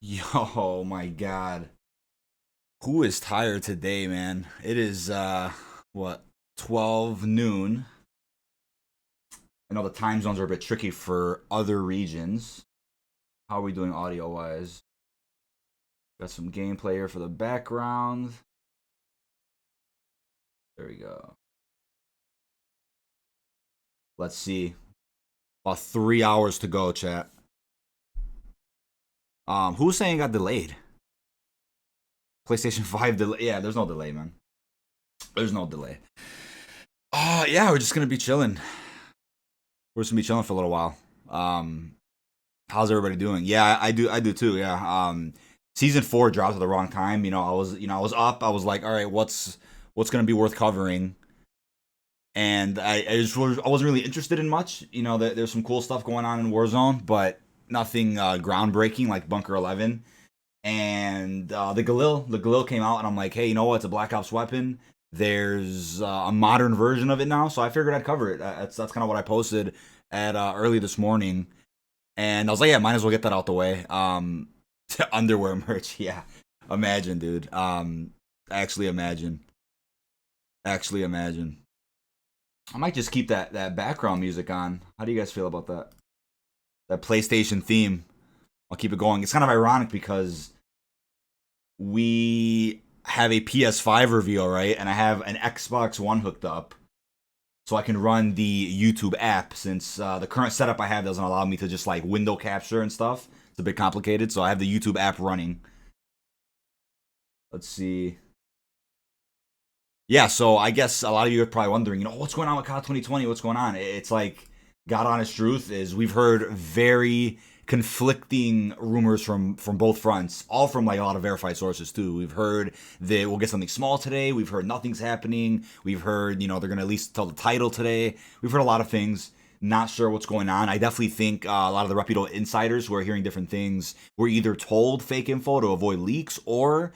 Yo, my God. Who is tired today, man? It is, what, 12 noon. I know the time zones are a bit tricky for other regions. How are we doing audio-wise? Got some gameplay here for the background. There we go. Let's see. About 3 hours to go, chat. Who's saying it got delayed? PlayStation 5 delay. Yeah, there's no delay, man. There's no delay. Yeah, we're just gonna be chilling. We're just gonna be chilling for a little while. How's everybody doing? Yeah, I do too. Yeah. Season 4 dropped at the wrong time. I was up. I was like, all right, what's gonna be worth covering? And I wasn't really interested in much. There's some cool stuff going on in Warzone, but nothing groundbreaking like Bunker 11. And the Galil came out, and I'm like, hey, you know what? It's a Black Ops weapon. There's a modern version of it now, so I figured I'd cover it. That's kind of what I posted at early this morning, and I was like, yeah, might as well get that out the way. Underwear merch, yeah. Imagine, dude. Actually imagine. I might just keep that background music on. How do you guys feel about that? That PlayStation theme. I'll keep it going. It's kind of ironic because we have a PS5 reveal, right? And I have an Xbox One hooked up, so I can run the YouTube app, since the current setup I have doesn't allow me to just like window capture and stuff. It's a bit complicated, so I have the YouTube app running. Let's see. Yeah, so I guess a lot of you are probably wondering, what's going on with COD 2020? What's going on? It's like, God honest truth is we've heard very conflicting rumors from both fronts, all from like a lot of verified sources too. We've heard that we'll get something small today. We've heard nothing's happening. We've heard, they're going to at least tell the title today. We've heard a lot of things. Not sure what's going on. I definitely think a lot of the reputable insiders who are hearing different things were either told fake info to avoid leaks, or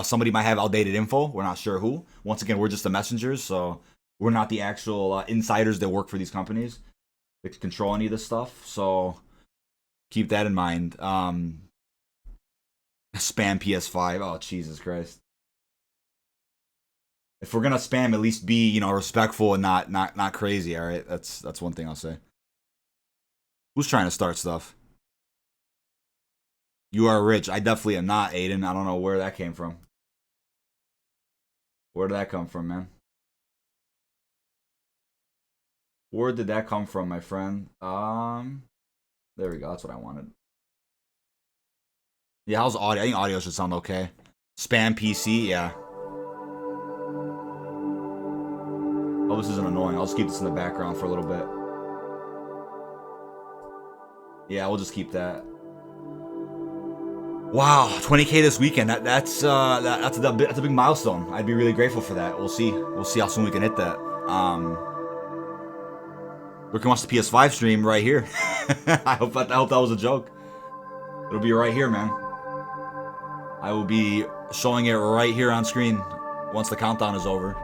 somebody might have outdated info. We're not sure who. Once again, we're just the messengers, so we're not the actual insiders that work for these companies that can control any of this stuff. So keep that in mind. Spam PS5. Oh, Jesus Christ. If we're gonna spam, at least be, respectful and not crazy. All right, that's one thing I'll say. Who's trying to start stuff? You are rich. I definitely am not, Aiden. I don't know where that came from. Where did that come from, man? Where did that come from, my friend? There we go. That's what I wanted. Yeah, how's audio? I think audio should sound okay. Spam PC, yeah. Oh, this isn't annoying. I'll just keep this in the background for a little bit. Yeah, we'll just keep that. Wow, 20K this weekend. That's a big milestone. I'd be really grateful for that. We'll see how soon we can hit that. We can watch the PS5 stream right here. I hope that was a joke. It'll be right here, man. I will be showing it right here on screen once the countdown is over.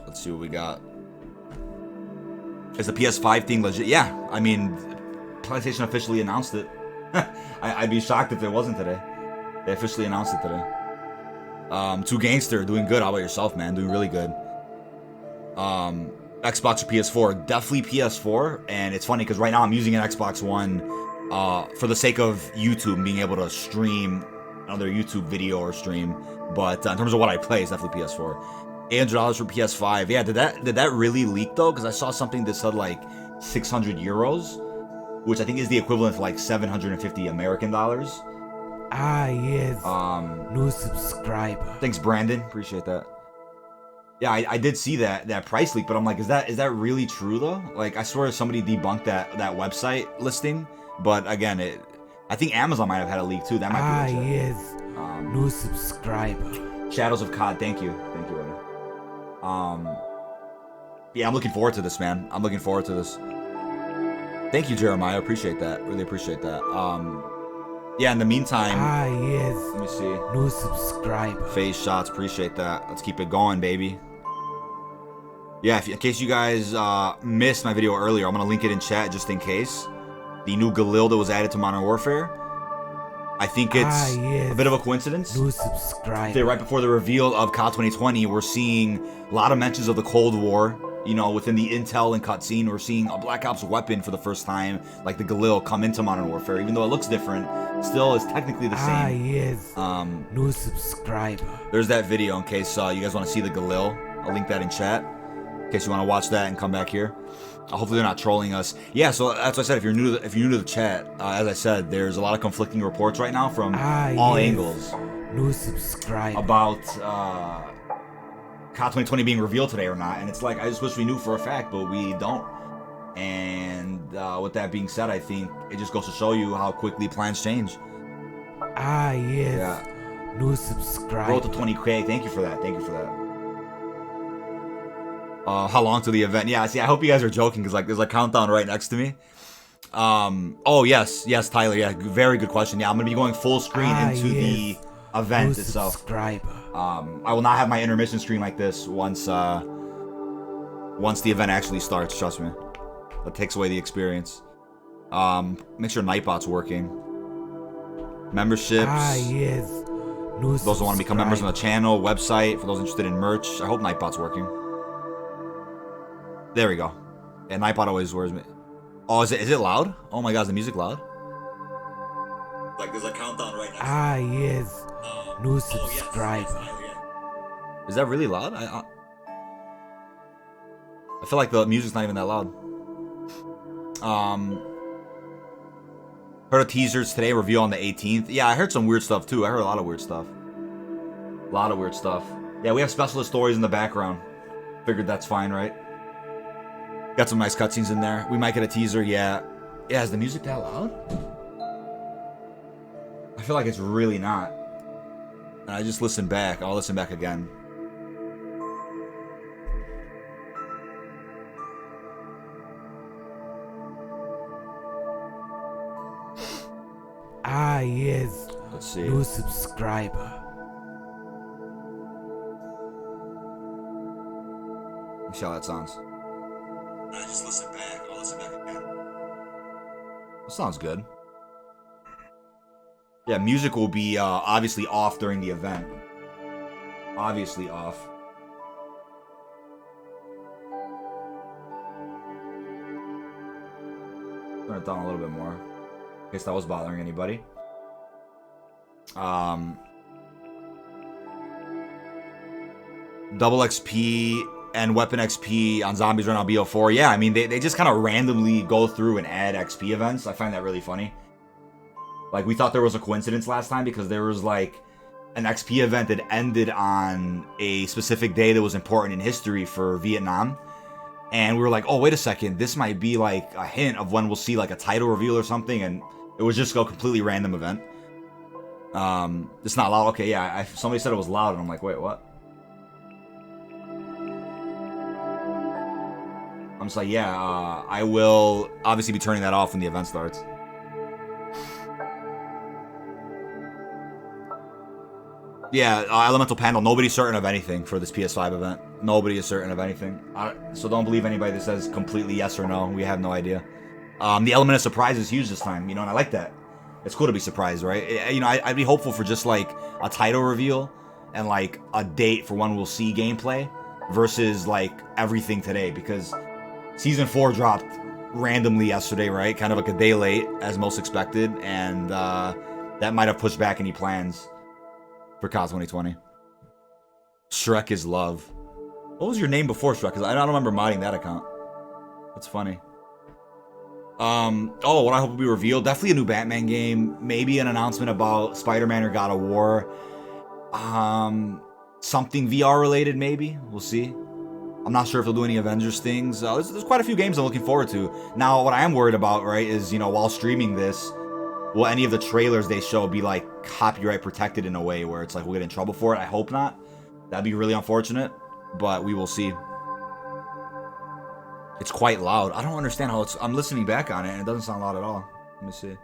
Let's see what we got. Is the PS5 thing legit? Yeah, I mean, PlayStation officially announced it. I'd be shocked if it wasn't today. They officially announced it today. 2 Gangster, doing good. How about yourself, man? Doing really good. Xbox or PS4? Definitely PS4. And it's funny because right now I'm using an Xbox One for the sake of YouTube, being able to stream another YouTube video or stream. But in terms of what I play, it's definitely PS4. $800 for PS5. Yeah, did that really leak though? Because I saw something that said like 600 euros, which I think is the equivalent to like 750 American dollars. Ah, yes. New subscriber. Thanks, Brandon. Appreciate that. Yeah, I did see that price leak, but I'm like, is that really true though? Like, I swear somebody debunked that website listing, but again, I think Amazon might have had a leak too. That might be legit. Yes. New subscriber. Shadows of COD. Thank you, buddy. Yeah, I'm looking forward to this, man. I'm looking forward to this. Thank you, Jeremiah. Appreciate that. Really appreciate that. Yeah, in the meantime... yes. Let me see. New subscriber. Face shots. Appreciate that. Let's keep it going, baby. Yeah, in case you guys missed my video earlier, I'm going to link it in chat just in case. The new Galil that was added to Modern Warfare. I think it's a bit of a coincidence. New subscriber. Right before the reveal of COD 2020, we're seeing a lot of mentions of the Cold War. You know, within the intel and cutscene, we're seeing a Black Ops weapon for the first time, like the Galil, come into Modern Warfare. Even though it looks different, still it's technically the same. New subscriber. There's that video in case you guys want to see the Galil. I'll link that in chat in case you want to watch that and come back here. Hopefully they're not trolling us. Yeah, so that's what I said. If you're new to the chat, as I said, there's a lot of conflicting reports right now from all angles. New subscriber. About COD 2020 being revealed today or not, and it's like I just wish we knew for a fact, but we don't. And with that being said, I think it just goes to show you how quickly plans change. Yeah. New subscriber. Roll to 20K. Thank you for that. Thank you for that. How long to the event? Yeah, see, I hope you guys are joking because like there's a countdown right next to me. Oh yes, Tyler. Yeah, very good question. Yeah, I'm gonna be going full screen into the event itself. Subscriber. I will not have my intermission screen like this once the event actually starts. Trust me, that takes away the experience. Make sure Nightbot's working. Memberships. Those who want to become members on the channel, website for those interested in merch. I hope Nightbot's working. There we go. And Nightbot always worries me. Oh, is it loud? Oh my god, is the music loud? Like there's a countdown right now. New subscriber. Is that really loud? I feel like the music's not even that loud. Heard of teasers today, review on the 18th. Yeah, I heard some weird stuff too. I heard a lot of weird stuff. Yeah, we have specialist stories in the background. Figured that's fine, right? Got some nice cutscenes in there. We might get a teaser, yeah. Yeah, is the music that loud? I feel like it's really not. And I just listen back. I'll listen back again. Let's see. New subscriber. Let me see how that sounds. I just listen back. I'll listen back again. That sounds good. Yeah, music will be obviously off during the event. Obviously off. Turn it down a little bit more. In case that was bothering anybody. Double XP and weapon XP on zombies run on BO4. Yeah, I mean, they just kind of randomly go through and add XP events. I find that really funny. Like, we thought there was a coincidence last time because there was, like, an XP event that ended on a specific day that was important in history for Vietnam. And we were like, oh, wait a second. This might be, like, a hint of when we'll see, like, a title reveal or something. And it was just a completely random event. It's not loud. Okay, yeah, somebody said it was loud. And I'm like, wait, what? I'm just like, yeah, I will obviously be turning that off when the event starts. Yeah, Elemental Panel, nobody's certain of anything for this PS5 event. Nobody is certain of anything. So don't believe anybody that says completely yes or no. We have no idea. The element of surprise is huge this time, you know, and I like that. It's cool to be surprised, right? You know, I'd be hopeful for just, like, a title reveal and, like, a date for when we'll see gameplay versus, like, everything today, because Season 4 dropped randomly yesterday, right? Kind of like a day late, as most expected, and that might have pushed back any plans for COD 2020. Shrek is love. What was your name before Shrek? Because I don't remember modding that account. That's funny. Oh, what I hope will be revealed. Definitely a new Batman game. Maybe an announcement about Spider-Man or God of War. Something VR related, maybe. We'll see. I'm not sure if they'll do any Avengers things. There's quite a few games I'm looking forward to. Now, what I am worried about, right, is, you know, while streaming this, will any of the trailers they show be, like, copyright protected in a way where it's like we'll get in trouble for it? I hope not. That'd be really unfortunate, but we will see. It's quite loud. I don't understand how it's... I'm listening back on it, and it doesn't sound loud at all. Let me see.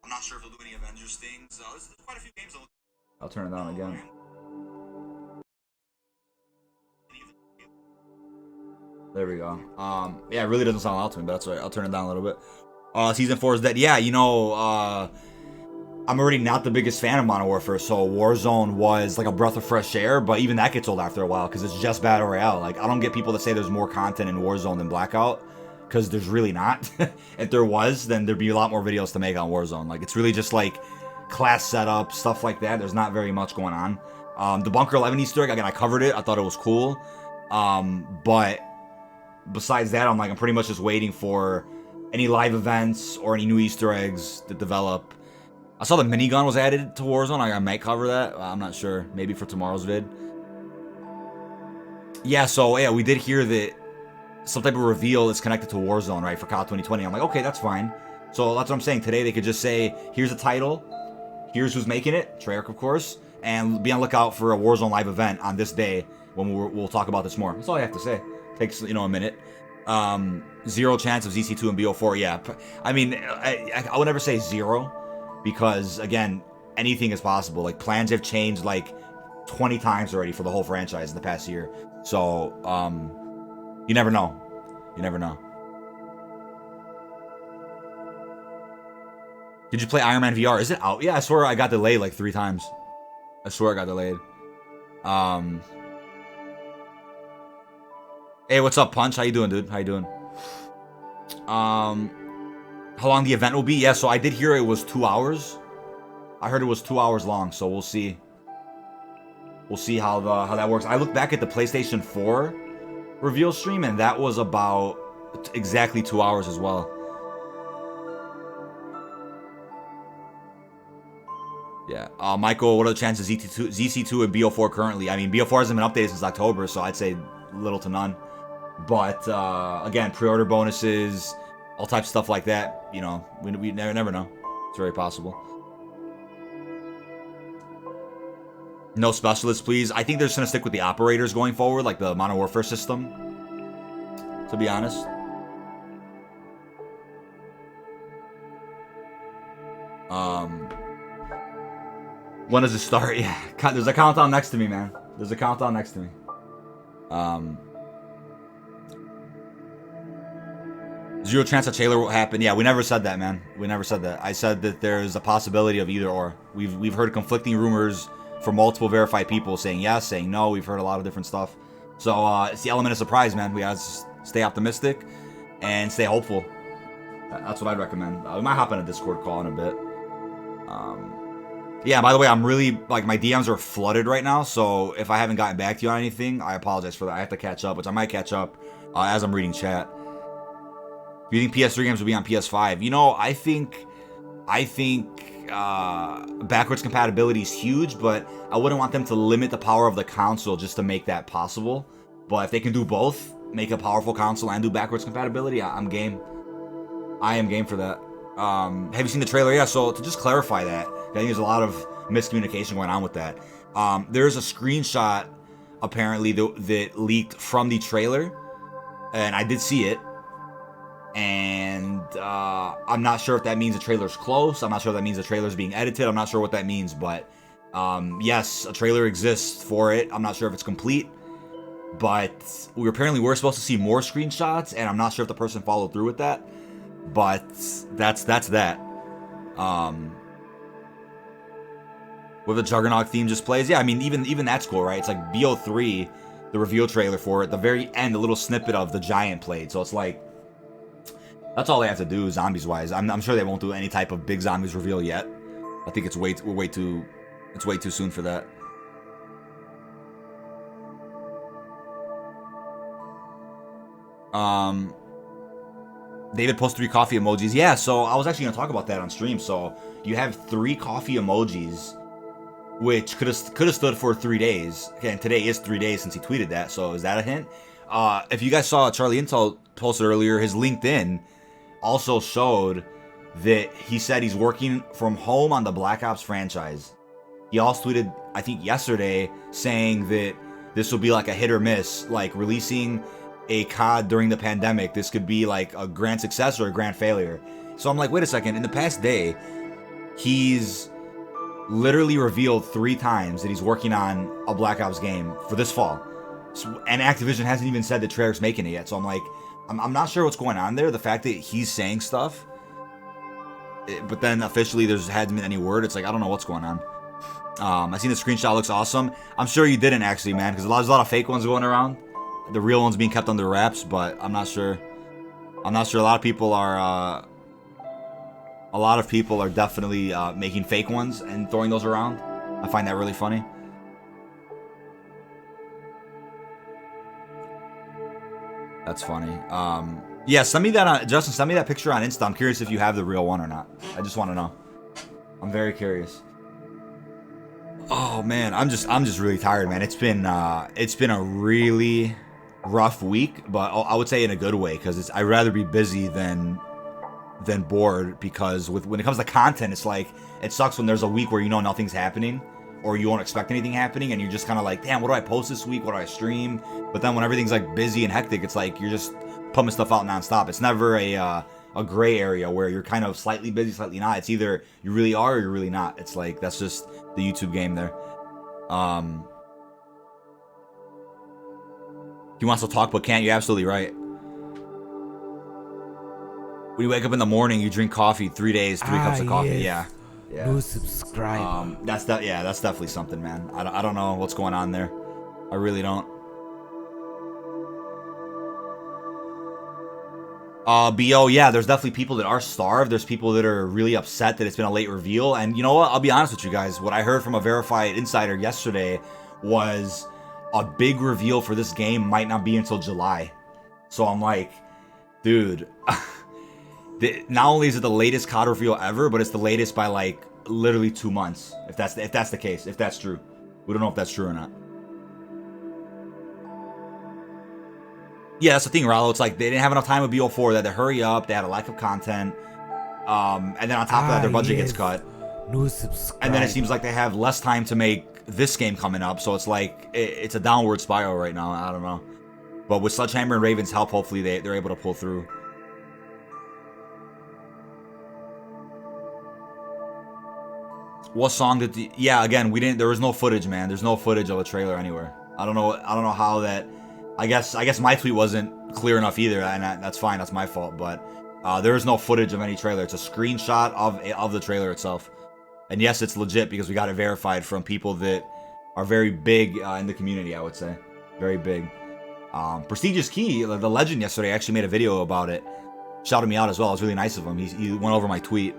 I'm not sure if they'll do any Avengers things. There's quite a few games I'll turn it down again. There we go. Yeah, it really doesn't sound loud to me, but that's right. I'll turn it down a little bit. Season 4 is dead. Yeah, you know, I'm already not the biggest fan of Modern Warfare, so Warzone was like a breath of fresh air, but even that gets old after a while because it's just Battle Royale. Like, I don't get people that say there's more content in Warzone than Blackout, because there's really not. If there was, then there'd be a lot more videos to make on Warzone. Like, it's really just like class setup, stuff like that. There's not very much going on. The Bunker 11 Easter egg, again, I covered it. I thought it was cool. But besides that, I'm pretty much just waiting for any live events or any new Easter eggs to develop. I saw the minigun was added to Warzone. I might cover that. I'm not sure. Maybe for tomorrow's vid. Yeah, so yeah, we did hear that some type of reveal is connected to Warzone, right, for COD 2020. I'm like, okay, that's fine. So that's what I'm saying. Today they could just say, here's the title, here's who's making it, Treyarch, of course, and be on lookout for a Warzone live event on this day when we'll talk about this more. That's all I have to say. Takes, a minute. 0 chance of ZC2 and BO4. Yeah, I mean, I would never say 0, because again, anything is possible. Like, plans have changed like 20 times already for the whole franchise in the past year. So, you never know. You never know. Did you play Iron Man VR? Is it out? Yeah, I swear I got delayed like 3 times. I swear I got delayed. Hey, what's up, Punch? How you doing, dude? How you doing? How long the event will be? Yeah, so I did hear it was 2 hours. I heard it was 2 hours long, so we'll see. We'll see how that works. I looked back at the PlayStation 4 reveal stream, and that was about exactly 2 hours as well. Yeah. Michael, what are the chances ZC2 and BO4 currently? I mean, BO4 hasn't been updated since October, so I'd say little to none. But again, pre-order bonuses, all types of stuff like that. We never know. It's very possible. No specialists, please. I think they're just gonna stick with the operators going forward, like the Modern Warfare system, to be honest. When does it start? Yeah, there's a countdown next to me, man. There's a countdown next to me. 0 chance a trailer will happen. Yeah, we never said that, man. We never said that. I said that there's a possibility of either or. We've heard conflicting rumors from multiple verified people saying yes, saying no. We've heard a lot of different stuff. So it's the element of surprise, man. We gotta stay optimistic and stay hopeful. That's what I'd recommend. We might hop on a Discord call in a bit. Yeah, by the way, I'm really, like, my DMs are flooded right now, so if I haven't gotten back to you on anything, I apologize for that. I have to catch up, which I might catch up as I'm reading chat. Do you think PS3 games will be on PS5? I think backwards compatibility is huge, but I wouldn't want them to limit the power of the console just to make that possible. But if they can do both, make a powerful console and do backwards compatibility, I'm game. I am game for that. Have you seen the trailer? Yeah, so to just clarify that, I think there's a lot of miscommunication going on with that. There's a screenshot, apparently, that leaked from the trailer, and I did see it. And I'm not sure if that means the trailer's close. I'm not sure if that means the trailer's being edited. I'm not sure what that means, but yes, a trailer exists for it. I'm not sure if it's complete, but we were supposed to see more screenshots, and I'm not sure if the person followed through with that. But that's that. With the Juggernaut theme just plays, yeah. I mean, even that's cool, right? It's like BO3, the reveal trailer for it. The very end, a little snippet of the giant played. So it's like, that's all they have to do, zombies wise. I'm sure they won't do any type of big zombies reveal yet. I think it's way too soon for that. David posts 3 coffee emojis. Yeah, so I was actually gonna talk about that on stream. So you have 3 coffee emojis, which could have stood for 3 days. Okay, and today is 3 days since he tweeted that. So is that a hint? If you guys saw Charlie Intel posted earlier, his LinkedIn also showed that he said he's working from home on the Black Ops franchise. He also tweeted, I think yesterday, saying that this will be like a hit or miss, like releasing a COD during the pandemic. This could be like a grand success or a grand failure. So I'm like, wait a second. In the past day, he's literally revealed 3 times that he's working on a Black Ops game for this fall. and Activision hasn't even said that Treyarch's making it yet. So I'm like, I'm not sure what's going on there. The fact that he's saying stuff, but then officially there hasn't been any word. It's like, I don't know what's going on. I seen the screenshot, looks awesome. I'm sure you didn't actually, man, because there's a lot of fake ones going around. The real ones being kept under wraps, but I'm not sure. A lot of people are definitely making fake ones and throwing those around. I find that really funny. That's funny. Yeah, send me that on Justin. Send me that picture on Insta. I'm curious if you have the real one or not. I just want to know. I'm very curious. Oh man, I'm just really tired, man. It's been a really rough week, but I would say in a good way, because I'd rather be busy than bored, because when it comes to content, it's like, it sucks when there's a week where you know nothing's happening, or you won't expect anything happening, and you're just kind of like, damn, what do I post this week? What do I stream? But then when everything's like busy and hectic, it's like you're just pumping stuff out nonstop. It's never a gray area where you're kind of slightly busy, slightly not. It's either you really are or you're really not. It's like, that's just the YouTube game there. He wants to talk but can't. You're absolutely right. When you wake up in the morning, you drink coffee 3 days, 3 cups of coffee. Yeah. No subscriber. That's definitely something, man. I don't know what's going on there. I really don't. BO, yeah, there's definitely people that are starved. There's people that are really upset that it's been a late reveal. And you know what? I'll be honest with you guys. What I heard from a verified insider yesterday was a big reveal for this game might not be until July. So I'm like, dude, not only is it the latest COD reveal ever, but it's the latest by like literally 2 months. If that's the case, if that's true. We don't know if that's true or not. Yeah, that's the thing, Rallo. It's like they didn't have enough time with BO4. They had to hurry up. They had a lack of content. And then on top of that, their budget gets cut. No subscriber. And then it seems like they have less time to make this game coming up. So it's like, it's a downward spiral right now. I don't know. But with Sledgehammer and Raven's help, hopefully they're able to pull through. What song did the... Yeah, again, there was no footage, man. There's no footage of a trailer anywhere. I don't know how that... I guess my tweet wasn't clear enough either, and that's fine. That's my fault. But there is no footage of any trailer. It's a screenshot of the trailer itself. And yes, it's legit because we got it verified from people that are very big in the community, I would say. Very big. Prestigious Key, the legend yesterday, actually made a video about it. Shouted me out as well. It was really nice of him. He went over my tweet.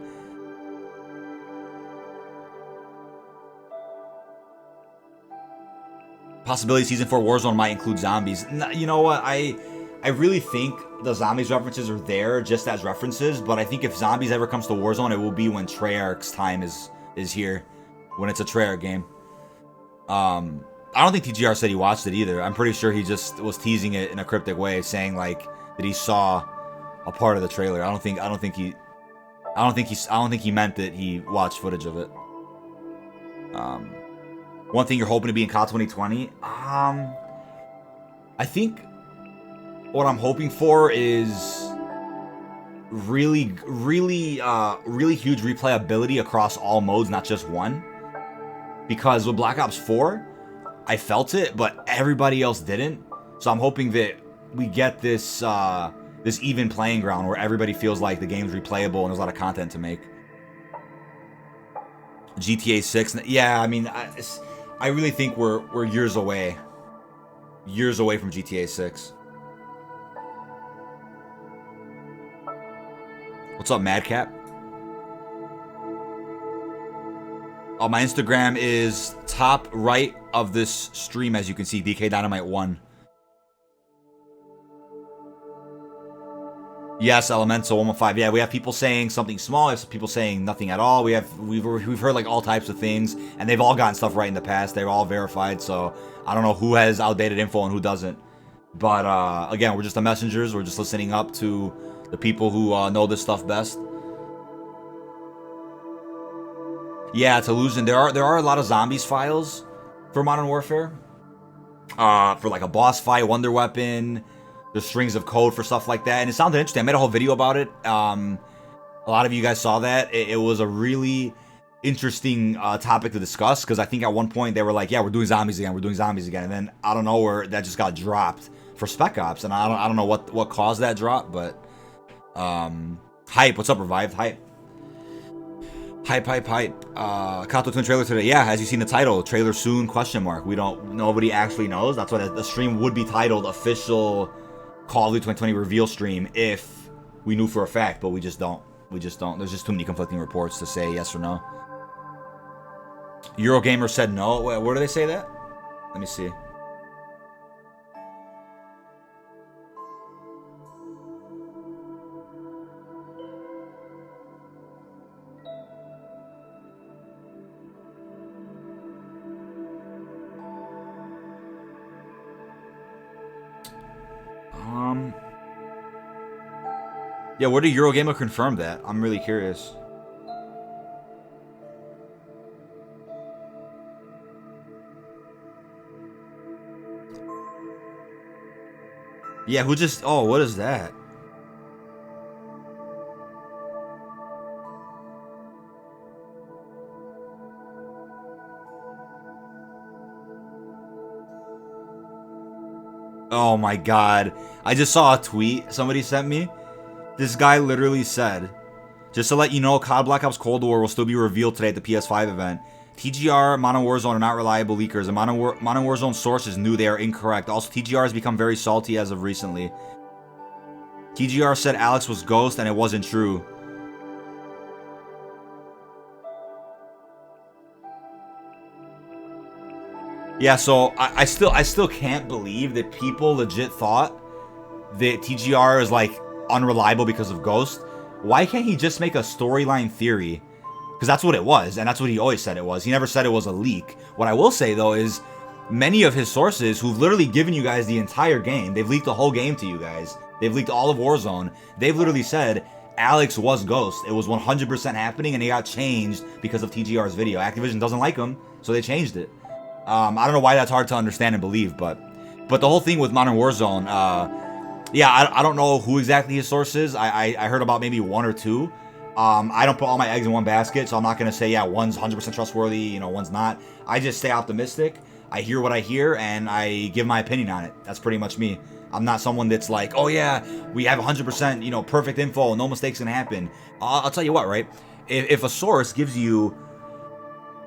Possibility Season 4 Warzone might include zombies. You know what? I really think the zombies references are there just as references, but I think if zombies ever comes to Warzone, it will be when Treyarch's time is here. When it's a Treyarch game. I don't think TGR said he watched it either. I'm pretty sure he just was teasing it in a cryptic way, saying like that he saw a part of the trailer. I don't think he meant that he watched footage of it. One thing you're hoping to be in COD 2020? I think what I'm hoping for is really huge replayability across all modes, not just one. Because with Black Ops 4, I felt it, but everybody else didn't. So I'm hoping that we get this this even playing ground where everybody feels like the game's replayable and there's a lot of content to make. GTA 6, yeah, I mean, I really think we're years away from GTA 6. What's up, Madcap? Oh, my Instagram is top right of this stream, as you can see, dkdynamite1. Yes, Elemental 115. Yeah, we have people saying something small. We have people saying nothing at all. We've heard like all types of things, and they've all gotten stuff right in the past. They're all verified, so I don't know who has outdated info and who doesn't. But again, we're just the messengers. We're just listening up to the people who know this stuff best. Yeah, it's illusion. There are a lot of zombies files for Modern Warfare. For like a boss fight, wonder weapon. There's strings of code for stuff like that, and it sounded interesting. I made a whole video about it. A lot of you guys saw that. It was interesting topic to discuss, because I think at one point they were like, yeah, we're doing zombies again, and then I don't know where that just got dropped for Spec Ops, and I don't know what caused that drop, but hype, what's up, Revived? Hype. Kato Twin trailer today. Yeah, as you seen the title, trailer soon, question mark. Nobody actually knows. That's why the stream would be titled official Call of Duty 2020 reveal stream if we knew for a fact, but we just don't. There's just too many conflicting reports to say yes or no. Eurogamer said no. Where do they say that? Let me see. Yeah, where did Eurogamer confirm that? I'm really curious. Yeah, who just... Oh, what is that? Oh my god. I just saw a tweet somebody sent me. This guy literally said, just to let you know, COD Black Ops Cold War will still be revealed today at the PS5 event. TGR, Modern Warzone are not reliable leakers, and Modern Warzone sources knew they are incorrect. Also, TGR has become very salty as of recently. TGR said Alex was Ghost, and it wasn't true. Yeah, so I still can't believe that people legit thought that TGR is like unreliable because of Ghost. Why can't he just make a storyline theory? Because that's what it was, and that's what he always said it was. He never said it was a leak. What I will say, though, is many of his sources who've literally given you guys the entire game, they've leaked the whole game to you guys. They've leaked all of Warzone. They've literally said Alex was Ghost. It was 100% happening, and it got changed because of TGR's video. Activision doesn't like him, so they changed it. I don't know why that's hard to understand and believe, but the whole thing with Modern Warzone, yeah, I don't know who exactly his source is. I heard about maybe one or two. I don't put all my eggs in one basket, so I'm not going to say, yeah, one's 100% trustworthy, you know, one's not. I just stay optimistic. I hear what I hear, and I give my opinion on it. That's pretty much me. I'm not someone that's like, oh, yeah, we have 100%, you know, perfect info, no mistakes can happen. I'll tell you what, right? If a source gives you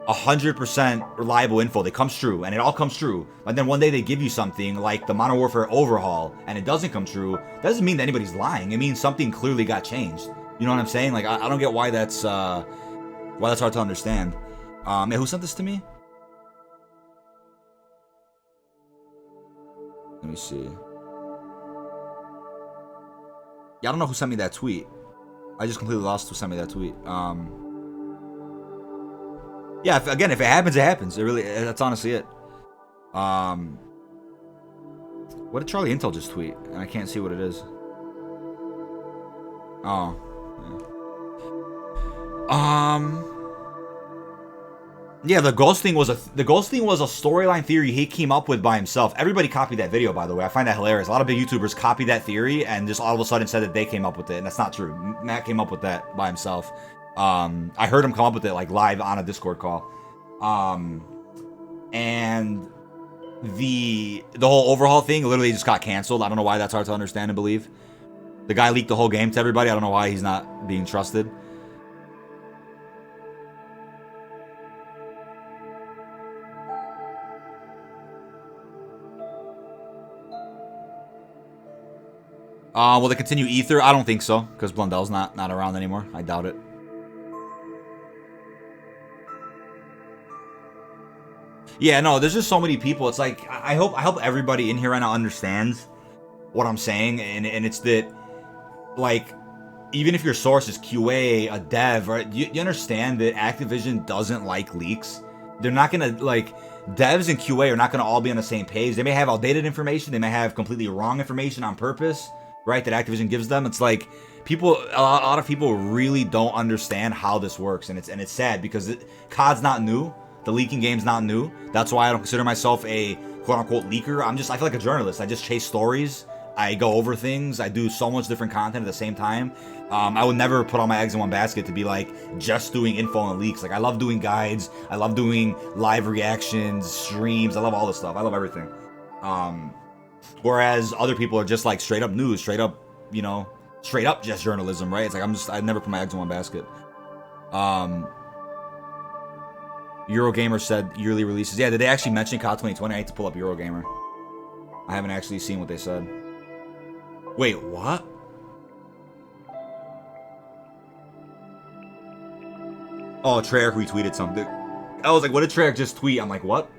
100% reliable info that comes true, and it all comes true, and then one day they give you something like the Modern Warfare overhaul, and it doesn't come true, that doesn't mean that anybody's lying. It means something clearly got changed. You know what I'm saying? Like, I don't get why that's hard to understand. Yeah, who sent this to me? Let me see. Yeah, I don't know who sent me that tweet. I just completely lost who sent me that tweet. Yeah, if it happens, it happens. It really, that's honestly it. What did Charlie Intel just tweet? And I can't see what it is. Oh. Yeah, the ghost thing was a storyline theory he came up with by himself. Everybody copied that video, by the way. I find that hilarious. A lot of big YouTubers copied that theory and just all of a sudden said that they came up with it, and that's not true. Matt came up with that by himself. I heard him come up with it like live on a Discord call. And the whole overhaul thing literally just got canceled. I don't know why that's hard to understand and believe. The guy leaked the whole game to everybody. I don't know why he's not being trusted. Will they continue Ether? I don't think so, because Blundell's not around anymore. I doubt it. Yeah, no, there's just so many people. It's like, I hope everybody in here right now understands what I'm saying, and it's that, like, even if your source is QA, a dev, right, you understand that Activision doesn't like leaks. They're not gonna, like, devs and QA are not gonna all be on the same page. They may have outdated information, they may have completely wrong information on purpose, right, that Activision gives them. It's like, a lot of people really don't understand how this works, and it's sad, because COD's not new. The leaking game's not new. That's why I don't consider myself a quote-unquote leaker. I feel like a journalist. I just chase stories. I go over things. I do so much different content at the same time. I would never put all my eggs in one basket to be like just doing info and leaks. Like, I love doing guides. I love doing live reactions, streams. I love all this stuff. I love everything. Whereas other people are just like straight up news, straight up, you know, straight up just journalism, right? It's like I never put my eggs in one basket. Eurogamer said yearly releases. Yeah, did they actually mention COD 2020? I need to pull up Eurogamer. I haven't actually seen what they said. Wait, what? Oh, Treyarch retweeted something. I was like, what did Treyarch just tweet? I'm like, what?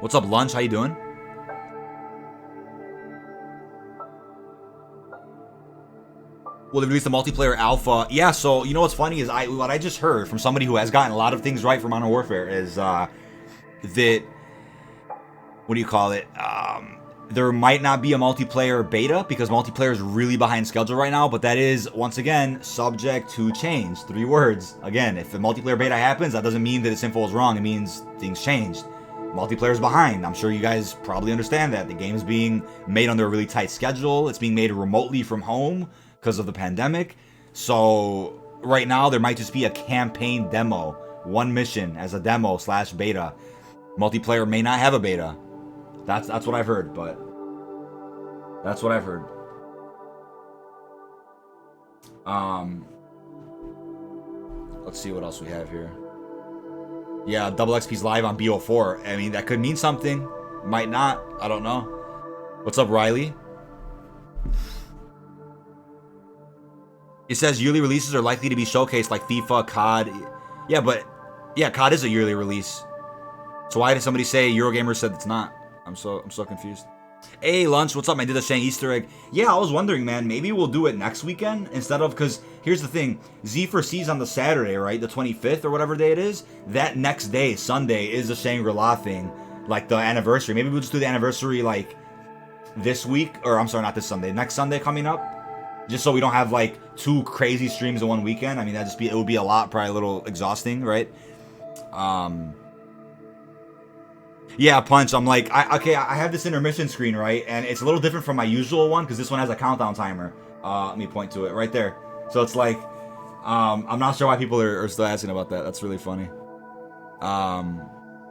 What's up, Lunch? How you doing? Will they release the multiplayer alpha? Yeah, so you know what's funny is what I just heard from somebody who has gotten a lot of things right for Modern Warfare is that, what do you call it? There might not be a multiplayer beta because multiplayer is really behind schedule right now, but that is, once again, subject to change. 3 words. Again, if the multiplayer beta happens, that doesn't mean that this info is wrong. It means things changed. Multiplayer is behind. I'm sure you guys probably understand that. The game is being made under a really tight schedule. It's being made remotely from home because of the pandemic. So right now, there might just be a campaign demo. 1 mission as a demo / beta. Multiplayer may not have a beta. That's what I've heard, but that's what I've heard. Let's see what else we have here. Yeah, Double XP's live on BO4. I mean, that could mean something. Might not. I don't know. What's up, Riley? It says yearly releases are likely to be showcased like FIFA, COD. Yeah, but yeah, COD is a yearly release. So why did somebody say Eurogamer said it's not? I'm so confused. Hey, Lunch, what's up, man? Did a Shang Easter egg. Yeah, I was wondering, man, maybe we'll do it next weekend instead of, because here's the thing. Z4C's on the Saturday, right? The 25th or whatever day it is. That next day, Sunday, is the Shangri-La thing. Like the anniversary. Maybe we'll just do the anniversary like this week. Or I'm sorry, not this Sunday. Next Sunday coming up. Just so we don't have like 2 crazy streams in one weekend. I mean, it would be a lot, probably a little exhausting, right? Yeah, Punch, I'm like, I have this intermission screen, right? And it's a little different from my usual one, because this one has a countdown timer. Let me point to it, right there. So it's like, I'm not sure why people are still asking about that. That's really funny.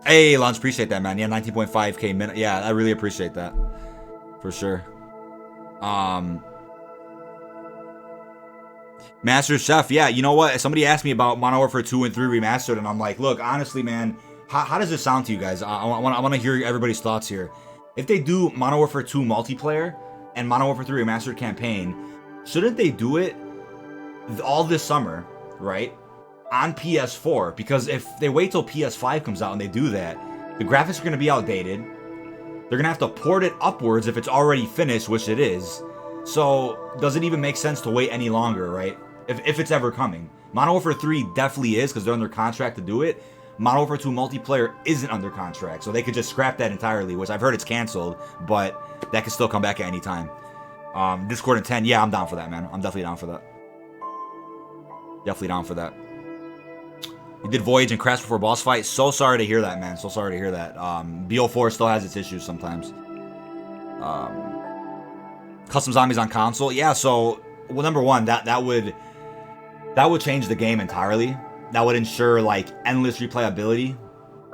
Hey, Lunch, appreciate that, man. Yeah, 19.5k minute. Yeah, I really appreciate that. For sure. Master Chef, yeah, you know what? Somebody asked me about Modern Warfare 2 and 3 Remastered, and I'm like, look, honestly, man, how does this sound to you guys? I want to hear everybody's thoughts here. If they do Modern Warfare 2 multiplayer and Modern Warfare 3 Remastered campaign, shouldn't they do it all this summer, right? On PS4? Because if they wait till PS5 comes out and they do that, the graphics are going to be outdated. They're going to have to port it upwards if it's already finished, which it is. So, does it even make sense to wait any longer, right? If it's ever coming. Modern Warfare 3 definitely is, because they're under contract to do it. Modern Warfare 2 multiplayer isn't under contract, so they could just scrap that entirely, which I've heard it's canceled, but that could still come back at any time. Discord in 10, yeah, I'm down for that, man. I'm definitely down for that. Definitely down for that. You did Voyage and Crash before boss fight. So sorry to hear that, man. So sorry to hear that. BO4 still has its issues sometimes. Custom zombies on console. Yeah, so, well, number one, that would change the game entirely. That would ensure, like, endless replayability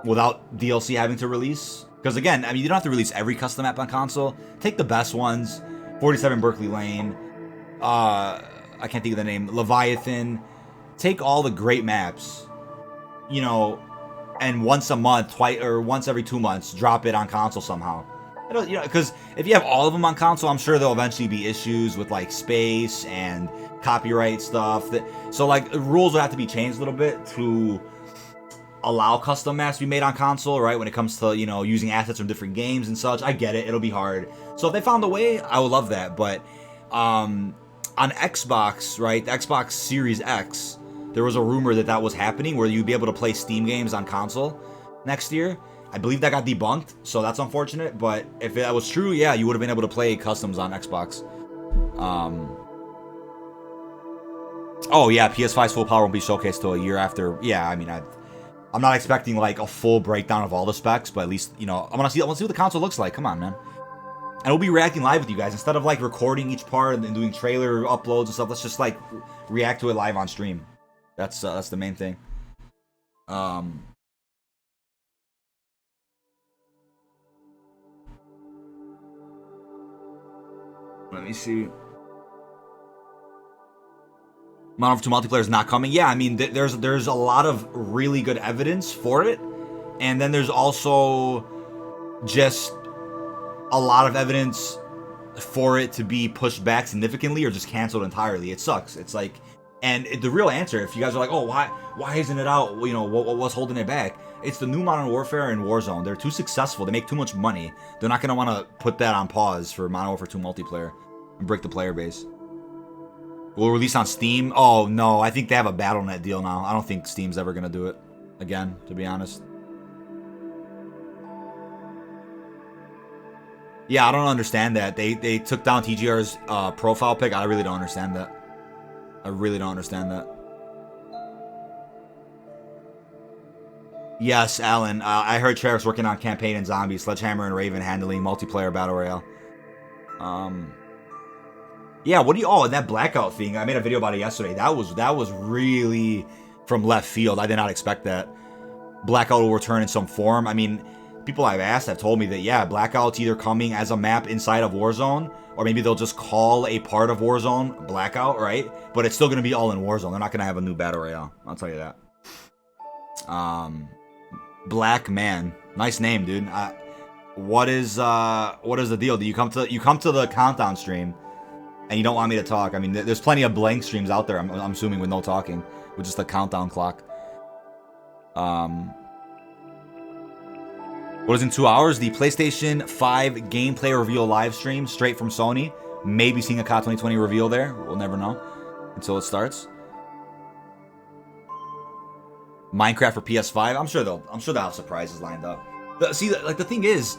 without DLC having to release. Because, again, I mean, you don't have to release every custom map on console. Take the best ones. 47 Berkeley Lane. I can't think of the name. Leviathan. Take all the great maps, you know, and once a month, twice, or once every 2 months, drop it on console somehow. You know, because if you have all of them on console, I'm sure there'll eventually be issues with, like, space and copyright stuff. So, like, rules will have to be changed a little bit to allow custom maps to be made on console, right? When it comes to, you know, using assets from different games and such. I get it. It'll be hard. So if they found a way, I would love that. But on Xbox, right, the Xbox Series X, there was a rumor that was happening where you'd be able to play Steam games on console next year. I believe that got debunked, so that's unfortunate. But if that was true, yeah, you would have been able to play customs on Xbox. Oh yeah, PS5's full power won't be showcased till a year after. Yeah, I mean, I'm not expecting like a full breakdown of all the specs, but at least, you know, I want to see what the console looks like. Come on, man. And we'll be reacting live with you guys. Instead of like recording each part and doing trailer uploads and stuff, let's just like react to it live on stream. That's the main thing. Let me see. Modern Warfare 2 multiplayer is not coming. Yeah, I mean, there's a lot of really good evidence for it, and then there's also just a lot of evidence for it to be pushed back significantly or just canceled entirely. It sucks. It's like, and the real answer, if you guys are like, oh, why isn't it out? You know, what's holding it back? It's the new Modern Warfare and Warzone. They're too successful. They make too much money. They're not gonna want to put that on pause for Modern Warfare 2 multiplayer and break the player base. Will release on Steam? Oh no, I think they have a BattleNet deal now. I don't think Steam's ever gonna do it again, to be honest. Yeah, I don't understand that. They took down TGR's profile pic. I really don't understand that. I really don't understand that. Yes, Alan. I heard Treyarch's working on Campaign and Zombies, Sledgehammer and Raven handling multiplayer battle royale. Yeah, what do you? Oh, and that Blackout thing. I made a video about it yesterday. That was really from left field. I did not expect that. Blackout will return in some form. I mean, people I've asked have told me that, yeah, Blackout's either coming as a map inside of Warzone, or maybe they'll just call a part of Warzone Blackout, right? But it's still going to be all in Warzone. They're not going to have a new battle royale. I'll tell you that. Black Man. Nice name, dude. What is the deal? Do you come to the countdown stream and you don't want me to talk? I mean, there's plenty of blank streams out there, I'm assuming, with no talking, with just a countdown clock. What is in 2 hours? The PlayStation 5 gameplay reveal live stream straight from Sony. Maybe seeing a COD 2020 reveal there. We'll never know until it starts. Minecraft for PS5. I'm sure they'll have surprises lined up. The thing is,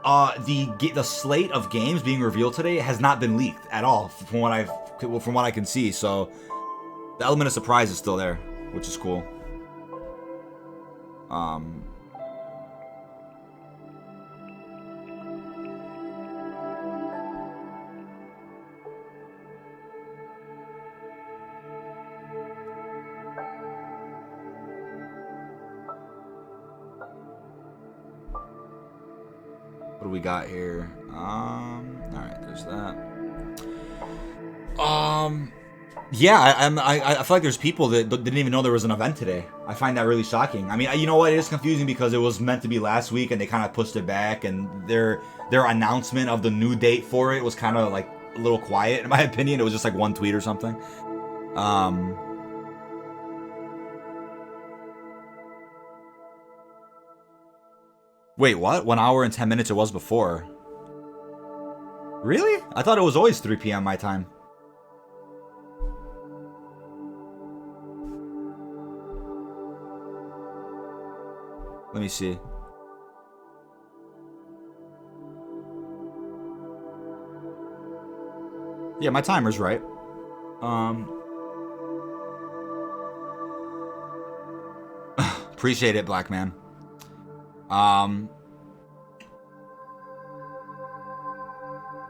the slate of games being revealed today has not been leaked at all from what I can see. So the element of surprise is still there, which is cool. What do we got here? All right, there's that. Yeah, I feel like there's people that didn't even know there was an event today. I find that really shocking. I mean, you know what? It is confusing because it was meant to be last week and they kind of pushed it back, and their announcement of the new date for it was kind of like a little quiet, in my opinion. It was just like one tweet or something. Wait, what? 1 hour and 10 minutes it was before. Really? I thought it was always 3 p.m. my time. Let me see. Yeah, my timer's right. Appreciate it, Black Man.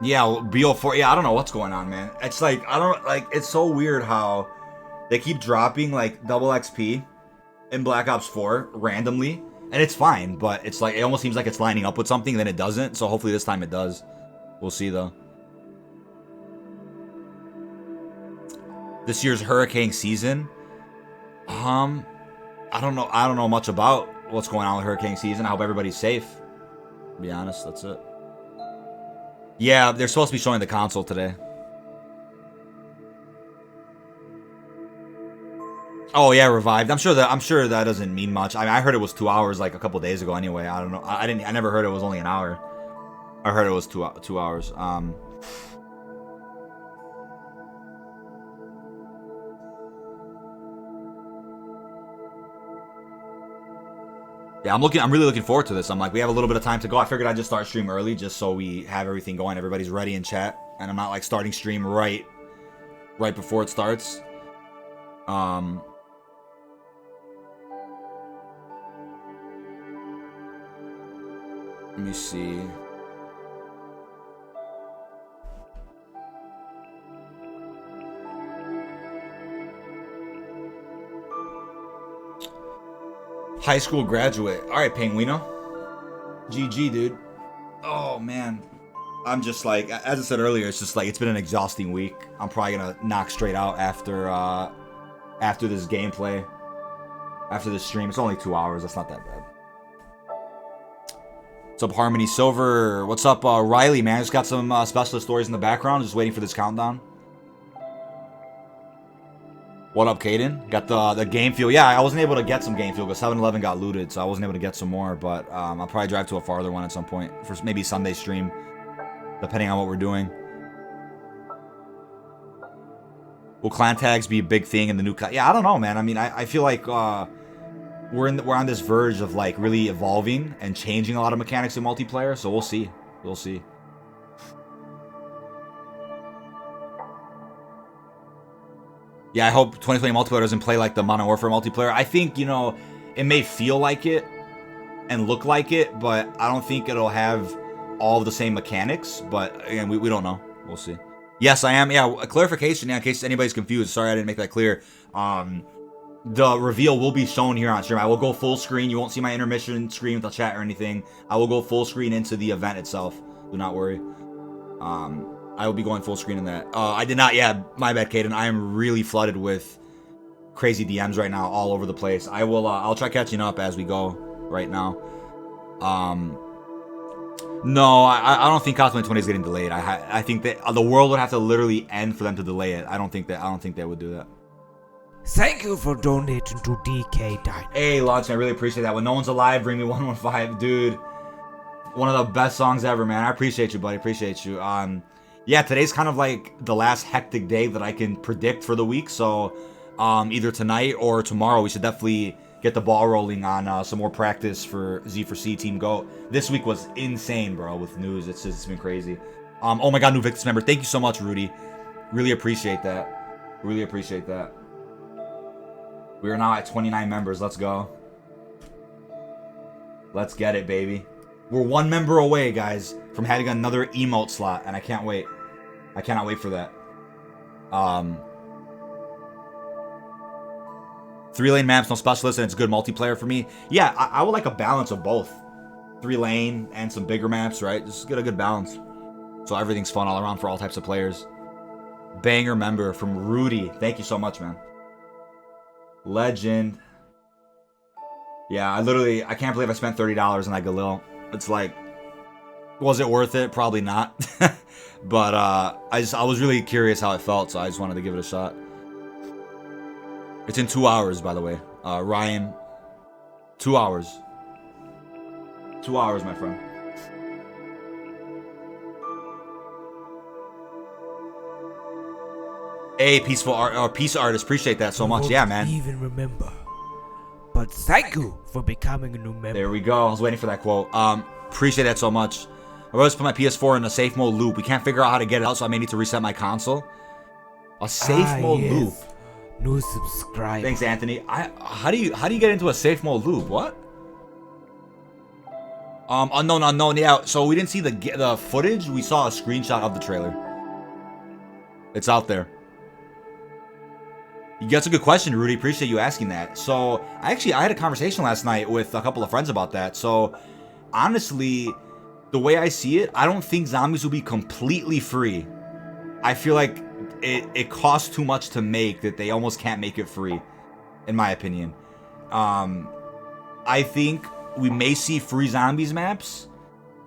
Yeah, BO4. Yeah, I don't know what's going on, man. It's like, it's so weird how they keep dropping like double XP in Black Ops 4 randomly, and it's fine, but it's like, it almost seems like it's lining up with something, and then it doesn't. So hopefully this time it does. We'll see though. This year's hurricane season. I don't know much about what's going on with hurricane season. I hope everybody's safe. To be honest, that's it. Yeah, they're supposed to be showing the console today. Oh yeah, revived. I'm sure that doesn't mean much. I mean, I heard it was 2 hours like a couple days ago. Anyway, I don't know. I never heard it was only an hour. I heard it was 2 hours. Yeah, I'm really looking forward to this. I'm like, we have a little bit of time to go. I figured I'd just start stream early just so we have everything going. Everybody's ready in chat, and I'm not like starting stream right before it starts. Let me see. High school graduate. All right, Penguino. GG, dude. Oh, man. I'm just like, as I said earlier, it's just like, it's been an exhausting week. I'm probably going to knock straight out after this gameplay. After this stream. It's only 2 hours. That's not that bad. What's up, Harmony Silver? What's up, Riley, man? Just got some specialist stories in the background. Just waiting for this countdown. What up, Caden? Got the game fuel. Yeah, I wasn't able to get some game fuel because 7-Eleven got looted, so I wasn't able to get some more. But I'll probably drive to a farther one at some point for maybe Sunday stream, depending on what we're doing. Will clan tags be a big thing in the new? Yeah, I don't know, man. I mean, I feel like we're on this verge of like really evolving and changing a lot of mechanics in multiplayer. So we'll see. We'll see. Yeah, I hope 2020 multiplayer doesn't play like the Modern Warfare multiplayer. I think, you know, it may feel like it and look like it, but I don't think it'll have all of the same mechanics. But again, we don't know. We'll see. Yes, I am. Yeah, a clarification, yeah, in case anybody's confused. Sorry I didn't make that clear. The reveal will be shown here on stream. I will go full screen. You won't see my intermission screen with the chat or anything. I will go full screen into the event itself. Do not worry. I will be going full screen in that. I did not. Yeah, my bad, Caden. I am really flooded with crazy DMs right now, all over the place. I will. I'll try catching up as we go right now. No, I don't think COD 2020 is getting delayed. I think that the world would have to literally end for them to delay it. I don't think they would do that. Thank you for donating to dkdynamite. Hey, Launch, I really appreciate that. When no one's alive, bring me 115, dude. One of the best songs ever, man. I appreciate you, buddy. Appreciate you. Yeah, today's kind of like the last hectic day that I can predict for the week. So, either tonight or tomorrow, we should definitely get the ball rolling on some more practice for Z4C Team GOAT. This week was insane, bro, with news. It's been crazy. Oh my God, new Victus member. Thank you so much, Rudy. Really appreciate that. Really appreciate that. We are now at 29 members. Let's go. Let's get it, baby. We're one member away, guys, from having another emote slot, and I can't wait. I cannot wait for that. 3-lane maps, no specialists, and it's good multiplayer for me. Yeah, I would like a balance of both. 3-lane and some bigger maps, right? Just get a good balance. So everything's fun all around for all types of players. Banger member from Rudy. Thank you so much, man. Legend. Yeah, I can't believe I spent $30 on that Galil. It's like, was it worth it? Probably not. But I was really curious how it felt, so I just wanted to give it a shot. It's in 2 hours, by the way. Ryan, 2 hours. 2 hours, my friend. Hey, peaceful art, or peace artist, appreciate that so much. Yeah, man. Even remember, but thank you for becoming a new member. There we go. I was waiting for that quote. Appreciate that so much. I always put my PS4 in a safe mode loop. We can't figure out how to get it out, so I may need to reset my console. A safe mode loop. New subscriber. Thanks, Anthony. How do you get into a safe mode loop? What? Unknown. Yeah. So we didn't see the footage. We saw a screenshot of the trailer. It's out there. That's a good question, Rudy. Appreciate you asking that. So I had a conversation last night with a couple of friends about that. So honestly, the way I see it, I don't think zombies will be completely free. I feel like it costs too much to make that they almost can't make it free, in my opinion. I think we may see free zombies maps,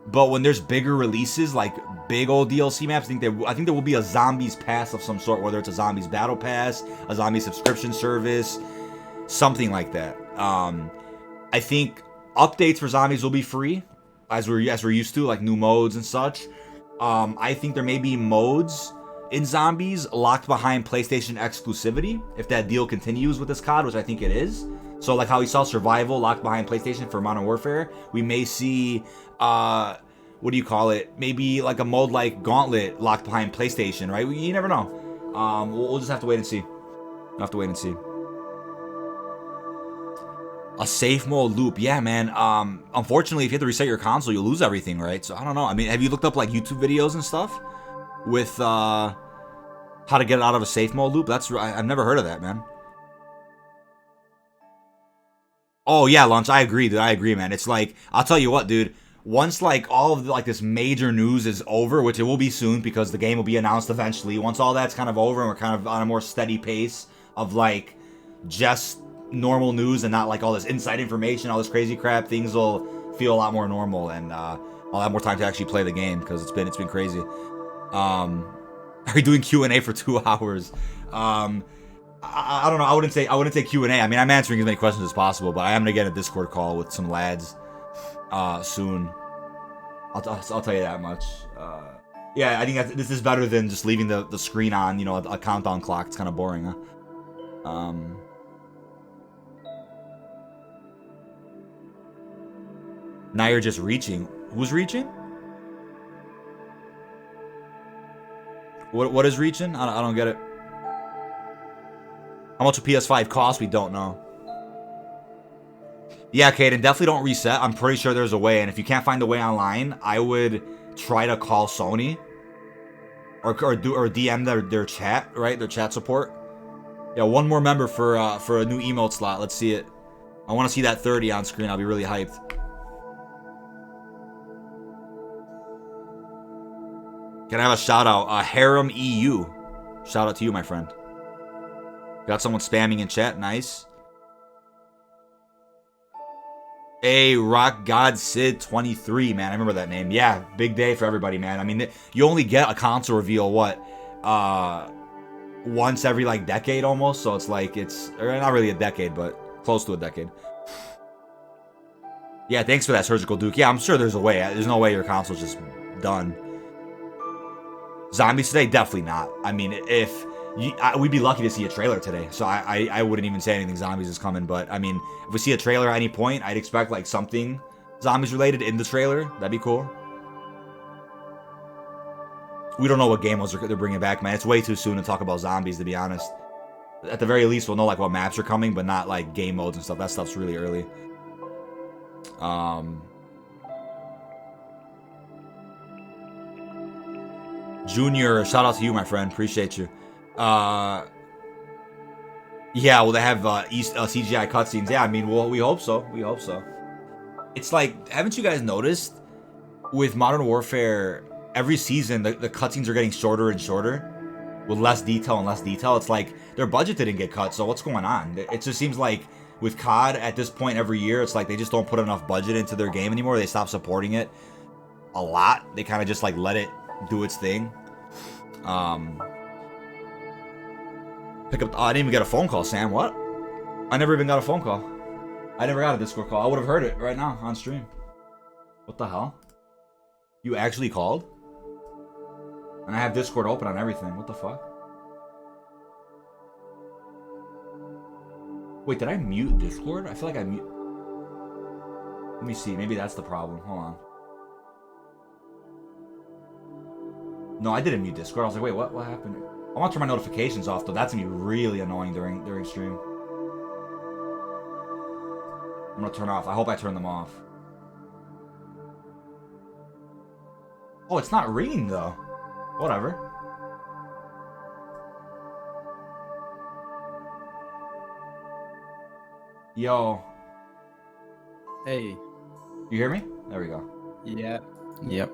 but when there's bigger releases, like big old DLC maps, I think there will be a zombies pass of some sort, whether it's a zombies battle pass, a zombie subscription service, something like that. I think updates for zombies will be free, as we're used to, like new modes and such. I think there may be modes in zombies locked behind PlayStation exclusivity if that deal continues with this COD, which I think it is. So like how we saw survival locked behind PlayStation for Modern Warfare, we may see what do you call it? Maybe like a mode like Gauntlet locked behind PlayStation, right? You never know. We'll just have to wait and see. We'll have to wait and see. A safe mode loop, yeah, man. Unfortunately, if you have to reset your console, you'll lose everything, right? So I don't know. I mean, have you looked up like YouTube videos and stuff with how to get out of a safe mode loop? I've never heard of that, man. Oh yeah, Lunch. I agree, dude. I agree, man. It's like, I'll tell you what, dude. Once like all of like this major news is over, which it will be soon because the game will be announced eventually. Once all that's kind of over and we're kind of on a more steady pace of like just normal news and not like all this inside information, all this crazy crap, things will feel a lot more normal, and I'll have more time to actually play the game because it's been crazy. Are you doing Q&A for 2 hours? I don't know. I wouldn't say Q&A. I mean, I'm answering as many questions as possible, but I am gonna get a Discord call with some lads soon. I'll tell you that much. Yeah, I think this is better than just leaving the screen on. You know, a countdown clock. It's kind of boring, huh? Now you're just reaching. Who's reaching? What is reaching? I don't get it. How much a PS5 costs? We don't know. Yeah, Kaden, definitely don't reset. I'm pretty sure there's a way, and if you can't find the way online, I would try to call Sony or DM their chat, right? Their chat support. Yeah, one more member for a new emote slot. Let's see it. I want to see that 30 on screen. I'll be really hyped. Can I have a shout out? Harem EU. Shout out to you, my friend. Got someone spamming in chat. Nice. Hey, Rock God Sid 23, man. I remember that name. Yeah, big day for everybody, man. I mean, you only get a console reveal, what? Once every, like, decade almost. So it's like, not really a decade, but close to a decade. Yeah, thanks for that, Surgical Duke. Yeah, I'm sure there's a way. There's no way your console's just done. Zombies today? Definitely not. I mean, we'd be lucky to see a trailer today, so I wouldn't even say anything zombies is coming, but I mean, if we see a trailer at any point, I'd expect like something zombies related in the trailer. That'd be cool. We don't know what game modes they're bringing back, man. It's way too soon to talk about zombies, to be honest. At the very least, we'll know like what maps are coming, but not like game modes and stuff. That stuff's really early. Junior, shout out to you, my friend. Appreciate you. Yeah, well, they have CGI cutscenes. Yeah, I mean, well, we hope so. We hope so. It's like, haven't you guys noticed with Modern Warfare, every season the cutscenes are getting shorter and shorter with less detail and less detail? It's like their budget didn't get cut, so what's going on? It just seems like with COD at this point every year, it's like they just don't put enough budget into their game anymore. They stop supporting it a lot. They kind of just like let it do its thing. Pick up. Oh, I didn't even get a phone call, Sam. What? I never even got a phone call. I never got a Discord call. I would have heard it right now on stream. What the hell? You actually called? And I have Discord open on everything. What the fuck? Wait, did I mute Discord? I feel like I mute. Let me see. Maybe that's the problem. Hold on. No, I didn't mute Discord. I was like, wait, what happened? I want to turn my notifications off, though. That's going to be really annoying during stream. I'm going to turn off. I hope I turn them off. Oh, it's not ringing, though. Whatever. Yo. Hey. You hear me? There we go. Yeah. Yep.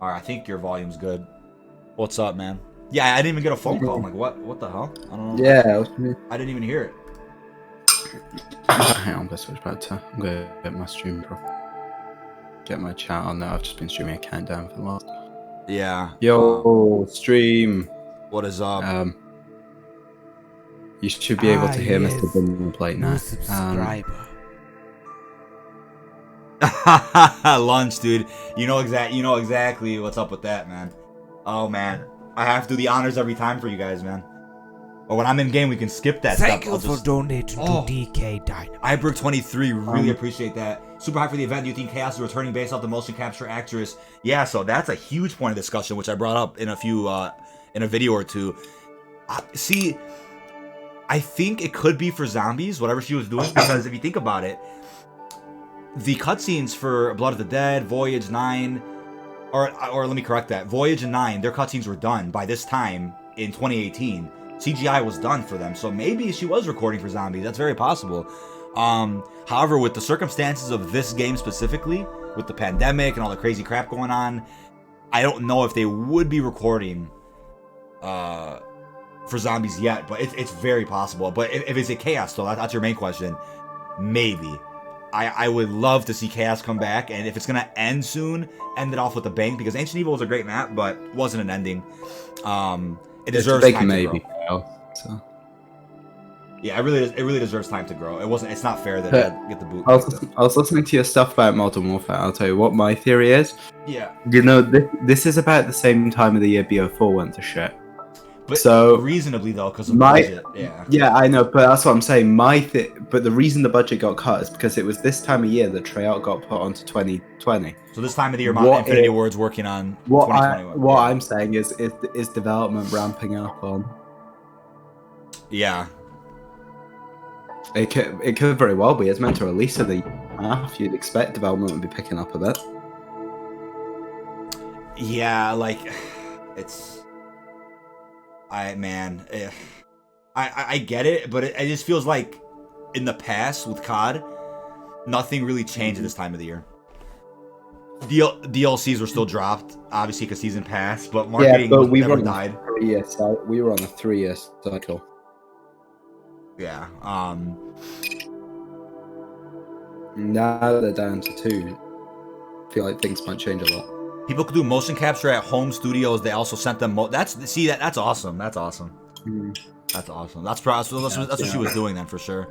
Alright, I think your volume's good. What's up, man? Yeah, I didn't even get a phone call. I'm like, what the hell? I don't know. Yeah, it was me. I didn't even hear it. Hang on, I'm gonna switch back to. I'm gonna get my stream pro. Get my chat on now. I've just been streaming a countdown for the last. Yeah. Yo, stream. What is up? You should be able to hear yes. Mr. Bin Plate now. Subscriber. Lunch, dude. You know exactly what's up with that, man. Oh man, I have to do the honors every time for you guys, man. Or when I'm in game, we can skip that Thank stuff. you for donating to dkdynamite. Iberg23, really appreciate that. Super high for the event. Do you think Chaos is returning based off the motion capture actress? Yeah, so that's a huge point of discussion, which I brought up in in a video or two. See, I think it could be for zombies, whatever she was doing, because if you think about it, the cutscenes for Blood of the Dead, Voyage 9, or let me correct that, Voyage and 9, their cutscenes were done by this time in 2018. CGI was done for them, so maybe she was recording for zombies. That's very possible. However, with the circumstances of this game specifically, with the pandemic and all the crazy crap going on, I don't know if they would be recording for zombies yet, but it's very possible. But if it's a chaos, though, that's your main question. Maybe. I would love to see Chaos come back, and if it's gonna end soon, end it off with a bang, because Ancient Evil was a great map, but wasn't an ending. It deserves time to grow. So. Yeah, it really deserves time to grow. It's not fair that I get the boot. I was listening to your stuff about Modern Warfare. I'll tell you what my theory is. Yeah. You know, this is about the same time of the year BO4 went to shit. But so reasonably though, because of budget. Yeah, I know, but that's what I'm saying. But the reason the budget got cut is because it was this time of year that Treyarch got put onto 2020. So this time of the year, Infinity Ward's working on 2021. What I'm saying is development ramping up on. Yeah. It could very well be. It's meant to release in the year half. You'd expect development would be picking up a bit. Yeah, like it's. I get it, but it just feels like in the past with COD, nothing really changed at this time of the year. DLCs were still dropped, obviously, because season passed, but marketing never died. We were on a 3-year cycle. Yeah. Now they're down to 2. I feel like things might change a lot. People could do motion capture at home studios. They also sent them. That's awesome. That's awesome. Mm. That's awesome. That's what she was doing then for sure.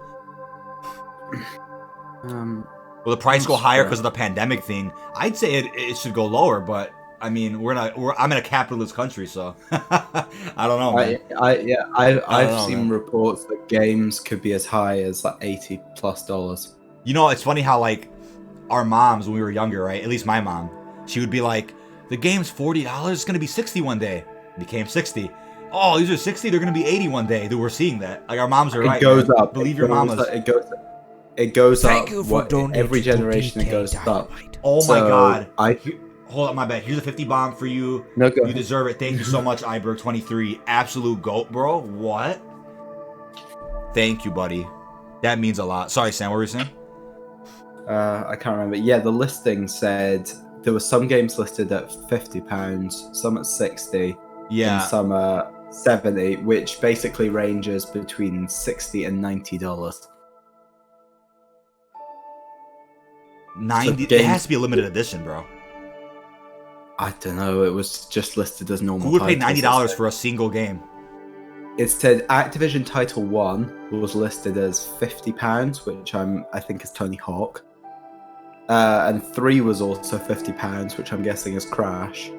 Will the price go higher because of the pandemic thing? I'd say it should go lower, but I mean I'm in a capitalist country, so I don't know. Man. I've seen reports that games could be as high as like $80+. You know, it's funny how like our moms when we were younger, right? At least my mom. She would be like, the game's $40, it's going to be 60 one day. It became 60. Oh, these are 60, they're going to be 80 one day. Dude, we're seeing that. Like, our moms are right. It goes man. up. Believe your mamas. It goes Thank up. you for donating Every to generation it goes up. Oh my god. Hold up, my bad. Here's a 50 bomb for you. No, go you deserve it. Thank you so much, Iberg23. Absolute GOAT, bro. What? Thank you, buddy. That means a lot. Sorry, Sam, what were you saying? I can't remember. Yeah, the listing said there were some games listed at £50, some at 60, and some at 70, which basically ranges between $60 and $90. 90. It has to be a limited edition, bro. I don't know. It was just listed as normal. Who would pay $90 for a single game? It said Activision Title 1 was listed as £50, which I think is Tony Hawk. And 3 was also £50, which I'm guessing is Crash.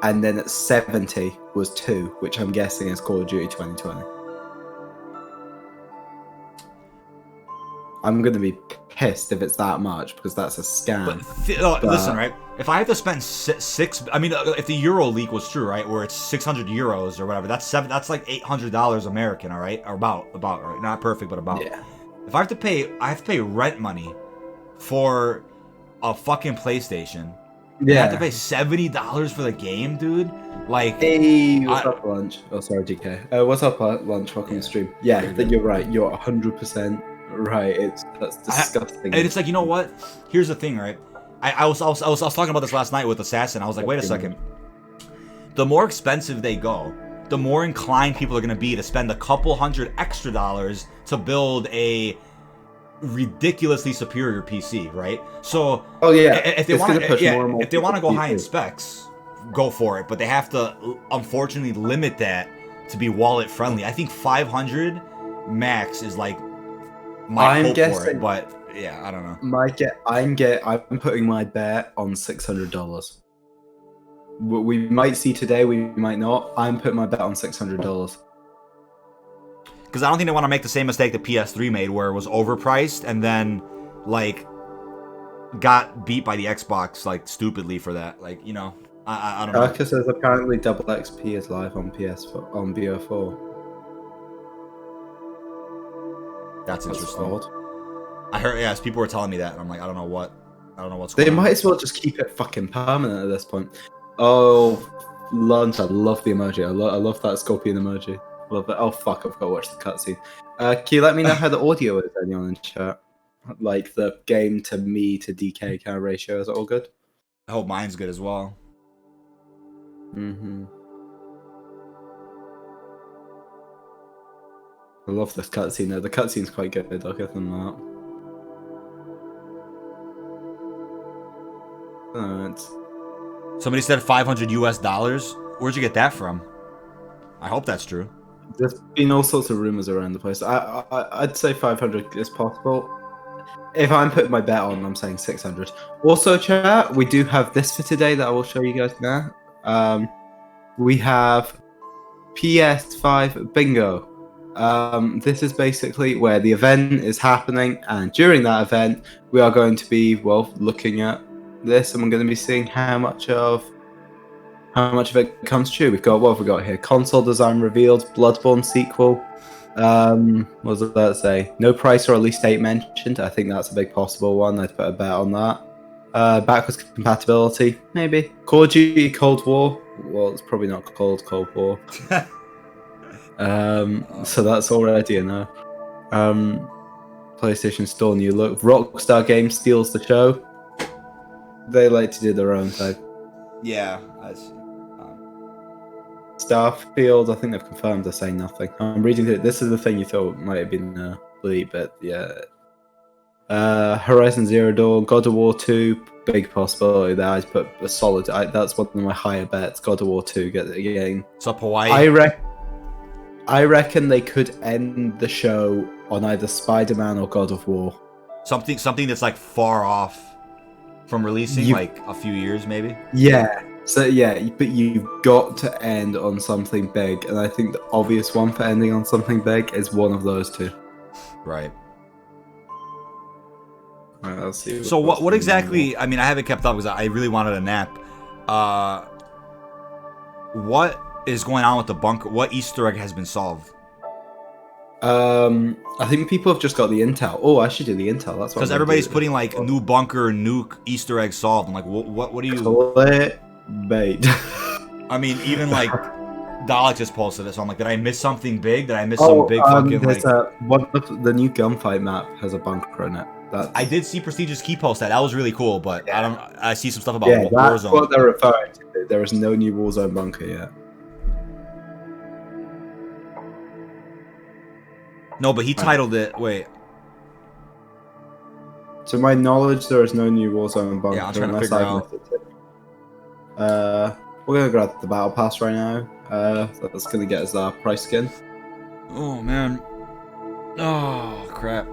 And then at 70 was 2, which I'm guessing is Call of Duty 2020. I'm going to be pissed if it's that much, because that's a scam. But listen, right? If I have to spend if the Euro leak was true, right, where it's 600 euros or whatever, that's like $800 American, all right? Or about, right? Not perfect, but about. Yeah. If I have to pay rent money for a fucking PlayStation. Yeah. I have to pay $70 for the game, dude. Like, hey, what's up, lunch? Oh, sorry, DK. What's up, lunch? Welcome to stream. Yeah, you're right. You're 100% right. That's disgusting. And it's like, you know what? Here's the thing, right? I was talking about this last night with Assassin. I was like, wait a second. The more expensive they go, the more inclined people are going to be to spend a couple $100 extra to build a ridiculously superior PC, right? So, if they want to go high in specs, go for it. But they have to, unfortunately, limit that to be wallet friendly. I think 500 max is like my hope for it, but yeah, I don't know. I'm putting my bet on $600. We might see today, we might not. I'm putting my bet on $600. Because I don't think they want to make the same mistake that PS3 made, where it was overpriced and then, like, got beat by the Xbox, like, stupidly for that. Like, you know, I don't know. Arca says apparently Double XP is live on PS4, on BO4. That's interesting. Odd. I heard, yes, people were telling me that, and I'm like, I don't know what's going on. They might as well just keep it fucking permanent at this point. Oh, lunch! I love the emoji. I love that scorpion emoji. Love it. Oh fuck, I've got to watch the cutscene. Can you let me know how the audio is, anyone in chat? Like the game to me to DK kind of ratio, is it all good? I hope mine's good as well. Mm-hmm. I love this cutscene though. The cutscene's quite good, I'll give them that. Somebody said $500 US. Where'd you get that from? I hope that's true. There's been all sorts of rumors around the place. I'd say 500 is possible. If I'm putting my bet on, I'm saying 600. Also, chat, we do have this for today that I will show you guys now. We have PS5 bingo. This is basically where the event is happening, and during that event, we are going to be looking at this, and we're going to be seeing how much of it comes true. We've got what have we got here? Console design revealed, Bloodborne sequel. What does that say? No price or release date mentioned. I think that's a big possible one. I'd put a bet on that. Backwards compatibility, maybe. Call of Duty Cold War. Well, it's probably not called Cold War. So that's already a no. PlayStation Store new look. Rockstar Games steals the show. They like to do their own thing. Yeah, that's. Starfield, I think they've confirmed they're saying nothing. I'm reading it. This is the thing you thought might have been bleed, but yeah. Horizon Zero Dawn, God of War 2, big possibility there. I'd put a solid. That's one of my higher bets. God of War 2 getting. What's up, Hawaii? I reckon they could end the show on either Spider-Man or God of War. Something that's like far off from releasing, like a few years maybe. Yeah. So yeah, but you've got to end on something big, and I think the obvious one for ending on something big is one of those two. Right. All right, let's see. So what exactly? I mean, I haven't kept up because I really wanted a nap. What is going on with the bunker? What Easter egg has been solved? I think people have just got the intel. Oh, I should do the intel. That's what. Because everybody's putting like new bunker, nuke, Easter egg solved. I'm like, what do you? Bait. I mean, even like Dalek just posted it, so I'm like, did I miss something big? Did I miss some big fucking like? The new gunfight map has a bunker in it. I did see Prestigious Key post that. That was really cool, but yeah. I see some stuff about Warzone. That's what they're referring to. There is no new Warzone bunker yet. No, but he titled it. Wait. To my knowledge, there is no new Warzone bunker. Yeah, I'm trying to figure out. We're gonna grab the battle pass right now. That's gonna get us our price skin. Oh man. Oh crap.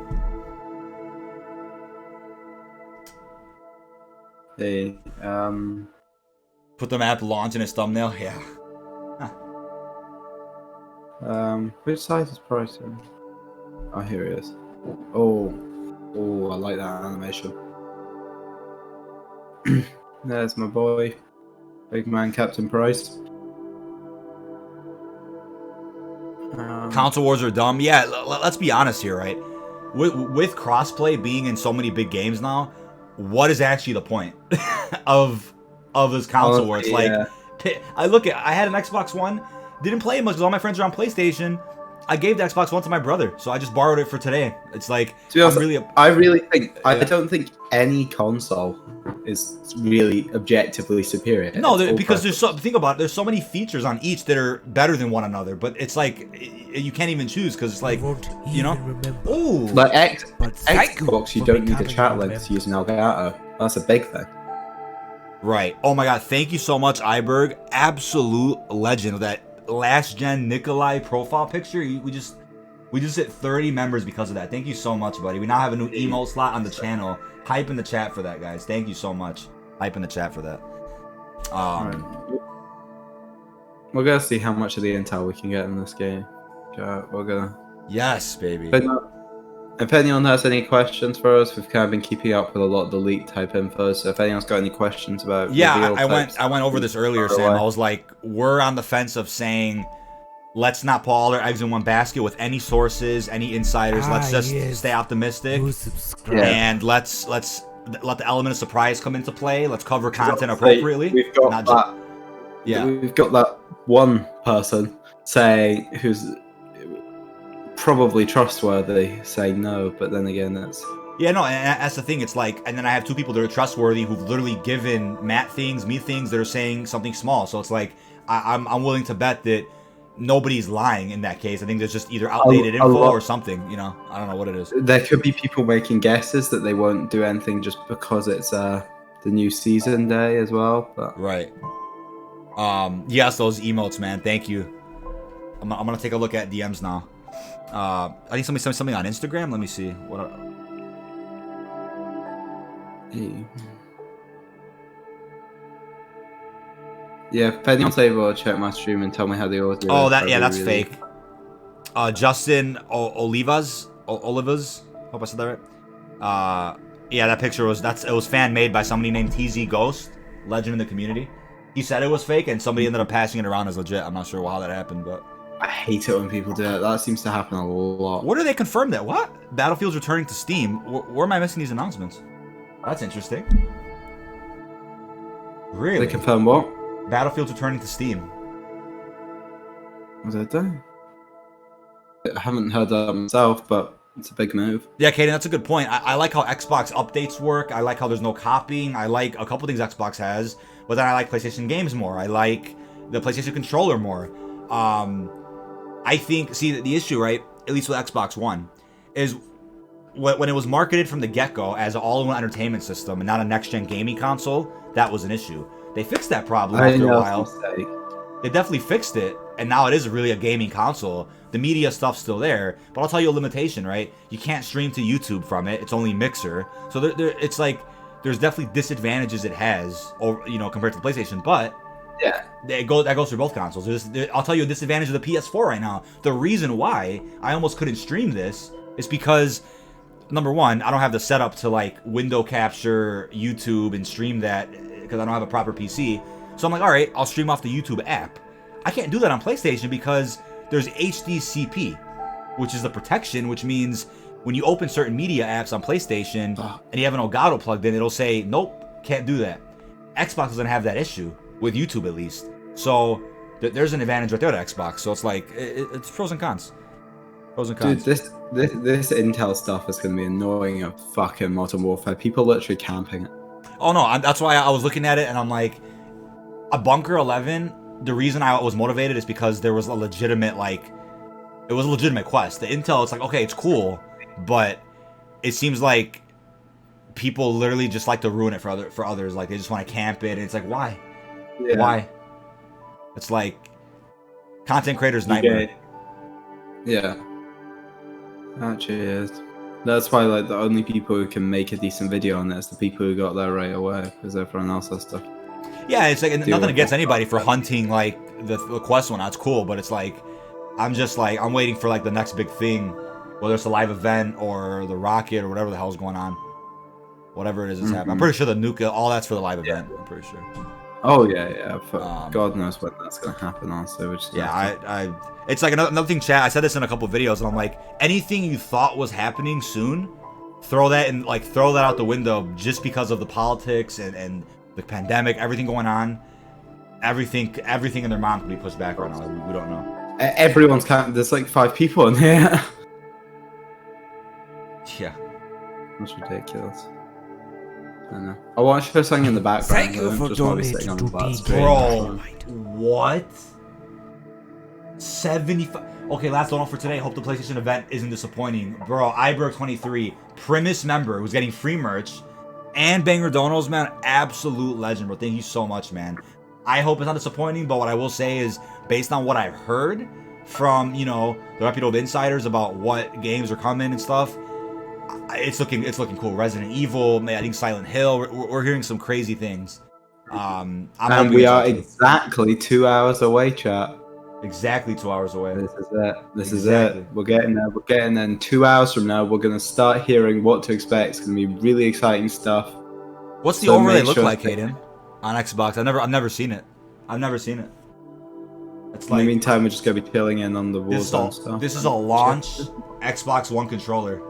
Hey, Put the map launch in his thumbnail. Yeah. Which size is pricing? Oh, here it is. Oh, I like that animation. There's my boy. Big man Captain Price. Console wars are dumb. Yeah, let's be honest here, right? With crossplay being in so many big games now, what is actually the point of this console war? It's like, I had an Xbox One, didn't play it much because all my friends are on PlayStation. I gave the Xbox One to my brother, so I just borrowed it for today. It's like, I don't think any console is really objectively superior. No, because think about it, there's so many features on each that are better than one another, but it's like, you can't even choose because it's like, you know? Oh, like Xbox, you don't need a chat link to use an Elgato. That's a big thing. Right. Oh my god, thank you so much, Iberg. Absolute legend of that last gen Nikolai profile picture. We just hit 30 members because of that. Thank you so much, buddy. We now have a new emote slot on the channel. Hype in the chat for that, guys. Thank you so much. Hype in the chat for that. We're gonna see how much of the intel we can get in this game. We're gonna. Yes, baby. But if anyone has any questions for us, we've kind of been keeping up with a lot of the leak type info. So if anyone's got any questions about, I went over this earlier, Sam. I was like, we're on the fence of saying, let's not put all our eggs in one basket with any sources, any insiders. Let's just stay optimistic, and let's let the element of surprise come into play. Let's cover content appropriately. We've got that one person saying who's probably trustworthy saying no, but then again, that's Yeah, no, and that's the thing. It's like, and then I have two people that are trustworthy who've literally given Matt things, me things that are saying something small. So it's like, I'm willing to bet that nobody's lying in that case. I think there's just either outdated info or something. You know, I don't know what it is. there could be people making guesses that they won't do anything just because it's the new season day as well. But Right. Yes, those emotes, man. Thank you. I'm gonna take a look at DMs now. I think somebody sent me something on Instagram. Let me see. hey. Yeah, if anyone's able to check my stream and tell me how the audio. Oh, that's fake. Justin Olivas. Hope I said that right. Yeah, that picture was it was fan made by somebody named TZ Ghost, legend in the community. He said it was fake, and somebody ended up passing it around as legit. I'm not sure how that happened, but I hate it when people do it. That seems to happen a lot. where do they confirm that? What? Battlefield's returning to Steam. Where am I missing these announcements? That's interesting. Really? They confirm what? Battlefield's returning to Steam. Was it done? I haven't heard that myself, but it's a big move. Yeah, Kaden, that's a good point. I like how Xbox updates work. I like how there's no copying. I like a couple things Xbox has, but then I like PlayStation games more. I like the PlayStation controller more. I think, see, the issue, right, at least with Xbox One, is when it was marketed from the get-go as an all-in-one entertainment system and not a next-gen gaming console, that was an issue. They fixed that problem after a while. They definitely fixed it, and now it is really a gaming console. The media stuff's still there, but I'll tell you a limitation, right? You can't stream to YouTube from it. It's only Mixer. So it's like there's definitely disadvantages it has, compared to the PlayStation, but yeah, that goes for both consoles. I'll tell you a disadvantage of the PS4 right now. The reason why I almost couldn't stream this is because, number one, I don't have the setup to like window capture YouTube and stream that because I don't have a proper PC. So I'm like, all right, I'll stream off the YouTube app. I can't do that on PlayStation because there's HDCP, which is the protection, which means when you open certain media apps on PlayStation and you have an Elgato plugged in, it'll say, nope, can't do that. Xbox doesn't have that issue, with YouTube at least. So there's an advantage right there to Xbox. So it's like, it's pros and cons. Pros and cons. Dude, this Intel stuff is going to be annoying of fucking Modern Warfare. People literally camping it. Oh no, that's why I was looking at it and I'm like, a Bunker 11, the reason I was motivated is because there was a legitimate, it was a legitimate quest. The Intel, it's like, okay, it's cool, but it seems like people literally just like to ruin it for others. Like, they just want to camp it, and it's like, why? Yeah. Why? It's like content creators' nightmare. Yeah. Actually is. That's why, the only people who can make a decent video on this, the people who got there right away, because everyone else has stuff. Yeah, it's like nothing against anybody for hunting the quest one. That's cool, but it's like I'm waiting for the next big thing, whether it's a live event or the rocket or whatever the hell's going on, whatever it is that's happening. I'm pretty sure the nuke, all that's for the live event. I'm pretty sure. Oh yeah. God knows when that's gonna happen. Also, it's like another thing, chat. I said this in a couple of videos, and I'm like, anything you thought was happening soon, throw that out the window just because of the politics and the pandemic, everything going on, everything in their mind can be pushed back right now. We don't know. Everyone's counting. There's 5 people in here. Yeah. That's ridiculous. I know. I want to show something in the background. Thank you for just want to be donating sitting on to the flat DK. screen. Bro, what? 75. Okay, last one for today. Hope the PlayStation event isn't disappointing. Bro, Iberg23, Primus member who's getting free merch, and Banger Donos, man, absolute legend, bro. Thank you so much, man. I hope it's not disappointing, but what I will say is, based on what I've heard from, the reputable insiders about what games are coming and stuff, it's looking cool. Resident Evil, I think Silent Hill. We're hearing some crazy things. And we are exactly 2 hours away, chat. Exactly 2 hours away. This is it. We're getting there. We're getting there. In 2 hours from now, we're gonna start hearing what to expect. It's gonna be really exciting stuff. What's the overlay look like, Hayden, on Xbox? I've never seen it. It's In the meantime, we're just gonna be chilling in on the Warzone stuff. This is a launch Xbox One controller.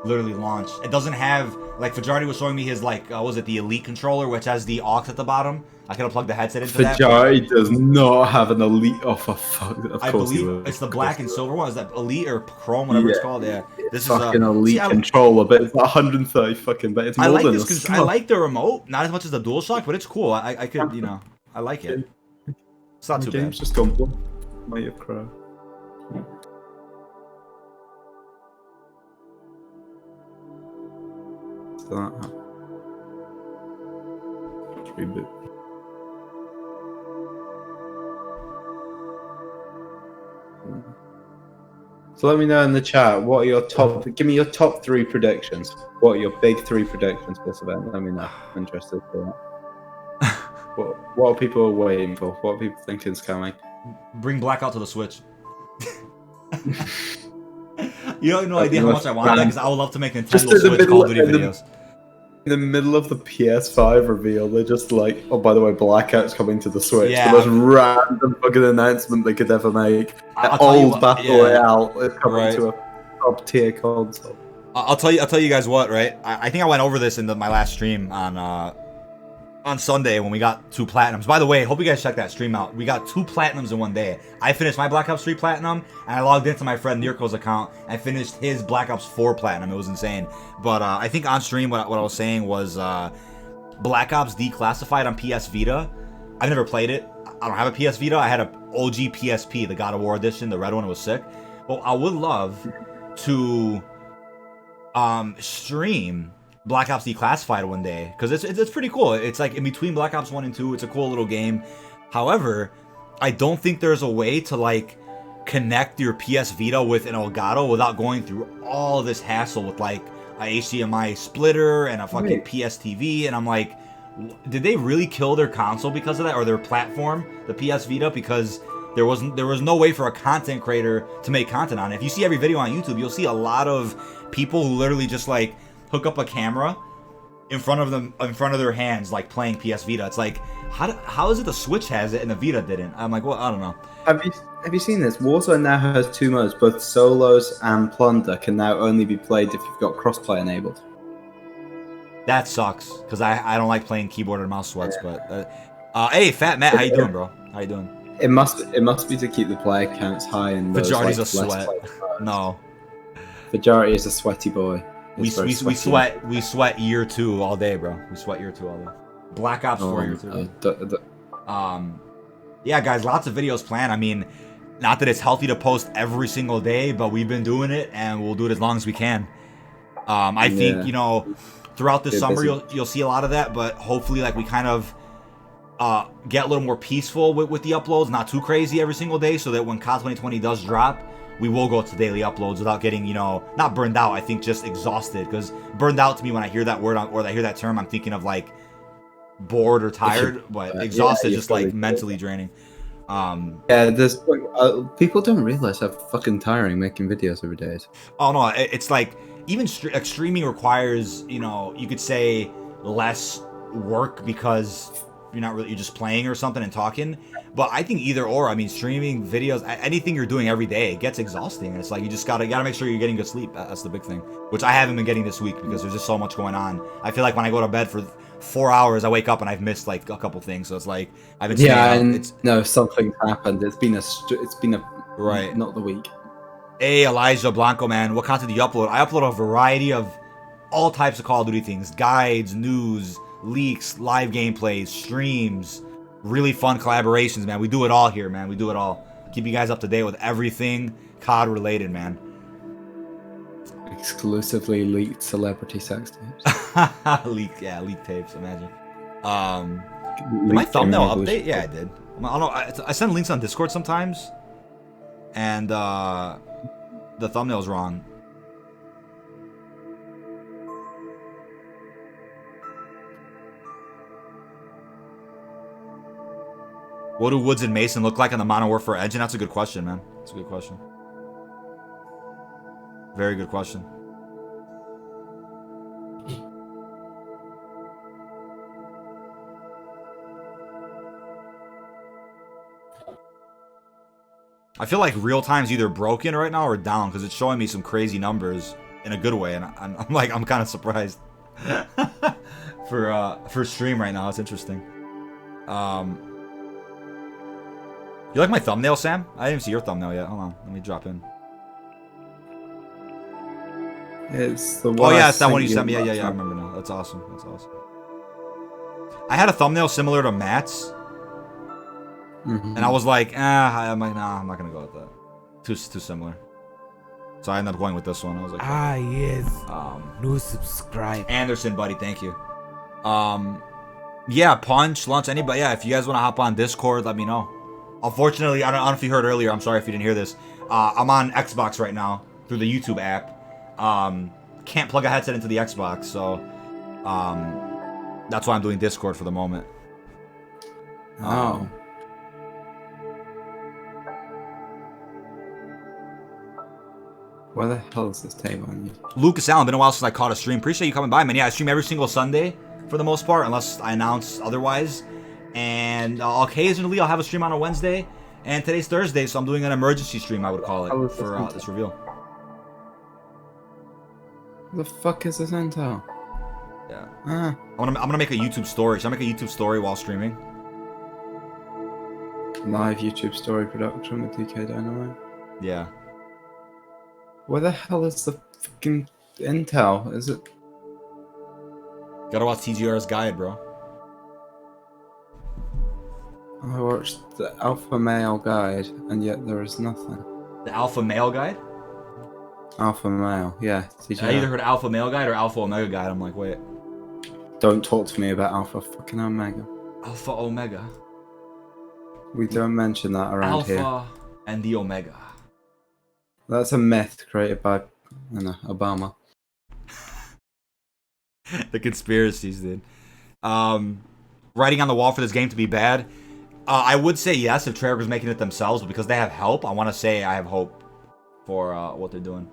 literally launched. It doesn't have, like, Fajardi was showing me his, like, what was it, the Elite controller, which has the aux at the bottom. I could have plugged the headset into that. Fajardi does not have an Elite. Oh, for fuck. Of I course he believe would. it's the black and silver one. Is that Elite or Chrome, whatever it's called? Yeah. This fucking is Elite controller, but it's 130 fucking. But it's more than this. I like the remote, not as much as the DualShock, but it's cool. I could, you know, I like it. It's not too bad. Game's just gone. Might have cried. Let's reboot. So let me know in the chat, what are your top, give me your top 3 predictions. What are your big 3 predictions for this event? Let me know. I'm interested for that. what are people waiting for? What are people thinking is coming? Bring Blackout to the Switch. You have no idea how much I want that, because I would love to make Nintendo Switch Call of Duty videos. In the middle of the PS5 reveal, they're just like, oh, by the way, Blackout's coming to the Switch. Yeah, the most random fucking announcement they could ever make. I'll Old Battle Royale is coming to a top tier console. I'll tell you guys what, right? I think I went over this in my last stream on Sunday when we got 2 platinums. By the way, hope you guys check that stream out. We got 2 platinums in one day. I finished my Black Ops 3 platinum, and I logged into my friend Nirko's account and finished his Black Ops 4 platinum. It was insane. But I think on stream, what I was saying was Black Ops Declassified on PS Vita. I've never played it. I don't have a PS Vita. I had a OG PSP, the God of War edition, the red one. It was sick. Well, I would love to stream Black Ops Declassified one day, because it's pretty cool. It's like in between Black Ops 1 and 2. It's a cool little game. However, I don't think there's a way to like connect your PS Vita with an Elgato without going through all this hassle with like a HDMI splitter and a fucking PS TV. And I'm like, did they really kill their console because of that, or their platform, the PS Vita? Because there was no way for a content creator to make content on it. If you see every video on YouTube, you'll see a lot of people who literally just like hook up a camera in front of their hands, like playing PS Vita. It's like, how is it the Switch has it and the Vita didn't? I'm like, well, I don't know. Have you seen this? Warzone now has 2 modes. Both solos and plunder can now only be played if you've got crossplay enabled. That sucks, because I don't like playing keyboard and mouse sweats. But hey, Fat Matt, how you doing, bro? How you doing? It must be to keep the player counts high and Majority's a sweat. No, Majority is a sweaty boy. We sweat year 2 all day, bro. We sweat year 2 all day. Black Ops 4 year 2. Yeah, guys, lots of videos planned. I mean, not that it's healthy to post every single day, but we've been doing it, and we'll do it as long as we can. I think, you know, throughout the summer you'll see a lot of that, but hopefully, like, we kind of get a little more peaceful with the uploads, not too crazy every single day, so that when COD 2020 does drop, we will go to daily uploads without getting, you know, not burned out. I think just exhausted, because burned out to me, when I hear that word or I hear that term, I'm thinking of like bored or tired, but exhausted, just like mentally draining. Yeah, there's people don't realize how fucking tiring making videos every day is. Oh no, it's like even streaming requires, you know, you could say less work because you're just playing or something and talking. But I think either or, I mean, streaming videos, anything you're doing every day, it gets exhausting. And it's like, you just gotta make sure you're getting good sleep. That's the big thing, which I haven't been getting this week because there's just so much going on. I feel like when I go to bed for 4 hours, I wake up and I've missed like a couple things. So it's like, I've been something's happened. It's been a right, not the week. Hey, Elijah Blanco, man, what content do you upload? I upload a variety of all types of Call of Duty things: guides, news, leaks, live gameplays, streams, really fun collaborations, man. We do it all here, man. We do it all. Keep you guys up to date with everything COD related, man. Exclusively leaked celebrity sex tapes. leaked tapes, imagine. Did my thumbnail update? Yeah, I did. I don't know. I send links on Discord sometimes, and the thumbnail's wrong. What do Woods and Mason look like on the Modern Warfare engine? That's a good question, man. That's a good question. Very good question. I feel like real time's either broken right now or down, because it's showing me some crazy numbers in a good way, and I'm like, I'm kind of surprised for stream right now. It's interesting. You like my thumbnail, Sam? I didn't even see your thumbnail yet. Hold on, let me drop in. It's the one. Oh yeah, it's that one you sent me. Yeah, I remember now. That's awesome. That's awesome. I had a thumbnail similar to Matt's, and I was like, I'm like, nah, I'm not gonna go with that. Too similar. So I ended up going with this one. I was like, yes. New subscribe. Anderson, buddy, thank you. Yeah, Punch, Lunch, anybody. Yeah, if you guys want to hop on Discord, let me know. Unfortunately, I don't know if you heard earlier. I'm sorry if you didn't hear this. I'm on Xbox right now through the YouTube app. Can't plug a headset into the Xbox, so that's why I'm doing Discord for the moment. Where the hell is this table on you? Lucas Allen, been a while since I caught a stream. Appreciate you coming by, man. Yeah, I stream every single Sunday for the most part, unless I announce otherwise. And occasionally I'll have a stream on a Wednesday. And today's Thursday, so I'm doing an emergency stream, I would call it, for this reveal. What the fuck is this intel? Yeah. I'm gonna make a YouTube story. Should I make a YouTube story while streaming? Live YouTube story production with dkdynamite? Yeah. Where the hell is the fucking intel? Is it? Gotta watch TGR's guide, bro. I watched the Alpha Male guide, and yet there is nothing. The Alpha Male guide? Alpha Male, yeah. TGR. I either heard Alpha Male guide or Alpha Omega guide. I'm like, wait. Don't talk to me about Alpha fucking Omega. Alpha Omega. We don't mention that around here. Alpha and the Omega. That's a myth created by, Obama. The conspiracies, dude. Writing on the wall for this game to be bad. I would say yes if Treyarch was making it themselves, but because they have help, I want to say I have hope for what they're doing.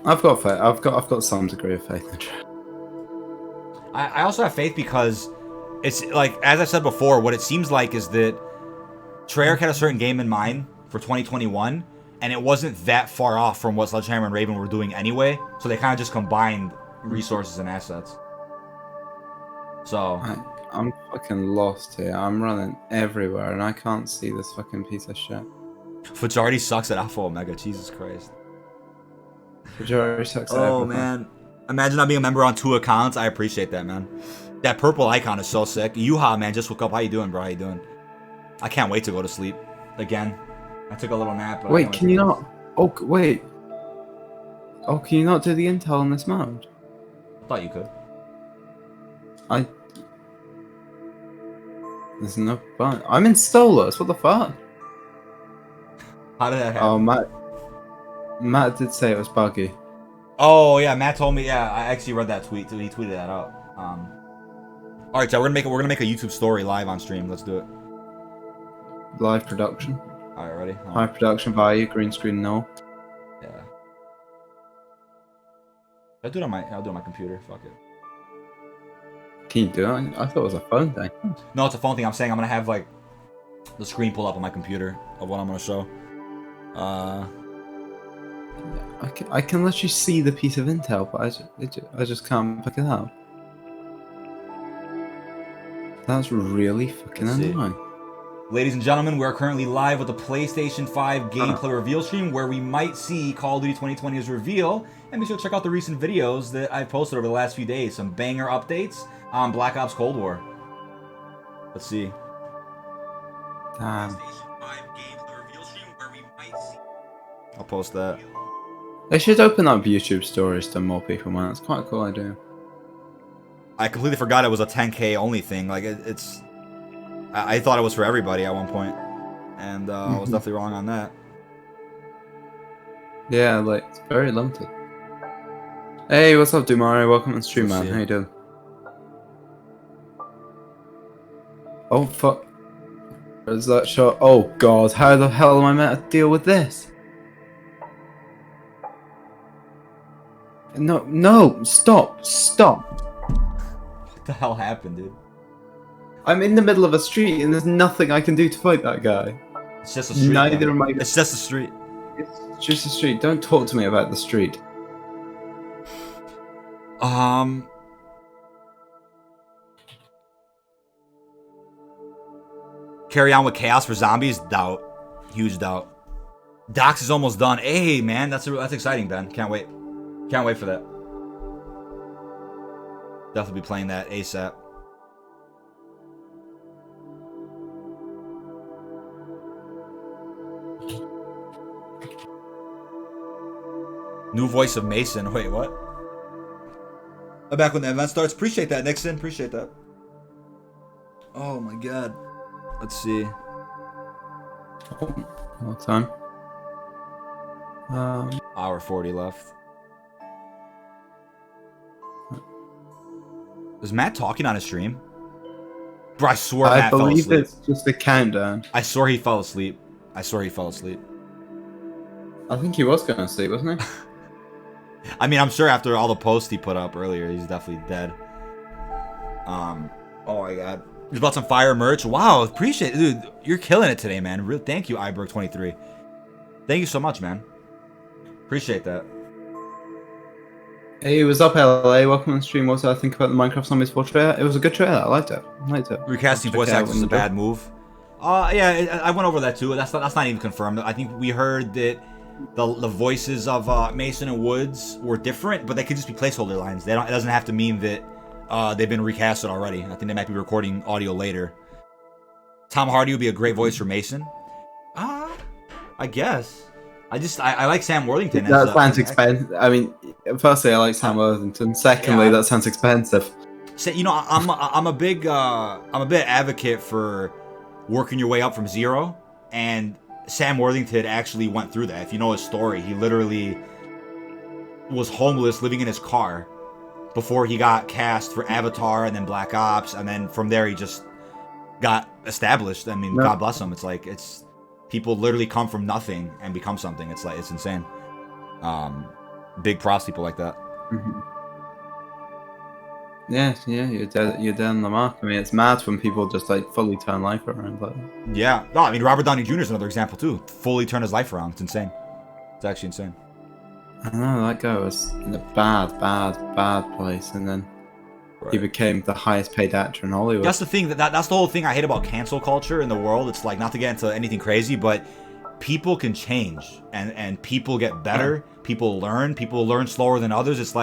I've got faith. I've got some degree of faith in Treyarch. I also have faith because it's like, as I said before, what it seems like is that Treyarch had a certain game in mind for 2021, and it wasn't that far off from what Sledgehammer and Raven were doing anyway, so they kind of just combined resources and assets. So I'm fucking lost here. I'm running everywhere, and I can't see this fucking piece of shit. Fajardi sucks at Alpha Omega. Jesus Christ. Fajardi sucks at Oh, everything. man. Imagine not being a member on 2 accounts. I appreciate that, man. That purple icon is so sick. Yuha, man, just woke up. How you doing, bro? How you doing? I can't wait to go to sleep. Again. I took a little nap. But Wait, can you not? Oh, wait. Oh, can you not do the intel in this mode? I thought you could. There's no fun. I'm in Stolas. What the fuck? How did that happen? Oh, Matt did say it was buggy. Oh yeah, Matt told me. Yeah, I actually read that tweet too. He tweeted that out. All right, so we're gonna make a YouTube story live on stream. Let's do it. Live production. All right, ready? High production value. Green screen. No. Yeah. I'll do it on my computer. Fuck it. Can you do it? I thought it was a phone thing. No, it's a phone thing. I'm saying I'm gonna have like the screen pull up on my computer of what I'm gonna show. I can literally see the piece of intel, but I just can't pick it up. That's really fucking annoying. Ladies and gentlemen, we are currently live with the PlayStation 5 gameplay reveal stream where we might see Call of Duty 2020's reveal. And be sure to check out the recent videos that I've posted over the last few days. Some banger updates on Black Ops Cold War. Let's see. Damn. I'll post that. They should open up YouTube stories to more people, man. It's quite a cool idea. I completely forgot it was a 10K only thing. Like it's. I thought it was for everybody at one point, and I was definitely wrong on that. Yeah, like it's very limited. Hey, what's up, Dumari? Welcome to the stream, man. How you doing? Oh fuck! Is that shot? Oh god! How the hell am I meant to deal with this? No! Stop! What the hell happened, dude? I'm in the middle of a street and there's nothing I can do to fight that guy. It's just a street. Neither am I. It's just a street. It's just a street. Don't talk to me about the street. Carry on with Chaos for Zombies? Doubt. Huge doubt. Docs is almost done. Hey, man, that's exciting, Ben. Can't wait. Can't wait for that. Definitely be playing that ASAP. New voice of Mason. Wait, what? I'm back when the event starts. Appreciate that, Nixon. Appreciate that. Oh my god. Let's see. All time. Hour 40 left. Is Matt talking on his stream? Bro, I swear Matt fell asleep. I believe it's just a countdown. I swear he fell asleep. I swear he fell asleep. I think he was going to sleep, wasn't he? I mean, I'm sure after all the posts he put up earlier, he's definitely dead. Oh my god. He's bought some fire merch. Wow, appreciate it. Dude, you're killing it today, man. Real thank you, Iberg23. Thank you so much, man. Appreciate that. Hey, what's up, LA? Welcome on the stream. What did I think about the Minecraft Zombies 4 trailer? It was a good trailer. I liked it. Recasting voice actors is a bad move. Yeah, I went over that too. That's not even confirmed. I think we heard that the voices of Mason and Woods were different, but they could just be placeholder lines. It doesn't have to mean that they've been recasted already. I think they might be recording audio later. Tom Hardy would be a great voice for Mason. I guess. I like Sam Worthington. That sounds expensive. I mean, firstly, I like Sam Worthington. Secondly, that sounds expensive. So, you know, I'm a big advocate for working your way up from zero, and Sam Worthington actually went through that. If you know his story, he literally was homeless, living in his car, before he got cast for Avatar and then Black Ops, and then from there he just got established. I mean, God bless him. It's people literally come from nothing and become something. It's insane. Big props to people like that. Mm-hmm. Yeah, you're dead on the mark. I mean, it's mad when people just fully turn life around like that. Yeah, no, I mean Robert Downey Jr. is another example too. Fully turned his life around. It's insane. It's actually insane. I know, that guy was in a bad place, and then he became the highest paid actor in Hollywood. That's the thing. That's the whole thing I hate about cancel culture in the world. It's not to get into anything crazy, but people can change, and people get better. Yeah. People learn slower than others. It's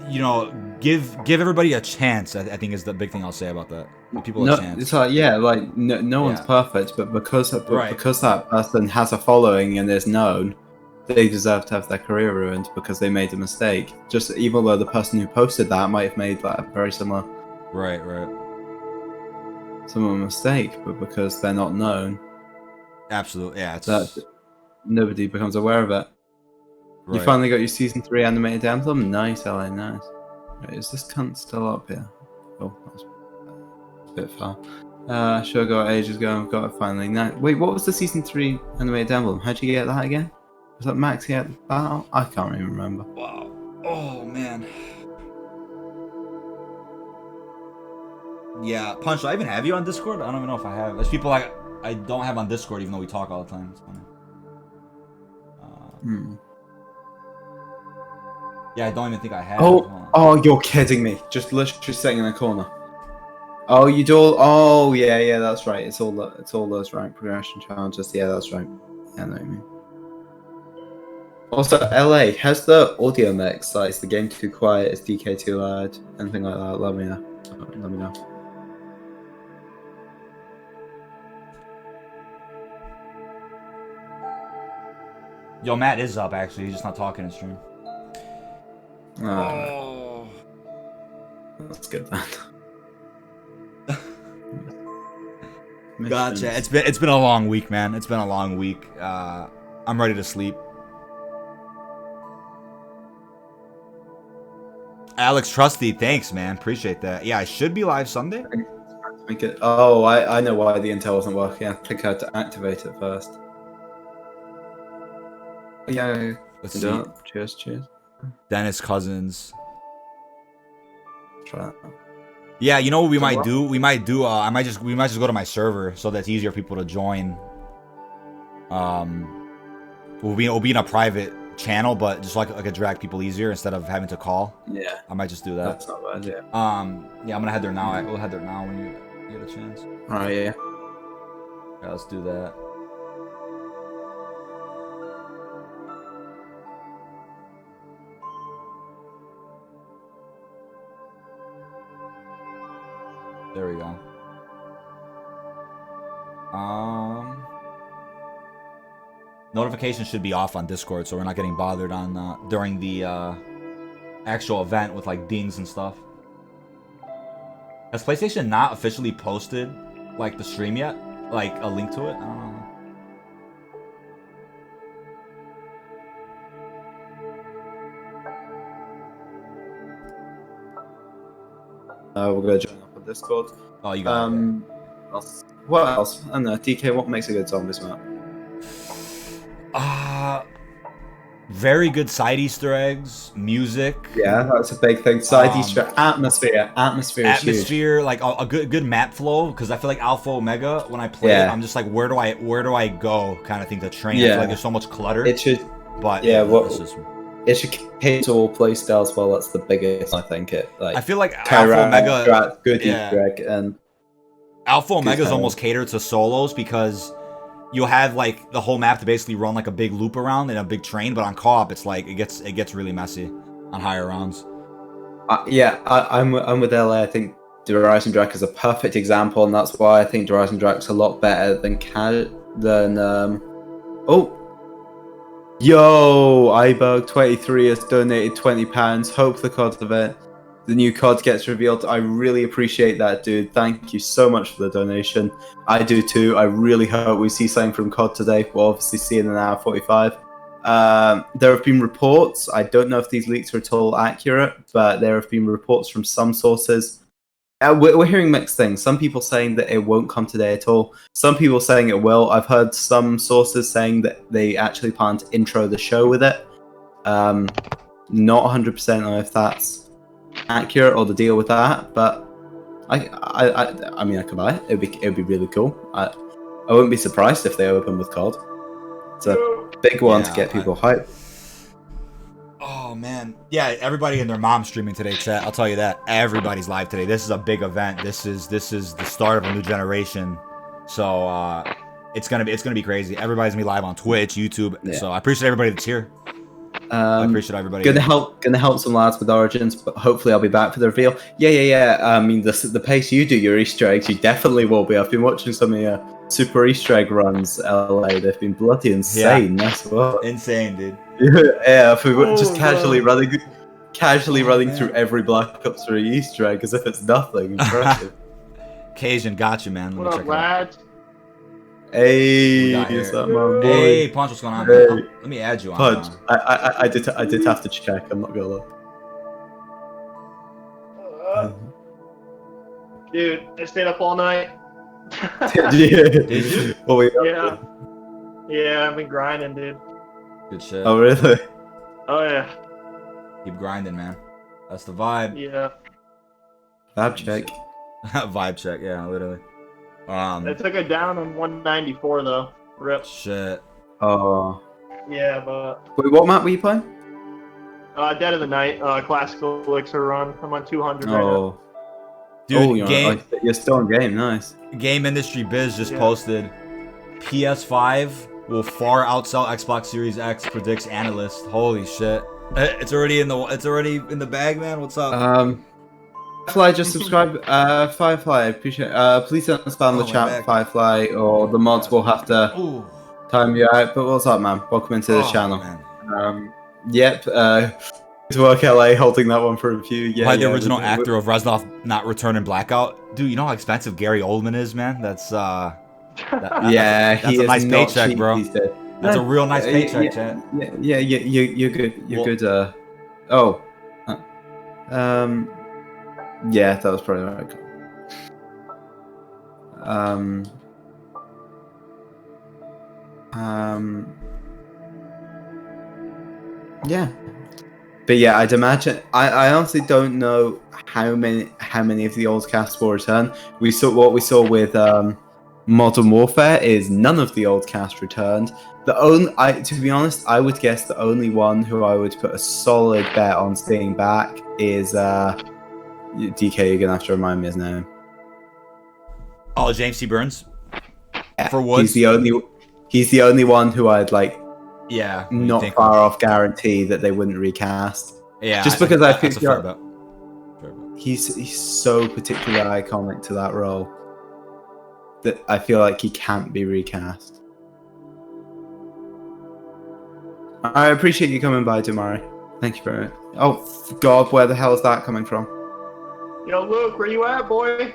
you know, give everybody a chance. I think is the big thing I'll say about that. Give people a chance. It's no one's perfect, but because that person has a following and is known, they deserve to have their career ruined because they made a mistake. Just even though the person who posted that might have made a very similar similar mistake, but because they're not known, absolutely, yeah, that nobody becomes aware of it. You finally got your season 3 animated emblem. Nice, LA, nice. Right, is this cunt still up here? Oh, that's a bit far. Sure, got it ages ago. I've got it finally. Now, wait, what was the season 3 animated emblem? How'd you get that again? Was that Max at the battle? I can't even remember. Wow. Oh man. Yeah, Punch. Do I even have you on Discord? I don't even know if I have. There's people I don't have on Discord, even though we talk all the time. It's funny. Yeah, I don't even think I have. Oh, you're kidding me! Just literally sitting in a corner. Oh, you do all. Oh, yeah, that's right. It's all those rank progression challenges. Yeah, that's right. Yeah, I know what you mean. Also, LA, how's the audio mix? Is the game too quiet? Is DK too loud? Anything like that? Let me know. Yo, Matt is up actually. He's just not talking in stream. Oh, that's good then. Gotcha. It's been a long week, man. It's been a long week. I'm ready to sleep. Alex Trusty, thanks, man. Appreciate that. Yeah, I should be live Sunday. Make it. Oh, I know why the Intel wasn't working. I think I had to activate it first. Yeah. Let's see. Cheers. Dennis Cousins. Try that. Yeah, you know what we might do? We might just go to my server so that's easier for people to join. We'll be in a private channel, but just like I could drag people easier instead of having to call. Yeah, I might just do that. that's not bad. Yeah. Yeah, I'm gonna head there now. We'll head there now when you get a chance. All right. Yeah. Yeah, let's do that. There we go. Notifications should be off on Discord, so we're not getting bothered on during the actual event with like dings and stuff. Has PlayStation not officially posted like the stream yet? Like a link to it? I don't know. We're gonna join up on Discord. Oh, you got it. What else? I don't know. DK, what makes a good zombies map? Very good side Easter eggs, music. Yeah, that's a big thing. Side Easter, atmosphere is huge. Atmosphere, like a good map flow, because I feel like Alpha Omega when I play it, I'm just like, where do I go, kind of thing to train. I feel like there's so much clutter. It should, but it should cater to all playstyles. Well, that's the biggest. I think it. Like I feel like Alpha Omega, good Easter egg, and Alpha Omega is almost catered to solos because you'll have like the whole map to basically run like a big loop around in a big train, but on co-op it's like it gets really messy on higher rounds. I'm with LA. I think Horizon Drake is a perfect example, and that's why I think Horizon Drake's a lot better than Iberg23 has donated £20. Hope the COD event, the new COD gets revealed. I really appreciate that, dude. Thank you so much for the donation. I do too. I really hope we see something from COD today. We'll obviously see in an hour 45. There have been reports. I don't know if these leaks are at all accurate, but there have been reports from some sources. We're hearing mixed things. Some people saying that it won't come today at all. Some people saying it will. I've heard some sources saying that they actually plan to intro the show with it. Not 100% know if that's accurate or the deal with that, but I mean I could buy it. It'd be really cool. I wouldn't be surprised if they open with COD. It's a big one to get people hyped. Oh man, yeah! Everybody and their mom streaming today, chat. I'll tell you that everybody's live today. This is a big event. This is the start of a new generation. So it's gonna be crazy. Everybody's gonna be live on Twitch, YouTube. Yeah. So I appreciate everybody that's here. I appreciate everybody. Gonna help some lads with Origins, but hopefully I'll be back for the reveal. Yeah. I mean, the pace you do your Easter eggs, you definitely will be. I've been watching some of your super Easter egg runs, LA. They've been bloody insane. Yeah. That's what. Insane, dude. Yeah, if we were just casually running through every Black Ops 3 Easter egg as if it's nothing. Impressive. Cajun, got you, man. What up, lads? Hey, what's up, my boy? Hey, Punch, what's going on? Hey. Let me add you on. Punch, I did have to check. I'm not gonna lie. Dude, I stayed up all night. Did you? What were you up to? Yeah, I've been grinding, dude. Good shit. Oh, really? Oh, yeah. Keep grinding, man. That's the vibe. Yeah. Vibe check. Vibe check, yeah, literally. They took it down on 194, though. Rip. Shit. Oh. Yeah, but... Wait, what map were you playing? Dead of the Night, classical elixir run. I'm on 200 right now. Dude, you're still in game, nice. Game Industry Biz just posted PS5 will far outsell Xbox Series X, predicts analyst. Holy shit! It's already in the bag, man. What's up? Firefly just subscribed. Firefly, I appreciate. Please don't spam the chat, Firefly, or the mods will have to time you out. But what's up, man? Welcome into the channel. Man. Yep. To work LA, holding that one for a few. Yeah. By the original actor of Reznov not returning Blackout, dude. You know how expensive Gary Oldman is, man. That's that's a nice paycheck, bro. That's a real nice paycheck, chat. Yeah, you're good. You're good. Yeah, that was probably right. Yeah. But yeah, I'd imagine. I honestly don't know how many of the old casts will return. What we saw with Modern Warfare is none of the old cast returned. To be honest, I would guess the only one who I would put a solid bet on staying back is DK. You're gonna have to remind me his name. Oh, James T. Burns. Yeah, For Woods? He's the only one who I'd like. Yeah. Not far off guarantee that they wouldn't recast. Yeah. Just because I think feel like he's so particularly iconic to that role that I feel like he can't be recast. I appreciate you coming by, Damari. Thank you very much. Oh God, where the hell is that coming from? Yo, Luke, where you at, boy?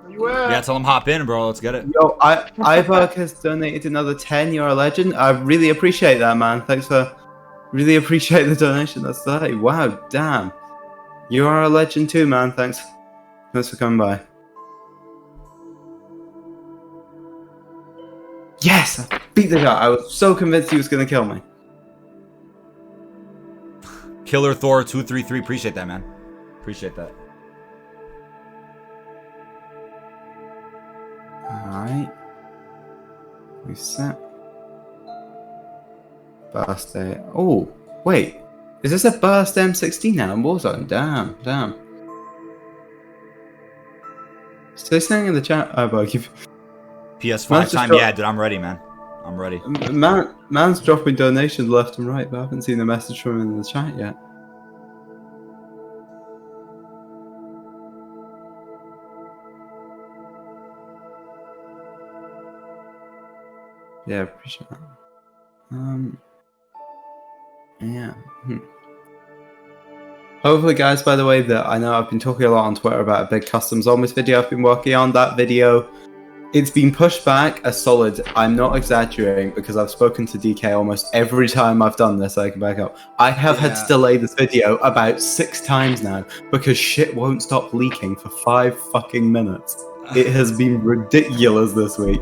Where you at? Yeah, tell him hop in, bro. Let's get it. Yo, Ivark has donated another 10. You're a legend. I really appreciate that, man. Thanks for. Really appreciate the donation. That's 30. Wow, damn. You are a legend too, man. Thanks. Thanks for coming by. Yes! I beat the guy. I was so convinced he was going to kill me. Killer Thor 233. Appreciate that, man. Appreciate that. Alright. We set. Birthday. Oh, wait. Is this a burst M16 now in Warzone? Damn, damn. Stay saying in the chat. Oh, but you've... PS5 time. Yeah, dude, I'm ready, man. I'm ready. Man's dropping donations left and right, but I haven't seen a message from him in the chat yet. Yeah, appreciate that. Yeah. Hopefully, guys, by the way, that I know I've been talking a lot on Twitter about a big custom zombies video I've been working on. That video, it's been pushed back a solid, I'm not exaggerating, because I've spoken to DK almost every time I've done this, I can back up. I have had to delay this video about 6 times now, because shit won't stop leaking for 5 fucking minutes. It has been ridiculous this week.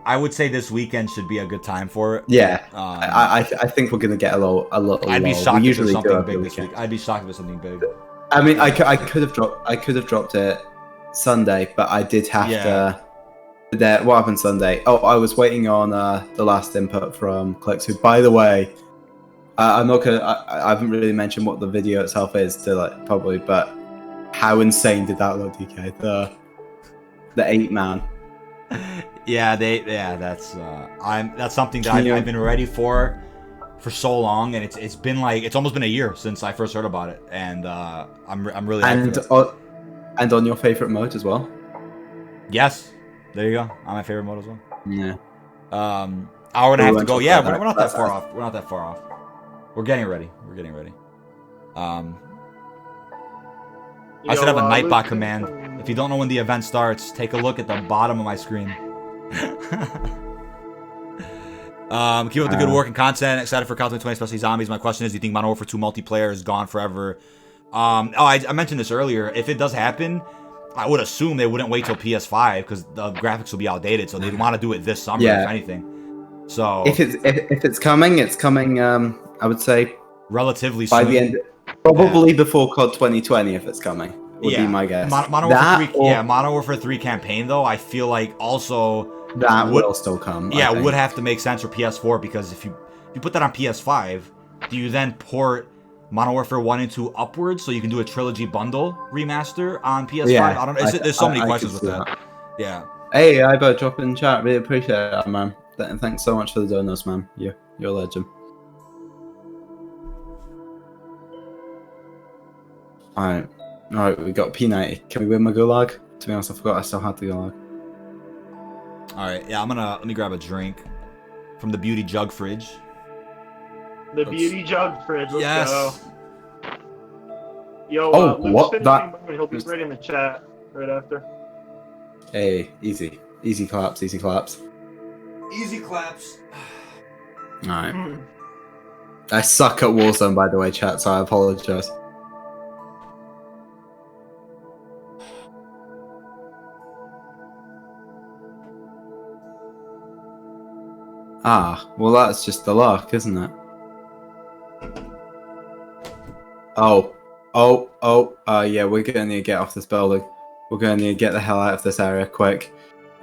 I would say this weekend should be a good time for it. Yeah, I think we're gonna get a little. I'd be shocked if there's something big this week. I'd be shocked if there's something big. I mean, I could have dropped it Sunday, but I did have to. What happened Sunday? Oh, I was waiting on the last input from Clicks, who, by the way, I'm not gonna. I haven't really mentioned what the video itself is to probably, but how insane did that look, DK? The 8-man. That's something that I've been ready for so long, and it's been it's almost been a year since I first heard about it, and I'm really and on your favorite mode as well. Yes, there you go. On my favorite mode as well. Yeah. Hour and a half to go. Yeah, we're not that far off. We're not that far off. We're getting ready. I should have a Nightbot command. If you don't know when the event starts, take a look at the bottom of my screen. Keep up the good work and content. Excited for Call of Duty 20, especially zombies. My question is, do you think Modern Warfare 2 multiplayer is gone forever? I mentioned this earlier. If it does happen, I would assume they wouldn't wait till PS5 because the graphics will be outdated. So they'd want to do it this summer, if anything. So if it's coming, it's coming. I would say relatively by soon. the end, probably before COD 2020, if it's coming. Would be my guess. Modern Warfare 3 campaign, though, I feel like also that will still come. Yeah, it would have to make sense for PS4 because if you put that on PS5, do you then port Modern Warfare 1 and 2 upwards so you can do a trilogy bundle remaster on PS5? Yeah, I don't know. There's so many questions with that. Yeah. Hey, I better drop in chat. Really appreciate that, man. Thanks so much for the donuts, man. You're a legend. Alright, we got P90. Can we win my gulag? To be honest, I forgot I still had the gulag. Alright, yeah, let me grab a drink from the beauty jug fridge. Beauty jug fridge, let's go. Yo, what? He'll be ready in the chat right after. Hey, easy. Easy claps, easy claps. Easy claps. Alright. I suck at Warzone, by the way, chat, so I apologize. Well, that's just the luck, isn't it? Yeah, we're gonna need to get off this building. We're gonna need to get the hell out of this area quick.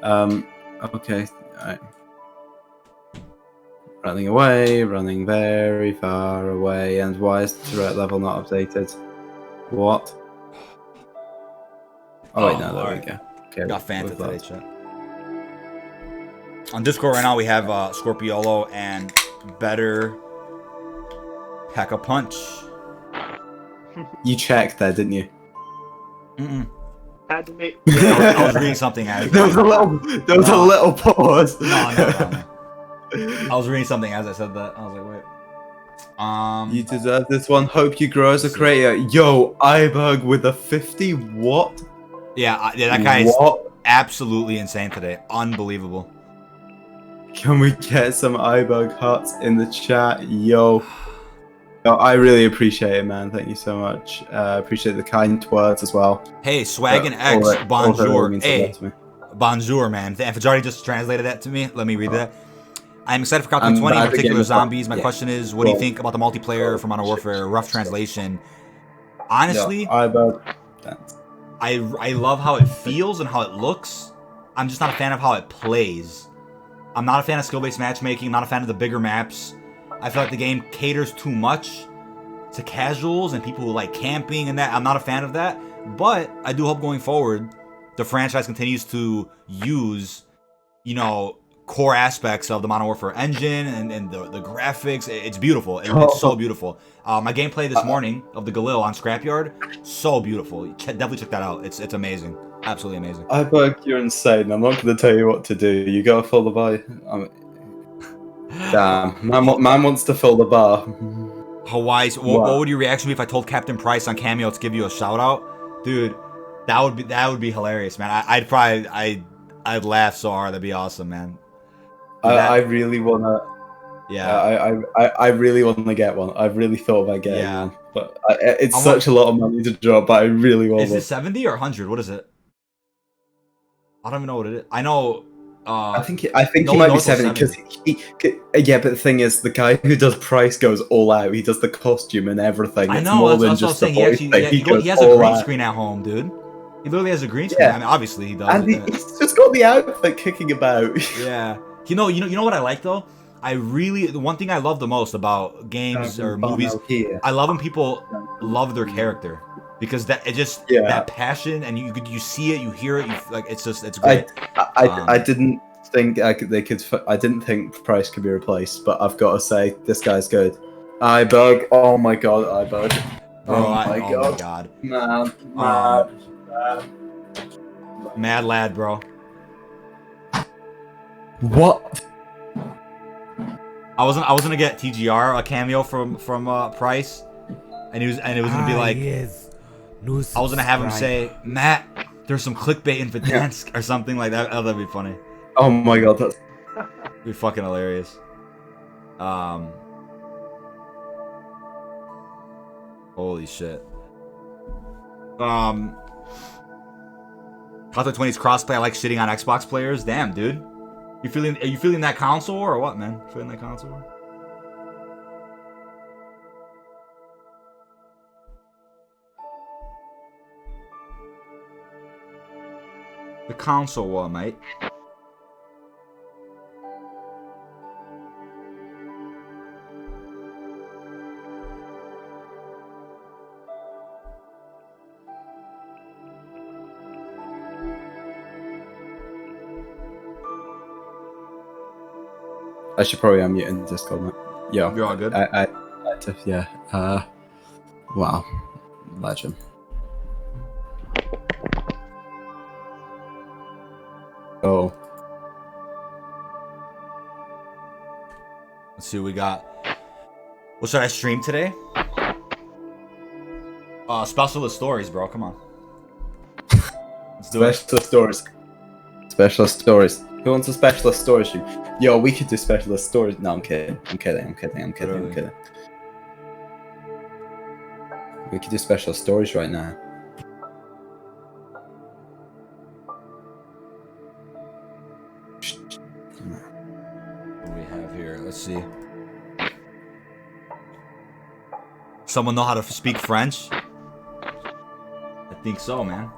Okay, alright. Running away, running very far away, and why is the threat level not updated? What? Oh wait, no, there we go. Okay, Got Fanta we've today, lost. chat. On Discord right now, we have Scorpiolo and Better Pack a Punch. You checked there, didn't you? Mm-mm. Had to make. I was reading something as There was a little pause. No. I was reading something as I said that. I was like, wait. You deserve this one. Hope you grow as a creator. Yo, iBug with a 50. What? Yeah, that guy is What? absolutely insane today. Unbelievable. Can we get some iBug hearts in the chat? Yo. Yo, I really appreciate it, man. Thank you so much. Appreciate the kind words as well. Hey, Swag and X, All that bonjour. really means a lot Hey, to me. bonjour, man. And Fajardi just translated that to me. Let me read that. I'm excited for Call of I'm Duty 20, in bad at particular getting zombies. My yeah. question is, what do you Well, think about the multiplayer for Modern Warfare? Rough translation. Honestly, Yo, iBug. I love how it feels and how it looks. I'm just not a fan of how it plays. I'm not a fan of skill-based matchmaking. I'm not a fan of the bigger maps. I feel like the game caters too much to casuals and people who like camping and that. I'm not a fan of that. But I do hope going forward, the franchise continues to use, you know, core aspects of the Modern Warfare engine and the graphics. It's beautiful. It's so beautiful. My gameplay this morning of the Galil on Scrapyard, so beautiful. Definitely check that out. It's amazing. Absolutely amazing. iBug, you're insane. I'm not going to tell you what to do. You gotta fill the bar. Damn, man wants to fill the bar. Hawaii. What would your reaction be if I told Captain Price on Cameo to give you a shout out, dude? That would be hilarious, man. I'd laugh so hard. That'd be awesome, man. I really wanna. Yeah. I really want to get one. I've really thought about getting Yeah. one, but it's such a lot of money to drop. But I really want Is one. it 70 or 100? What is it? I don't even know what it is. I know. I think it might be north of 70 because yeah. But the thing is, the guy who does price goes all out. He does the costume and everything. I It's know. more That's than what I was just the saying. voice thing. He has a all green out. screen at home, dude. He literally has a green screen. Yeah. I mean, obviously he does. And he's just got the outfit kicking about. Yeah. You know what I like though? The one thing I love the most about games or movies, I love when people love their character because that that passion and you see it, you hear it, it's great. I didn't think I didn't think Price could be replaced, but I've got to say this guy's good. iBug, oh my god, iBug. Oh my god. Man. Mad lad, bro. What? I was gonna get TGR a cameo from Price, and it was gonna be like, yes. I was gonna have him say, Matt, there's some clickbait in Verdansk or something like that. Oh, that'd be funny. Oh my god, that's It'd be fucking hilarious. Holy shit. Call of Duty 20's crossplay. I like shitting on Xbox players. Damn, dude. Are you feeling that console or what, man? Feeling that console? The console war, mate. I should probably unmute in Discord, mate. Yeah. You're all good? Yeah. Wow. Legend. Oh. Let's see what we got. What should I stream today? Specialist stories, bro. Come on. Let's do it. Specialist stories. Specialist stories. Who wants a specialist story stream? Yo, we could do specialist stories. No, I'm kidding. I'm kidding. We could do special stories right now. What do we have here? Let's see. Someone know how to speak French? I think so, man.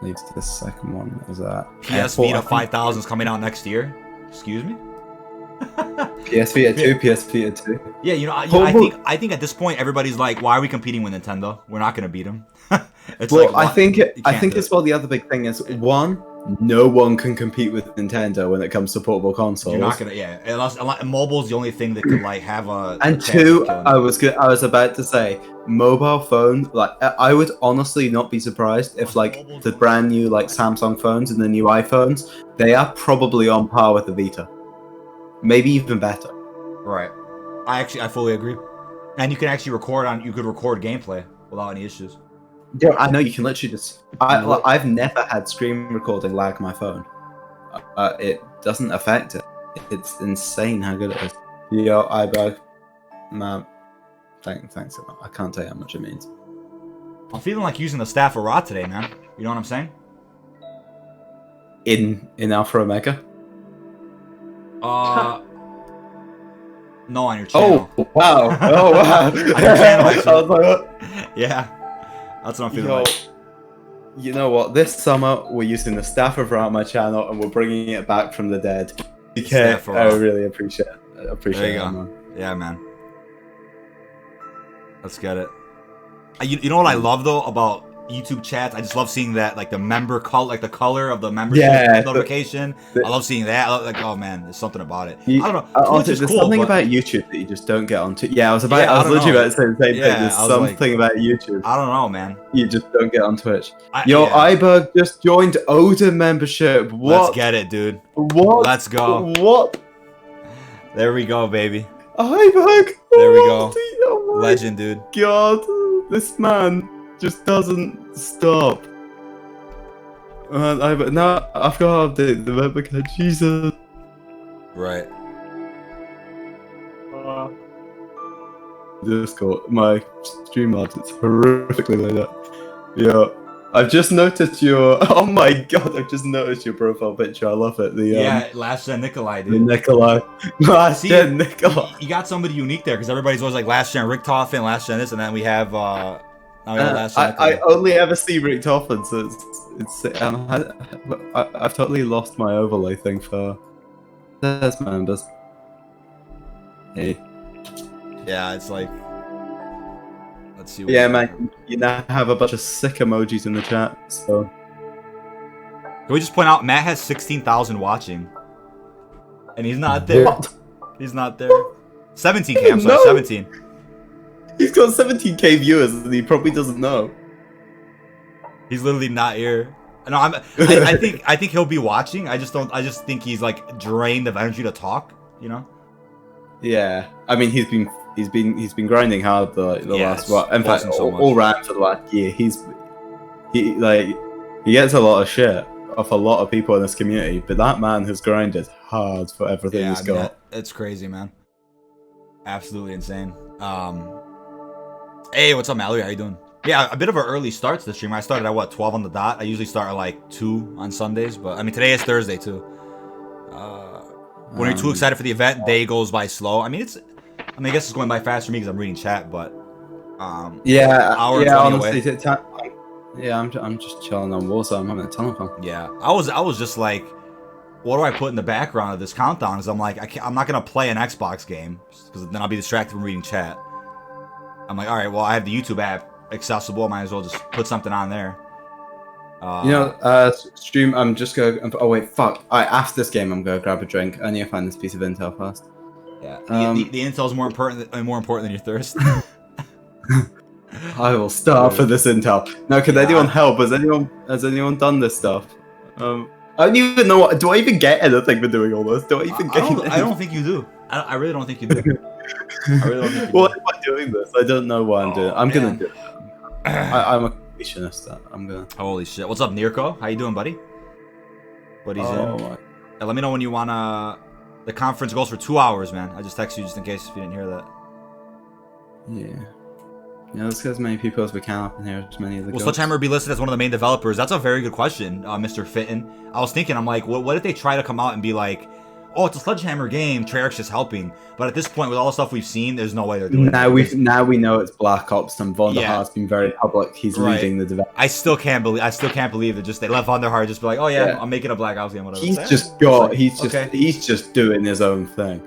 leads to the second one. Is that PS Vita 5000 is coming out next year. Excuse me. PS Vita 2, PS Vita 2. Yeah, you know, I think at this point everybody's like, why are we competing with Nintendo? We're not gonna beat them. It's Well, like, I think do as well the other big thing is, one, no one can compete with Nintendo when it comes to portable consoles. You're not gonna, yeah. Unless mobile's the only thing that could like have a. And chance of two, killing I it. was about to say, mobile phone. Like, I would honestly not be surprised if like the brand new like Samsung phones and the new iPhones, they are probably on par with the Vita, maybe even better. Right. I fully agree. And you can actually you could record gameplay without any issues. Yeah, I know you can literally just. I've never had screen recording lag my phone. It doesn't affect it. It's insane how good it is. Yo, iBug, man, thanks a lot. I can't tell you how much it means. I'm feeling like using the staff of Ra today, man. You know what I'm saying? In Alpha Omega. No, on your channel. Oh wow! Oh wow! On your channel, actually. I was like, what? Yeah, that's what I'm feeling Yo, like. you know what? This summer we're using the staff of Ra on my channel, and we're bringing it back from the dead. Okay, Staff of Ra. I really appreciate it. There you it, go. man. Yeah, man. Let's get it. You know what I love though about YouTube chats? I just love seeing that, like the member color, like the color of the membership notification. I love seeing that. Like, oh man, there's something about it. I don't know. Twitch is there's cool, something but about YouTube that you just don't get onto. Yeah, I was Yeah, I literally don't know. about to say the same thing. Yeah, There's I was like- something about YouTube I don't know, man. you just don't get on Twitch. Yo, iBug just joined Odin membership. What? Let's get it, dude. What? Let's go. What? There we go, baby. iBug. There we go. Oh my Legend, dude. God, this man just doesn't stop. Now I've got to update the member card. Jesus. Right. Discord, my stream mods, it's horrifically laid up. Yeah, I've just noticed your. Oh my God, I've just noticed your profile picture. I love it. Yeah, Last Gen Nikolai, the dude. Nikolai. Last See, Gen Nikolai. You got somebody unique there because everybody's always like Last Gen Richtofen, Last Gen this, and then we have now we have Last Gen I Nikolai. only ever see Rick Toffin, so it's I've totally lost my overlay thing for there's members. Hey. Yeah, it's like. Let's see. Yeah, man, you now have a bunch of sick emojis in the chat. So Can we just point out Matt has 16,000 watching, and he's not there. what? He's not there. 17K. I'm sorry, No. 17. He's got 17k viewers, and he probably doesn't know. He's literally not here. No, I think he'll be watching. I just think he's like drained of energy to talk. You know. Yeah, I mean he's been grinding hard the last. Well, in fact, so much. all round for the last year. He gets a lot of shit off a lot of people in this community, but that man has grinded hard for everything Yeah, he's got. it's crazy, man. Absolutely insane. Hey, what's up, Mallory? How you doing? Yeah, a bit of an early start to the stream. I started at 12 on the dot. I usually start at like 2 on Sundays, but I mean today is Thursday too. When you're too excited for the event, day goes by slow. I guess it's going by fast for me because I'm reading chat, but hour and 20 honestly, away. I'm just chilling on Warzone. I'm having a ton of fun. Yeah, I was just like, what do I put in the background of this countdown? Because I'm like, I'm not gonna play an Xbox game because then I'll be distracted from reading chat. I'm like, all right, well, I have the YouTube app accessible. I might as well just put something on there. Stream. I'm just going. Oh wait, fuck. After this game, I'm gonna grab a drink. I need to find this piece of intel first. Yeah, the intel's more important than your thirst. I will starve for this intel. Now, can anyone help? Has anyone done this stuff? I don't even know what. Do I even get anything for doing all this? Do I even get? I don't think you do. I really don't think you do. I really don't think you do. Why am I doing this? I don't know why I'm doing it. I'm gonna do it. I'm a completionist. I'm gonna. Holy shit! What's up, Nirko? How you doing, buddy? Buddy's in. Yeah, let me know when you wanna. The conference goes for 2 hours, man. I just texted you just in case if you didn't hear that. Yeah. Let's get as many people as we can up in here, as many of the Will Sledgehammer be listed as one of the main developers? That's a very good question, Mr. Fitton. I was thinking, I'm like, what if they try to come out and be like, oh, it's a Sledgehammer game. Treyarch's just helping. But at this point, with all the stuff we've seen, there's no way they're doing it. Now we know it's Black Ops, and Von der Hart's been very public. He's leading the development. I still can't believe that they let Von der Hart just be like, oh yeah, I'm making a Black Ops game. Whatever. He's just doing his own thing.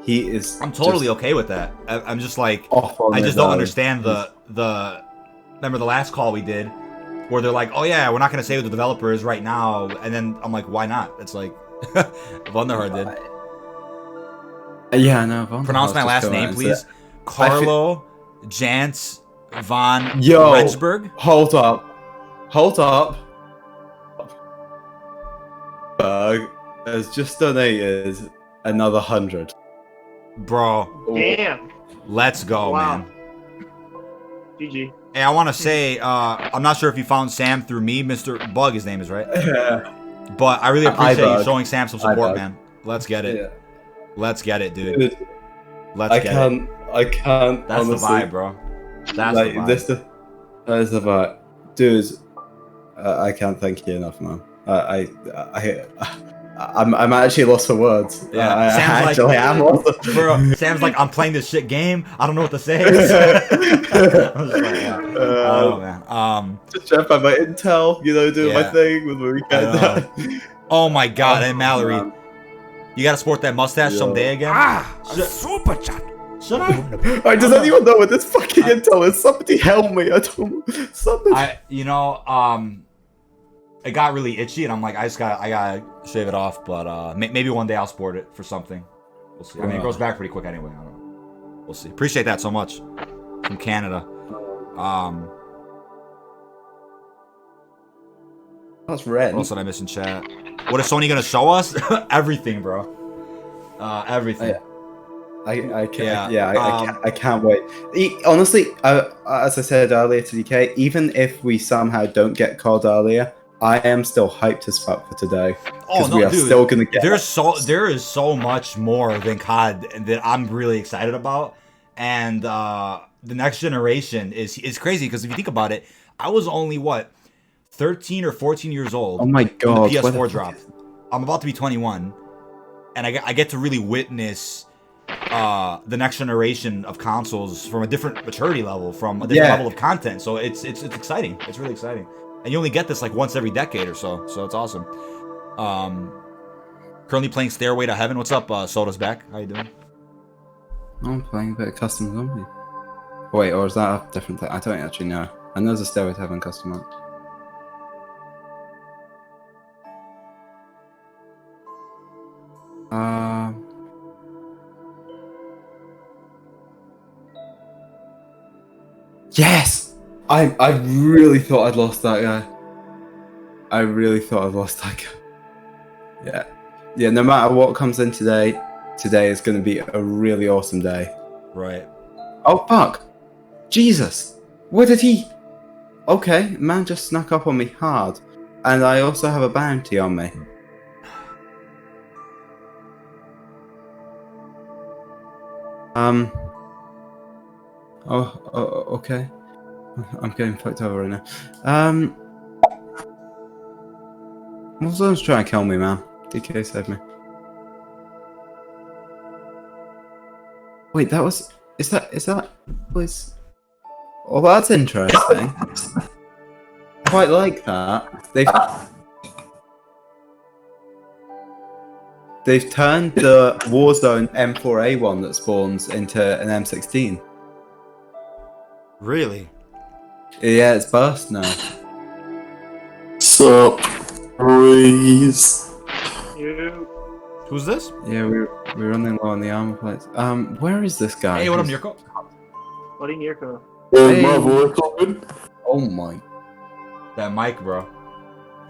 He is. I'm totally okay with that. I'm just like, I just don't understand the. Remember the last call we did, where they're like, oh yeah, we're not gonna say who the developer is right now, and then I'm like, why not? It's like, Von der Hart did. Yeah, no. Pronounce my last name, please. Carlo Jantz von Rensburg. Hold up. Berg has just donated another 100. Bro. Damn. Let's go, man. GG. Hey, I want to say, I'm not sure if you found Sam through me, Mr. Bug, his name is, right? Yeah. But I really appreciate you showing Sam some support, man. Let's get it. Yeah. Let's get it, dude. I can't. That's honestly, the vibe, bro. That's the vibe. That is the vibe. Dude, I can't thank you enough, man. I'm actually lost for words. Yeah, I am lost. Bro, Sam's like, I'm playing this shit game. I don't know what to say. I'm just like, yeah. Oh man. Just trying to find my intel, doing my thing with my weekend. Oh my god, and Mallory, you gotta sport that mustache someday again. Super chat. Should I? Does anyone know what this fucking intel is? Somebody help me! I don't. Somebody. It got really itchy, and I'm like, I gotta shave it off. But maybe one day I'll sport it for something. We'll see. I mean, it grows back pretty quick anyway. I don't know. We'll see. Appreciate that so much from Canada. That's red. What else did I miss in chat? What is Sony gonna show us? Everything, bro. Everything. I can't wait. Honestly, as I said earlier to DK, even if we somehow don't get COD earlier, I am still hyped as fuck for today. Oh no, we are dude! Still gonna get. There is so much more than COD that I'm really excited about, and the next generation is crazy because if you think about it, I was only 13 or 14 years old. Oh my god! When the PS4 dropped. I'm about to be 21, and I get to really witness the next generation of consoles from a different maturity level, from a different level of content. So it's exciting. It's really exciting. And you only get this like once every decade or so. So it's awesome. Currently playing Stairway to Heaven. What's up, Soda's back? How you doing? I'm playing a bit of Custom Zombie. Wait, or is that a different thing? I don't actually know. I know there's a Stairway to Heaven custom mode. Yes! I really thought I'd lost that guy. Yeah, no matter what comes in today is going to be a really awesome day. Right. Oh, fuck. Jesus. Where did he... Okay, man just snuck up on me hard. And I also have a bounty on me. Okay. I'm getting fucked over right now. Someone's trying to kill me, man. DK saved me. Wait, is that well, that's interesting. Quite like that. They've turned the Warzone M4A1 that spawns into an M16. Really? Yeah, it's burst now. Surprise. Who's this? Yeah, we're running low on the armor plates. Where is this guy? Hey, what up, Nirko? What in Yurko? Hey. My voice open? Oh my. That mic, bro.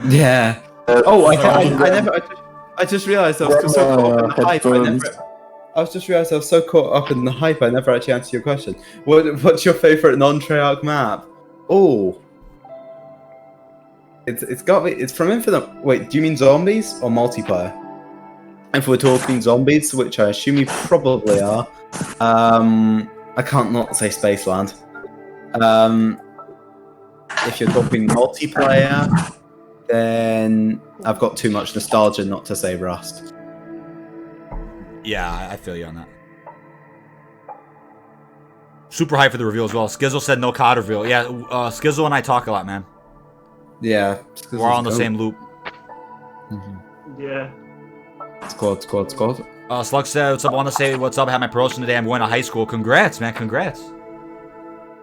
Yeah. I just realized I was so caught up in the hype. I just realized I was so caught up in the hype. I never actually answered your question. What's your favorite non-Treyarch map? Oh. It's got me. It's from Infinite. Wait, do you mean zombies or multiplayer? If we're talking zombies, which I assume you probably are, I can't not say Spaceland. If you're talking multiplayer, then I've got too much nostalgia not to say Rust. Yeah, I feel you on that. Super hype for the reveal as well. Skizzle said no COD reveal. Yeah, Skizzle and I talk a lot, man. Yeah. We're all on the same loop. Yeah. Squad. Slug said, what's up? I want to say what's up. I had my promotion today. I'm going to high school. Congrats, man. Congrats.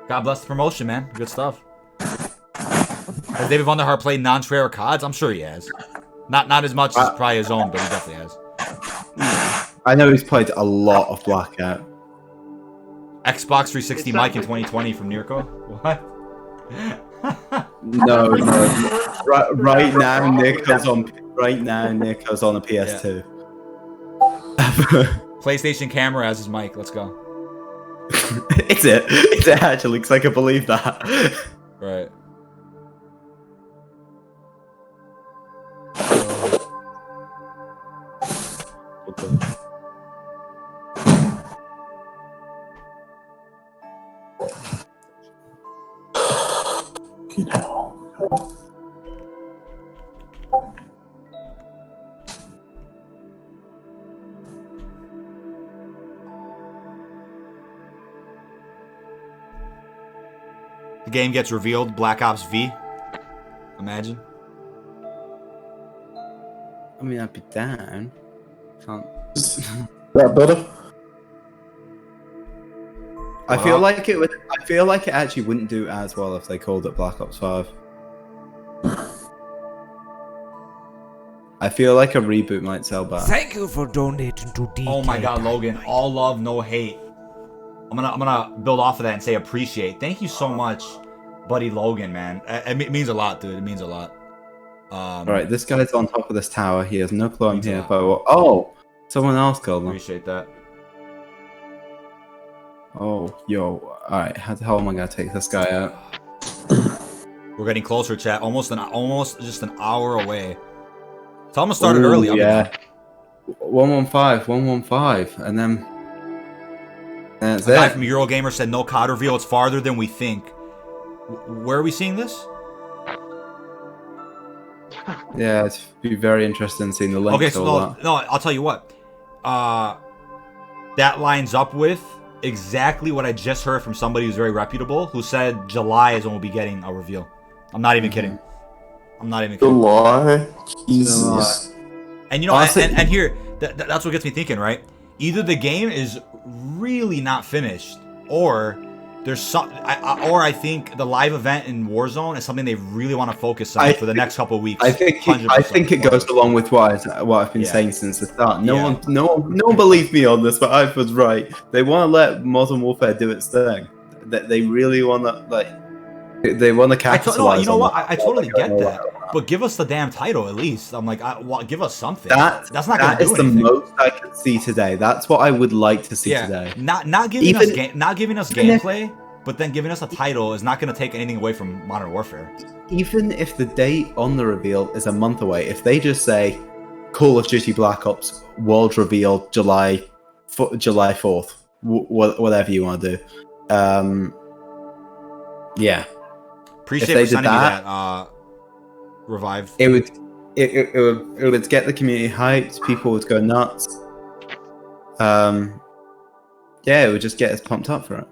God bless the promotion, man. Good stuff. Has David Vonderhaar played non-Treyarch CODs? I'm sure he has. Not as much as probably his own, but he definitely has. I know he's played a lot of Blackout. Xbox 360 mic in 2020 from Nirko? What? No. Right now, Nico's on a PS2. PlayStation camera as his mic. Let's go. Is it actually? Because I can believe that. Right. The game gets revealed. Black Ops V. Imagine. I mean, I'd be down. Can't. That better? I feel like it would. I feel like it actually wouldn't do as well if they called it Black Ops 5. I feel like a reboot might sell better. Thank you for donating to DK. Oh my god, Logan. All love, no hate. I'm gonna build off of that and say appreciate. Thank you so much, buddy Logan, man. It means a lot, dude. It means a lot. Alright, this guy's on top of this tower. He has no clue I'm here. But oh, someone else killed him. Appreciate that. Oh, yo. Alright, how the hell am I gonna take this guy out? We're getting closer, chat. Almost just an hour away. It's almost started early. Yeah. 115, and then that's a guy it. from Eurogamer said no COD reveal. It's farther than we think. Where are we seeing this? Yeah, it'd be very interesting seeing the link. Okay, so no, I'll tell you what. That lines up with exactly what I just heard from somebody who's very reputable, who said July is when we'll be getting a reveal. I'm not even kidding. I'm not even kidding. July? Jesus. And you know, and here, that's what gets me thinking, right? Either the game is really not finished, or there's some, or I think the live event in Warzone is something they really want to focus on for the next couple of weeks. I think it goes along with what I've been saying since the start. No one believed me on this, but I was right. They want to let Modern Warfare do its thing. That they really want to they want to capitalize. You know what? I totally get that. But give us the damn title at least. I'm like, give us something. That's not gonna do anything. The most I could see today. That's what I would like to see today. Not giving us gameplay, but then giving us a title is not gonna take anything away from Modern Warfare. Even if the date on the reveal is a month away, if they just say Call of Duty Black Ops world reveal July 4th, whatever you want to do. Yeah. Appreciate for sending me that. Revived. It would get the community hyped. People would go nuts. Yeah, it would just get us pumped up for it.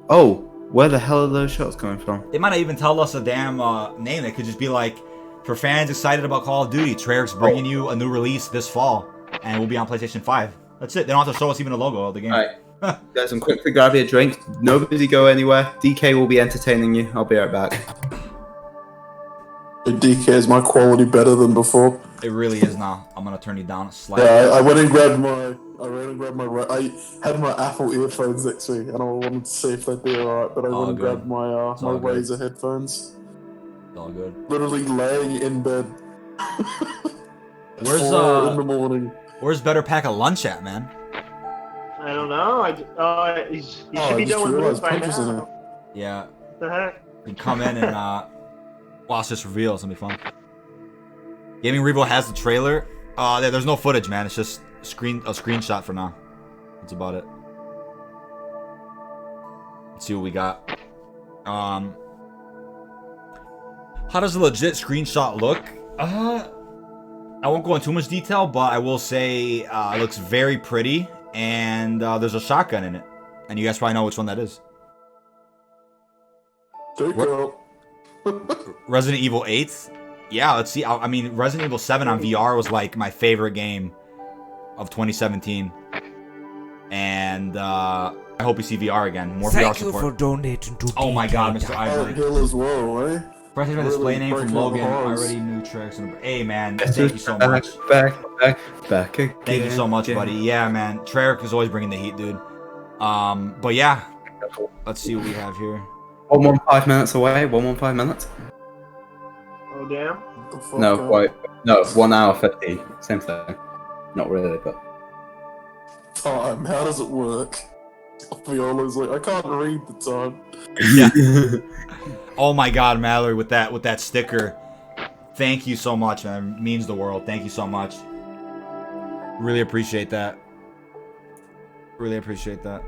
Oh, where the hell are those shots coming from? They might not even tell us a damn name. They could just be like, for fans excited about Call of Duty, Treyarch's bringing you a new release this fall, and we'll be on PlayStation 5. That's it. They don't have to show us even a logo of the game. All right. Guys, I'm quickly grabbing a drink. Nobody go anywhere. DK will be entertaining you. I'll be right back. DK, is my quality better than before? It really is now. I'm gonna turn you down slightly. Yeah, I went and grabbed my. I had my Apple earphones next to me, and I wanted to see if they'd be alright. But I went and grabbed my my Razer headphones. It's all good. Literally laying in bed. Where's in the morning? Where's Better Pack a lunch at, man? I don't know. He should be done with this by now. Yeah. What the heck? You can come in and watch this reveal. It's gonna be fun. Gaming Revo has the trailer. There's no footage, man. It's just a screenshot for now. That's about it. Let's see what we got. How does a legit screenshot look? I I won't go into too much detail, but I will say it looks very pretty, and there's a shotgun in it, and you guys probably know which one that is. Resident Evil 8. Yeah, let's see. I mean, Resident Evil 7 on VR was like my favorite game of 2017, and I hope we see VR again. More VR Thank support. you for donating to Oh my God, Mr. Silent Ivory. Hill as well, eh? Press my display name from breaking all the Logan. I hearts. already knew tricks. Hey man, thank you so much. Back again. Thank you so much, buddy. Yeah, man. Treyarch is always bringing the heat, dude. But yeah, let's see what we have here. 115 minutes away. 115 minutes. Oh damn. The fuck No, up? quite. No, 1 hour 50. Same thing. Not really, but. Time. How does it work? Viola's like, I can't read the time. Yeah. Oh my God, Mallory, with that sticker. Thank you so much, man. It means the world. Thank you so much. Really appreciate that. Really appreciate that.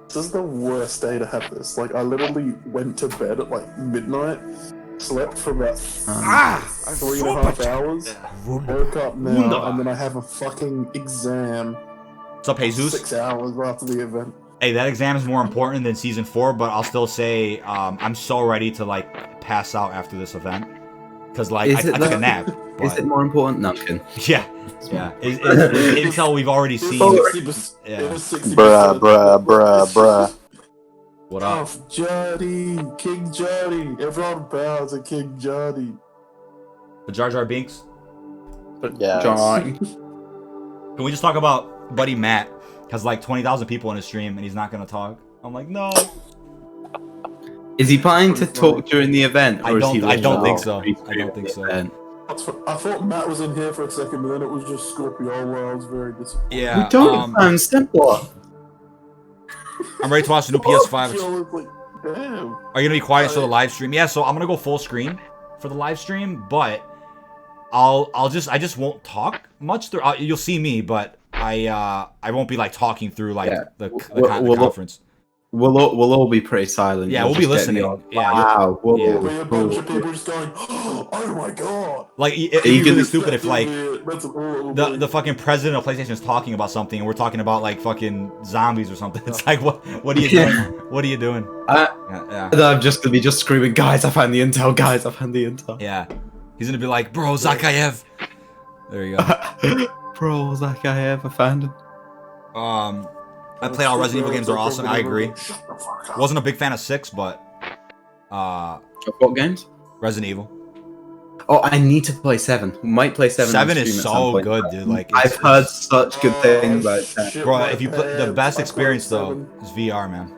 This is the worst day to have this. Like, I literally went to bed at like midnight, slept for about 3.5 hours, woke up now, and then I have a fucking exam What's up, Jesus? 6 hours after the event. Hey, that exam is more important than season 4, but I'll still say I'm so ready to like pass out after this event. Cause like I took a nap. Is it more important, Numpkin? Yeah, yeah. It's intel we've already seen. It was 60%. Bruh. What up? Off Jody, King Jody. Everyone bows to King Jody. The Jar Jar Binks. Yeah. Can we just talk about Buddy Matt? Has like 20,000 people in his stream and he's not gonna talk. I'm like, no. Is he planning to talk during the event? I don't think so. I don't think so. I thought Matt was in here for a second, but then it was just Scorpio. I was very disappointed. Yeah. We don't sound simpler. I'm ready to watch the new PS5. Scorpio was like, damn. Are you gonna be quiet for the live stream? Yeah. So I'm gonna go full screen for the live stream, but I just won't talk much. You'll see me, but I won't be like talking through like the conference. We'll all be pretty silent. Yeah, we'll be listening. Yeah. Wow. There'll be a bunch of people just going, oh my god. Like, it'd be really stupid if, like, That's all the fucking president of PlayStation is talking about something and we're talking about, like, fucking zombies or something. It's like, what are you doing? What are you doing? I'm just gonna be screaming, guys, I found the intel, guys, I found the intel. Yeah. He's gonna be like, bro, Zakayev. There you go. Bro, Zakayev, I found him. I played all Resident Evil games, are awesome, I agree. Wasn't a big fan of 6, but What games? Resident Evil. Oh, I need to play 7. Might play 7. 7 is so good, dude. Like, I've heard such good things about that. Bro, if you play, the best experience though is VR, man.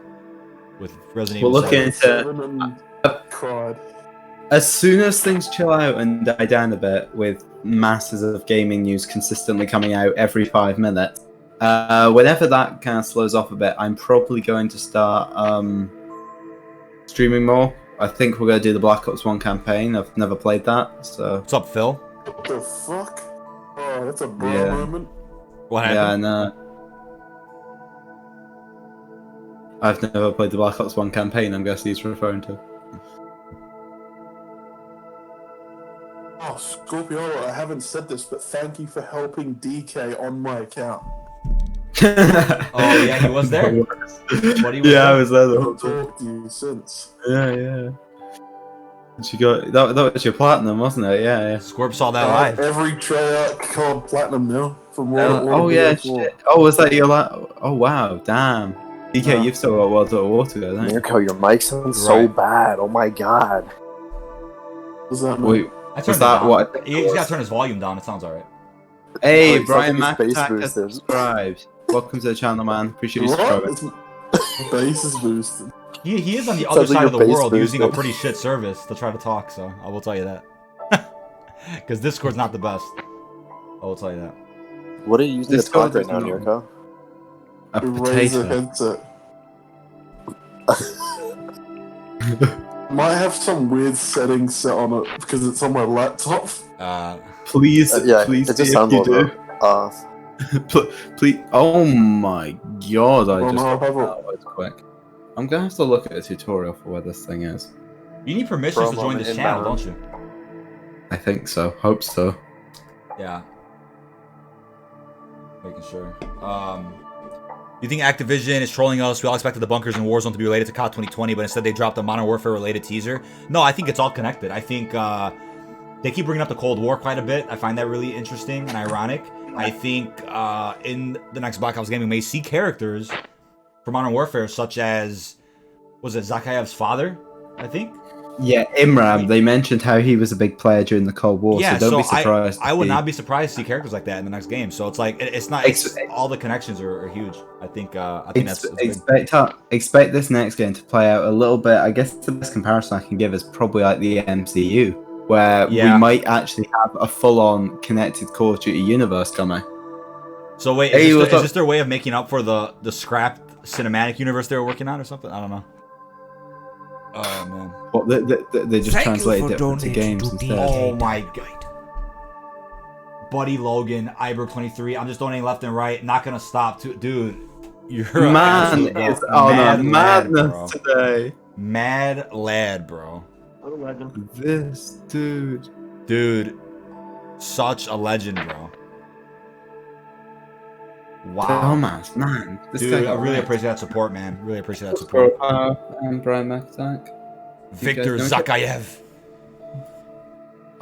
With Resident Evil. We're looking 7 into cried. as soon as things chill out and die down a bit, with masses of gaming news consistently coming out every 5 minutes. Whenever that kind of slows off a bit, I'm probably going to start streaming more. I think we're going to do the Black Ops 1 campaign. I've never played that, so... What's up, Phil? What the fuck? Oh, that's a bro moment. What happened? Yeah, I know. I've never played the Black Ops 1 campaign, I'm guessing he's referring to. Oh, Scorpio, I haven't said this, but thank you for helping DK on my account. Oh yeah, he was there. I was there the whole I've time. talked to you since. Yeah. She got that was your platinum, wasn't it? Yeah. Scorp saw that live. Every Treyarch called platinum now. From Oh yeah, shit. Oh, was that your Oh wow, damn. DK, you've still got World of War to go, don't you? Mirko, your mic sounds so bad. Oh my god. What's that mean? Wait, I turned was it that down. what? You just gotta turn his volume down. It sounds alright. Hey, It's Brian like any space Mac has boosters. subscribed. Welcome to the channel, man. Appreciate you What? subscribing. Base is boosted. He is on the Sounds other like side your of the base world using a boosted. pretty shit service to try to talk. So I will tell you that. Because Discord's not the best. I will tell you that. What are you using to Discord talk right now, doesn't know. Mirko? A Razer potato. headset. Might have some weird settings set on it because it's on my laptop. Please, Yeah, please it see just if sounds a you do. little off. Please. Oh my god! I Oh, just no, got have a- that was quick. I'm gonna have to look at a tutorial for where this thing is. You need permissions to join this channel, don't you? I think so. Hope so. Yeah. Making sure. You think Activision is trolling us? We all expected the bunkers in Warzone to be related to COD 2020, but instead they dropped a Modern Warfare related teaser. No, I think it's all connected. I think they keep bringing up the Cold War quite a bit. I find that really interesting and ironic. I think in the next Blackout game we may see characters from Modern Warfare, such as, was it Zakayev's father, I think? Yeah, Imram. They mentioned how he was a big player during the Cold War, Yeah, so don't be surprised. I would not be surprised to see characters like that in the next game. So it's like it's not. All the connections are huge. I think that's expect this next game to play out a little bit. I guess the best comparison I can give is probably like the MCU, where we might actually have a full-on connected Call of Duty universe coming. So wait, is this their way of making up for the scrapped cinematic universe they were working on or something? I don't know. Oh man. Well, they just translated it to games instead. Oh my god. Buddy Logan, Iber23. I'm just donating left and right. Not gonna stop, dude. You're man. It's madness today. Mad lad, bro. What a legend. This dude. Dude, such a legend, bro. Wow. Thomas, man. This dude, I really appreciate that support, man. Really appreciate that support. And Brian McTank. Victor Zakayev.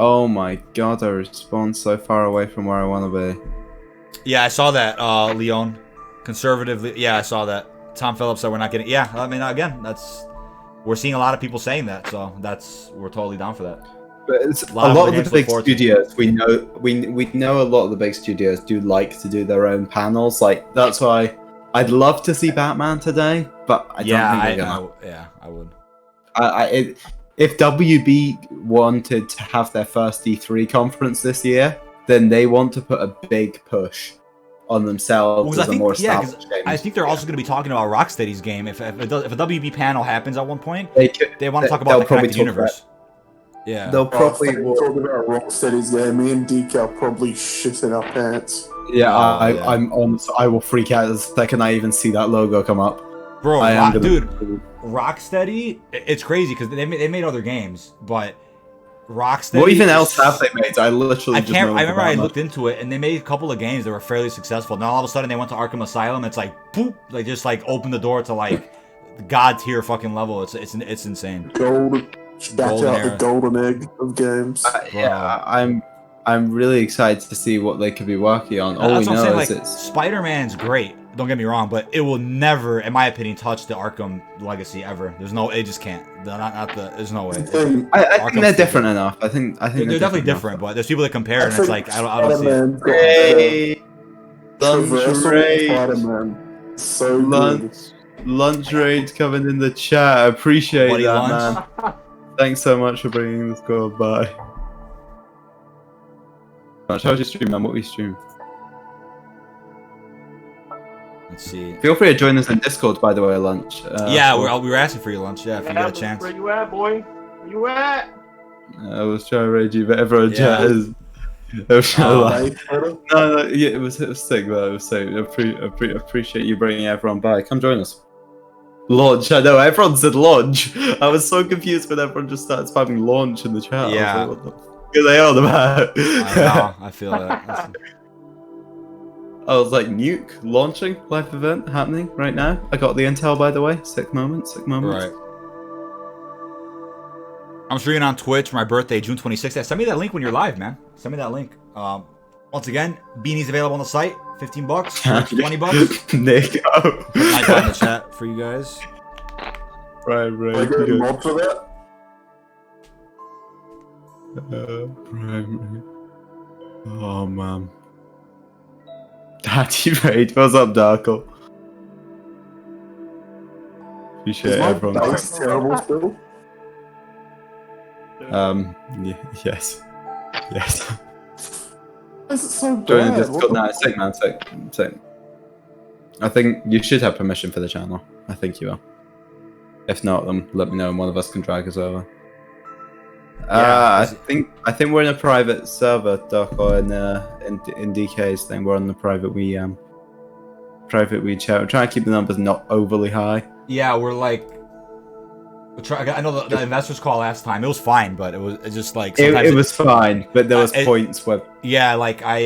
Oh my god, I respawned so far away from where I want to be. Yeah, I saw that, Leon. Conservatively, yeah, I saw that. Tom Phillips said we're not getting. Yeah, I mean, again, we're seeing a lot of people saying that, so we're totally down for that. But it's a lot of the big studios, we know a lot of the big studios do like to do their own panels. Like, that's why I'd love to see Batman today, but I don't think they're gonna. I would. If WB wanted to have their first E3 conference this year, then they want to put a big push on themselves as a more established game. I think they're also going to be talking about Rocksteady's game. If a WB panel happens at one point, they want to talk about the connected universe. Yeah, they'll probably talk about Rocksteady's game. Me and DK probably shit in our pants. Yeah, I will freak out the second I even see that logo come up. Bro, dude, Rocksteady, it's crazy because they made other games, but Rocksteady. What even else have they made? I remember I looked into it, and they made a couple of games that were fairly successful. Now all of a sudden they went to Arkham Asylum. It's like boop, they just like opened the door to like god tier fucking level. It's insane. Back out the golden egg of games. I'm really excited to see what they could be working on. All we know is Spider-Man's great. Don't get me wrong, but it will never, in my opinion, touch the Arkham legacy ever. It just can't. There's no way. I think they're different enough. I think they're definitely different, but there's people that compare, and it's like I don't see it. Lunch raid. Lunch raid coming in the chat. I appreciate that, man. Thanks so much for bringing the score by. How did you stream, man? What we stream? Let's see. Feel free to join us in Discord, by the way, Lunch. Yeah, we were asking for your lunch. Yeah, if you got a chance. Where you at, boy? Where you at? I was trying to raid you, but everyone chat is. No, yeah, it was sick, though. It was sick. I appreciate you bringing everyone by. Come join us. Launch. I know everyone said launch. I was so confused when everyone just started spamming launch in the chat. Yeah. I was like, what the fuck are they on about? I know. I feel that. I was like, nuke launching live event happening right now. I got the intel, by the way. Sick moment. Right. I'm streaming on Twitch for my birthday, June 26th. Yeah, send me that link when you're live, man. Send me that link. Once again, beanies available on the site. $15, $20. Nick, I got in the chat for you guys. Right. I get a mod for that. Primary. Oh man. Daddy raid. What's up, Darko? Appreciate everyone. That's terrible still. Yes. Why is it so bad? Join the Discord now. Sick, man. Sick. I think you should have permission for the channel. I think you will. If not, then let me know and one of us can drag us over. I think we're in a private server, Darko, in DK's thing. We're on the private Wii chat. We're trying to keep the numbers not overly high. Yeah, we're like. I know the investors call last time. It was fine, but it's just like sometimes it was fine, but there was points where yeah, like I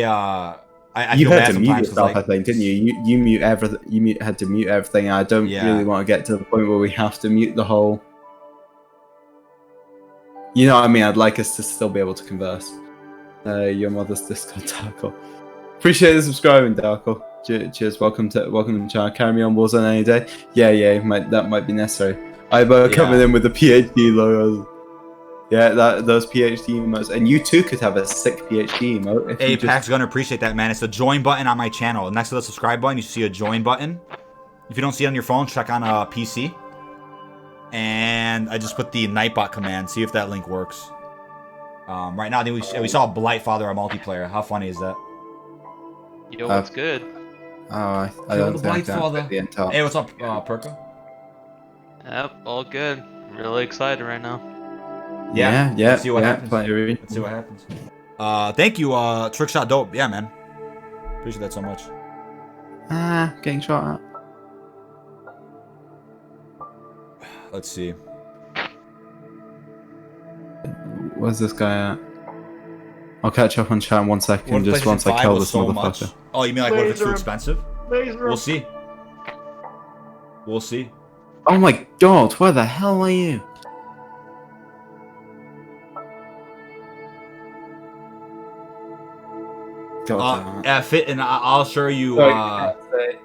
you feel had bad to mute sometimes 'cause, yourself. like, I think, didn't you? You mute everything. Had to mute everything. I don't really want to get to the point where we have to mute the whole. You know what I mean? I'd like us to still be able to converse. Your mother's Discord, Darko. Appreciate the subscribing, Darko. Cheers. Welcome to the channel. Carry me on Warzone any day. Yeah, that might be necessary. I'm coming in with the PhD logos. Yeah, those PhD emotes, and you too could have a sick PhD emote. If hey, Pax Gunner, appreciate that, man. It's the join button on my channel. Next to the subscribe button, you see a join button. If you don't see it on your phone, check on a PC. And I just put the Nightbot command. See if that link works. Right now, I think we saw Blightfather on multiplayer. How funny is that? Yo, what's good? I don't think I the entire. Hey, what's up, Perka? Yep, all good. Really excited right now. Yeah. Let's see what happens. Let's see what happens. Thank you, Trickshot Dope. Yeah, man. Appreciate that so much. Getting shot at. Let's see. Where's this guy at? I'll catch up on chat in 1 second, just once I kill this motherfucker. Oh, you mean like what if it's too expensive? Laser. We'll see. We'll see. Oh my god, where the hell are you? Fit, and I'll assure you, a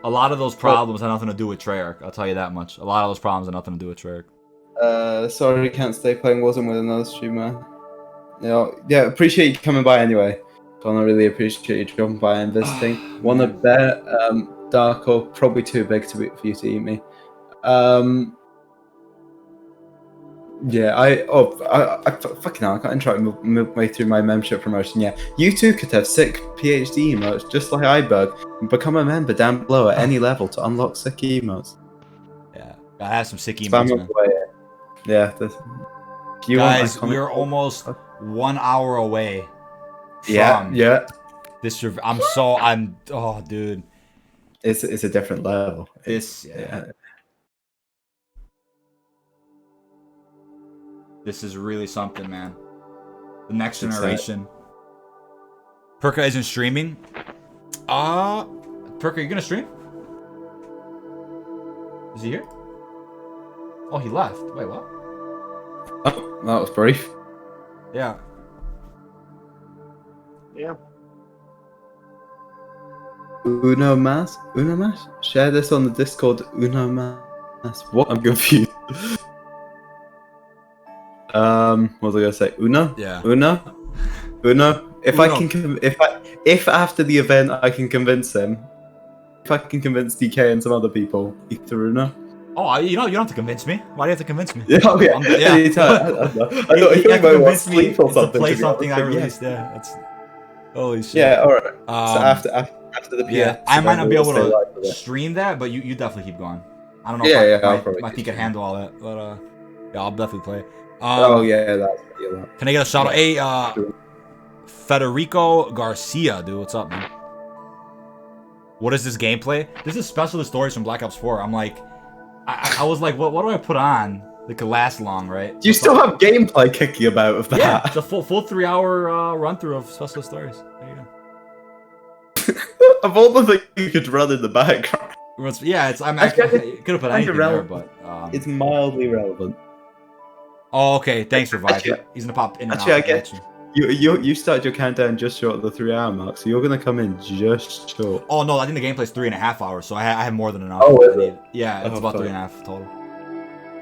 lot of those problems have nothing to do with Treyarch. I'll tell you that much. A lot of those problems have nothing to do with Treyarch. Sorry, can't stay playing Warzone with another streamer. Yeah, appreciate you coming by anyway. Connor, really appreciate you dropping by and visiting. Want to bet, Darko, probably too big for you to eat me. Yeah, I fucking hell, I can't try to move my way through my membership promotion. Yeah, you too could have sick PhD emotes, just like Iberg, and become a member down below at any level to unlock sick emotes. Yeah, I have some sick emotes, man. Yeah, guys, we're almost 1 hour away. Yeah. This oh, dude, it's a different level. This is really something, man. The next generation. Perka isn't streaming. Perka, you gonna stream? Is he here? Oh, he left. Wait, what? Oh, that was brief. Yeah. Yeah. Uno mas? Share this on the Discord. Uno mas. What? I'm confused. What was I gonna say? Uno? Yeah. Uno. If after the event I can convince him, if I can convince DK and some other people, either Uno. Oh, you don't have to convince me. Why do you have to convince me? Yeah. Anytime. You have to convince me to play something I released. Yeah, that's holy shit. Yeah, all right. So after the PS, yeah, I might not be able to stream that, but you definitely keep going. I don't know. If I think can handle all that, but yeah, I'll definitely play. That's can I get a shout out? Hey, Federico Garcia, dude, what's up, man? What is this gameplay? This is specialist stories from Black Ops 4. I'm like, I was like, what do I put on that could last long, right? Do you still have gameplay kicking about of that? Yeah, it's a full 3 hour run through of specialist stories. There you go. Of all the things you could run in the background. Yeah, I could have put anything there, but it's mildly relevant. Oh, okay. Thanks, Revive. He's gonna pop in and out. I get you started your countdown just short of the 3 hour mark, so you're gonna come in just short. Oh no, I think the gameplay's 3.5 hours, so I have more than enough. Oh, is it? Yeah, it's about 3.5 total.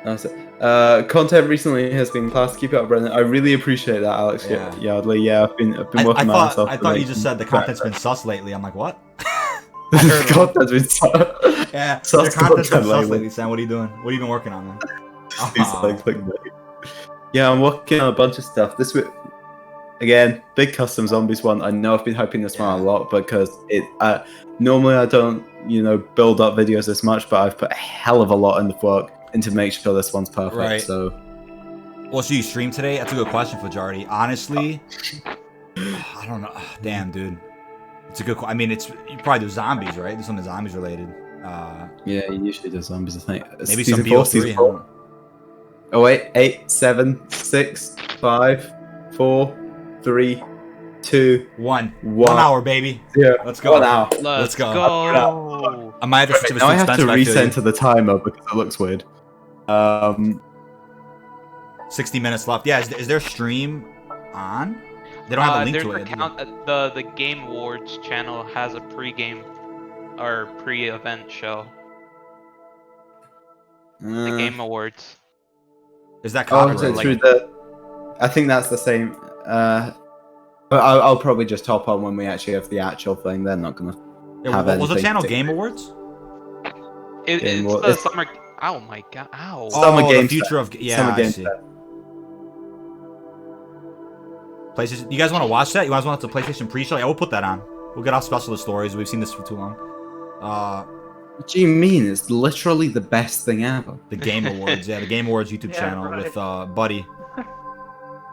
That's it. Content recently has been class. Keep it up, Brendan. I really appreciate that, Alex Yardley. Yeah, I've been working my ass off. I thought you just said the content's been sus lately. I'm like, what? Content's been sus. Yeah, your content's been sus lately, Sam. What are you doing? What have you been working on, man? Yeah, I'm working on a bunch of stuff. This week, again, big custom zombies one. I know I've been hyping this one a lot because normally I don't, build up videos this much, but I've put a hell of a lot in the work into make sure this one's perfect. Right. So, well, so you stream today? That's a good question, Fajardi. Honestly, I don't know. Damn, dude, it's a good. I mean, you probably do zombies, right? Do something zombies related. Yeah, he usually does zombies, I think. Maybe Season some 4, BO3. season I 4. don't know. Oh wait, 8, 7, 6, 5, 4, 3, 2, 1 1 hour, baby. 0. Let's go. 1 hour. Let's go. go. I might have to switch to Now I have expensive, to I feel you. recenter the timer because it looks weird. 60 minutes left. Yeah, is their stream on? They don't have a link there's to the it. count. The Game Awards channel has a pre-game or pre-event show. The Game Awards. Is that Oh, copyright? through the. I think that's the same. But I'll probably just hop on when we actually have the actual thing. They're not gonna. Yeah, have was the anything channel to- Game Awards? It's Game the Awards. summer. Oh my god! Ow! Summer the Games future Fest. of yeah. Summer I Games see. Fest. PlayStation. You guys want to watch that? You guys want the PlayStation pre-show? Yeah, we'll put that on. We'll get off specialist stories. We've seen this for too long. What do you mean? It's literally the best thing ever. The Game Awards. Yeah, the Game Awards YouTube Yeah, channel right. with Buddy,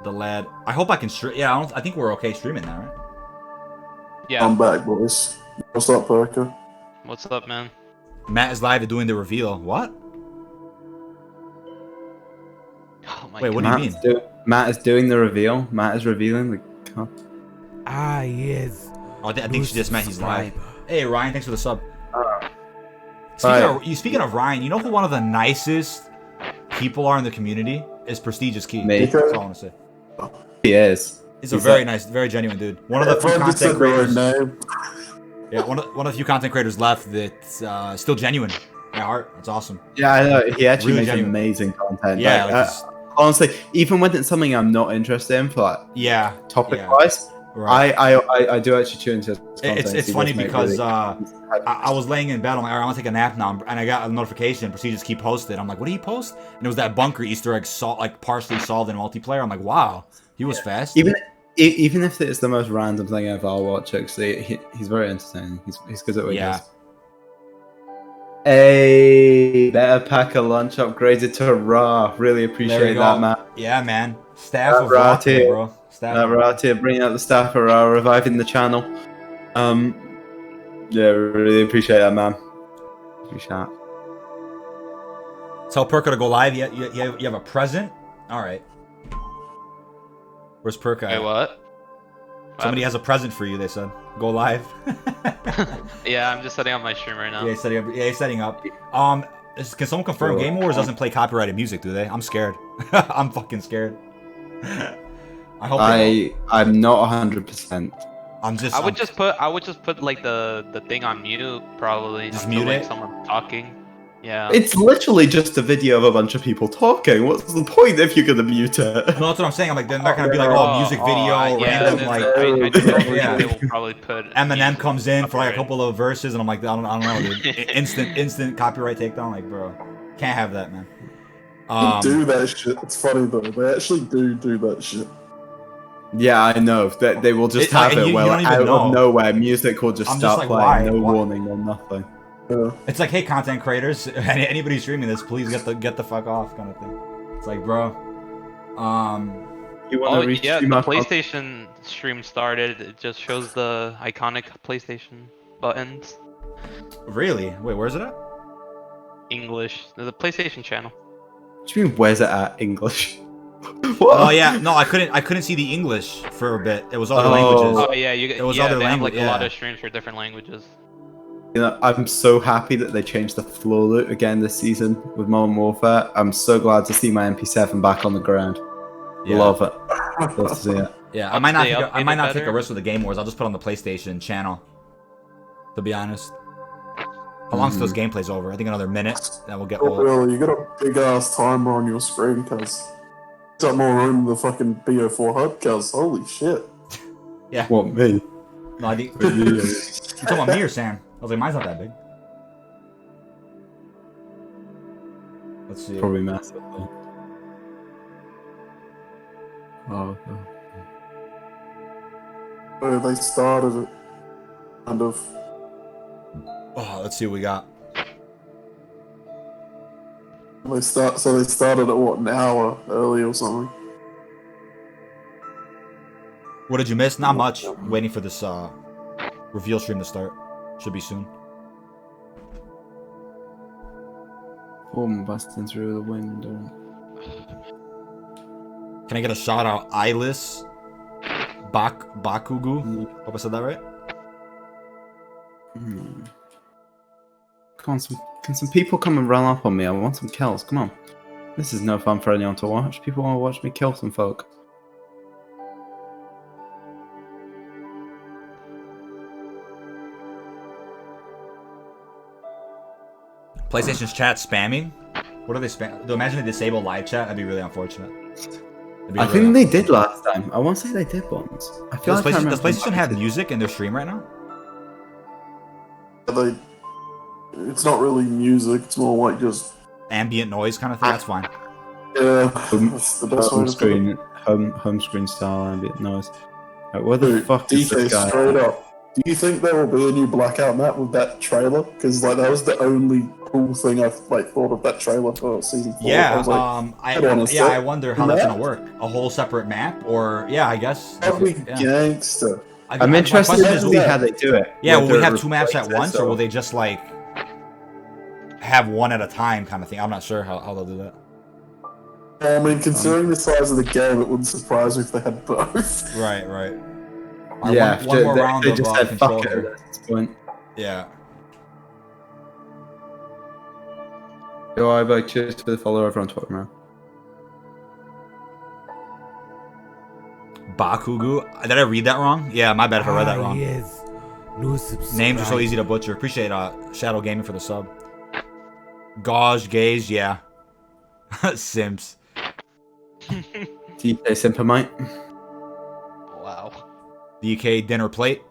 the lad. I hope I can stream. Yeah, I think we're okay streaming that, right? Yeah. I'm back, boys. What's up, Parker? What's up, man? Matt is live and doing the reveal. What? Oh my Wait, what god. do you mean? Matt is doing the reveal. Matt is revealing the. Yes. Oh, I think she just meant he's live. Hey, Ryan, thanks for the sub. Right. Speaking of Ryan, you know who one of the nicest people are in the community is Prestigious Key. Me. That's all I want to say. He is. He's a very nice, very genuine dude. One of the few Everyone just content said their own creators. name. Yeah, one of the few content creators left that's still genuine. My heart, that's awesome. Yeah, I know. He actually Really makes genuine. amazing content. Yeah, Like, like it's- honestly, even when it's something I'm not interested in, for like yeah. topic-wise, Right. I do actually tune into his content. It's He funny does make because really- I was laying in bed. I'm like, all right, I want to take a nap now, and I got a notification. Prestigious Key posted. I'm like, what did he post? And it was that bunker Easter egg partially solved in multiplayer. I'm like, wow, he was fast. even if it's the most random thing ever, I'll watch it. 'Cause he's very entertaining. He's good at what he Yeah. does. Hey, better pack a lunch upgraded to raw. Really There we appreciate go. that, Matt. Yeah, man. Staff That of right Rock, here. bro. Staff. That of we're out here bringing out the staff of raw, reviving the channel. Yeah, really appreciate that, man. Appreciate that. Tell Perka to go live. You have a present. All right. Where's Perka? Wait, what? Somebody has a present for you. They said, go live. Yeah, I'm just setting up my stream right now. Yeah, he's setting up. Can someone confirm Game Awards doesn't play copyrighted music? Do they? I'm scared. I'm fucking scared. I hope. I'm not 100%. I would just put like the thing on mute probably. Just until, mute like, it? someone talking. Yeah. It's literally just a video of a bunch of people talking. What's the point if you're gonna mute it? No, that's what I'm saying. I'm like, they're not gonna be like, oh, music video, yeah, random then like. I totally Yeah. think they will probably put Eminem comes in for like a copyright. couple of verses, and I'm like, I don't know, dude. Instant copyright takedown. Like, bro, can't have that, man. They do that shit. It's funny though. They actually do that shit. Yeah, I know. That they will just It- like, have it you well don't even out know. of nowhere. Music will just I'm start just like, playing, why? no Why? warning, no nothing. Yeah. It's like, hey, content creators, anybody streaming this, please get the fuck off, kind of thing. It's like, bro, You want Oh to reach yeah, the my PlayStation stream started. It just shows the iconic PlayStation buttons. really? Wait, where's it at? English. The PlayStation channel. What do you mean? Where's it at? English? What? Oh yeah, no, I couldn't see the English for a bit. It was other Oh. languages. Oh yeah, It was yeah, other they have language- like a lot yeah. of streams for different languages. You know, I'm so happy that they changed the floor loot again this season with Modern Warfare. I'm so glad to see my MP7 back on the ground. Yeah. Love it. Love to see it. Yeah, I might not. They Take I might updated not take a better? risk with the Game Wars. I'll just put it on the PlayStation channel. To be honest. How long's those gameplays over? I think another minute. That will get Oh, old. really, you got a big ass timer on your screen, cuz. Got more room than the fucking BO4 HUD, cuz. Holy shit. What, me? No, I think. You talking about me or Sam? I was like, mine's not that big. Let's see. Probably massive though. Oh, no. They started it. Kind of. Oh, let's see what we got. They started at what, an hour early or something? What did you miss? Not much. Waiting for this reveal stream to start. Should be soon. Oh, I'm busting through the window. Can I get a shout out? Eyeless Bakugu. Hope I said that right. Come on, can some people come and run up on me? I want some kills. Come on. This is no fun for anyone to watch. People want to watch me kill some folk. PlayStation's chat spamming. What are they spam? Imagine they disable live chat. That'd be really unfortunate. I think they did last time. I want to say they did once. I feel does PlayStation have music in their stream right now? It's not really music. It's more like just ambient noise kind of thing. That's fine. Yeah, that's the best way to put it. Home screen style ambient noise. Like, where the fuck is DK, this guy? straight up. Do you think there will be a new Blackout map with that trailer? Because like that was the only cool thing I thought of that trailer for season 4. Yeah, I was like, I wonder how that's gonna work. A whole separate map, or yeah, I guess. That'd be gangster. I'm interested to see how they do it. Yeah, will we have 2 maps at once, or will they just like have one at a time kind of thing? I'm not sure how they'll do that. I mean, considering the size of the game, it wouldn't surprise me if they had both. Right. Yeah, one more round they of just said control fuck it here. at this point. Yeah. Yo, I like cheers for the follow over on Twitter, man. Bakugu. Did I read that wrong? Yeah, my bad if I read that wrong. Yes. No subscribe. Names are so easy to butcher. Appreciate Shadow Gaming for the sub. Gauge, gaze, yeah. Simps. DK Simpermite. Wow. DK dinner plate.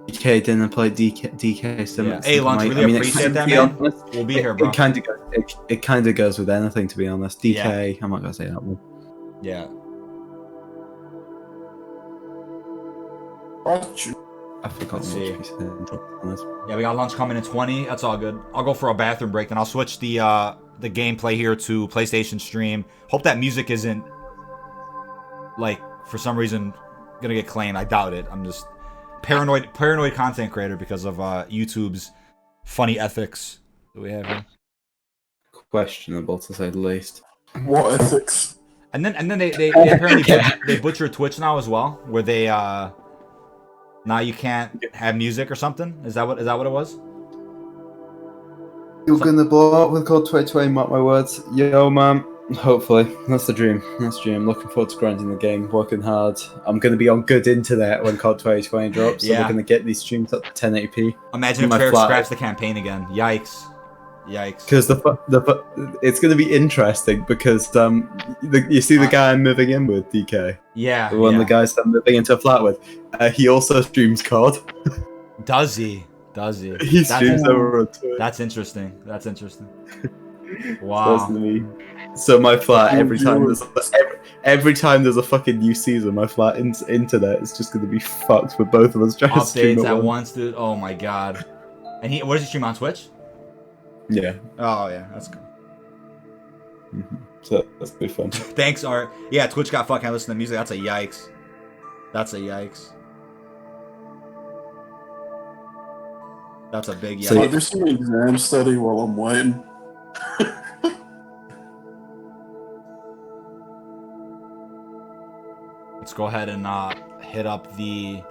DK dinner plate. DK Simpermite. Yeah. Hey, Lunch, really appreciate that, man. We'll be here, bro. It kind of goes with anything, to be honest. DK. Yeah. I'm not gonna say that one. Yeah. I forgot Let's to see. see. Yeah, we got lunch coming in 20. That's all good. I'll go for a bathroom break, then I'll switch the gameplay here to PlayStation stream. Hope that music isn't, like, for some reason, gonna get claimed. I doubt it. I'm just paranoid content creator because of YouTube's funny ethics that we have here. Questionable, to say the least. What ethics? And then they apparently they butcher Twitch now as well, where they now you can't have music or something. Is that what it was? You're gonna blow up with COD 2020, mark my words. Yo, man. Hopefully. That's the dream. That's the dream. Looking forward to grinding the game, working hard. I'm gonna be on good internet when COD 2020 drops, so we're gonna get these streams up to 1080p. Imagine if Treyarch scraps the campaign again. Yikes. Because it's going to be interesting because you see the guy I'm moving in with, DK. Yeah. One of the guys I'm moving into a flat with. He also streams COD. Does he? He streams over on Twitch. That's interesting. Wow. So my flat, every time there's a fucking new season, my flat internet is just going to be fucked with both of us trying to stream at once, dude. Oh my god. And what does he stream on Twitch? Yeah. Oh yeah, that's good. So that's pretty fun. Thanks, Art. Yeah, Twitch got fucking listen to music. That's a yikes. That's a big yikes. So I do some exam study while I'm waiting. Let's go ahead and hit up the.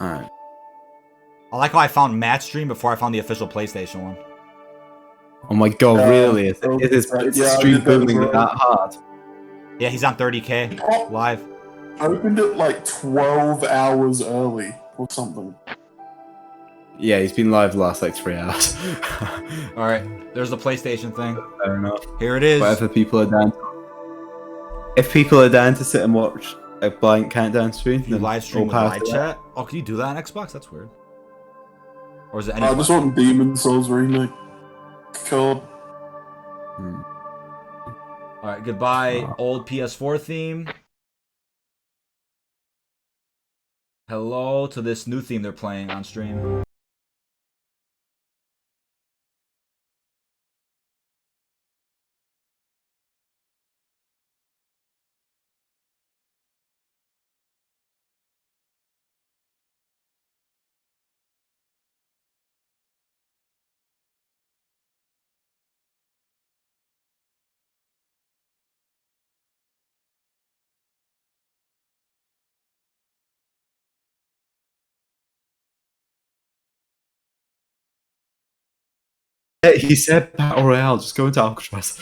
Alright. I like how I found Matt's stream before I found the official PlayStation one. Oh my god, really? Is stream booming that hard? Yeah, he's on 30k live. I opened it like 12 hours early or something. Yeah, he's been live the last like 3 hours. Alright, there's the PlayStation thing. Fair enough. Here it is. Whatever people are down. If people are down to sit and watch a blank countdown stream, you live stream with live chat. Oh, can you do that on Xbox? That's weird. Or is it any? I just want Demon Souls remake. Cool. Alright, goodbye, old PS4 theme. Hello to this new theme they're playing on stream. He said Battle Royale, just go into Alcatraz.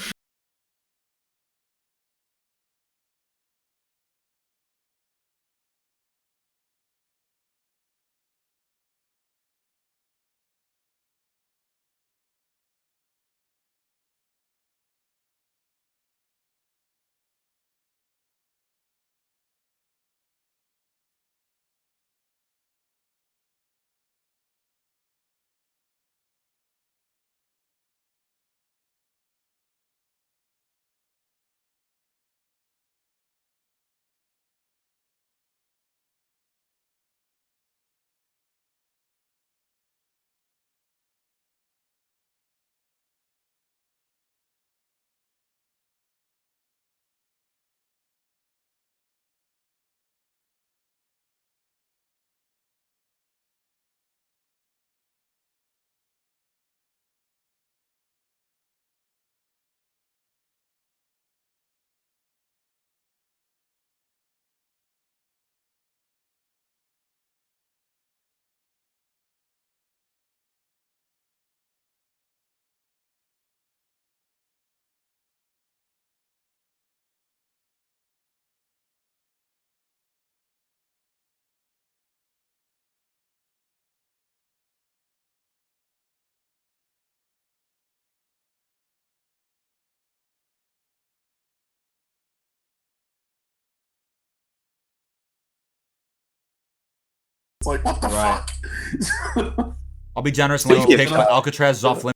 It's like, what the Right. fuck? I'll be generous and let you pick, but Alcatraz is off limits.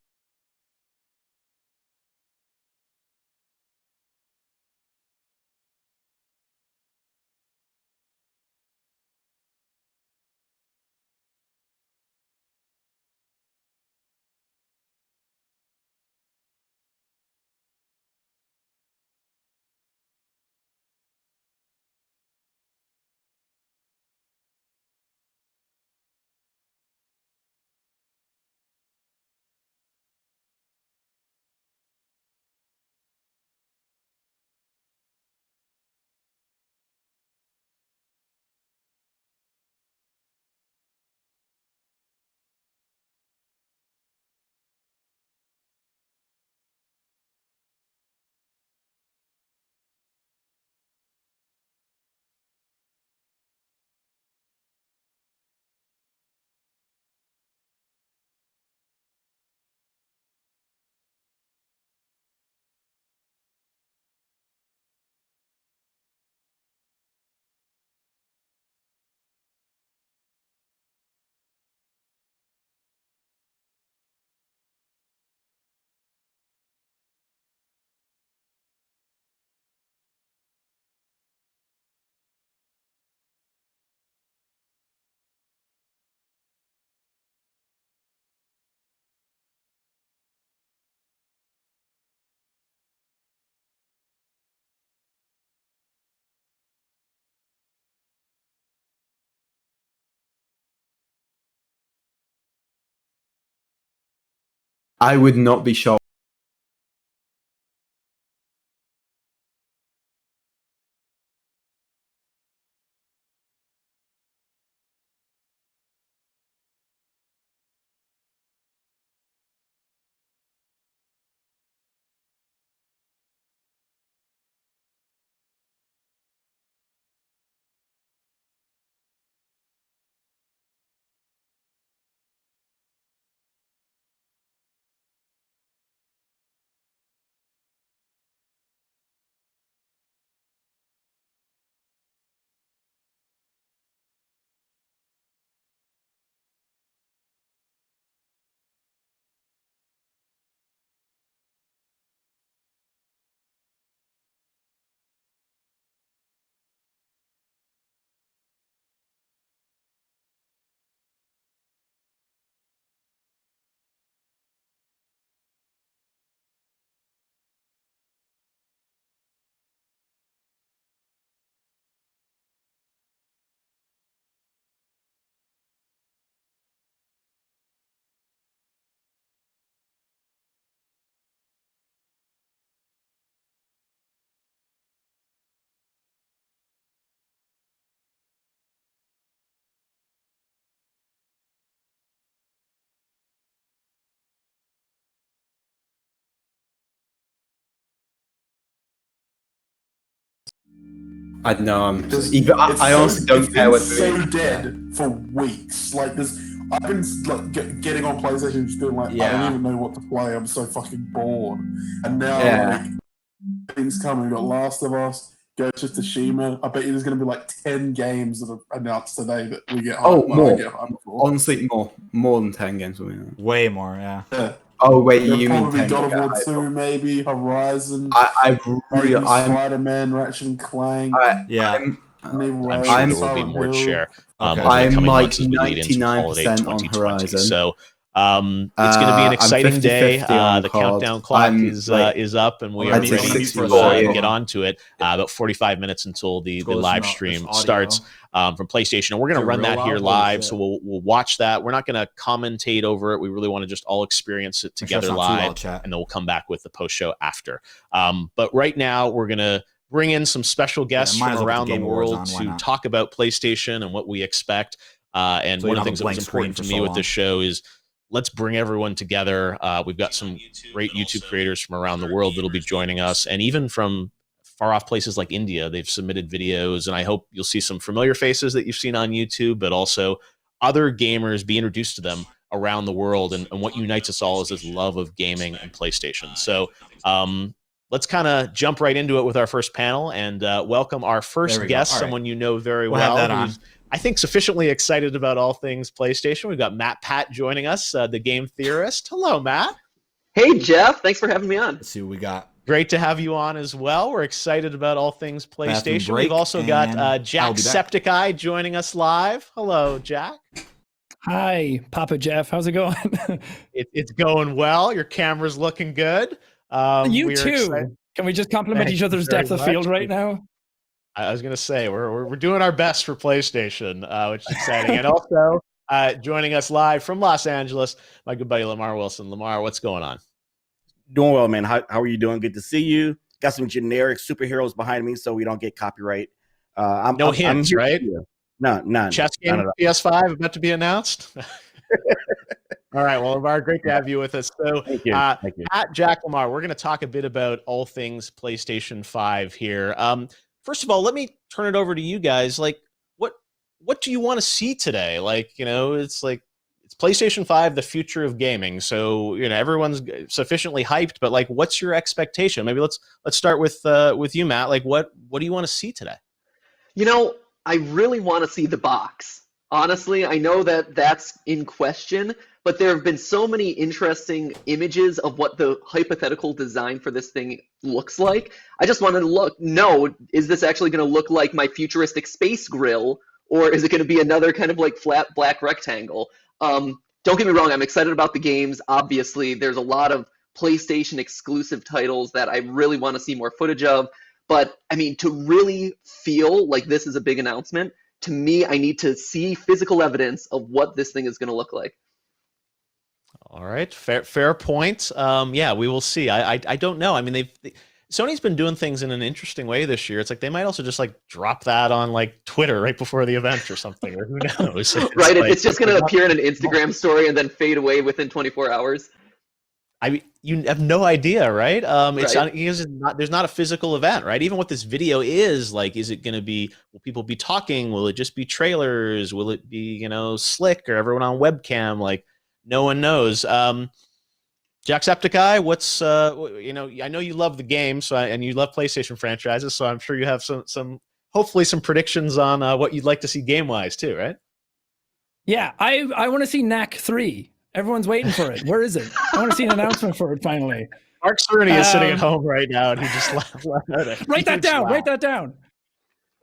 I would not be shocked. I know. Because I honestly don't care what. It's been so dead for weeks. Like I've been like getting on PlayStation, just being like, I don't even know what to play. I'm so fucking bored. And now like things coming. We got Last of Us, Ghost of Tsushima. I bet you there's going to be like 10 games that are announced today that we get. Honestly, more than 10 games. Way more, yeah. Oh wait, you mean probably God of War 2, maybe Horizon. I'm Spider-Man, Ratchet and Clank. I'm sure there will be more to share. I'm like 99% on Horizon. So it's going to be an exciting day. The countdown clock is up, and we are ready to get onto it. About 45 minutes until the live stream starts from PlayStation. And we're going to run that here live, so we'll watch that. We're not going to commentate over it. We really want to just all experience it together live, and then we'll come back with the post-show after. But right now, we're going to bring in some special guests from around the world to talk about PlayStation and what we expect. And one of the things that was important to me with this show is let's bring everyone together. We've got some great YouTube creators from around the world that'll be joining us, and even from far off places like India. They've submitted videos, and I hope you'll see some familiar faces that you've seen on YouTube, but also other gamers, be introduced to them around the world. And what unites us all is this love of gaming and PlayStation. So let's kind of jump right into it with our first panel and welcome our first guest, someone you know very well. Who's, I think, sufficiently excited about all things PlayStation. We've got Matt Pat joining us, the game theorist. Hello, Matt. Hey, Jeff. Thanks for having me on. Let's see what we got. Great to have you on as well. We're excited about all things PlayStation. We've also got Jacksepticeye joining us live. Hello, Jack. Hi, Papa Jeff. How's it going? It's going well. Your camera's looking good. You too. Excited. Can we just compliment each other's depth of field right now? I was going to say, we're doing our best for PlayStation, which is exciting. And also joining us live from Los Angeles, my good buddy Lamar Wilson. Lamar, what's going on? Doing well, man. How are you doing? Good to see you. Got some generic superheroes behind me so we don't get copyright. No hints, right? None. Chess game PS5 about to be announced? All right. Well, Lamar, great to have you with us. So, Thank you. At Jack Lamar, we're going to talk a bit about all things PlayStation 5 here. First of all, let me turn it over to you guys. Like, what do you want to see today? Like, it's like, it's PlayStation 5, the future of gaming. So, everyone's sufficiently hyped, but like, what's your expectation? Maybe let's start with you, Matt. Like, what do you want to see today? I really want to see the box. Honestly, I know that that's in question, but there have been so many interesting images of what the hypothetical design for this thing looks like. I just wanted to is this actually going to look like my futuristic space grill, or is it going to be another kind of like flat black rectangle? Don't get me wrong, I'm excited about the games. Obviously, there's a lot of PlayStation exclusive titles that I really want to see more footage of. But, I mean, to really feel like this is a big announcement, to me, I need to see physical evidence of what this thing is going to look like. All right, fair point. Yeah, we will see. I don't know. I mean, Sony's been doing things in an interesting way this year. It's like they might also just like drop that on like Twitter right before the event or something, or who knows? Right, it's just going to appear in an Instagram story and then fade away within 24 hours. I mean, you have no idea, right? There's not a physical event, right? Even what this video is like, is it going to be? Will people be talking? Will it just be trailers? Will it be slick or everyone on webcam? Like, no one knows. Jacksepticeye, what's I know you love the game, and you love PlayStation franchises, so I'm sure you have some hopefully some predictions on what you'd like to see game wise too, right? Yeah, I want to see Knack 3. Everyone's waiting for it. Where is it? I want to see an announcement for it finally. Mark Cerny is sitting at home right now, and he just laughed at it. Write that down.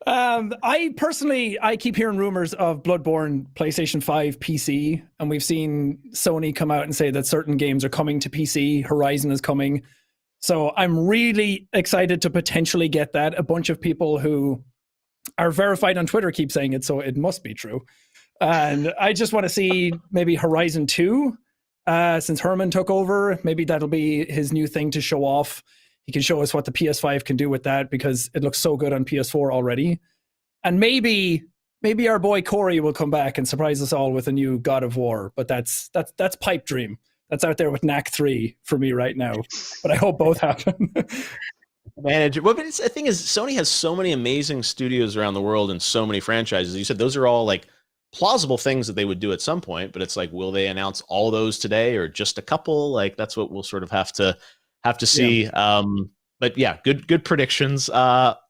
I keep hearing rumors of Bloodborne PlayStation 5 PC, and we've seen Sony come out and say that certain games are coming to PC. Horizon is coming. So I'm really excited to potentially get that. A bunch of people who are verified on Twitter keep saying it, so it must be true. And I just want to see maybe Horizon 2, since Herman took over. Maybe that'll be his new thing to show off. He can show us what the PS5 can do with that, because it looks so good on PS4 already. And maybe our boy Corey will come back and surprise us all with a new God of War. But that's pipe dream. That's out there with Knack 3 for me right now. But I hope both happen. manage it. Well, but the thing is, Sony has so many amazing studios around the world and so many franchises. You said those are all like plausible things that they would do at some point, but it's like, will they announce all those today or just a couple? Like that's what we'll sort of have to see. Yeah. But yeah, good predictions.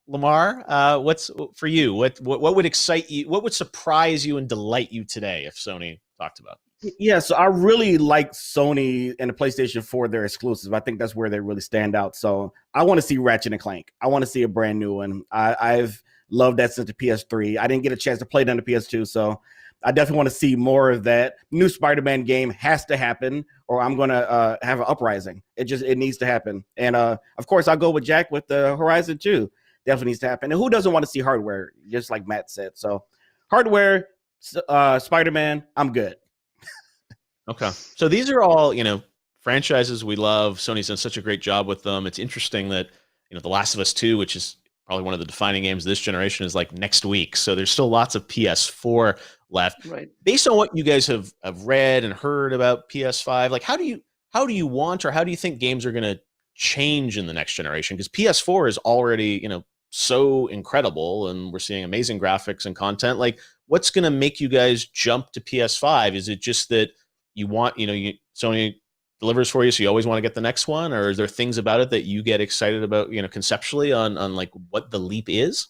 Lamar, what's for you? What would excite you? What would surprise you and delight you today if Sony talked about it? Yeah, so I really like Sony and the PlayStation 4, their exclusives. I think that's where they really stand out. So I want to see Ratchet and Clank. I want to see a brand new one. I've loved that since the PS3. I didn't get a chance to play it on the PS2, so I definitely want to see more of that. New Spider-Man game has to happen, or I'm going to have an uprising. It needs to happen. And of course, I'll go with Jack with the Horizon 2. Definitely needs to happen. And who doesn't want to see hardware, just like Matt said? So hardware, Spider-Man, I'm good. Okay. So these are all, franchises we love. Sony's done such a great job with them. It's interesting that, The Last of Us 2, which is probably one of the defining games of this generation, is like next week. So there's still lots of PS4 left. Right. Based on what you guys have read and heard about PS5, like how do you want, or how do you think games are going to change in the next generation? Because PS4 is already, so incredible and we're seeing amazing graphics and content. Like what's going to make you guys jump to PS5? Is it just that you want, Sony delivers for you, so you always want to get the next one? Or is there things about it that you get excited about, conceptually on like what the leap is?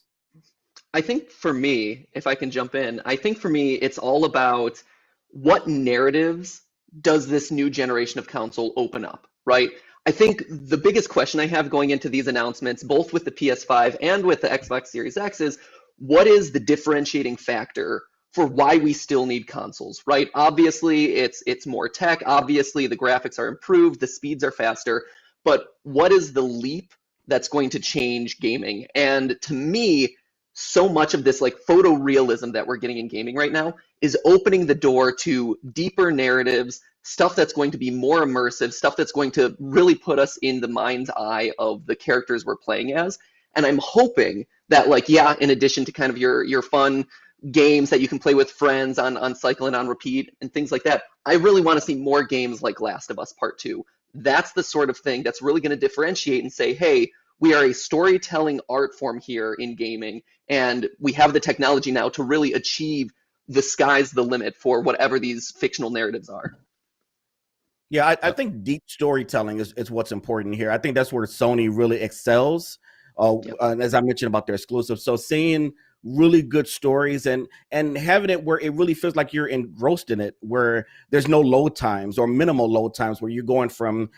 I think for me, if I can jump in, I think for me, it's all about what narratives does this new generation of console open up, right? I think the biggest question I have going into these announcements, both with the PS5 and with the Xbox Series X, is what is the differentiating factor for why we still need consoles, right? Obviously, it's more tech. Obviously, the graphics are improved, the speeds are faster. But what is the leap that's going to change gaming? And to me, so much of this like photorealism that we're getting in gaming right now is opening the door to deeper narratives, stuff that's going to be more immersive, stuff that's going to really put us in the mind's eye of the characters we're playing as. And I'm hoping that, like, yeah, in addition to kind of your fun games that you can play with friends on cycle and on repeat and things like that, I really want to see more games like Last of Us Part 2. That's the sort of thing that's really going to differentiate and say, hey, we are a storytelling art form here in gaming, and we have the technology now to really achieve the sky's the limit for whatever these fictional narratives are. Yeah, I think deep storytelling is what's important here. I think that's where Sony really excels, as I mentioned about their exclusives. So seeing really good stories and having it where it really feels like you're engrossed in it, where there's no load times or minimal load times, where you're going from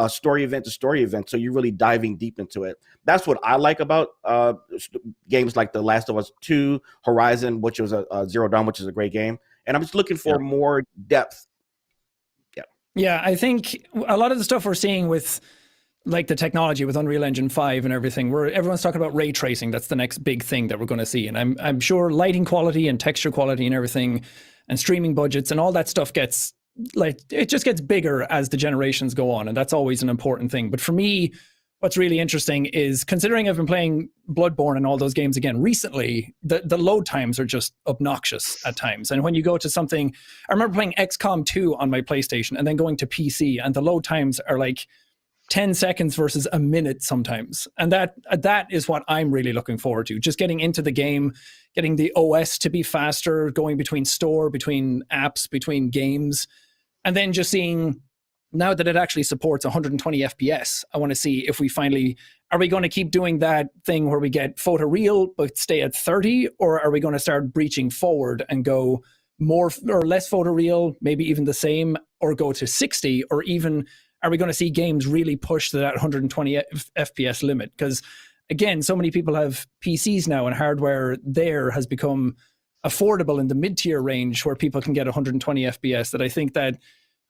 story event to story event. So you're really diving deep into it. That's what I like about games like The Last of Us 2, Horizon, which was a Zero Dawn, which is a great game. And I'm just looking for more depth. Yeah, I think a lot of the stuff we're seeing with like the technology with Unreal Engine 5 and everything, where everyone's talking about ray tracing, that's the next big thing that we're going to see. And I'm sure lighting quality and texture quality and everything and streaming budgets and all that stuff gets, like, it just gets bigger as the generations go on. And that's always an important thing. But for me, what's really interesting is, considering I've been playing Bloodborne and all those games again recently, the load times are just obnoxious at times. And when you go to something, I remember playing XCOM 2 on my PlayStation and then going to PC, and the load times are like 10 seconds versus a minute sometimes. And that is what I'm really looking forward to. Just getting into the game, getting the OS to be faster, going between store, between apps, between games, and then just seeing, now that it actually supports 120 FPS, I want to see if we finally, are we going to keep doing that thing where we get photoreal but stay at 30, or are we going to start breaching forward and go more or less photoreal, maybe even the same, or go to 60, or even are we going to see games really push to that 120 FPS limit? Because again, so many people have PCs now, and hardware there has become affordable in the mid-tier range where people can get 120 FPS, that I think that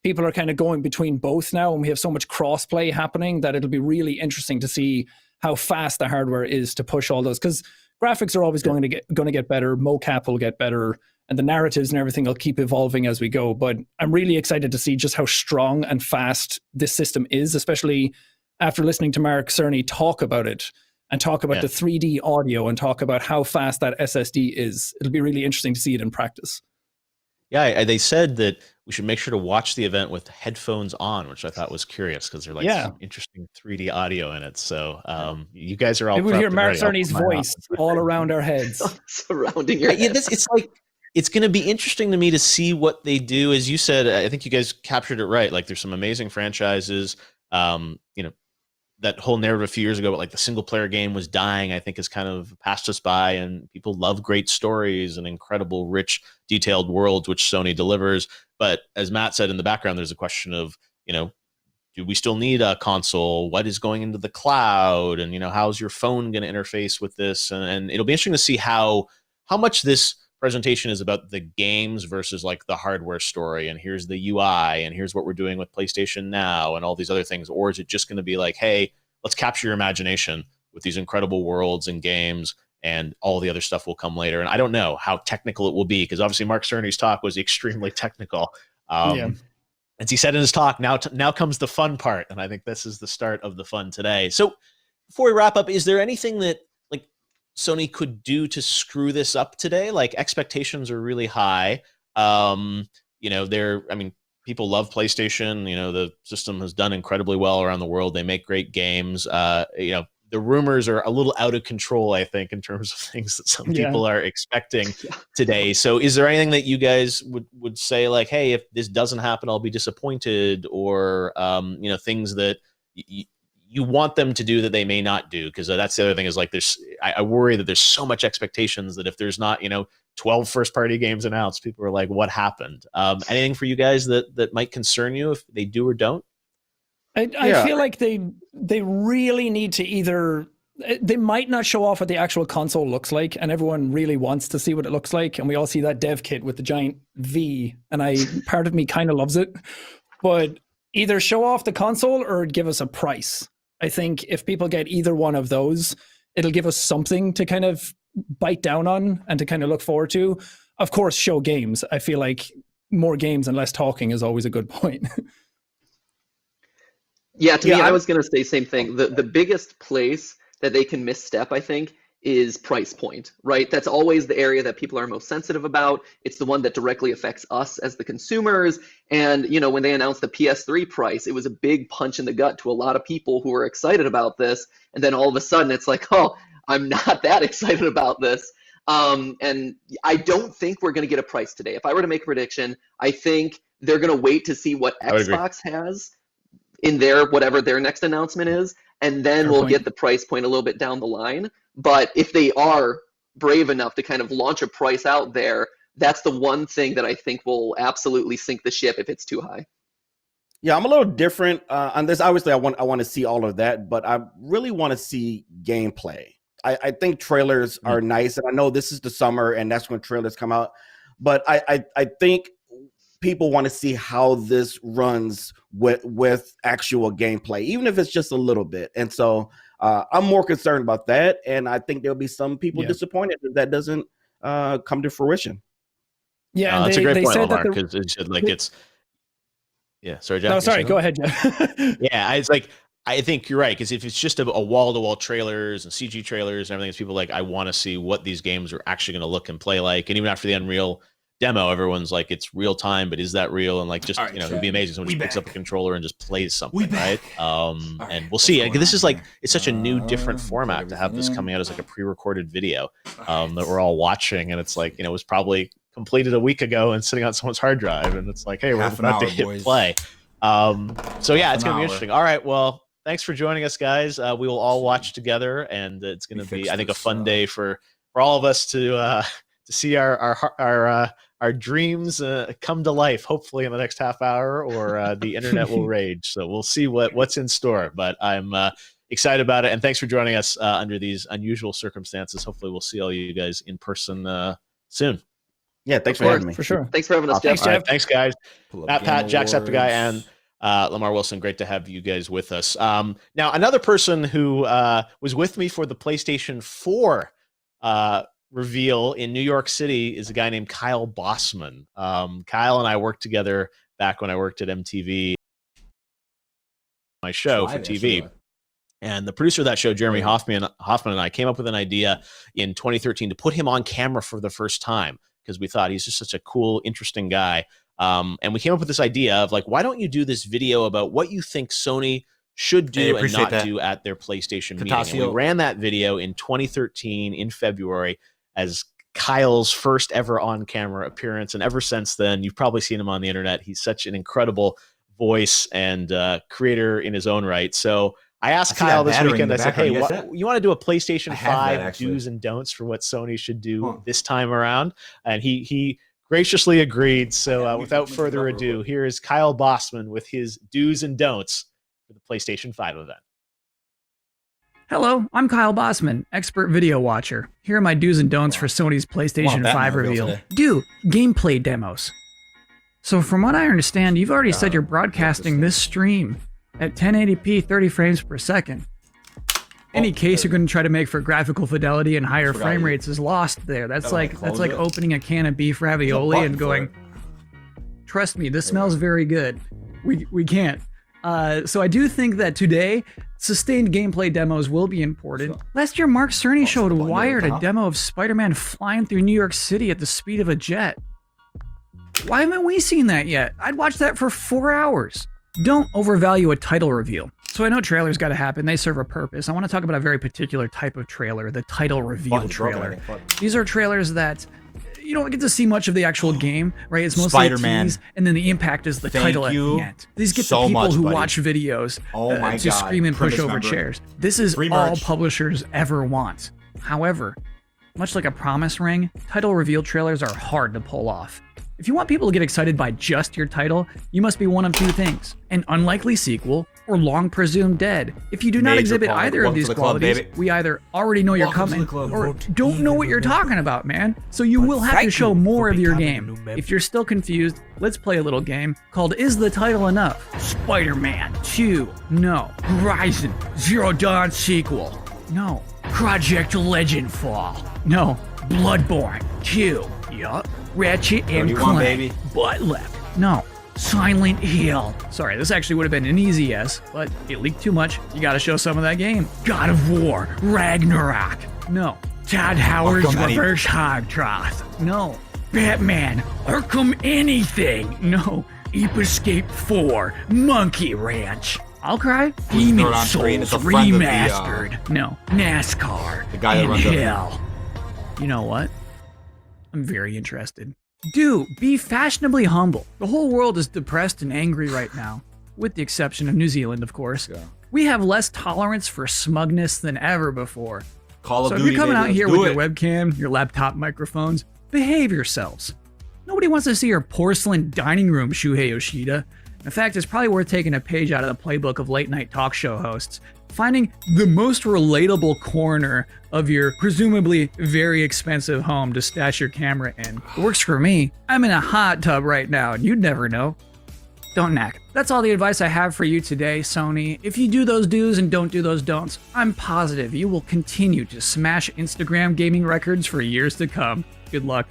people are kind of going between both now, and we have so much cross-play happening that it'll be really interesting to see how fast the hardware is to push all those, because graphics are always going to get better, mocap will get better, and the narratives and everything will keep evolving as we go. But I'm really excited to see just how strong and fast this system is, especially after listening to Mark Cerny talk about it and talk about the 3D audio and talk about how fast that SSD is. It'll be really interesting to see it in practice. Yeah, they said that we should make sure to watch the event with headphones on, which I thought was curious because there's like some interesting 3D audio in it. So you guys are all. We would hear Mark ready. Cerny's voice all around our heads, surrounding your heads. It's like it's going to be interesting to me to see what they do. As you said, I think you guys captured it right. Like there's some amazing franchises. You know, that whole narrative a few years ago, but like the single player game was dying, I think has kind of passed us by, and people love great stories and incredible, rich, detailed worlds, which Sony delivers. But as Matt said in the background, there's a question of, you know, do we still need a console? What is going into the cloud? And, you know, how's your phone going to interface with this? And it'll be interesting to see how much this presentation is about the games versus like the hardware story, and here's the UI, and here's what we're doing with PlayStation Now and all these other things. Or is it just going to be like, hey, let's capture your imagination with these incredible worlds and games, and all the other stuff will come later. And I don't know how technical it will be, because obviously Mark Cerny's talk was extremely technical. As he said in his talk, now comes the fun part, and I think this is the start of the fun today. So before we wrap up, is there anything that Sony could do to screw this up today? Like expectations are really high. You know, people love PlayStation. You know, the system has done incredibly well around the world. They make great games. You know, the rumors are a little out of control, I think, in terms of things that some people are expecting today. So is there anything that you guys would say like, hey, if this doesn't happen, I'll be disappointed, or, you know, things that you want them to do that they may not do? Because that's the other thing is like I worry that there's so much expectations that if there's not, you know, 12 first party games announced, people are like, what happened? Anything for you guys that might concern you if they do or don't? I feel like they really need to either, they might not show off what the actual console looks like, and everyone really wants to see what it looks like, and we all see that dev kit with the giant V, and part of me kind of loves it, but either show off the console or give us a price. I think if people get either one of those, it'll give us something to kind of bite down on and to kind of look forward to. Of course, show games. I feel like more games and less talking is always a good point. To me, I was going to say the same thing. The biggest place that they can misstep, I think, is price point, right? That's always the area that people are most sensitive about. It's the one that directly affects us as the consumers. And, you know, when they announced the PS3 price, it was a big punch in the gut to a lot of people who were excited about this. And then all of a sudden it's like, oh, I'm not that excited about this. And I don't think we're going to get a price today. If I were to make a prediction, I think they're going to wait to see what Xbox has in whatever their next announcement is. And then we'll get the price point a little bit down the line. But if they are brave enough to kind of launch a price out there, that's the one thing that I think will absolutely sink the ship if it's too high. Yeah, I'm a little different on this. Obviously, I want to see all of that, but I really want to see gameplay. I think trailers are nice, and I know this is the summer, and that's when trailers come out. But I think people want to see how this runs with actual gameplay, even if it's just a little bit. And so I'm more concerned about that, and I think there'll be some people disappointed if that doesn't come to fruition. Yeah, that's a great point, Omar, because it's sorry, Jack. No, sorry, go ahead, Jeff. Yeah, it's like, I think you're right, because if it's just a wall-to-wall trailers and CG trailers and everything, it's people like, I want to see what these games are actually going to look and play like. And even after the Unreal demo, everyone's like, it's real time, but is that real? And like, just right, it'd be amazing someone just picks up a controller and just plays something, right? And we'll see. This is like, it's such a new, different format to have this coming out as like a pre-recorded video that we're all watching, and it's like, it was probably completed a week ago and sitting on someone's hard drive, and it's like, hey, we're about to hit play. So yeah, it's gonna be interesting. All right, well, thanks for joining us, guys. We will all watch together, and it's gonna be, I think, a fun day for all of us to see our dreams come to life, hopefully in the next half hour, or the internet will rage. So we'll see what's in store. But I'm excited about it, and thanks for joining us under these unusual circumstances. Hopefully we'll see all you guys in person soon. Yeah, thanks for having me. For sure. Thanks for having us, Jeff. Right, thanks, guys. Matt, Pat, Jacksepticeye, and Lamar Wilson, great to have you guys with us. Now, another person who was with me for the PlayStation 4 reveal in New York City is a guy named Kyle Bossman. Kyle and I worked together back when I worked at MTV, my show for TV. And the producer of that show, Jeremy Hoffman, and I came up with an idea in 2013 to put him on camera for the first time. because we thought he's just such a cool, interesting guy. And we came up with this idea of like, why don't you do this video about what you think Sony should do and not do at their PlayStation meeting? And we ran that video in 2013 in February as Kyle's first ever on-camera appearance, and ever since then, you've probably seen him on the internet. He's such an incredible voice and creator in his own right. So I asked Kyle this weekend, I said, hey, you want to do a PlayStation 5 do's and don'ts for what Sony should do this time around? And he graciously agreed. So without further ado, here is Kyle Bossman with his do's and don'ts for the PlayStation 5 event. Hello, I'm Kyle Bossman, expert video watcher. Here are my do's and don'ts for Sony's PlayStation 5 reveal. Do gameplay demos. So from what I understand, you've already said you're broadcasting this stream at 1080p 30 frames per second. Any case you're going to try to make for graphical fidelity and higher frame rates is lost there. That's like opening a can of beef ravioli and going, trust me, this smells very good. We can't. So I do think that today, sustained gameplay demos will be important. Last year, Mark Cerny showed Wired a demo of Spider-Man flying through New York City at the speed of a jet. Why haven't we seen that yet? I'd watch that for 4 hours. Don't overvalue a title reveal. So I know trailers got to happen. They serve a purpose. I want to talk about a very particular type of trailer, the title reveal trailer. These are trailers that you don't get to see much of the actual game, right? It's mostly Spider-Man, and then the impact is the title at the end. These get the people who watch videos to scream and push over chairs. This is all publishers ever want. However, much like a promise ring, title reveal trailers are hard to pull off. If you want people to get excited by just your title, you must be one of two things: an unlikely sequel or long presumed dead. If you do not exhibit either of these qualities, we either already know you're coming or don't know what you're talking about, man. So you will have to show more of your game. If you're still confused, let's play a little game called Is the Title Enough? Spider-Man 2. No. Horizon Zero Dawn sequel. No. Project Legendfall. No. Bloodborne 2. Yup. Ratchet and Clank. Butt Lip. No. Silent Hill. Sorry, this actually would have been an easy yes, but it leaked too much. You gotta show some of that game. God of War. Ragnarok. No. Todd Howard's Reverse Hogtroth. No. Batman. Arkham Anything. No. Ape Escape 4. Monkey Ranch. I'll cry. Demon Souls Remastered. No. NASCAR. The guy that runs Hell. You know what? I'm very interested. Do be fashionably humble. The whole world is depressed and angry right now, with the exception of New Zealand, of course. Yeah. We have less tolerance for smugness than ever before. So if you're coming out here with your webcam, your laptop microphones, behave yourselves. Nobody wants to see your porcelain dining room, Shuhei Yoshida. In fact, it's probably worth taking a page out of the playbook of late night talk show hosts, finding the most relatable corner of your presumably very expensive home to stash your camera in. It works for me. I'm in a hot tub right now, and you'd never know. Don't knack. That's all the advice I have for you today, Sony. If you do those do's and don't do those don'ts, I'm positive you will continue to smash Instagram gaming records for years to come. Good luck.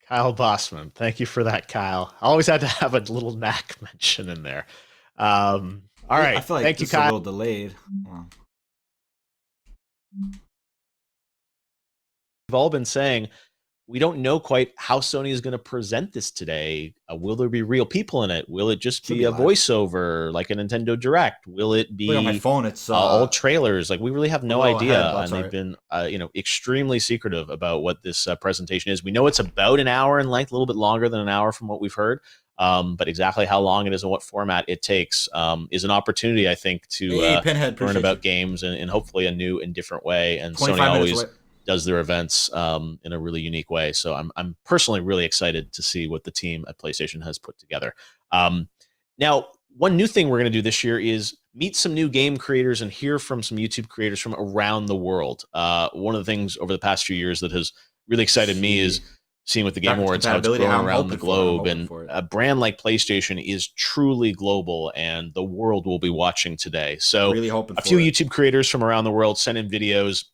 Kyle Bossman, thank you for that, Kyle. I always had to have a little knack mention in there. All right, I feel like thank you, this Kyle. is a little delayed. We've all been saying we don't know quite how Sony is going to present this today. Will there be real people in it? Will it just be a voiceover like a Nintendo Direct? Will it be on my phone? It's all trailers. Like we really have no idea, and they've been extremely secretive about what this presentation is. We know it's about an hour in length, a little bit longer than an hour from what we've heard. But exactly how long it is and what format it takes is an opportunity, I think, to learn about games in hopefully a new and different way. And Sony always does their events in a really unique way. So I'm personally really excited to see what the team at PlayStation has put together. Now, one new thing we're going to do this year is meet some new game creators and hear from some YouTube creators from around the world. One of the things over the past few years that has really excited me is seeing with the Game Awards how it's growing around the globe, and a brand like PlayStation is truly global, and the world will be watching today. So really a few YouTube creators from around the world sent in videos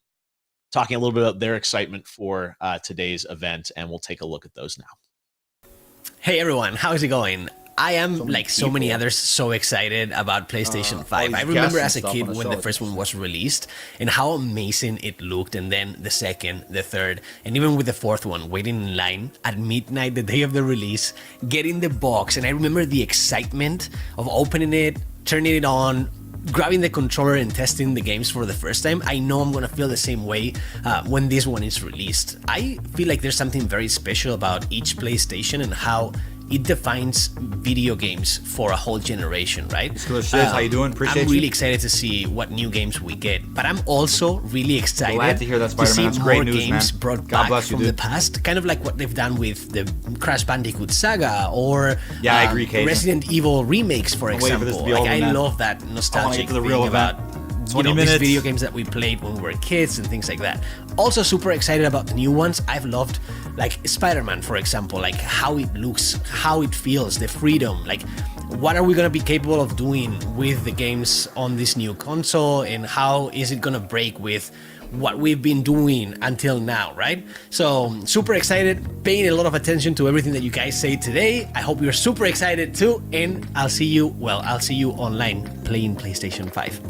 talking a little bit about their excitement for today's event, and we'll take a look at those now. Hey everyone, how's it going? I am, like so many others, so excited about PlayStation 5. I remember as a kid when the first one was released and how amazing it looked, and then the second, the third, and even with the fourth one, waiting in line at midnight the day of the release, getting the box, and I remember the excitement of opening it, turning it on, grabbing the controller and testing the games for the first time. I know I'm gonna feel the same way when this one is released. I feel like there's something very special about each PlayStation and how it defines video games for a whole generation, right? How you doing? Appreciate I'm really excited to see what new games we get, but I'm also really excited Glad to hear that, to see Spider-Man. That's great more news, games man. brought God back bless you, from the dude. past, kind of like what they've done with the Crash Bandicoot saga or I agree, Kate. Resident Evil remakes, for I'm waiting for this example. to be Like, over, I man. love that nostalgic for the thing real about event. 20 minutes. these video games that we played when we were kids and things like that. Also super excited about the new ones. I've loved like Spider-Man, for example, like how it looks, how it feels, the freedom, like what are we going to be capable of doing with the games on this new console, and how is it going to break with what we've been doing until now, right? So super excited, paying a lot of attention to everything that you guys say today. I hope you're super excited too, and I'll see you online playing PlayStation 5.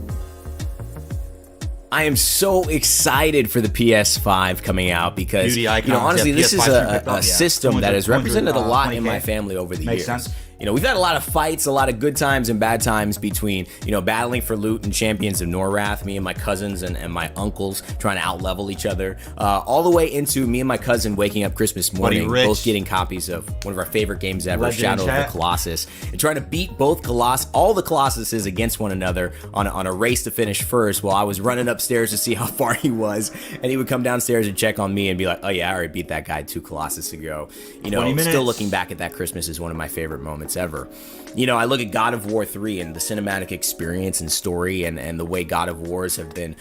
I am so excited for the PS5 coming out because, Beauty icons, honestly, yeah, this is PS5 a system that has 200, represented a lot in 20K. my family over the Makes years. sense. We've had a lot of fights, a lot of good times and bad times between, battling for loot and Champions of Norrath, me and my cousins and my uncles trying to out-level each other, all the way into me and my cousin waking up Christmas morning, both getting copies of one of our favorite games ever, Shadow of the Colossus, and trying to beat both all the Colossuses against one another on a race to finish first while I was running upstairs to see how far he was, and he would come downstairs and check on me and be like, oh yeah, I already beat that guy 2 Colossus ago. Still looking back at that Christmas is one of my favorite moments ever. I look at God of War 3 and the cinematic experience and story and the way God of Wars have been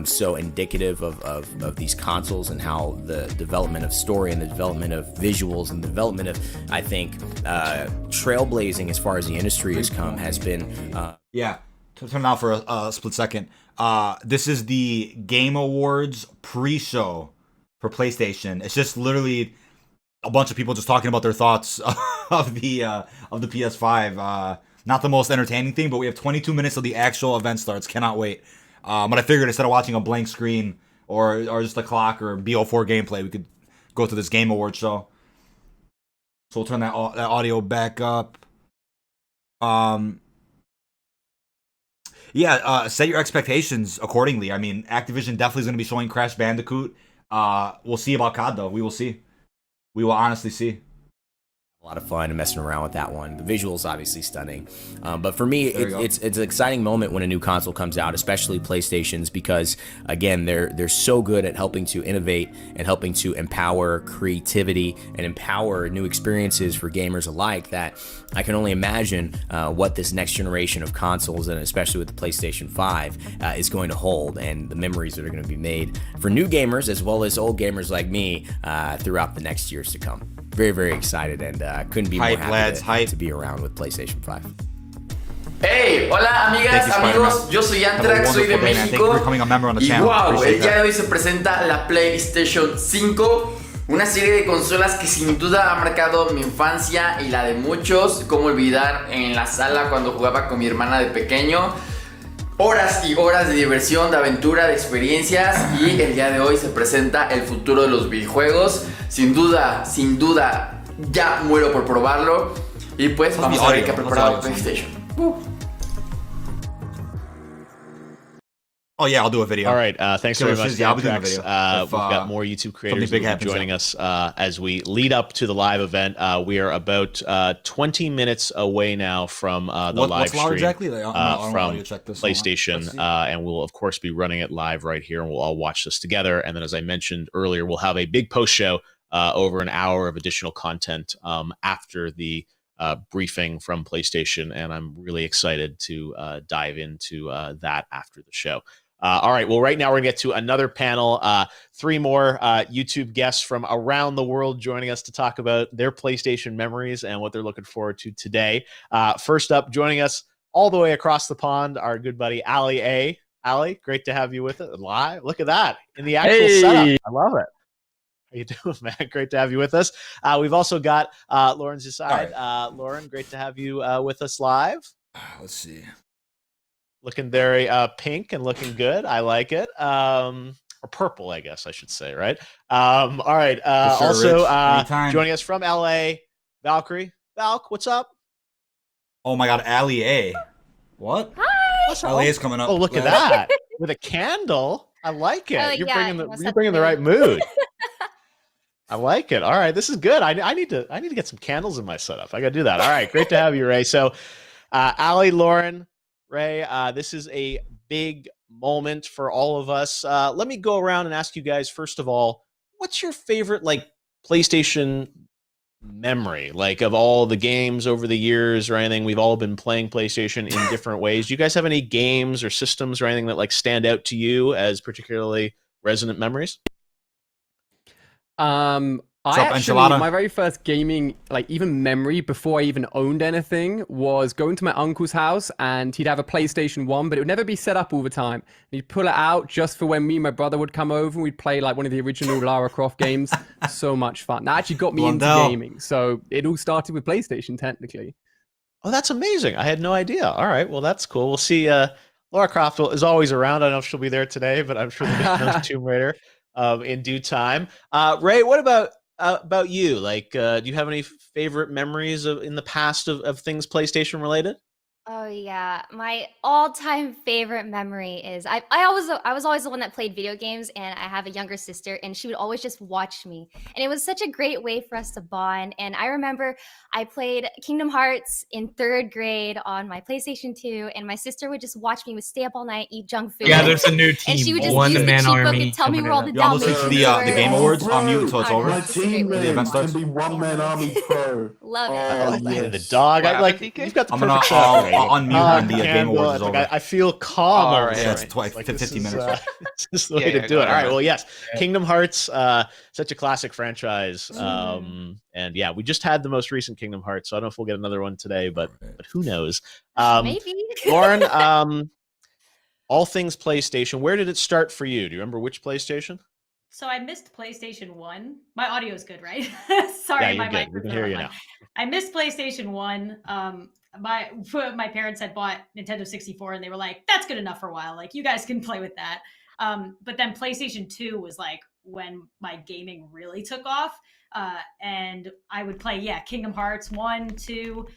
so indicative of these consoles and how the development of story and the development of visuals and the development of, I think, trailblazing as far as the industry has come has been... To turn it out for a split second. This is the Game Awards pre-show for PlayStation. It's just literally a bunch of people just talking about their thoughts of the PS5. Not the most entertaining thing, but we have 22 minutes till the actual event starts. Cannot wait. But I figured instead of watching a blank screen or just a clock or BO4 gameplay, we could go to this Game Awards show. So we'll turn that audio back up. Set your expectations accordingly. I mean, Activision definitely is going to be showing Crash Bandicoot. We'll see about COD, though. We will see. We will honestly see. A lot of fun and messing around with that one. The visuals obviously stunning, but for me, it's an exciting moment when a new console comes out, especially PlayStation's, because again, they're so good at helping to innovate and helping to empower creativity and empower new experiences for gamers alike. That I can only imagine what this next generation of consoles, and especially with the PlayStation 5, is going to hold, and the memories that are going to be made for new gamers as well as old gamers like me throughout the next years to come. Very, very excited, and couldn't be more happy to be around with PlayStation 5. Hey, hola amigas, amigos, yo soy Antrax, soy de México y wow, el día de hoy se presenta la PlayStation 5, una serie de consolas que sin duda ha marcado mi infancia y la de muchos. Cómo olvidar en la sala cuando jugaba con mi hermana de pequeño. Horas y horas de diversión, de aventura, de experiencias, y el día de hoy se presenta el futuro de los videojuegos. Sin duda, ya muero por probarlo. Y pues vamos a ver qué ha preparado PlayStation. Oh yeah, I'll do a video. All right, thanks very much, Yeah, I'll be doing a Antrax. video. We've got more YouTube creators who will be joining us as we lead up to the live event. We are about 20 minutes away now from the live stream exactly? from PlayStation, and we'll of course be running it live right here, and we'll all watch this together. And then, as I mentioned earlier, we'll have a big post show over an hour of additional content after the briefing from PlayStation, and I'm really excited to dive into that after the show. All right, well, right now we're going to get to another panel. 3 more YouTube guests from around the world joining us to talk about their PlayStation memories and what they're looking forward to today. First up, joining us all the way across the pond, our good buddy, Ali A. Ali, great to have you with it live. Look at that, in the actual setup. I love it. you doing, man? Great to have you with us. We've also got Lauren Ziside. Right. Lauren, great to have you with us live. Let's see. Looking very pink and looking good. I like it. Or purple, I guess I should say, right? All right. Sure, also, joining us from LA, Valkyrie. Valk, what's up? Oh my God, Ali A. What? Hi. Ali A's coming up. Oh, look at that. With a candle. I like it. You're bringing the right mood. I like it. All right, this is good. I need to get some candles in my setup. I got to do that. All right, great to have you, Ray. So, Ali, Lauren, Ray, this is a big moment for all of us. Let me go around and ask you guys, first of all, what's your favorite PlayStation memory, of all the games over the years or anything? We've all been playing PlayStation in different ways. Do you guys have any games or systems or anything that stand out to you as particularly resonant memories? My very first gaming, even memory before I even owned anything, was going to my uncle's house, and he'd have a PlayStation 1, but it would never be set up all the time. He'd pull it out just for when me and my brother would come over, and we'd play one of the original Lara Croft games. So much fun. That actually got me into gaming. So it all started with PlayStation, technically. Oh, that's amazing. I had no idea. All right, well, that's cool. We'll see. Lara Croft is always around. I don't know if she'll be there today, but I'm sure there's Tomb Raider in due time. Ray, what about you? Do you have any favorite memories in the past of things PlayStation related? Oh yeah, my all-time favorite memory is I was always the one that played video games, and I have a younger sister, and she would always just watch me, and it was such a great way for us to bond. And I remember I played Kingdom Hearts in 3rd grade on my PlayStation 2, and my sister would just watch me. Would stay up all night, eat junk food. Yeah, there's a new team. And she would just use the cheat book and tell me where all the downloads were. The Game Awards on mute until it's over. My teammate can be one-man army pro. Love it. Yeah. The dog. You've got the I'm gonna unmute when the Game Awards is over. I feel calm. All right, yeah, it's 15 minutes. This is the way to do it. All right. Well, yes, Kingdom Hearts, such a classic franchise. And yeah, we just had the most recent Kingdom Hearts, so I don't know if we'll get another one today, but who knows? Maybe. Lauren, all things PlayStation. Where did it start for you? Do you remember which PlayStation? So I missed PlayStation 1. My audio is good, right? Sorry, yeah, my good. We can hear you now. I missed PlayStation 1. My parents had bought Nintendo 64, and they were like, that's good enough for a while. You guys can play with that. But then PlayStation 2 was when my gaming really took off. And I would play, Kingdom Hearts 1, 2,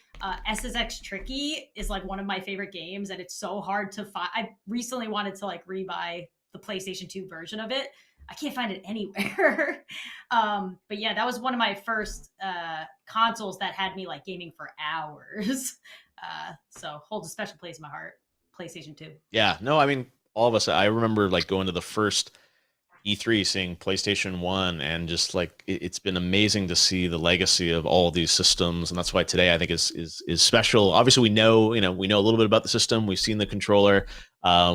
SSX Tricky is one of my favorite games, and it's so hard to find. I recently wanted to rebuy the PlayStation 2 version of it. I can't find it anywhere. But yeah, that was one of my first consoles that had me gaming for hours. So holds a special place in my heart. PlayStation 2. Yeah, no, I mean, all of us, I remember going to the first E3, seeing PlayStation 1, and just it's been amazing to see the legacy of all of these systems. And that's why today I think is special. Obviously we know a little bit about the system. We've seen the controller.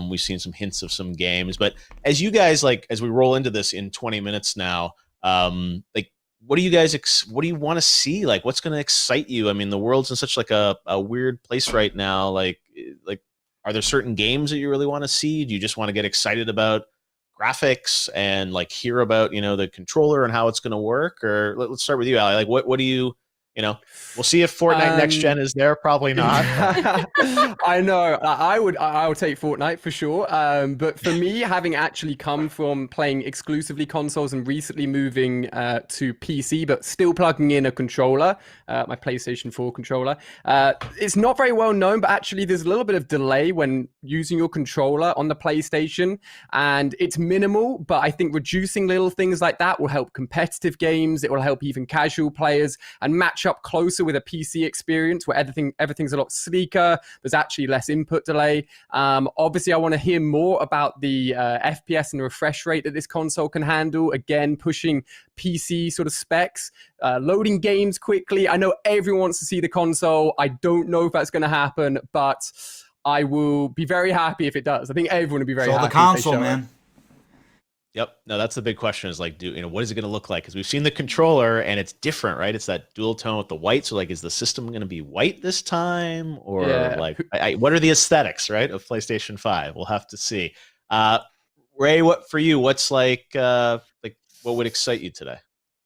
We've seen some hints of some games, but as you guys, as we roll into this in 20 minutes now, what do you guys, what do you want to see? What's going to excite you? I mean, the world's in such a weird place right now. Are there certain games that you really want to see? Do you just want to get excited about graphics and hear about the controller and how it's going to work? Or let's start with you, Ali. What do you we'll see if Fortnite next gen is there. Probably not. I know. I would take Fortnite for sure. But for me, having actually come from playing exclusively consoles and recently moving to PC, but still plugging in a controller, my PlayStation 4 controller, it's not very well known, but actually there's a little bit of delay when using your controller on the PlayStation, and it's minimal, but I think reducing little things like that will help competitive games. It will help even casual players and match up closer with a PC experience where everything's a lot sleeker. There's actually less input delay. Obviously, I want to hear more about the FPS and refresh rate that this console can handle. Again, pushing PC sort of specs, loading games quickly. I know everyone wants to see the console. I don't know if that's going to happen, but I will be very happy if it does. I think everyone would be very happy. The console, man. Yep. No, that's the big question is what is it going to look like? Because we've seen the controller and it's different, right? It's that dual tone with the white. So is the system going to be white this time? Or what are the aesthetics, right, of PlayStation 5? We'll have to see. Ray, what for you? What's what would excite you today?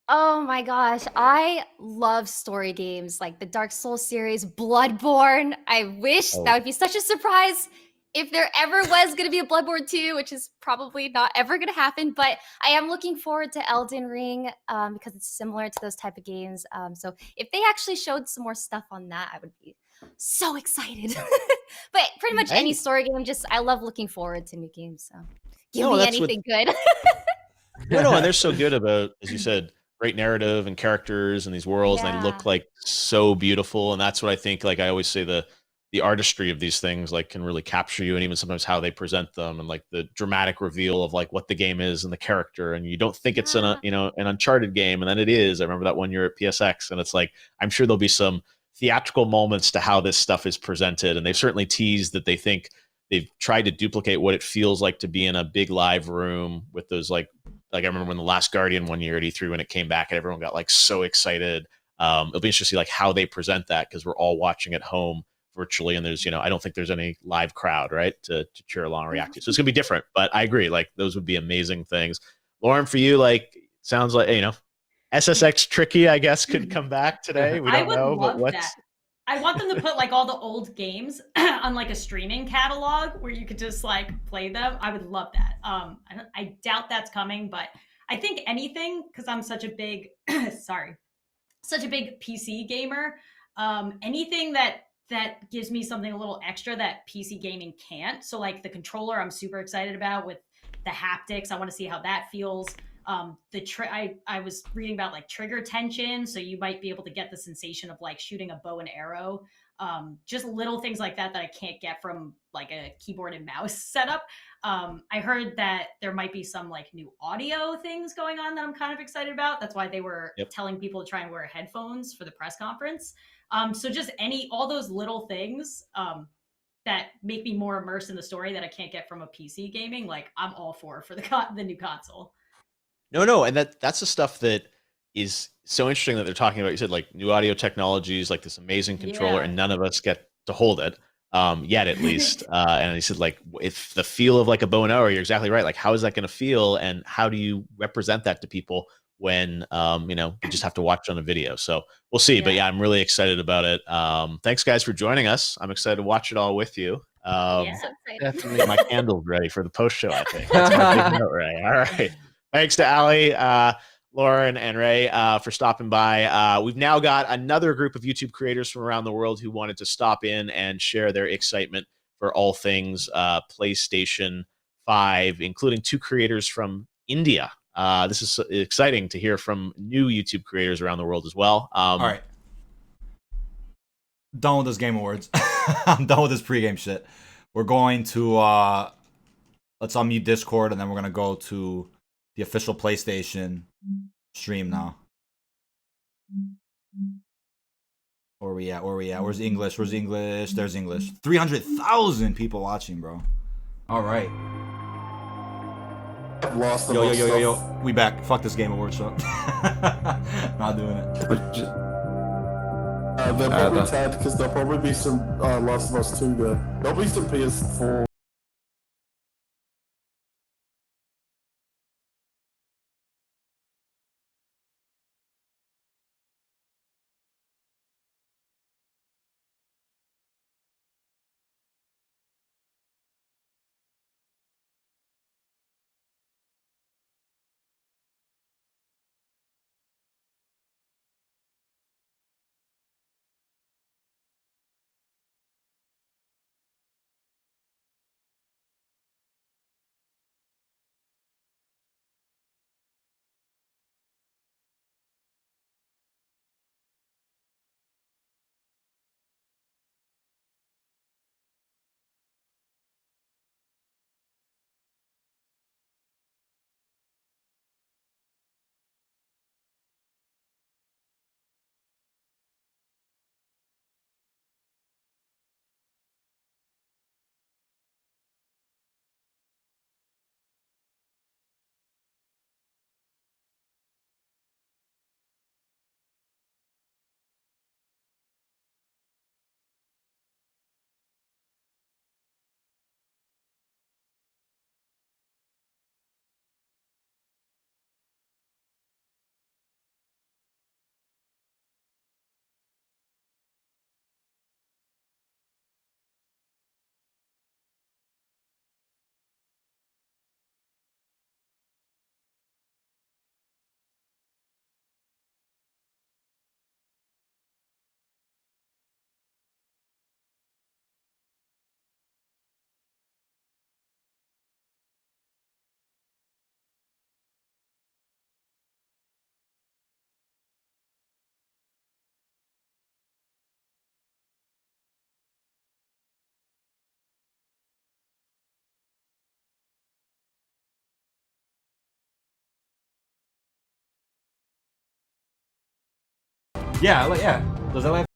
Oh my gosh, I love story games like the Dark Souls series, Bloodborne. I wish that would be such a surprise if there ever was going to be a Bloodborne 2, which is probably not ever going to happen. But I am looking forward to Elden Ring because it's similar to those type of games. So if they actually showed some more stuff on that, I would be so excited. But pretty much any story game, just I love looking forward to new games. So give me anything good. No, and they're so good about, as you said, great narrative and characters and these worlds, and they look like so beautiful. And that's what I think. Like I always say, the artistry of these things like can really capture you, and even sometimes how they present them, and like the dramatic reveal of like what the game is and the character, and you don't think it's an Uncharted game, and then it is. I remember that one year at PSX, and it's like I'm sure there'll be some theatrical moments to how this stuff is presented, and they've certainly teased that they think they've tried to duplicate what it feels like to be in a big live room with those like I remember when The Last Guardian one year at E3 when it came back and everyone got like so excited. It'll be interesting to see like how they present that because we're all watching at home virtually, and there's I don't think there's any live crowd right to cheer along and react to. So it's gonna be different, but I agree, like those would be amazing things. Lauren, for you, like sounds like SSX Tricky, I guess, could come back today. We don't know, but what's that. I want them to put like all the old games on like a streaming catalog where you could just like play them. I would love that. I doubt that's coming, but I think anything, because I'm such a big such a big PC gamer. Anything that gives me something a little extra that PC gaming can't. So like the controller, I'm super excited about with the haptics. I want to see how that feels. I was reading about like trigger tension, so you might be able to get the sensation of like shooting a bow and arrow. Just little things like that I can't get from like a keyboard and mouse setup. I heard that there might be some like new audio things going on that I'm kind of excited about. That's why they were telling people to try and wear headphones for the press conference. So just all those little things that make me more immersed in the story that I can't get from a PC gaming, like I'm all for the new console. No, and that's the stuff that is so interesting that they're talking about. You said like new audio technologies, like this amazing controller, and none of us get to hold it yet, at least. And he said like if the feel of like a bow and arrow, you're exactly right. Like how is that going to feel, and how do you represent that to people when you just have to watch on a video? So we'll see. But yeah, I'm really excited about it. Thanks guys for joining us. I'm excited to watch it all with you. Definitely get my candles ready for the post show. I think that's my big note, right? All right. Thanks to Ali, Lauren, and Ray for stopping by. We've now got another group of YouTube creators from around the world who wanted to stop in and share their excitement for all things PlayStation 5, including 2 creators from India. This is exciting to hear from new YouTube creators around the world as well. All right. Done with this Game Awards. I'm done with this pregame shit. We're going to let's unmute Discord, and then we're going to go to the official PlayStation stream now. Where we at? Where's English? There's English. 300,000 people watching, bro. All right. I've lost Yo. We back. Fuck this Game Awards show. Not doing it. They'll probably tad because there'll probably be some Last of Us 2 there. There'll be some PS4 Yeah, like yeah. Does LA have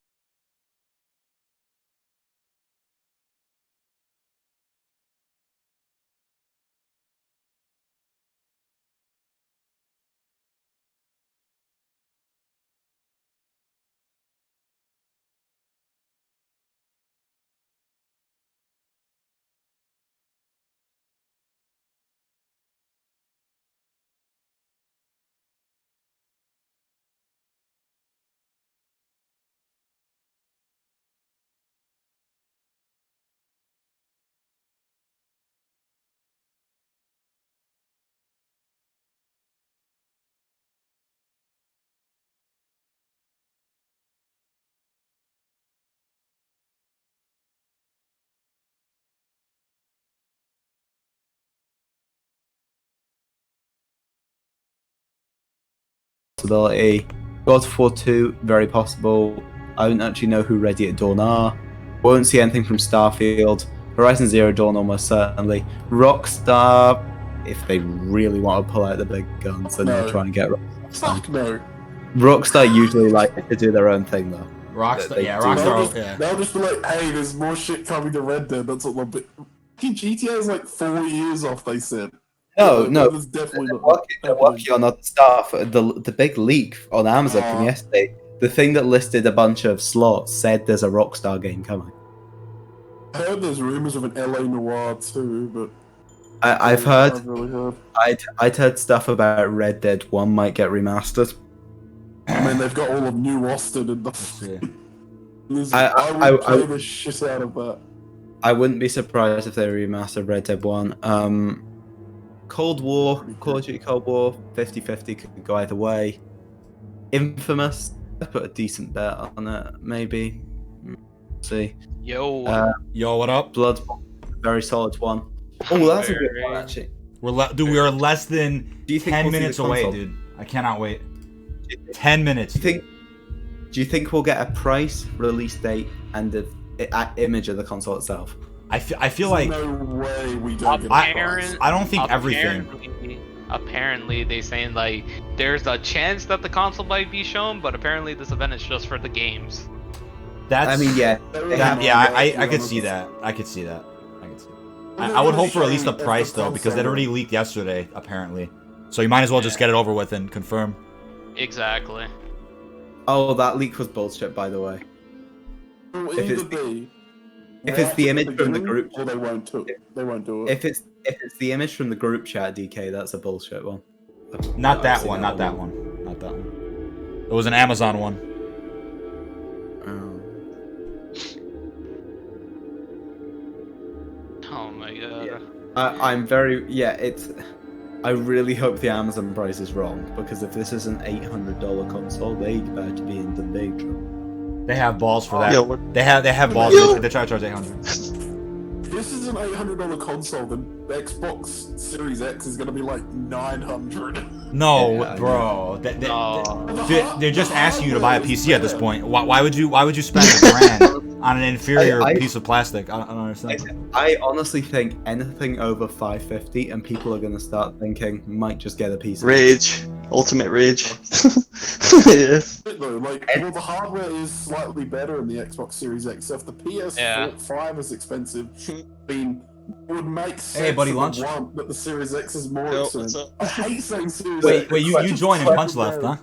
possibility. God of War 2, very possible. I don't actually know who Ready at Dawn are. Won't see anything from Starfield. Horizon Zero Dawn almost certainly. Rockstar, if they really want to pull out the big guns, then they'll try and get Rockstar. Fuck no. Rockstar usually like to do their own thing though. Rockstar? Yeah, Rockstar. They'll just be like, hey, there's more shit coming to Red Dead. That's what they'll be. GTA is like 4 years off, they said. No, There's definitely they're working on other stuff. The big leak on Amazon from yesterday, the thing that listed a bunch of slots said there's a Rockstar game coming. I heard there's rumors of an LA Noire too, but I've heard. I've really heard. I'd heard stuff about Red Dead 1 might get remastered. I mean, they've got all of New Austin and the. I would play the shit out of that. I wouldn't be surprised if they remastered Red Dead 1. Cold War, Call of Duty Cold War, 50-50 could go either way. Infamous, I put a decent bet on it, maybe. See. Yo. Yo, what up? Blood, very solid one. Oh, that's a good one actually. We are less than 10 minutes away, dude. I cannot wait. 10 minutes. Do you think we'll get a price, release date, and the image of the console itself? I feel like no way we don't. I don't think everything. Apparently, they saying like there's a chance that the console might be shown, but apparently this event is just for the games. I mean, yeah. I could see that. I could see that. I would hope for at least a price though, because that already leaked yesterday, apparently. So you might as well just get it over with and confirm. Exactly. Oh, that leak was bullshit, by the way. If it's the image from the group, or they won't do it. If it's the image from the group chat, DK, that's a bullshit one. Not that one. Not that one. Not that one. It was an Amazon one. Oh my god. I'm very It's. I really hope the Amazon price is wrong, because if this is an $800 console, they better to be in the big trouble. They have balls for that. They have balls. They try to charge 800. This is an $800 console. The Xbox Series X is gonna be like 900. No, bro. They're just asking you to buy a PC at this point. Why would you spend $1,000 on an inferior piece of plastic? I don't understand. I honestly think anything over $550, and people are gonna start thinking, might just get a PC. Rage. Ultimate rage. Yeah. Well, the hardware is slightly better in the Xbox Series X. So if the PS5 is expensive, it would make sense. Hey, buddy, lunch. But the Series X is more expensive. I hate saying Series X. Wait, you join and punch left, huh?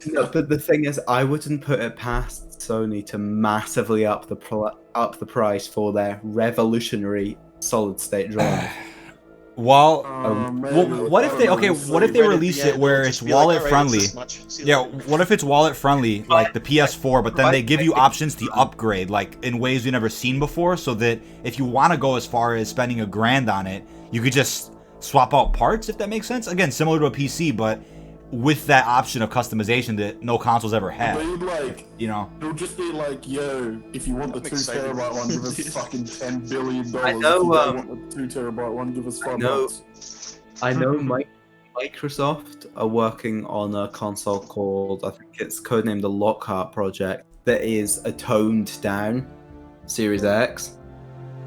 No, but the thing is, I wouldn't put it past Sony to massively up the price for their revolutionary solid-state drive. Well, what if they release it where it's wallet friendly? Yeah, what if it's wallet friendly like the PS4, but then they give you options to upgrade like in ways we've never seen before, so that if you want to go as far as spending $1,000 on it, you could just swap out parts, if that makes sense. Again, similar to a PC, but with that option of customization that no consoles ever had. It'll just be like, yo, if you want the 2 terabyte one, give us fucking $10 billion. I know. If you don't want the 2 terabyte one, give us $5. I know. Microsoft are working on a console called, I think it's codenamed the Lockhart Project, that is a toned down Series X.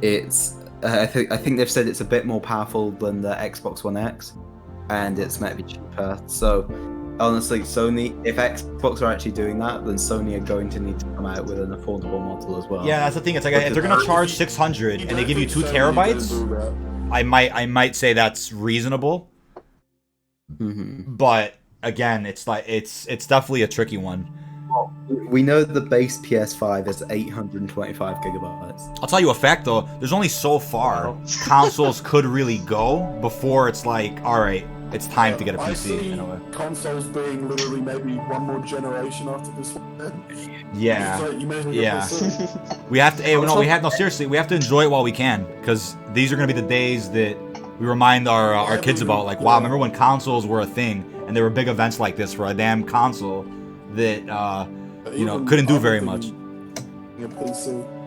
It's I think they've said it's a bit more powerful than the Xbox One X, and it's meant to be cheaper. So honestly, Sony, if Xbox are actually doing that, then Sony are going to need to come out with an affordable model as well. Yeah, that's the thing. It's like if they're gonna charge 600 and they give you 2 terabytes, I might say that's reasonable. But again, it's like it's definitely a tricky one. Well, we know the base PS5 is 825 gigabytes. I'll tell you a fact though. There's only so far consoles could really go before it's like, all right, it's time to get a PC. I see in a way. consoles being literally maybe one more generation after this one. Yeah, So you may as well get yeah. PC. We have to. Hey, no, seriously, we have to enjoy it while we can, because these are gonna be the days that we remind our kids about. Like, wow, remember when consoles were a thing and there were big events like this for a damn console that couldn't do very much.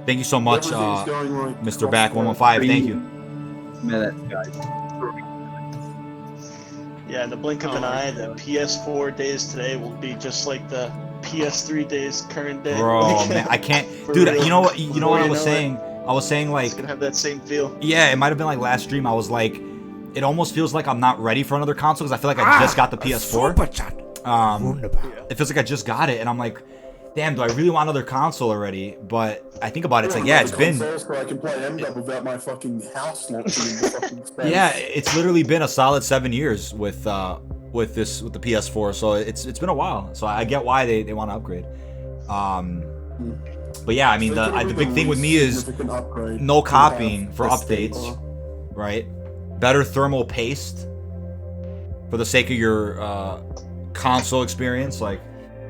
Thank you so much, Mr. Back 115. Thank you. Minutes, guys. Yeah, in the blink of an eye, the PS4 days today will be just like the PS3 days current day. Bro, man, I can't, dude. real. You know what? You know what I was it. saying? I was saying like It's gonna have that same feel. Yeah, it might have been like last stream. I was like, it almost feels like I'm not ready for another console because I feel like I just got the PS4. It feels like I just got it, and I'm like, damn, do I really want another console already? But I think about it, it's like, yeah, it's been. So I can play MW without my fucking house launching in the fucking space. Yeah, it's literally been a solid 7 years with the PS4, so it's been a while. So I get why they want to upgrade. But yeah, I mean the big thing with me is no copying for updates, right? Better thermal paste for the sake of your console experience, like.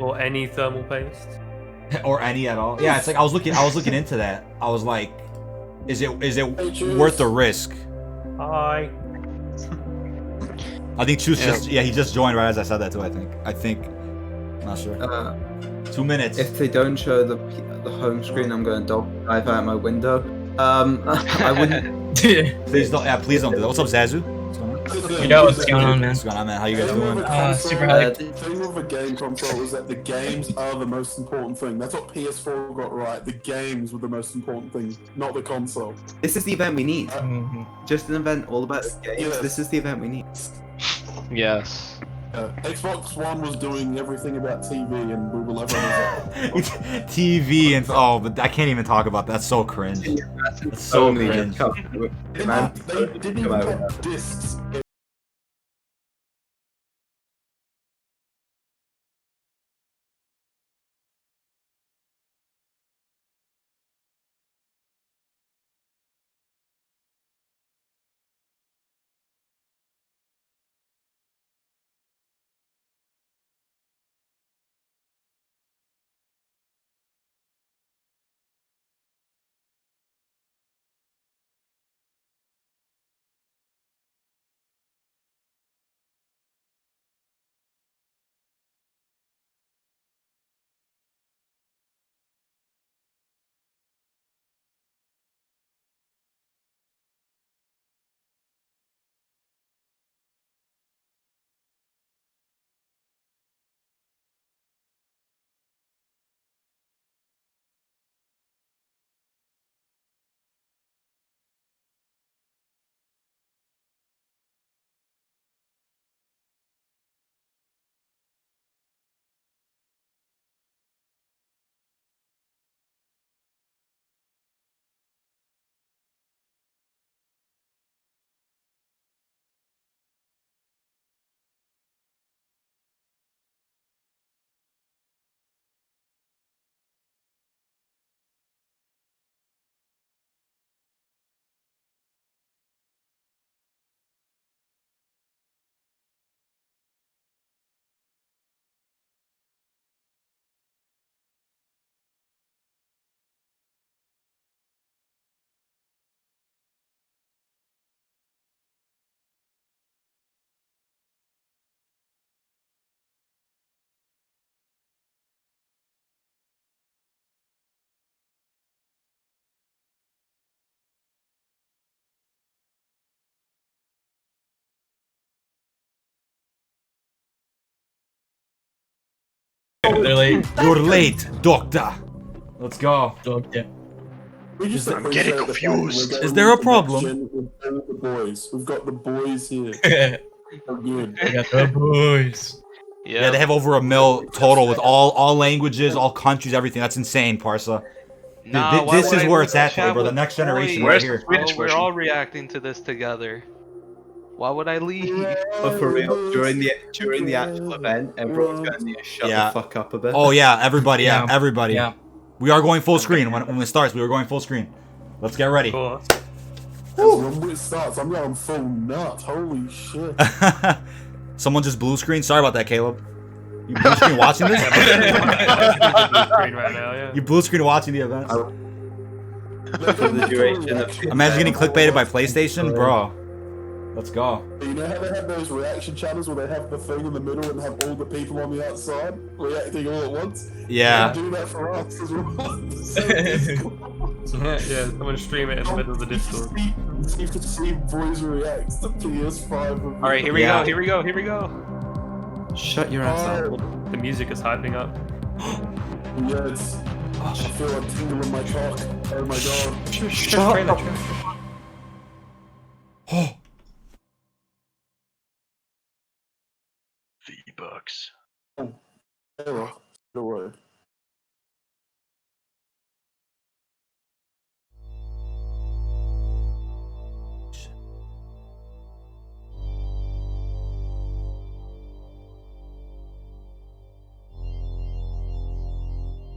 Or any thermal paste. Or any at all. Yeah, it's like I was looking into that. I was like, is it worth the risk? Hi. I think Choose he just joined right as I said that too. I think. Not sure. 2 minutes. If they don't show the home screen, I'm going to dog dive out my window. I wouldn't. Please don't. Yeah, please don't do that. What's up, Zazu? What's going on? Yo, what's going on, man? What's going on, man? How you guys doing? Super hyped. The thing with a game console is that the games are the most important thing. That's what PS4 got right. The games were the most important thing, not the console. This is the event we need. Just an event all about the games. Yes. This is the event we need. Yes. Xbox One was doing everything about TV, and we will ever. TV and but I can't even talk about that. That's so cringe. That's so cringe. They didn't even have discs. They're late. You're late, doctor. Let's go. Doctor. I'm getting confused. Is there a problem? We've got the boys here. We got the boys. Yeah, they have over 1 mil total with all languages, all countries, everything. That's insane, Parsa. Nah, This is where it's at, bro. The next generation right here. We're all reacting to this together. Why would I leave? But for real, during the actual event, everyone's going to need to shut the fuck up a bit. Oh yeah, everybody, everybody. Yeah. We are going full screen when it starts. We are going full screen. Let's get ready. When it starts, I'm going full nuts. Holy shit. Someone just blue screen. Sorry about that, Caleb. You blue screen watching this? You blue screen watching the event. Imagine getting clickbaited by PlayStation, bro. Let's go. You know how they have those reaction channels where they have the thing in the middle and have all the people on the outside reacting all at once? Yeah. They do that for us as well. Yeah, someone stream it in the middle of the Discord. You can see boys react to PS5. Alright, here we go, here we go, here we go. Shut your ass up. The music is hyping up. Yes. I feel a tingle in my cock. Oh my god. Shut up. Oh. V-Bucks. Error. Go away.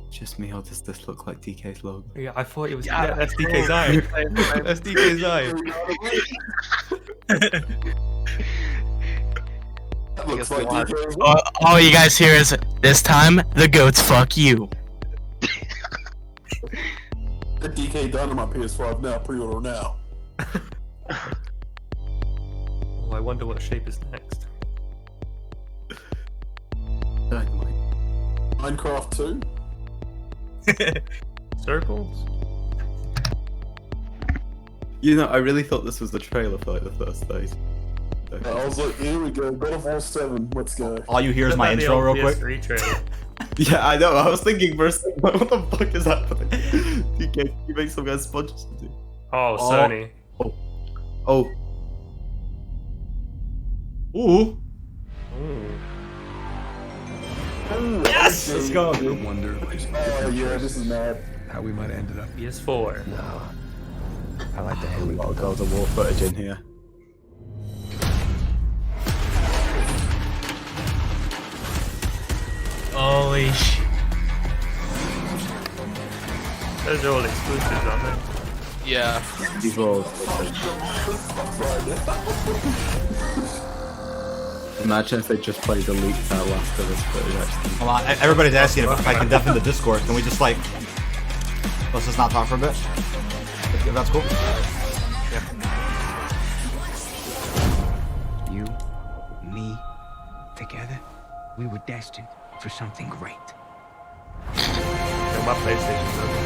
Just me, or does this look like DK's logo? Yeah, I thought it was. Yeah, that's DK's eye. That's DK's eye. All you guys hear is, this time, the goats fuck you. The DK Dynamite PS5 now, pre-order now. Oh, I wonder what shape is next. Dynamite. Minecraft 2? Circles? You know, I really thought this was the trailer for like the first days. I was like, here we go, God of War 7, let's go. All you hear is my intro real quick. Yeah, I know, I was thinking first, what the fuck is happening? DK, you make some guys sponges to do. Oh, Sony. Oh. Ooh. Yes! Let's go, dude. dude. Wonder yeah, this is mad. How we might have ended up. PS4. No. I like the heavy lot of God of War footage in here. Holy shit. Those are all exclusives, aren't they? Yeah. These are all Imagine if they just played the leak that last of this footage actually. Hold on, everybody's asking if I can deafen the Discord. Can we just like... Let's just not talk for a bit? If that's cool? Yeah. You, me, together, we were destined for something great. Yeah, my PlayStation's over.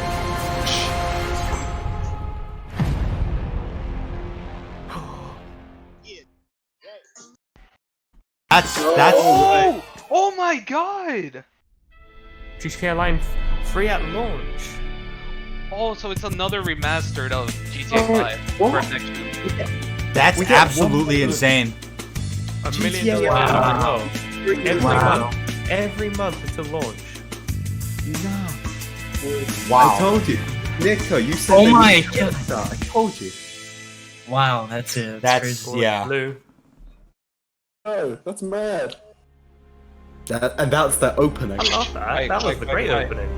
That's Oh my god! GTA Online free at launch. Oh, so it's another remastered of GTA 5 for next year. That's absolutely insane. $1 million. Wow. Every month it's a launch. No. Wow. I told you. Nico, you said Oh my god. I told you. Wow, that's it. That's yeah. Blue. Oh, that's mad. And that's the opening. I love that. That was the great opening.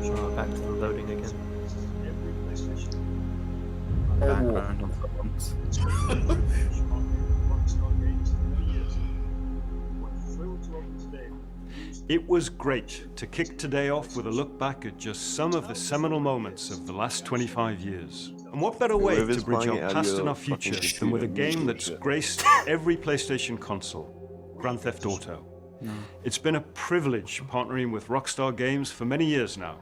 Oh, back to the loading again. Background on once. It was great to kick today off with a look back at just some of the seminal moments of the last 25 years. And what better way to bridge our past and our future than with a game that's graced every PlayStation console, Grand Theft Auto. It's been a privilege partnering with Rockstar Games for many years now,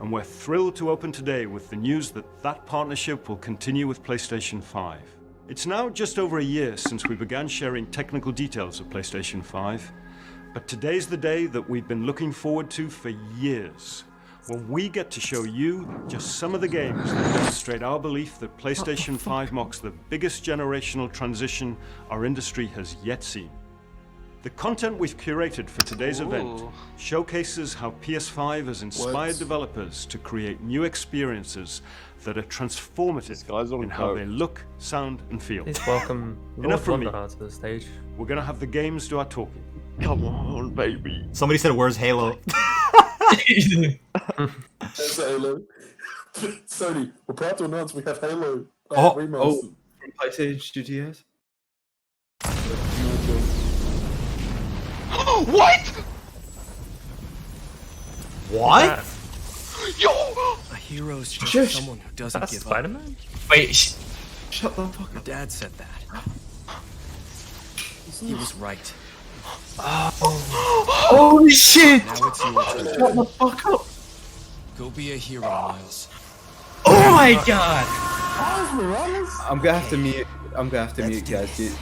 and we're thrilled to open today with the news that that partnership will continue with PlayStation 5. It's now just over a year since we began sharing technical details of PlayStation 5, but today's the day that we've been looking forward to for years, when we get to show you just some of the games that demonstrate our belief that PlayStation 5 marks the biggest generational transition our industry has yet seen. The content we've curated for today's event showcases how PS5 has inspired developers to create new experiences that are transformative in how they look, sound, and feel. Please welcome Enough from me. to the stage. We're gonna have the games do our talking. Come on, baby. Somebody said, "Where's Halo?" That's Halo. Sony, we're proud to announce we have Halo remastered. Oh, from PlayStation Studios. What? What? Yo! A hero's just someone who doesn't That's give Spider-Man? up. Wait, shut the fuck Your up. dad said that. He was right. holy shit! Now it's your turn. Shut the fuck up. Go be a hero, Miles. Oh my god! I'm gonna have to mute. I'm gonna have to mute, guys.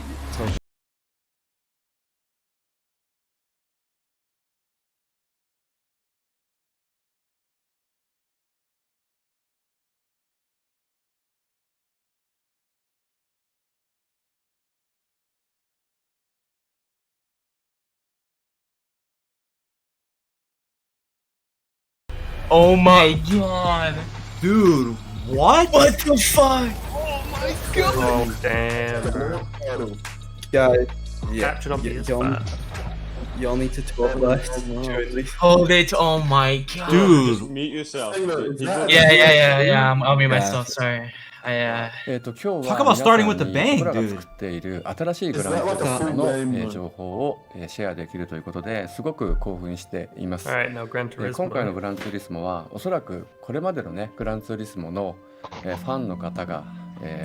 Oh my god! Dude, what? What the fuck? Oh my god! Oh damn. Guys, Captured on PS5. y'all need to talk less. Hold it! Oh my god! Dude. Mute yourself. Yeah. I'll mute myself. Sorry. Talk about starting with the bang, dude. ている新しいグランツーリスモの情報をシェアできるということですごく興奮しています。今回のグランツーリスモはおそらくこれまでのねグランツーリスモのファンの方が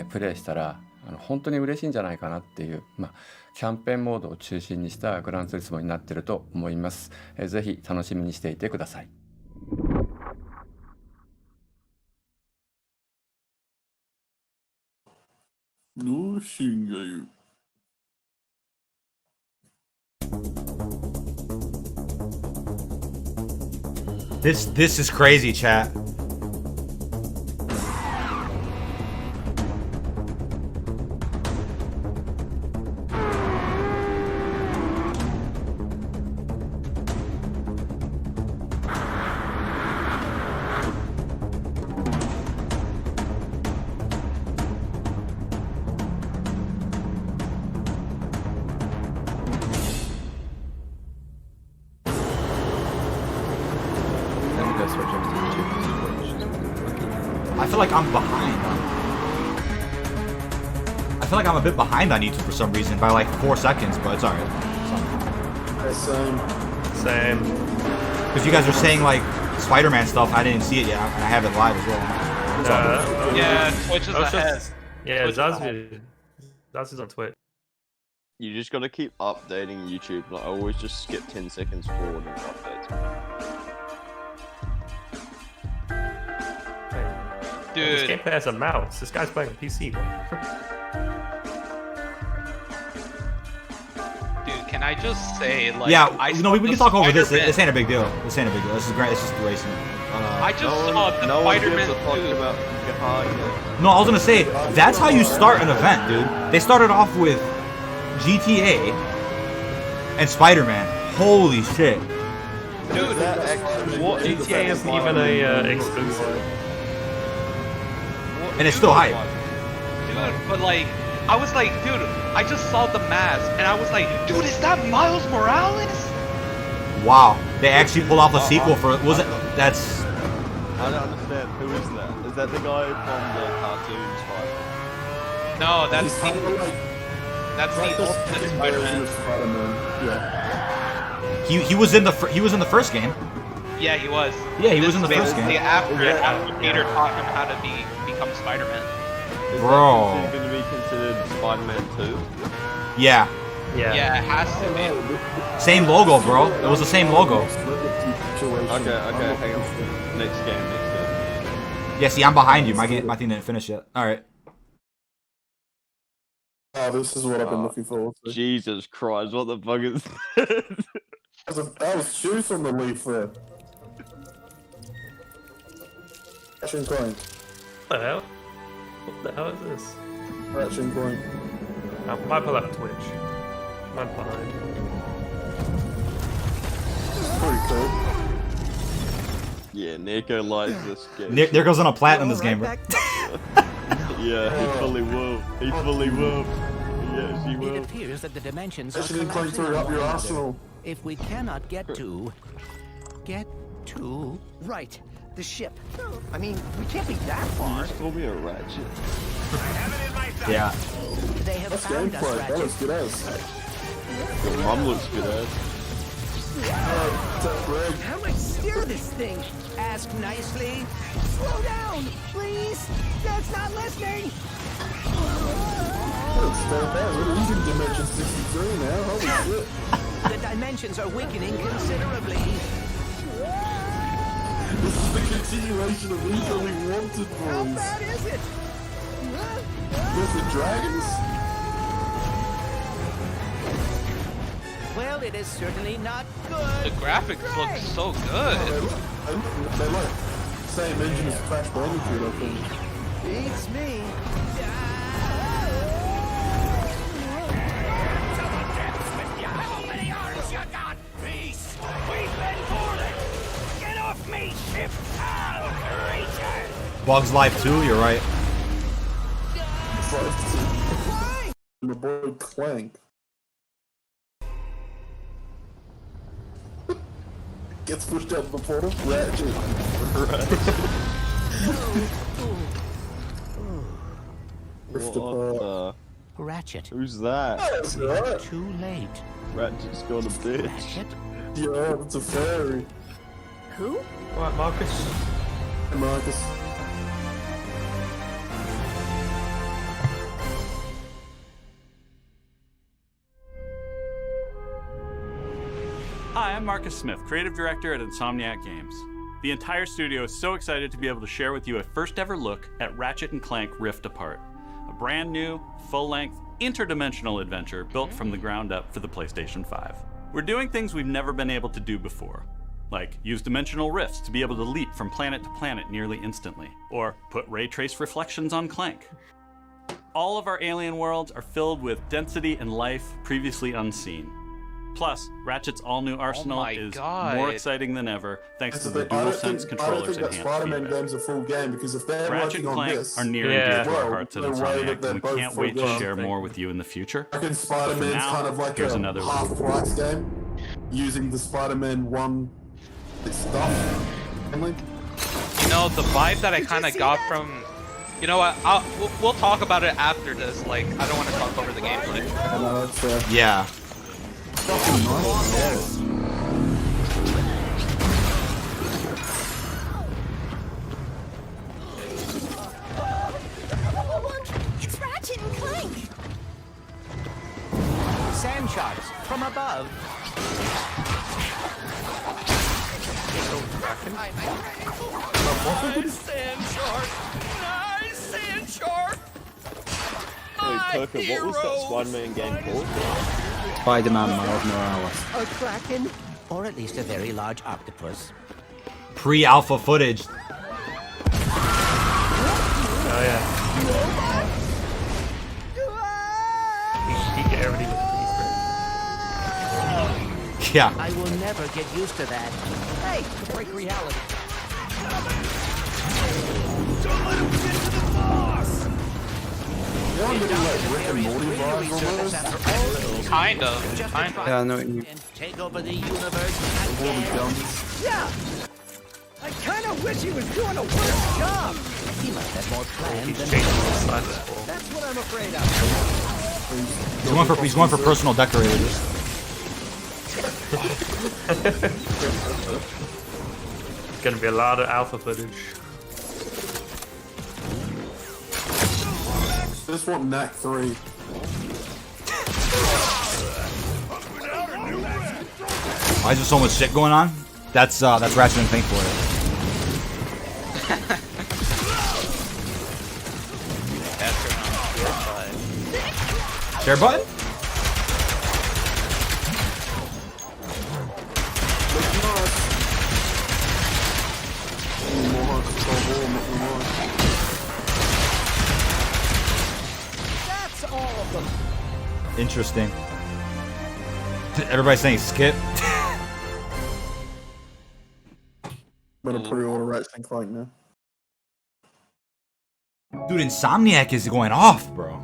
プレイしたら本当に嬉しいんじゃないかなっていうキャンペーンモードを中心にしたグランツーリスモになっていると思います。ぜひ楽しみにしていてください。No Shingayu. This is crazy, chat. I feel like I'm behind. I feel like I'm a bit behind on YouTube for some reason by like 4 seconds, but it's alright. Same. Because you guys are saying like Spider-Man stuff, I didn't see it yet, and I have it live as well. Yeah, Twitch is ahead. Yeah, Zaz is on Twitch. You just gotta keep updating YouTube. Like I always just skip 10 seconds forward and updates. Dude. This gameplay has a mouse. This guy's playing a PC. Dude, can I just say, like, yeah, we can talk over this. This ain't a big deal. This ain't a big deal. This is great. It's just racing. I just saw the Spider-Man 2. No, I was gonna say that's how you start an event, dude. They started off with GTA and Spider-Man. Holy shit, dude! What GTA isn't even a exclusive. And it's still hype. Dude, but like, I was like, dude, I just saw the mask, and I was like, dude, is that Miles Morales? Wow, they actually pulled off a sequel for it. Was it? That's. I don't understand. Who is that? Is that the guy from the cartoon Spider-Man? No, that's the ultimate Spider-Man. Yeah. He was in the first game. Yeah, he was. Yeah, he was in the first game. After Peter taught him how to become Spider-Man. Bro. Is it going to be considered Spider-Man 2? Yeah. Yeah, it has to be. Same logo, bro. It was the same logo. Okay, hang on. Next game. Yeah, see, I'm behind you. My thing didn't finish yet. All right. Oh, this is what I've been looking for. Jesus Christ, what the fuck is that? That was shoes on the leaf there. Ratchet and Clank. What the hell? What the hell is this? Ratchet and Clank. I might pull up Twitch. I'm behind. Pretty cool. Yeah, Nico likes this game. There goes on a platinum this game, bro. Yeah, he fully will. He fully will. Yes, he It will. appears that the dimensions Ratchet are and Clank collapsing threw up on your one arsenal. another. If we cannot get to... Right, the ship. I mean, we can't be that far. You just called me a ratchet. Yeah. They have That's found us, gameplay. That Ratchet. looks good as. Your mum looks good as. How do I steer this thing? Ask nicely. Slow down, please. Dad's not listening. We're using Dimension 63 now. Holy shit. The dimensions are weakening considerably. This is the continuation of Easily Wanted, boys. How bad is it? With the dragons? Well, it is certainly not good. The graphics look so good. They like same engine as Crash Bandicoot, I think. Beats me. How many arms you got, beast? We've been boarded. Get off me, ship foul creature. Bog's live too, you're right. My boy Clank. Gets pushed out of the portal. Ratchet. Ratchet. Who's that? That's right. Too late. Ratchet's got a bitch. Ratchet? Yeah, it's a fairy. Who? Alright, Marcus. Hey, Marcus. Hi, I'm Marcus Smith, Creative Director at Insomniac Games. The entire studio is so excited to be able to share with you a first ever look at Ratchet & Clank Rift Apart, a brand new, full-length, interdimensional adventure built from the ground up for the PlayStation 5. We're doing things we've never been able to do before, like use dimensional rifts to be able to leap from planet to planet nearly instantly, or put ray trace reflections on Clank. All of our alien worlds are filled with density and life previously unseen. Plus, Ratchet's all-new arsenal is more exciting than ever thanks to the DualSense controller's I don't think that enhanced Spider-Man feedback. game's a full game because if they're Ratchet working and on Clank this, are near and dear to our hearts at Insomniac, and we can't wait to share more with you in the future. I reckon Spider-Man's now, kind of like here's a another half-price game, using the Spider-Man 1 stuff. Only. You know, the vibe that I kind of got from... You know what? We'll talk about it after this. Like, I don't want to talk over the gameplay. Yeah. It's Ratchet and Clank. Sand sharks from above. Nice sand shark. Nice sand shark. Hey, Tucker, what was that Spider-Man game called? Spider-Man Miles Morales. A kraken, or at least a very large octopus. Pre-alpha footage. Oh yeah. You get everything with these, Yeah. I will never get used to that. Hey, break reality. Don't let him get to the boss. Kind of. Yeah, I know what you mean. Take over the universe Yeah. I kind of wish he was doing a worse job. He must have more plans than That's what I'm afraid of. He's going for personal decorators. Gonna be a lot of alpha footage. This one, Knack 3. Why is there so much shit going on? That's Ratchet and Clank for it. Share button? Interesting. Everybody's saying skip. I'm gonna pre-order Ratchet and Clank now. Dude, Insomniac is going off, bro.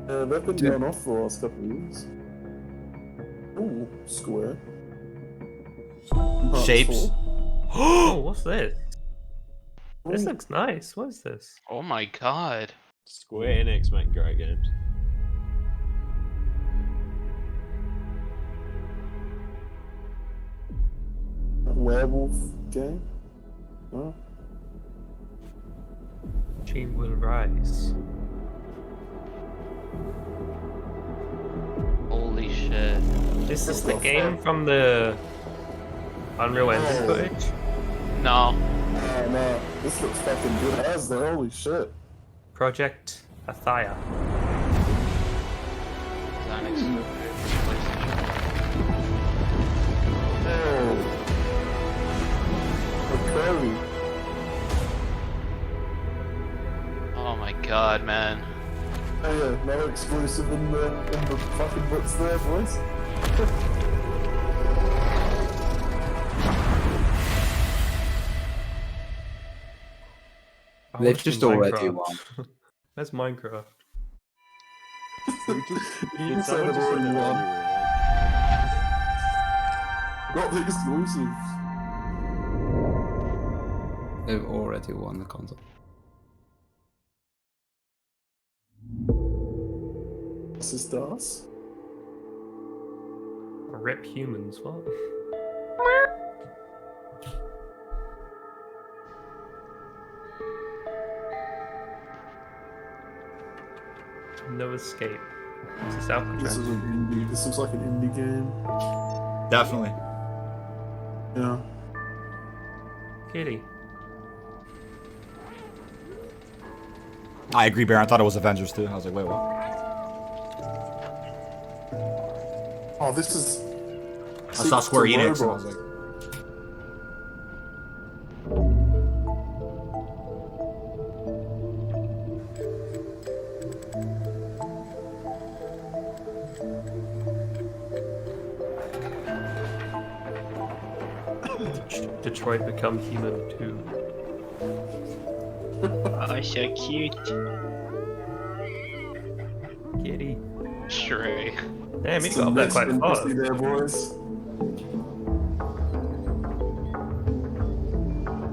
Yeah, they've been going off for the last couple of years. Ooh, Square. Shapes. Oh, what's this? This looks nice. What is this? Oh my god. Square Enix make great games. Werewolf game? Huh? Dream will rise. Holy shit. This is the game from the Unreal Engine footage? No. No, this looks fucking good as the holy shit. Project Athia. Oh my god, man. Oh yeah, no exclusive in the fucking books there, boys. They've just already won. Where's Minecraft? You said it already won. Got the exclusives. They've already won the console. This is DOS. Rip humans, what? No escape. This is Alcatraz. This is an indie. This looks like an indie game. Definitely. Yeah. Kitty. I agree, Baron. I thought it was Avengers too. I was like, wait, what? Oh, this is. I saw Square Enix and I was like, Detroit Become Human 2. Oh, so cute. Kitty. Stray. Damn, he got up there quite far. There, boys.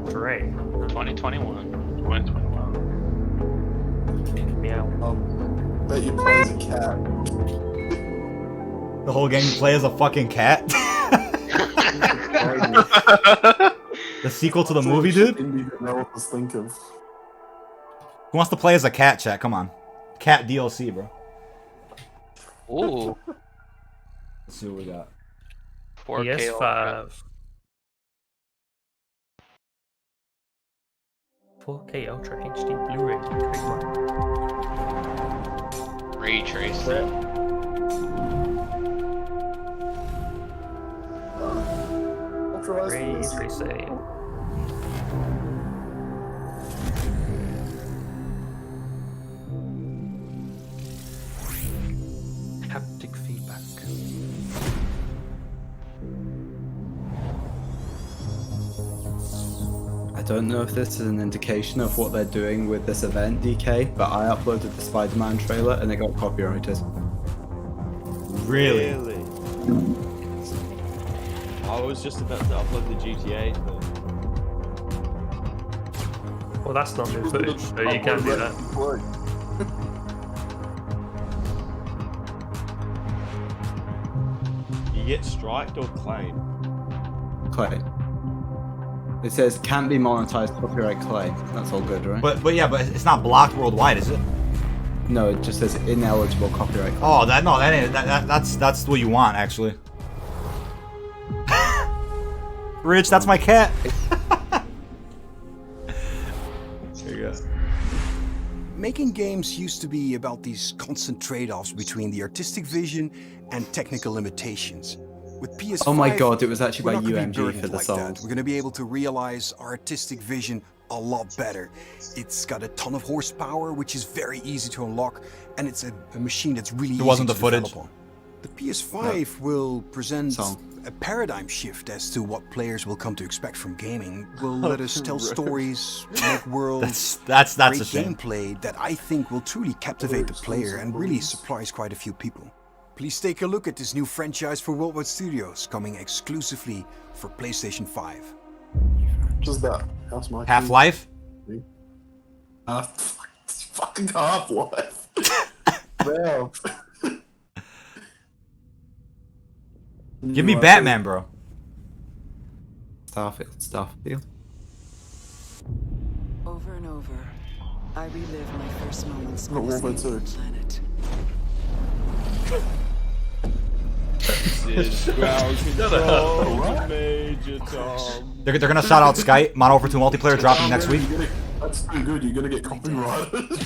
Stray. 2021. 2021. Meow. Bet you play as a cat. the whole game you play as a fucking cat. The sequel to the movie, dude. Indie developers think of. Who wants to play as a cat, chat? Come on. Cat DLC, bro. Ooh. Let's see what we got. 4K PS5. 4K Ultra HD Blu-ray. Trademark. Ray tracing. Ray tracing. Haptic feedback. I don't know if this is an indication of what they're doing with this event, DK, but I uploaded the Spider-Man trailer and it got copyrighted. Really? I was just about to upload the GTA, but... Well, that's not new footage, so you can't do that. You get striked or claim? Claim. It says can't be monetized copyright claim. That's all good, right? But it's not blocked worldwide, is it? No, it just says ineligible copyright claim. Oh, that ain't that's what you want, actually. Rich, that's my cat. There you go. Making games used to be about these constant trade-offs between the artistic vision and technical limitations. With PS5, oh my god, it was actually we're by not gonna be UMG for burdened the like song. that. We're going to be able to realize our artistic vision a lot better. It's got a ton of horsepower, which is very easy to unlock, and it's a machine that's really easy wasn't to the footage. develop on. The PS5 will present a paradigm shift as to what players will come to expect from gaming. Will let us tell stories, make worlds, that's great a shame. gameplay that I think will truly captivate the player and really surprise quite a few people. Please take a look at this new franchise for Worldwide Studios, coming exclusively for PlayStation 5. Just that. That's my Half-Life? Fucking Half-Life. Damn. Give me Batman, bro. Starfield. Over and over, I relive my first moments Not on this Wolverine alien 2. planet. They're gonna shout out Skype. Mono over 2 multiplayer dropping next week. That's too good. You're gonna get copyrighted. The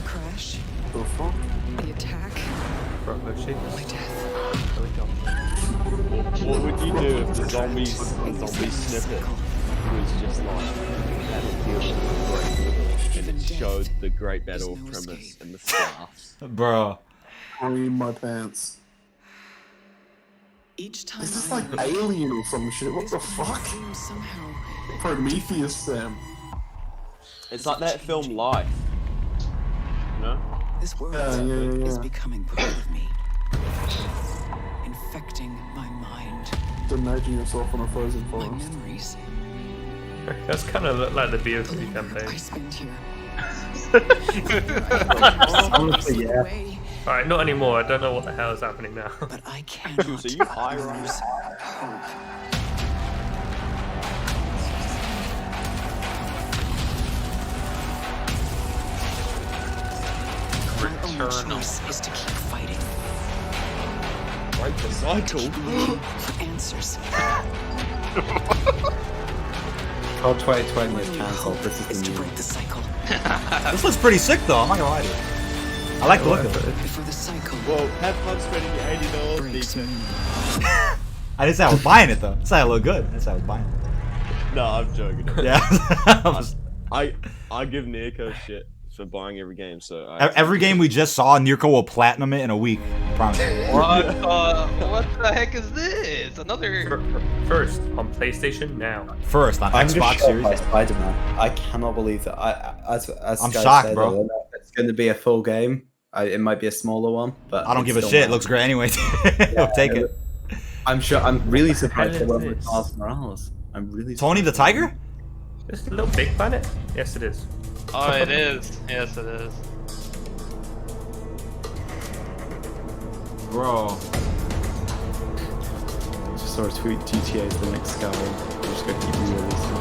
crash, The fuck? the attack, my death. What would you do if the zombie snippet was just like Battlefield and it showed the Great Battle premise and the staffs? Bro. Cream my pants. Each time Is this like Alien or some shit? What the fuck? Prometheus, Sam. It's like that film Life. You know? This world is becoming part of me, infecting my mind. Imagine yourself on a frozen forest. My memories. That's kind of like the BOC campaign. I spent here. Honestly, yeah. Alright, not anymore. I don't know what the hell is happening now. But I cannot So you high right? lose hope. My only choice is to keep fighting. Break the cycle. For answers. COD 2020 is cancelled. This is the new Break the cycle. This looks pretty sick though, I'm not gonna lie to you. I like the look of it. Before the cycle. Well, have fun spending your $80 I didn't say I was buying it though. I said I look good. I didn't say I was buying it. No, I'm joking. Yeah. I give Nirko shit for buying every game, so Every game we just saw, Nirko will platinum it in a week. I promise. What the heck is this? Another. First on PlayStation now. First on I'm Xbox just shocked Series. by Spider-Man. I cannot believe that. As I'm guys shocked, said, bro. I don't know if it's going to be a full game. It might be a smaller one, but I don't it's give a still shit. not. It looks great anyway. I'll take it. I'm sure. I'm really surprised What they the hell went is with this? Miles Morales. I'm really Tony the Tiger? This a little big planet? Yes, it is. Oh, it is. Yes, it is. Bro. Just saw a tweet. GTA is the next Skyrim. I'm just going to keep re-releasing.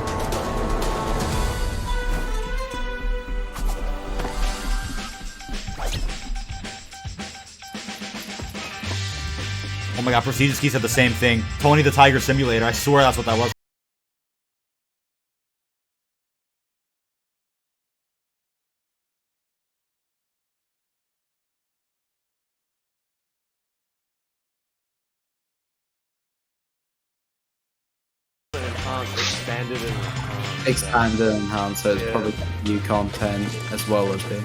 Oh my god, Prestigeski said the same thing. Tony the Tiger Simulator. I swear that's what that was. Expanded and enhanced, so it's probably new content as well as being.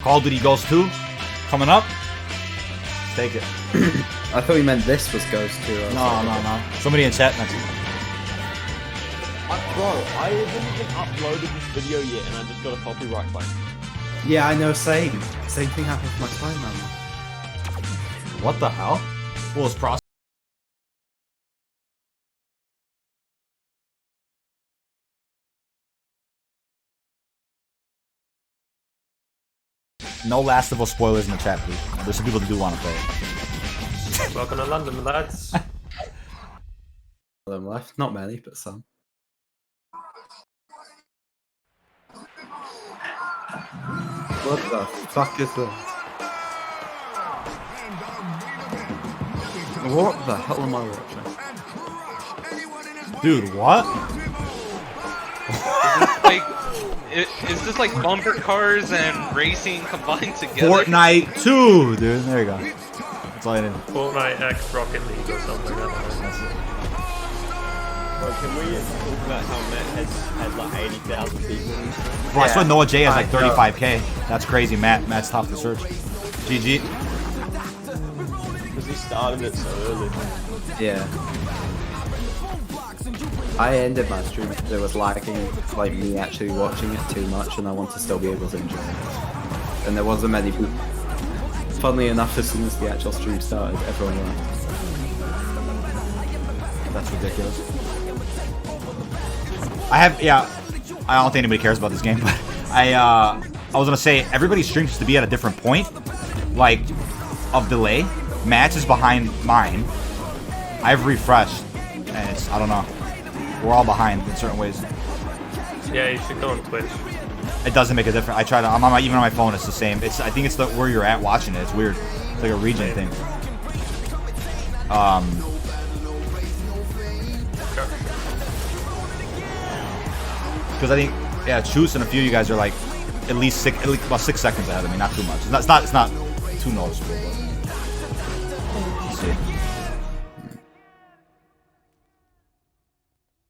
Call of Duty Ghost 2 coming up. Take it. I thought you meant this was Ghost 2. No. Somebody in chat mentioned. Bro, I haven't even uploaded this video yet, and I just got a copyright claim. Yeah, I know. Same thing happened with my timeline. What the hell? What was process? No Last of Us spoilers in the chat, please. There's some people that do want to play it. Welcome to London, lads. them left. Not many, but some. What the fuck is this? What the hell am I watching? Dude, what? Is this like bumper cars and racing combined together? Fortnite 2, dude. There you go. That's all I need. Fortnite X Rocket League or something. Well, can we talk about how Matt has like 80,000 people? Bro, I saw Noah J has like 35k. That's crazy, Matt. Matt's top of the search. GG. Because he started it so early. Yeah. I ended my stream because it was lacking, like me actually watching it too much, and I want to still be able to enjoy it. And there wasn't many people. Funnily enough, as soon as the actual stream started, everyone left. That's ridiculous. I don't think anybody cares about this game, but I was gonna say everybody's stream used to be at a different point, like of delay. Matt's is behind mine. I've refreshed, and it's, I don't know. We're all behind in certain ways. Yeah, you should go on Twitch. It doesn't make a difference. I try to. I'm on my, even on my phone. It's the same. I think it's where you're at watching it. It's weird. It's like a region thing. Because I think Chus and a few of you guys are like at least about 6 seconds ahead of me. Not too much. It's not too noticeable. But let's see.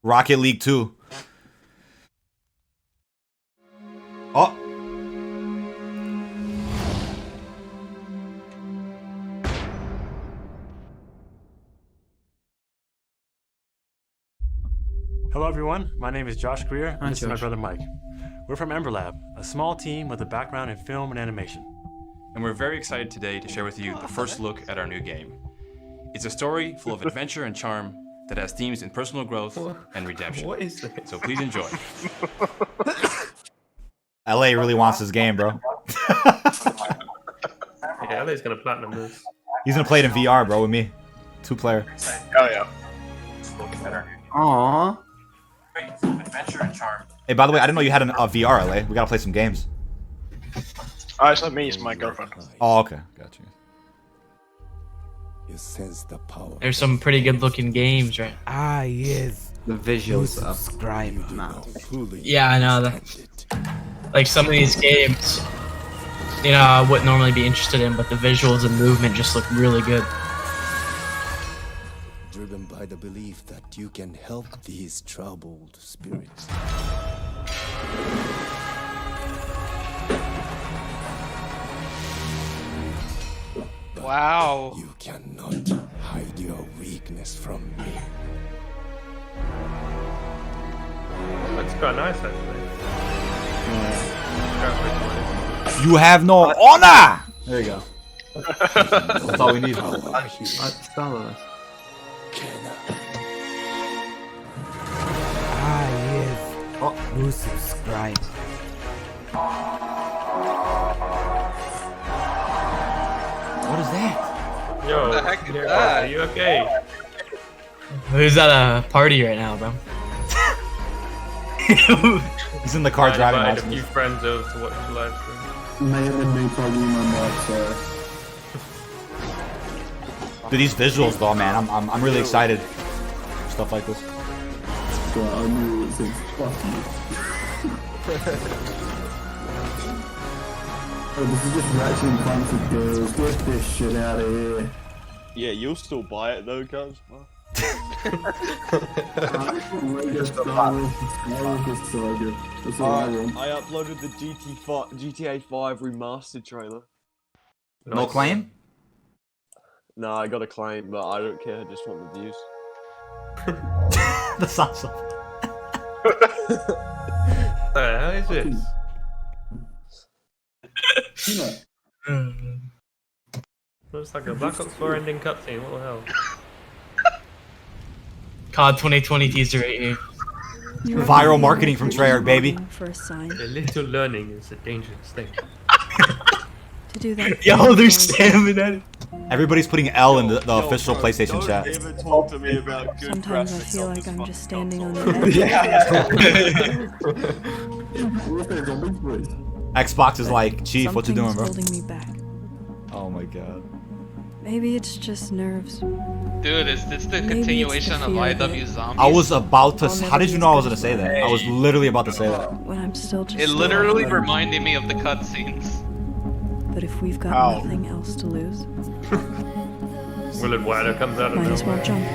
Rocket League 2. Oh. Hello everyone, my name is Josh Greer, Hi, and this is my Josh. brother Mike. We're from Ember Lab, a small team with a background in film and animation. And we're very excited today to share with you the first look at our new game. It's a story full of adventure and charm that has themes in personal growth and redemption. What is this? So please enjoy. LA really wants this game, bro. Yeah, LA's gonna platinum this. He's gonna play it in VR, bro, with me. 2-player. Oh yeah. Aww. Adventure and charm. Hey, by the way, I didn't know you had a VR, LA. We gotta play some games. It's not me, it's my girlfriend. Oh, okay. Got you. You sense the power. There's some pretty good looking games, right? Ah, yes. The visuals are great, man. Yeah, I know that. Like some of these games, you know, I wouldn't normally be interested in, but the visuals and movement just look really good. Driven by the belief that you can help these troubled spirits. Wow. You cannot hide your weakness from me. That's quite nice, actually. You have no honor! There you go. That's all we need. Yes. Oh, no subscribe. What is that? Yo, What the heck is Derek, that? are you okay? Who's at a party right now, bro? He's in the car driving. I watching invited a few this. friends over to watch the live stream. May have been me plugging my mic, so. Dude, these visuals, though, man, I'm really excited for stuff like this. God, I knew it said fuck you. Oh, this is just Ratchet and Clank for girls. Get this shit out of here. Yeah, you'll still buy it though, cuz. That's all I want. I uploaded the GTA 5 remastered trailer. No claim? No, I got a claim, but I don't care. I just want the views. That sounds so. How is this? Looks like a Black Ops 4 ending cutscene. What the hell? COD 2020 teaser right here. Viral marketing from Treyarch, baby. A little learning is a dangerous thing. To do that. Yo, they're staring at it. Everybody's putting L in the official PlayStation chat. Don't ever talk to me about good Sometimes I graphics feel on like this I'm fucking just standing on console. the Xbox is like, Chief, what you doing, bro? holding me back. Oh my god. Maybe it's just nerves. Dude, is this the Maybe continuation it's the of fear of IW it. Zombies? I was about to. I'll How never did be you as know I was good gonna as say that? I was Hey. literally about to say that. When I'm still just It literally reminded me of the cutscenes. But if we've got Ow. nothing else to lose, Willard Wider comes out of might as well nowhere. jump.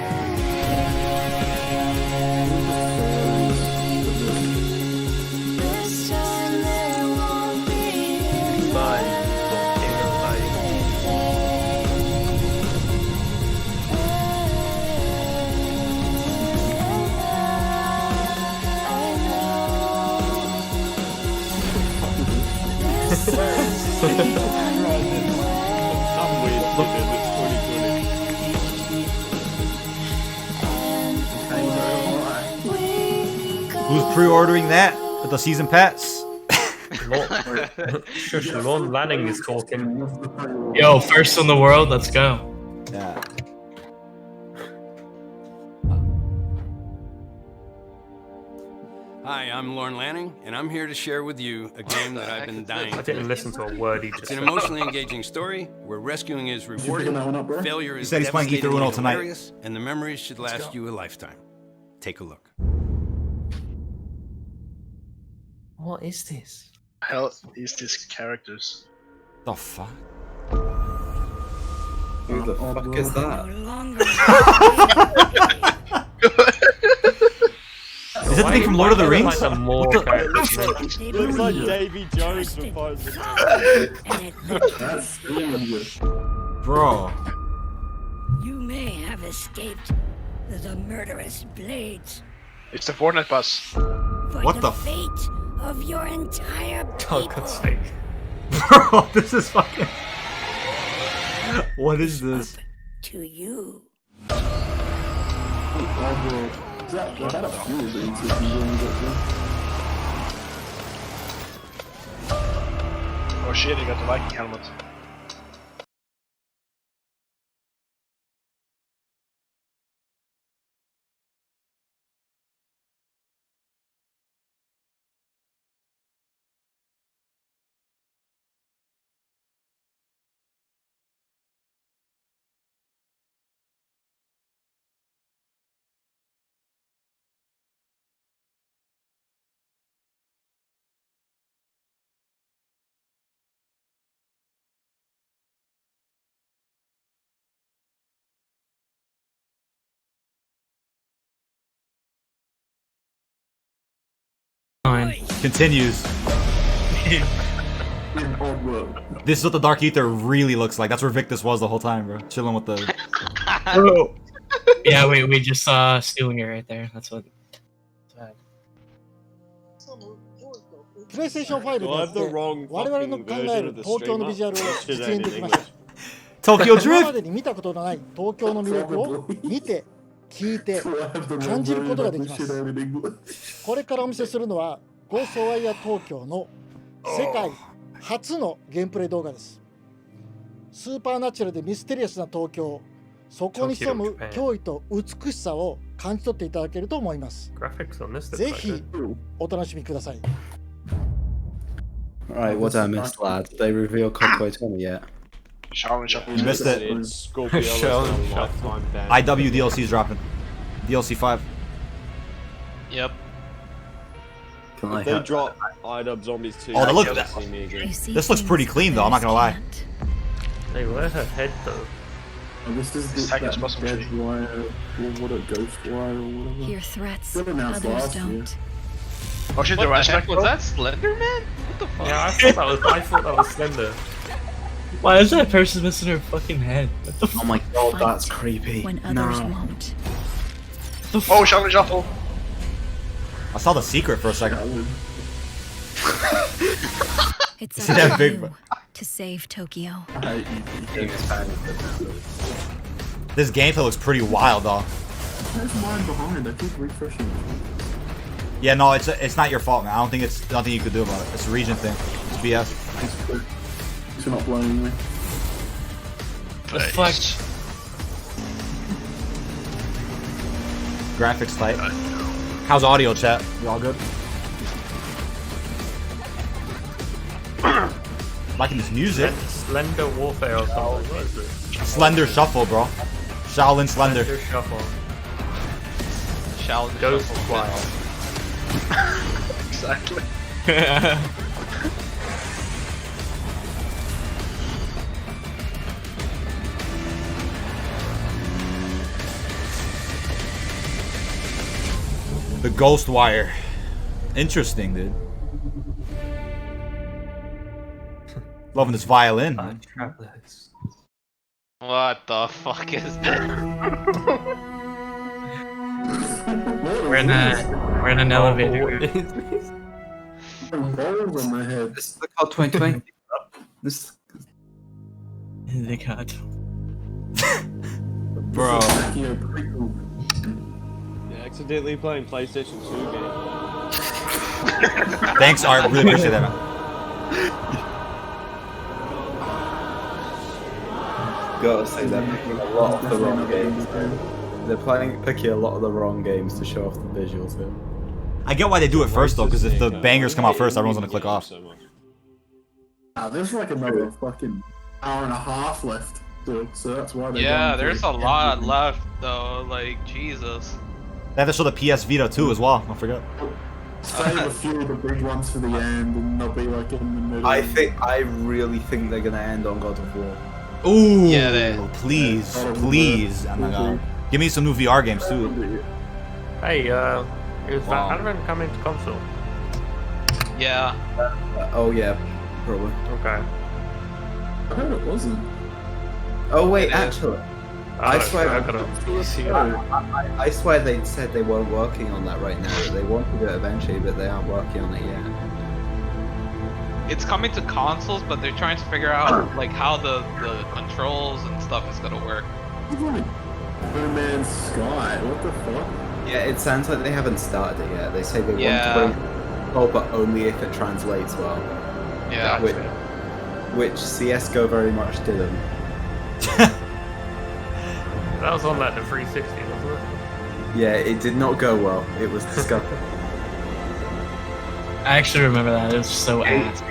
Who's pre-ordering that with the season pass? Shush, Lon Lanning is talking. Yo, first in the world, let's go. Yeah. Hi, I'm Lorne Lanning, and I'm here to share with you a game that I've been dying I didn't listen to a word he It's just an said. emotionally engaging story where rescuing is rewarding, that one up, bro? failure He is said he's playing Ether devastatingly Uno tonight. hilarious, and the memories should last go. you a lifetime. Take a look. What is this? Hell is these characters? The fuck? Who the fuck is that? Is that the thing from Lord of the Rings? Like more What the- characters. Looks like Davy Jones from Pirates of the Bro. You may have escaped the murderous blades, It's the Fortnite bus. but What the the fate of your entire people Oh, God's sake. Bro, this is fucking. What is this? to you. Oh shit, he got the Viking helmet. Continues. This is what the Dark Ether really looks like. That's where Victus was the whole time, bro. Chilling with the. Yeah, we just saw stealing it right there. That's what. プレイステーション5で Do I have the wrong 我々の考える東京のビジュアルを実現できました。 Tokyo Drift! 今までに見たことのない東京の魅力を見て、聞いて、感じることができます。これからお見せするのは、ゴーストワイヤー東京の世界初のゲームプレイ動画です。スーパーナチュラルでミステリアスな東京、そこに潜む驚異と美しさを感じ取っていただけると思います。ぜひお楽しみください。 Alright, what did I miss, lad? Did they reveal Conquer 20 yet? You missed it. IW DLC is dropping. DLC 5. Yep. Can I They have drop IW Zombies 2. Oh, they look. See me again. This looks pretty clean though. I'm not gonna lie. Hey, where's her head though? This is the dead wire, what a ghost wire or whatever. Hear threats, They announced others last year. don't. Oh shit, What the the Rash heck was that? Slender Man? What the fuck? Yeah, I thought that was Slender. Why is that person missing her fucking head? What the Oh my god, that's creepy. When others No. won't. Oh, Shaolin Shuffle! I saw the secret for a second. It's See up that to big- you to save Tokyo. This gameplay looks pretty wild though. There's mine behind, I keep refreshing. Yeah, no, it's not your fault, man. I don't think it's nothing you could do about it. It's a region thing. It's BS. It's for not blaming me. The fuck? Graphics tight. How's audio, chat? You all good? Liking this music. Slender Warfare or something. What is it? Slender Shuffle, bro. Shaolin Slender. Slender Shuffle. Shaolin Ghost Shuffle. Exactly. The Ghost Wire. Interesting, dude. Loving this violin. Man. What the fuck is that? We're in an elevator. Balls on my head. This is the COD 2020. This. The COD. Bro. Accidentally playing PlayStation 2 game. Thanks, Art. Really appreciate that, man. Gotta say they're picking a lot of the wrong games. They're picking a lot of the wrong games to show off the visuals here. I get why they do it first, though, because if the bangers come out first, everyone's gonna click off. There's like another fucking hour and a half left, dude, so that's why they There's a lot left, though. Like, Jesus. They have to show the PS Vita, too, as well. Don't forget. Save a few of the big ones for the end, and they'll be like in the middle. I really think they're gonna end on God of War. Ooh, yeah, please. Oh my god. Give me some new VR games too. Hey, is Valorant coming to console? Yeah. Oh yeah, probably. Okay. I heard it wasn't. Oh wait, actually, I swear. I swear they said they weren't working on that right now. They wanted it eventually, but they aren't working on it yet. It's coming to consoles, but they're trying to figure out like how the controls and stuff is gonna work. No Man's Sky, what the fuck? Yeah, it sounds like they haven't started it yet. They say they want to bring it, but only if it translates well. Yeah. Which CS:GO very much didn't. That was on like the 360, wasn't it? Yeah, it did not go well. It was disgusting. I actually remember that. It was so ass.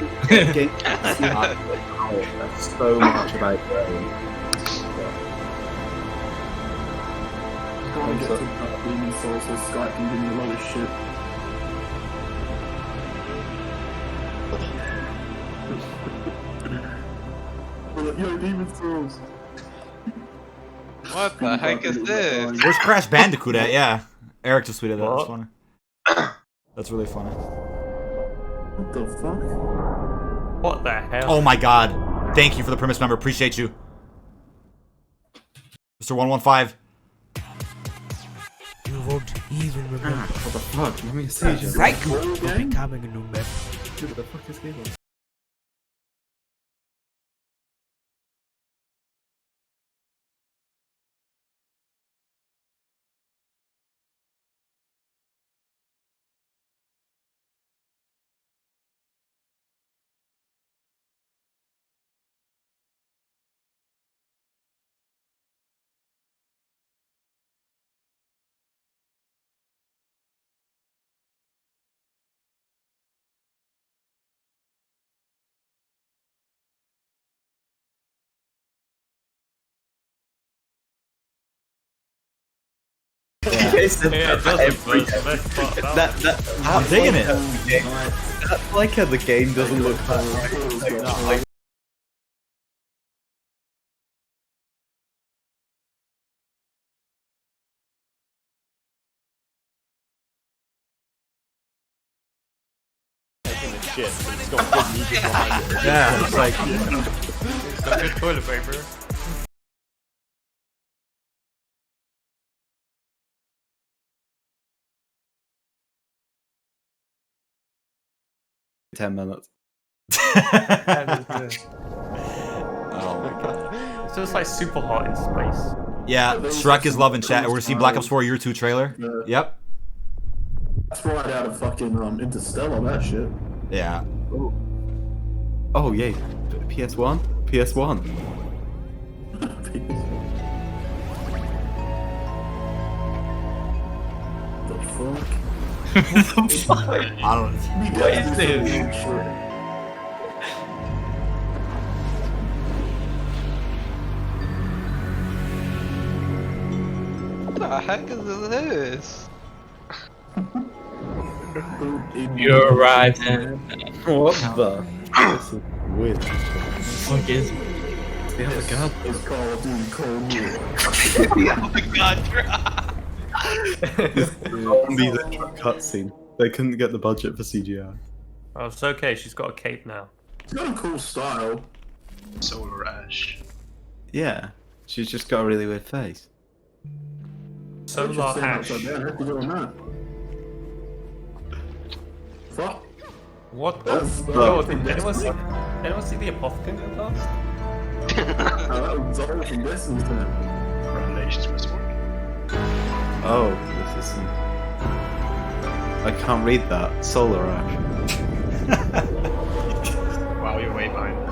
So much about it. Gotta get to Demon Souls so Skype can give me a lot of shit. Yo, Demon Souls. What the heck is this? Where's Crash Bandicoot at? Yeah. Eric just tweeted that. That's funny. That's really funny. What the fuck? What the hell? Oh my god. Thank you for the premise member. Appreciate you. Mr. 115. You won't even remember. What the fuck? Give me a seizure. Right, becoming a new member. Dude, what the fuck is this? I'm digging it. That's like how the game doesn't look that right. Shit, it's got good music behind it. Yeah, it's like Some good toilet paper. $10. Oh my god. It's just like super hot in space. Yeah, Shrek is loving chat. We're gonna see Black Ops 4 Year 2 trailer. Yep. That's right out of fucking Interstellar, that shit. Yeah. Oh yeah, PS1. PS1. The fuck? The fuck? I don't know. What is this? What the heck is this? You arrived in. What the? This is weird. Fuck is it? They have a gun. It's Call of Duty Cold War. Oh my god, Zombies intro cutscene. They couldn't get the budget for CGI. Oh, it's okay. She's got a cape now. It's got a cool style. Solar Ash. Yeah, she's just got a really weird face. Solar Ash. Fuck. What? Oh, Oh, did anyone see the apothecary last? That was all from Destiny's time. Revelations must work. Oh, this is some... I can't read that. Solar Ash. Wow, you're way behind. I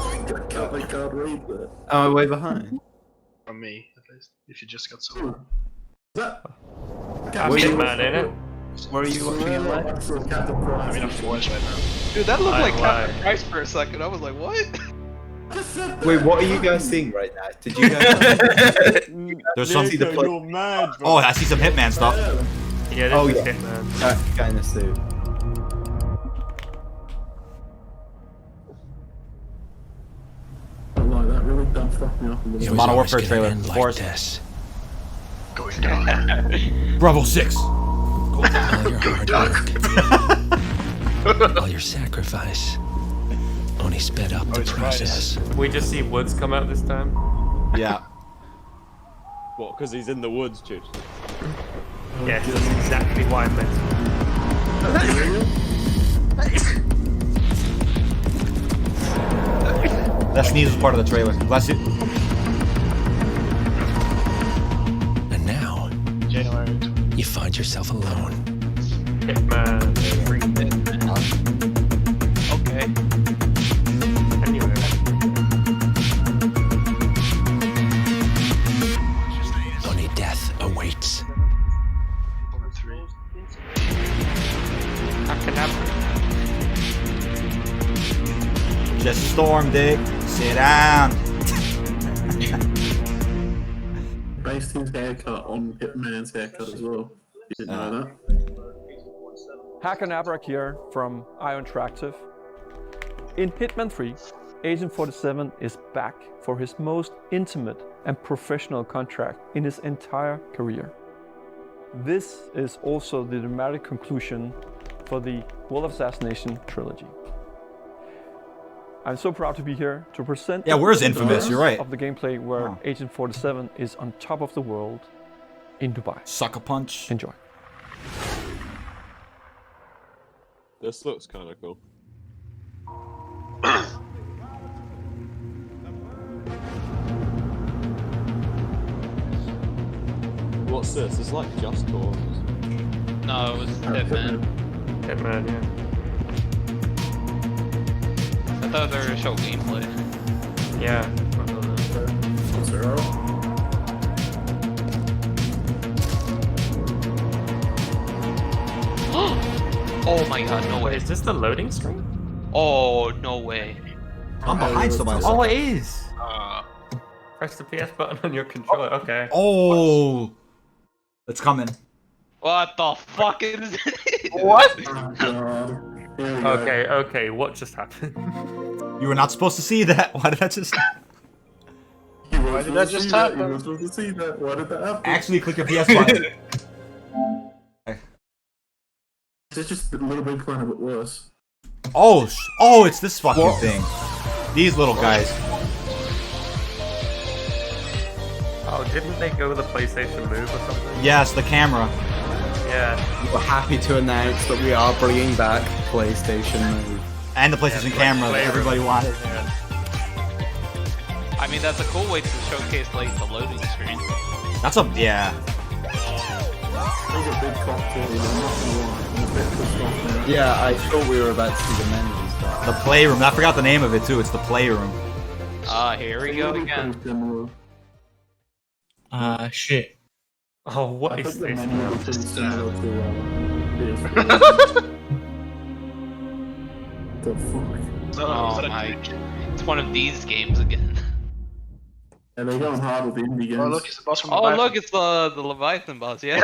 can't read that. Oh, I'm way behind. From me, at least. If you just got solar. That... Hitman, innit? Where are you watching it live? I'm in a forest right now. Dude, that looked like Captain Price for a second. I was like, what? Wait, what are you guys seeing right now? Did you guys... There's some. Oh, I see some Hitman stuff. Yeah, oh this is yeah, Hitman. that kind of suit. That really done fuck me up. It's a Modern Warfare trailer. Of course. This. Going down. Bravo 6. All your hard work, all your sacrifice, only sped up the process. We just see Woods come out this time. Yeah. What? Because he's in the woods, dude. Yes, that's exactly why I meant That sneeze was part of the trailer. Bless you. And now, January. you find yourself alone. Hitman. Okay. Anyway. Only death awaits. Just storm, Dick. Sit down. Based his haircut on Hitman's haircut as well. You didn't know that? Hakanabrak here from Ion Interactive. In Hitman 3, Agent 47 is back for his most intimate and professional contract in his entire career. This is also the dramatic conclusion for the World of Assassination trilogy. I'm so proud to be here to present where's Infamous? You're right. of the gameplay where Agent 47 is on top of the world in Dubai. Sucker punch. Enjoy. This looks kind of cool. What's this? It's like Just Cause. No, it was Hitman. Hitman, yeah. I thought they were gonna show gameplay. Yeah. Oh my god, no way. Wait, is this the loading screen? Oh, no way. I'm behind somebody. Oh, it is! Press the PS button on your controller, okay. Oh! It's coming. What the fuck is it? What? Okay, what just happened? You were not supposed to see that. Why did that just happen? Why did that just happen? You were supposed to see that. Why did that happen? Actually, click your PS button. It's just a little bit kind of bit worse. Oh, it's this fucking thing. These little guys. Oh, didn't they go with the PlayStation Move or something? Yes, the camera. Yeah. We're happy to announce that we are bringing back PlayStation Move. And the PlayStation camera that everybody wanted. Yeah. I mean, that's a cool way to showcase like the loading screen. That's a There's a big cocktail, I'm not gonna lie. Yeah, I thought we were about to see the menus. The playroom. I forgot the name of it too. It's the playroom. Here we go again. Shit. Oh, what is this? The fuck? Oh my! It's one of these games again. And they're going hard with the indie games. Oh look, it's the boss from Oh Leviathan. look, it's the Leviathan boss. Yeah.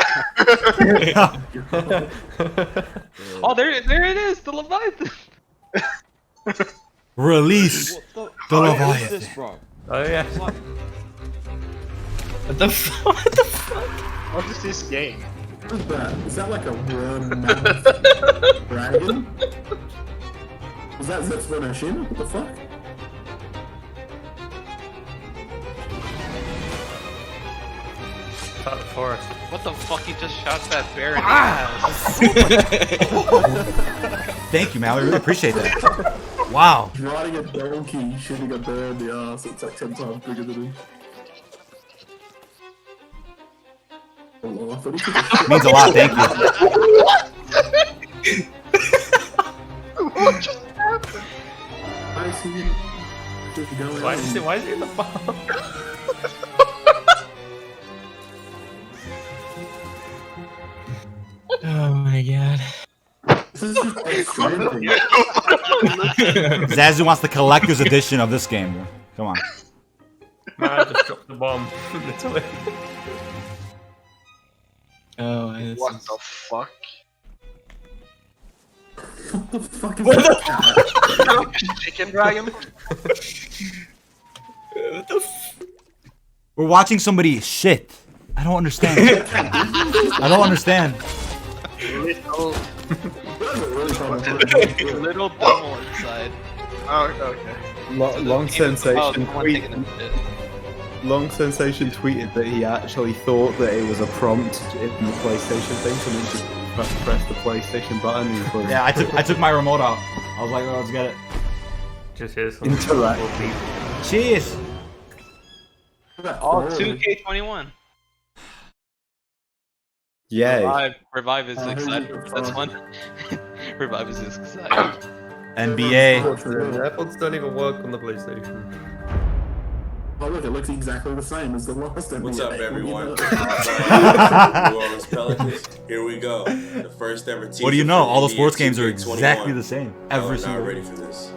Oh, there it is, the Leviathan. Release the Leviathan. This, bro? Oh yeah. What the fuck? What the fuck? What is this game? What is that? Is that like a worm mouth dragon? Was that Zetsubonoshima? What the fuck? Out the forest. What the fuck? He just shot that bear in the ass. Thank you, man. We really appreciate that. Wow. Riding a donkey, shooting a bear in the ass. It's like 10 times bigger than him. Oh, I thought he took a shit. Means a lot. Thank you. What just happened? Why is he just going Why on? is he in the bomb? Oh my god. This is just frustrating. Zazu wants the collector's edition of this game, bro. Come on. Man, I just dropped the bomb. Literally. Oh, What the fuck? What the fuck is that? Chicken dragon? What the We're watching somebody shit. I don't understand. I don't understand. Little bubble inside. Oh, okay. Long Sensation Oh, taking a tweeted. shit. Long Sensation tweeted that he actually thought that it was a prompt in the PlayStation thing, so he should press the PlayStation button. And he Yeah, I took my remote out. I was like, oh, let's get it. Just here's some Interact. Cheers. Oh, 2K21. Yay. Revive is excited. That's one. Revive is excited. NBA. AirPods don't even work on the PlayStation. Oh look, it looks exactly the same as the last NBA. What's up, everyone? New Orleans Pelicans. Here we go. The first ever team. What do you know? All the sports games are exactly the same. Every Not single. ready for this.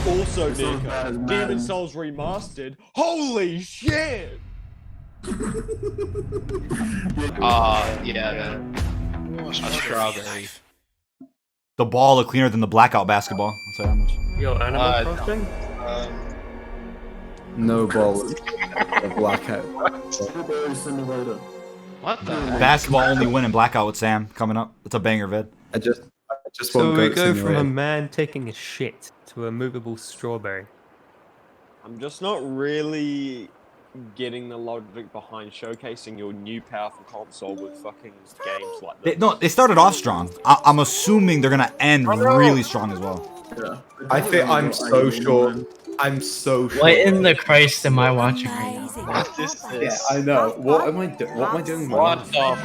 Also, Nico, Demon Souls Remastered. Holy shit! Yeah. A strawberry. The ball look cleaner than the Blackout basketball. I'll tell you how much. Yo, Animal Crossing? No ball. A blackout. Strawberry Simulator. What the? Basketball only win in Blackout with Sam coming up. It's a banger vid. I just So want we Goat go from a Simulator. man taking a shit to a movable strawberry. I'm just not really getting the logic behind showcasing your new powerful console with fucking games like this. They started off strong. I'm assuming they're gonna end really strong as well. Yeah. I think I'm so sure. I'm so sure. What in the Christ am I watching right now? What is this? Yeah, I know. What am I doing? What am I doing? What the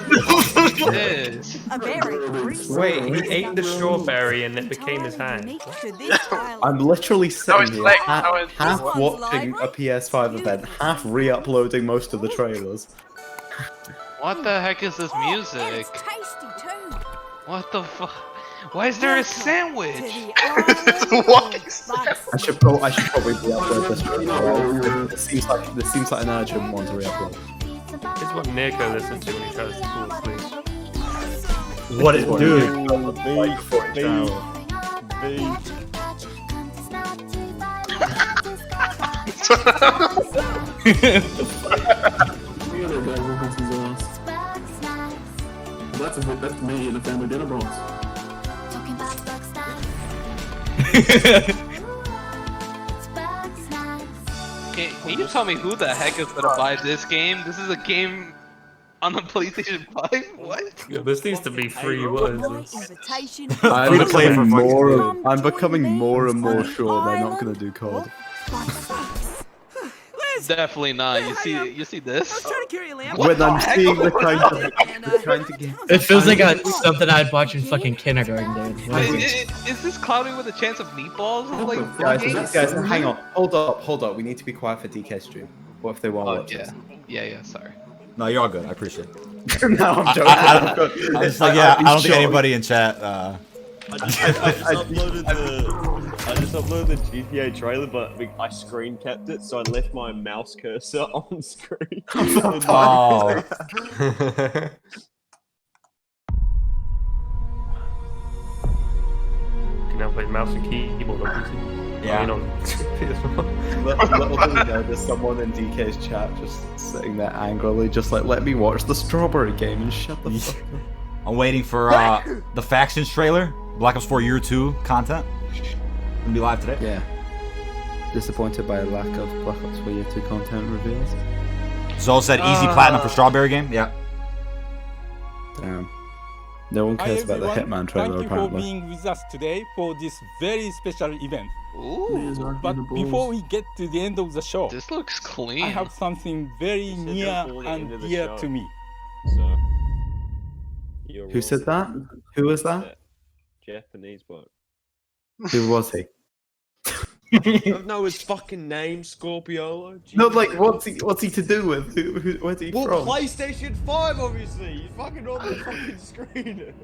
fuck is this? Wait, he ate the strawberry and it became his hand. I'm literally sitting here, like- half watching a PS5 event, half re-uploading most of the trailers. What the heck is this music? What the fuck? Why is there a sandwich? What is I should probably re-upload this trailer. This seems like an urgent one to re-upload. This is what Nico listens to when he tries to fall asleep. What it do? That's me in the family dinner box. Can you tell me who the heck is gonna buy this game? This is a game on the PlayStation 5? What? Yeah, this needs to be free. What is this? Free to play for I'm becoming more and more sure they're not going to do COD. Definitely not. You see this? When I'm seeing the kind of trying to get. It feels like something I'd watch in fucking kindergarten, dude. Is this cloudy with a chance of meatballs? Like, Guys, hang on. Hold up. We need to be quiet for DK stream. What if they want to watch us? Yeah, sorry. No, you're all good. I appreciate it. No, I'm joking. I'm good. It's like, yeah, I don't think anybody in chat. I just uploaded the GTA trailer, but I screen kept it, so I left my mouse cursor on screen. Oh. Can I play mouse and keyboard on PC? Yeah. I mean, on PS1. Little do we know, there's someone in DK's chat just sitting there angrily, just like, let me watch the strawberry game and shut the fuck up. I'm waiting for the Factions trailer, Black Ops 4 Year 2 content. Gonna be live today. Yeah. Disappointed by a lack of Black Ops 4 Year 2 content reveals. Zoe said easy platinum for strawberry game. Yeah. Damn. No one cares about the Hitman trailer, Thank you apparently. for being with us today for this very special event. Ooh. But before we get to the end of the show, This looks clean. I have something very near and dear to me. So, Who said that? Who was that? Japanese bloke. Who was he? I don't know his fucking name, Scorpio. No, like, what's he to do with? Where's he Well, from? PlayStation 5, obviously. He's fucking on the fucking screen.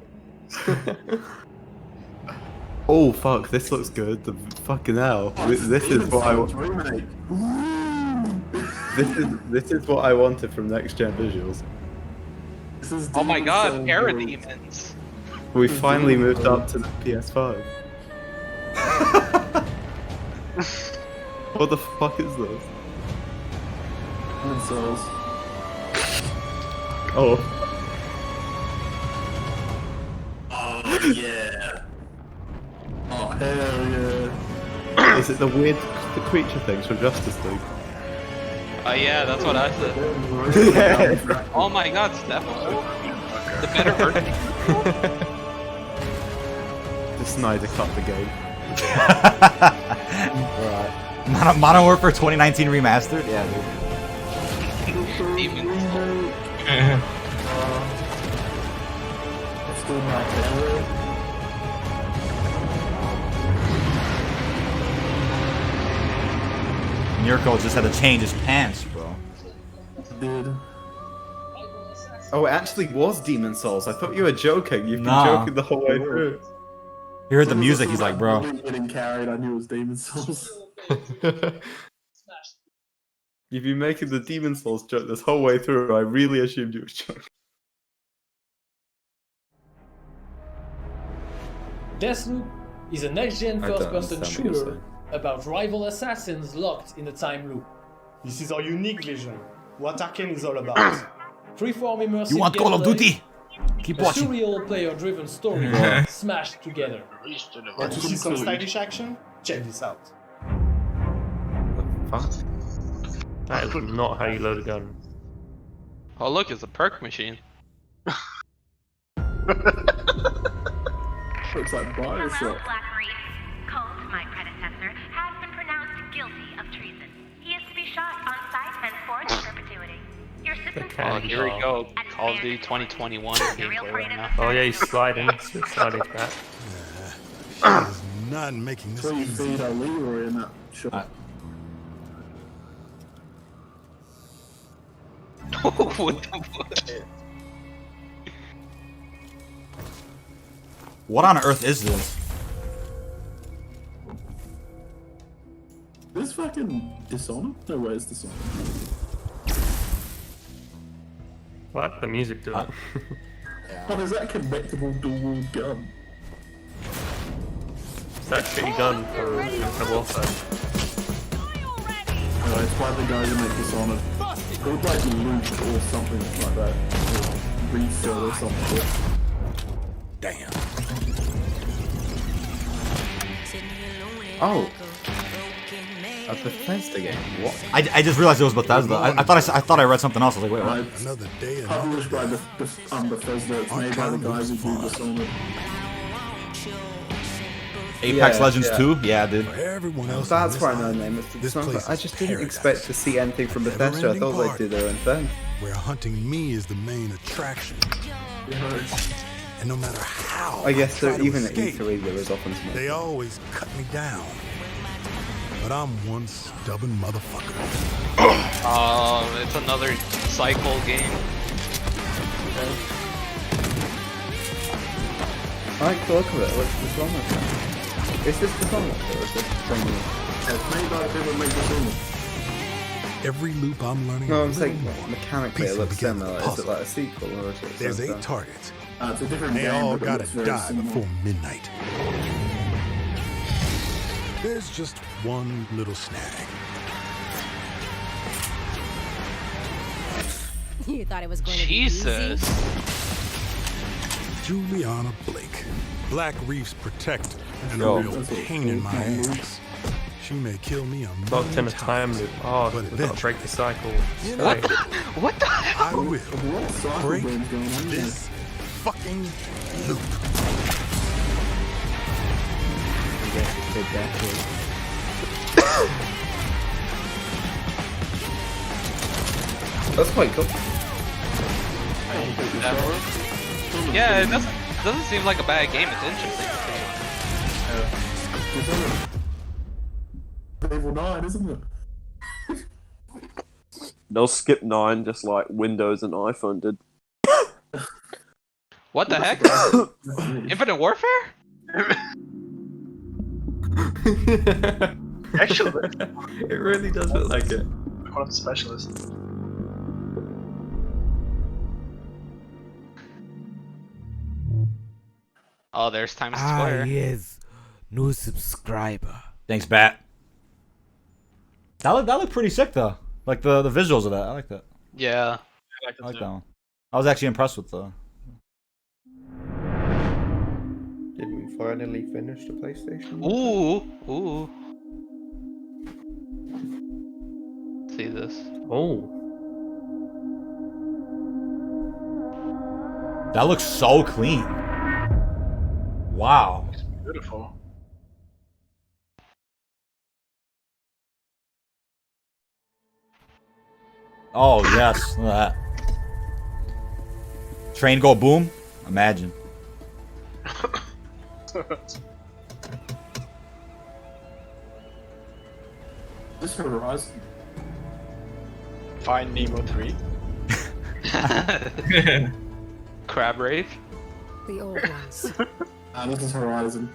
Oh fuck, this looks good. The fucking hell. This is what I want. This is what I wanted from next gen visuals. Oh my god, parademons. We finally moved up to the PS5. What the fuck is this? Oh. Oh yeah. Oh hell yeah. Is it the creature things from Justice League? Oh yeah, that's what I said. Yeah. Oh my god, Stefan. The better version. The Snyder cut the game. Right. Modern Warfare 2019 remastered? Yeah, dude. Demons. Let's do my camera. Mirko just had to change his pants, bro. Dude. Oh, it actually was Demon Souls. I thought you were joking. You've been Nah. joking the whole way through. He heard the music, he's like, bro. Getting carried, I knew it was Demon Souls. You've been making the Demon Souls joke this whole way through. I really assumed you were joking. Deathloop is a next-gen I don't first-person understand what you're shooter about rival assassins locked in a time loop. This is our unique vision. What Arcane is all about. Freeform immersive You want Call of gameplay, Duty? Keep a watching. surreal player-driven story smashed together. Want to see some stylish action? Check this out. Fuck. That is not how you load a gun. Oh look, it's a perk machine. Looks like Bioshock. Colt, my predecessor, has been pronounced guilty of treason. He is to be shot on sight henceforth in perpetuity. Your system. Oh, here we go. Call of Duty 2021 gameplay right now. Oh yeah, he's sliding. Sliding back. Not making this easy. So you feed our Leroy in that shot. What the fuck? What on earth is this? This fucking Dishonored? No way it's Dishonored. What? The music to it. What is that connectable dual gun? It's that shitty gun for Infinite Warfare. It's by the guys who make Dishonored. It would like loot or something like that. Or refill or something. Damn. Oh. A Bethesda game. What? I just realized it was Bethesda. I thought I read something else. I was like, wait, what? Another day. Published by Bethesda. It's made by the guys who do Dishonored. Apex Legends 2? Yeah, dude. Everyone else. That's why I know the name. I just didn't expect to see anything from Bethesda. I thought they'd do their own thing. where hunting me is the main attraction. And no matter how I guess try so, to even at escape, E3 there was often some. they always cut me down. But I'm one stubborn motherfucker. It's another cycle game. I like the look of it. What's wrong with that? Is this the song or is this something else? It's made by the people who make the song. Every loop I'm learning. No, I'm a saying little more. mechanically it Piecing looks together the similar. Is puzzle. it like a sequel or is it? There's something? 8 targets. It's a different They game, all but it gotta looks very die similar. before midnight. There's just one little snag. You thought it was going to be Jesus. easy? Juliana Blake. Black Reef's protector and Yo. a real pain in my ass. She may kill me a Locked in million a time times, loop. Oh, but we gotta eventually, break the cycle. you Right. know, What the hell? I will break this fucking loop. I guess it's a decade. That's quite cool. Yeah, it doesn't seem like a bad game. It's interesting. Evil 9, isn't it? They'll skip 9 just like Windows and iPhone did. What the heck? Infinite Warfare? Actually, It really does look like it. one of the specialists. Oh, there's Times Square. yes. New subscriber. Thanks, Bat. That looked pretty sick though. Like the visuals of that. I like that. Yeah. I like that one. I was actually impressed with the. Did we finally finish the PlayStation? Ooh. See this? Oh. That looks so clean. Wow. Beautiful. Oh yes, look at that. Train go boom. Imagine. This Horizon. Find Nemo 3. Crab Rave? The old ones This is Horizon.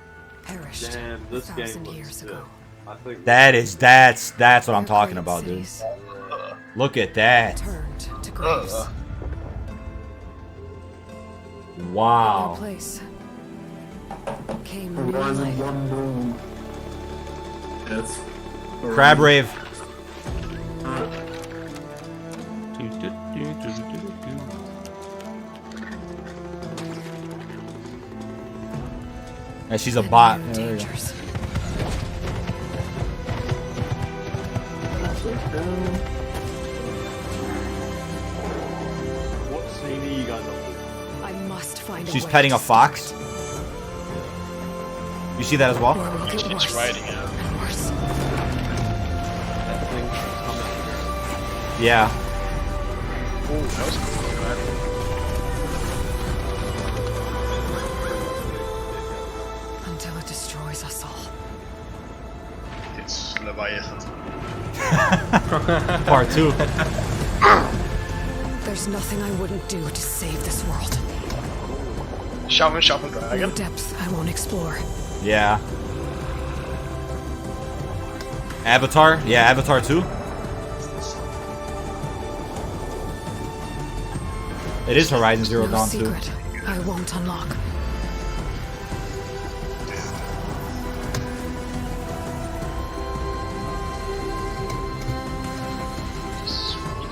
perished Damn, this game 1,000 looks years good. ago. I think That's what I'm talking about, dude. Look at that. Turned to graves. Their Wow. place came new Horizon life. 1 Dawn. Yes. Crab Rave. Yeah, she's a bot. Yeah, there you go. Dangers. what scene are you going to I must find She's a way petting to a stop fox. You see that as well? it. Or it'll get It's worse writing out. and worse. that thing coming? Yeah. Oh, that was cool. Until it destroys us all. It's Leviathan. Part 2. There's nothing I wouldn't do to save this world. Shovel No Dragon. depth I won't explore. Yeah. Avatar? Yeah, Avatar 2. It is Horizon Zero No Dawn 2. secret I won't unlock.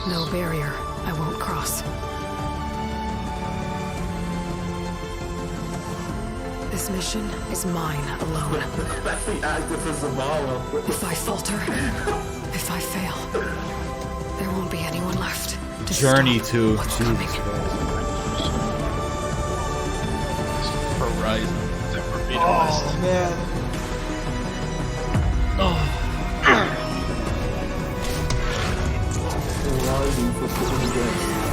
No barrier I won't cross. This mission is mine alone. That's the actor for Zavala. If I falter, if I fail, there won't be anyone left to Journey stop 2. what's Jesus coming. Christ. Horizon. The Forbidden West. man. Horizon for Forbidden West.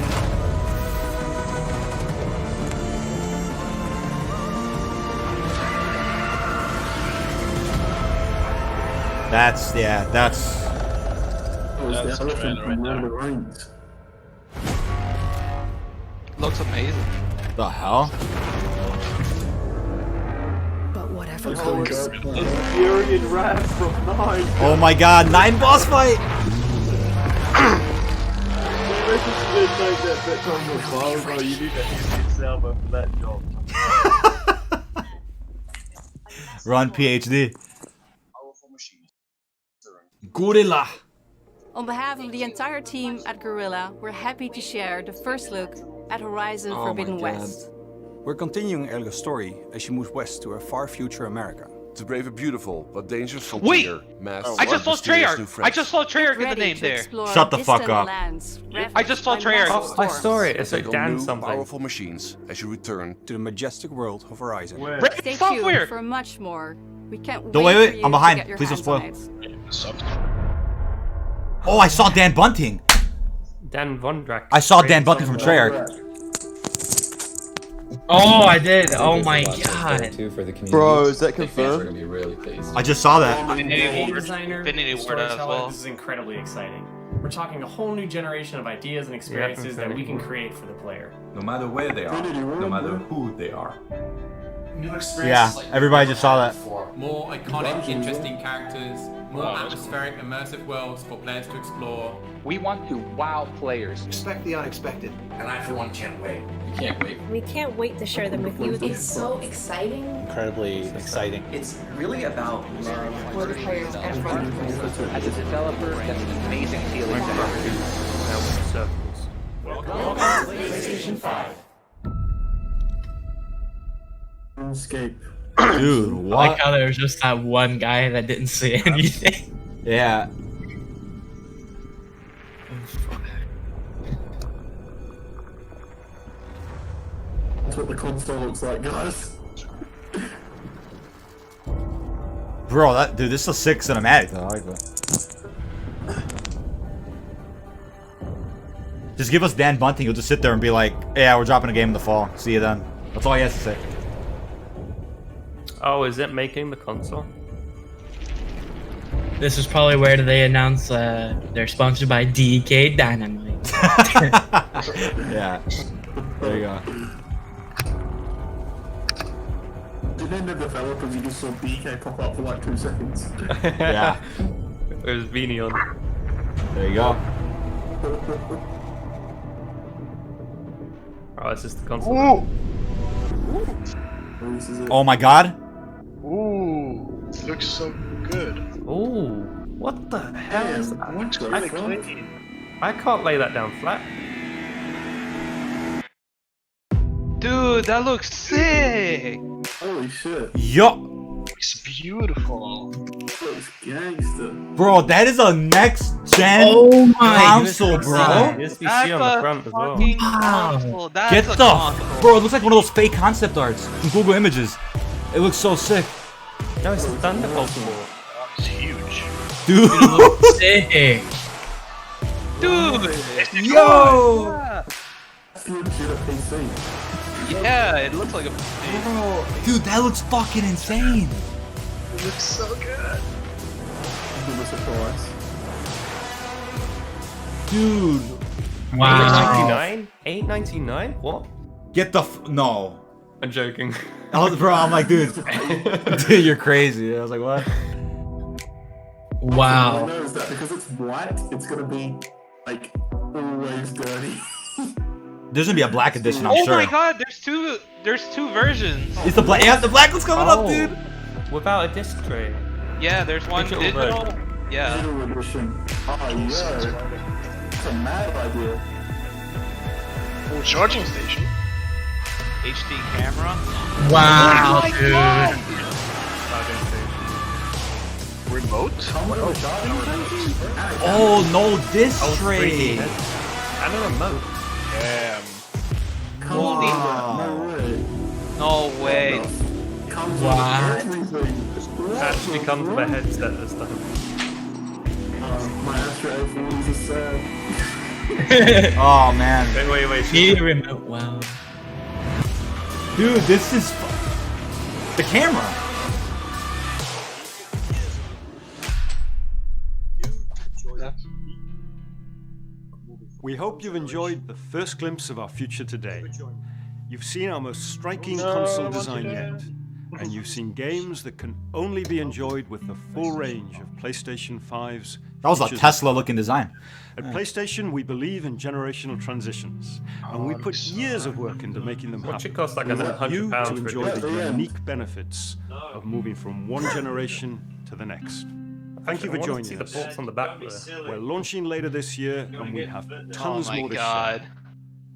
That's that's. That's the elephant from Lord of the Rings. Looks amazing. The hell? But whatever It's comes. Infuriating Wrath from 9. Oh my god, 9 boss fight! You need to use Selma for that job. Run PhD. Gorilla. On behalf of the entire team at Guerrilla, we're happy to share the first look at Horizon Forbidden West. We're continuing Elga's story as she moves west to a far future America. To brave a beautiful but dangerous Wait! frontier, I just saw Treyarch! I just saw Treyarch in the name there. Shut the fuck up. I just saw Treyarch. I saw it. It's like Take on Dan new, something. powerful machines as you return To the majestic world of Horizon. Stay Software. tuned for much more. We can't Don't wait wait, for you I'm to behind. get your Please don't hands spoil. on it. Oh, I saw Dan Bunting. Dan Von Drack. I saw Dan Bunting from Treyarch. Oh, I did. Oh my god. Bro, is that confirmed? I just saw that. Infinity Ward. Designer, Infinity Ward as storyteller, well. This is incredibly exciting. We're talking a whole new generation of ideas and experiences that we can create for the player. No matter where they are, no matter who they are. New Yeah, everybody just saw that. More iconic, interesting characters, more atmospheric, immersive worlds for players to explore. We want to wow players. Expect the unexpected. And I, for one, can't wait. You can't wait. We can't wait to share them with you. It's so exciting. Incredibly exciting. It's really about love For the players and for the players. As a developer, that's an amazing feeling to have. Welcome to PlayStation 5. RuneScape. Dude, I what? like how there was just that one guy that didn't say anything. Yeah. That's what the console looks like, guys. Bro, dude, this is a sick cinematic though. I like that. Just give us Dan Bunting, he'll just sit there and be like, yeah, we're dropping a game in the fall. See you then. That's all he has to say. Oh, is it making the console? This is probably where they announce they're sponsored by dkdynamite. Yeah. There you go. Didn't the developers you just saw BK pop up for like 2 seconds? Yeah. There's Beanie on. There you go. Oh, it's just the console. Oh my god. Ooh, looks so good. Ooh, what the hell is that? Looks really clean. I can't lay that down flat. Dude, that looks sick. Holy shit. Yo. Looks beautiful. Looks gangster. Bro, that is a next gen console, bro. USB-C on the front as well. Console. That's Get a the console. bro. It looks like one of those fake concept arts from Google Images. It looks so sick, No, it's a Thunderbolt ball. It's huge. dude. Sick. Dude. Yo. Future PC. Yeah, it looks like a. Bro, dude, that looks fucking insane. It looks so good. Give us a surprise. Dude. Wow. $8.99? What? Get the no. I'm joking. Bro, I'm like, dude, dude, you're crazy. I was like, what? All I Wow. know is that because it's white, it's gonna be like always dirty. There's gonna be a black edition, I'm Oh sure. my god, there's two versions. It's the black. Yeah, the black one's coming up, dude. Without a disc tray. Yeah, there's one Digital digital. version. Yeah. Digital edition. Oh yeah. It's a mad idea. Oh, charging station. HD camera. Wow, Oh my dude. God. Remote? Oh no, this tray. And a remote. Damn. Holy. No way. Wow. Actually comes with a headset this time. My Astro A4 is sad. Oh man. Wait. Media remote. Wow. Dude, this is the camera. We hope you've enjoyed the first glimpse of our future today. You've seen our most striking console design yet, and you've seen games that can only be enjoyed with the full range of PlayStation 5's. That was a Tesla-looking design. At PlayStation, we believe in generational transitions, and we put years of work into making them happen. It costs like We want £100 you to for it. enjoy the unique benefits of moving from one generation to the next. Thank you for joining See the us. ports on the back there. We're launching later this year, and we have tons more to share.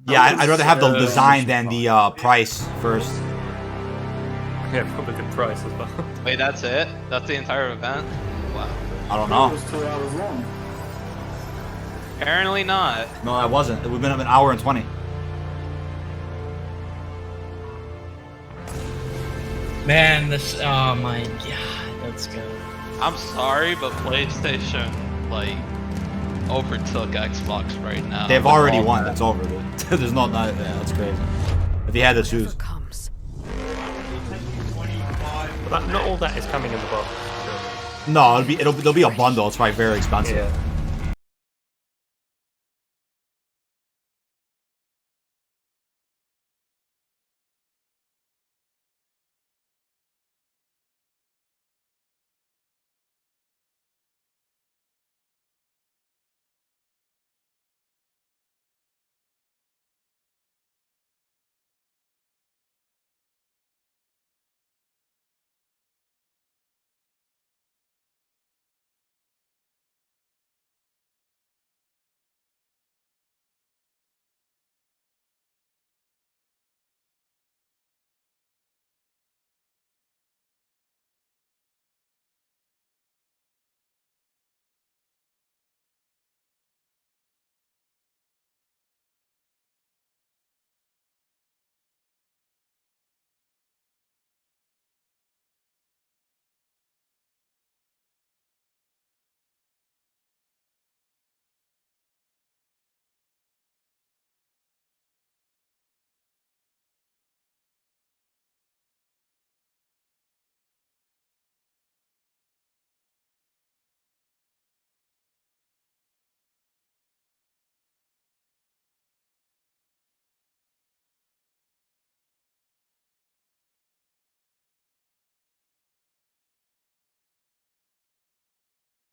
Yeah, I'd rather have the design than the price first. Yeah, probably good price as well. Wait, that's it? That's the entire event? Wow. I don't know. It was 2 hours long. Apparently not. No, that wasn't. We've been up an hour and 20. Man, this. Oh my god, let's go. I'm sorry, but PlayStation, like, overtook Xbox right now. They've already won. It's over, dude. There's no. Yeah, that's crazy. If you had to choose. But not all that is coming in the box. No, it'll be a bundle. It's probably very expensive. Yeah.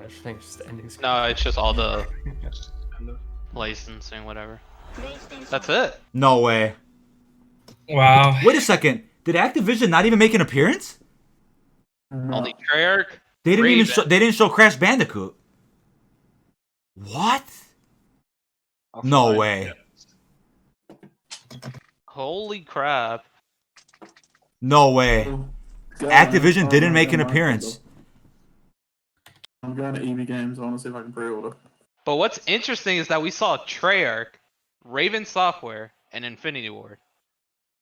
I think it's just the ending screen. No, it's just all the licensing, whatever. That's it. No way. Wow. Wait a second. Did Activision not even make an appearance? Only Treyarch. They didn't even Raven. show. They didn't show Crash Bandicoot. What? No way. Holy crap. No way. Activision didn't make an appearance. I'm going to EB Games. I want to see if I can pre-order. But what's interesting is that we saw Treyarch, Raven Software, and Infinity Ward.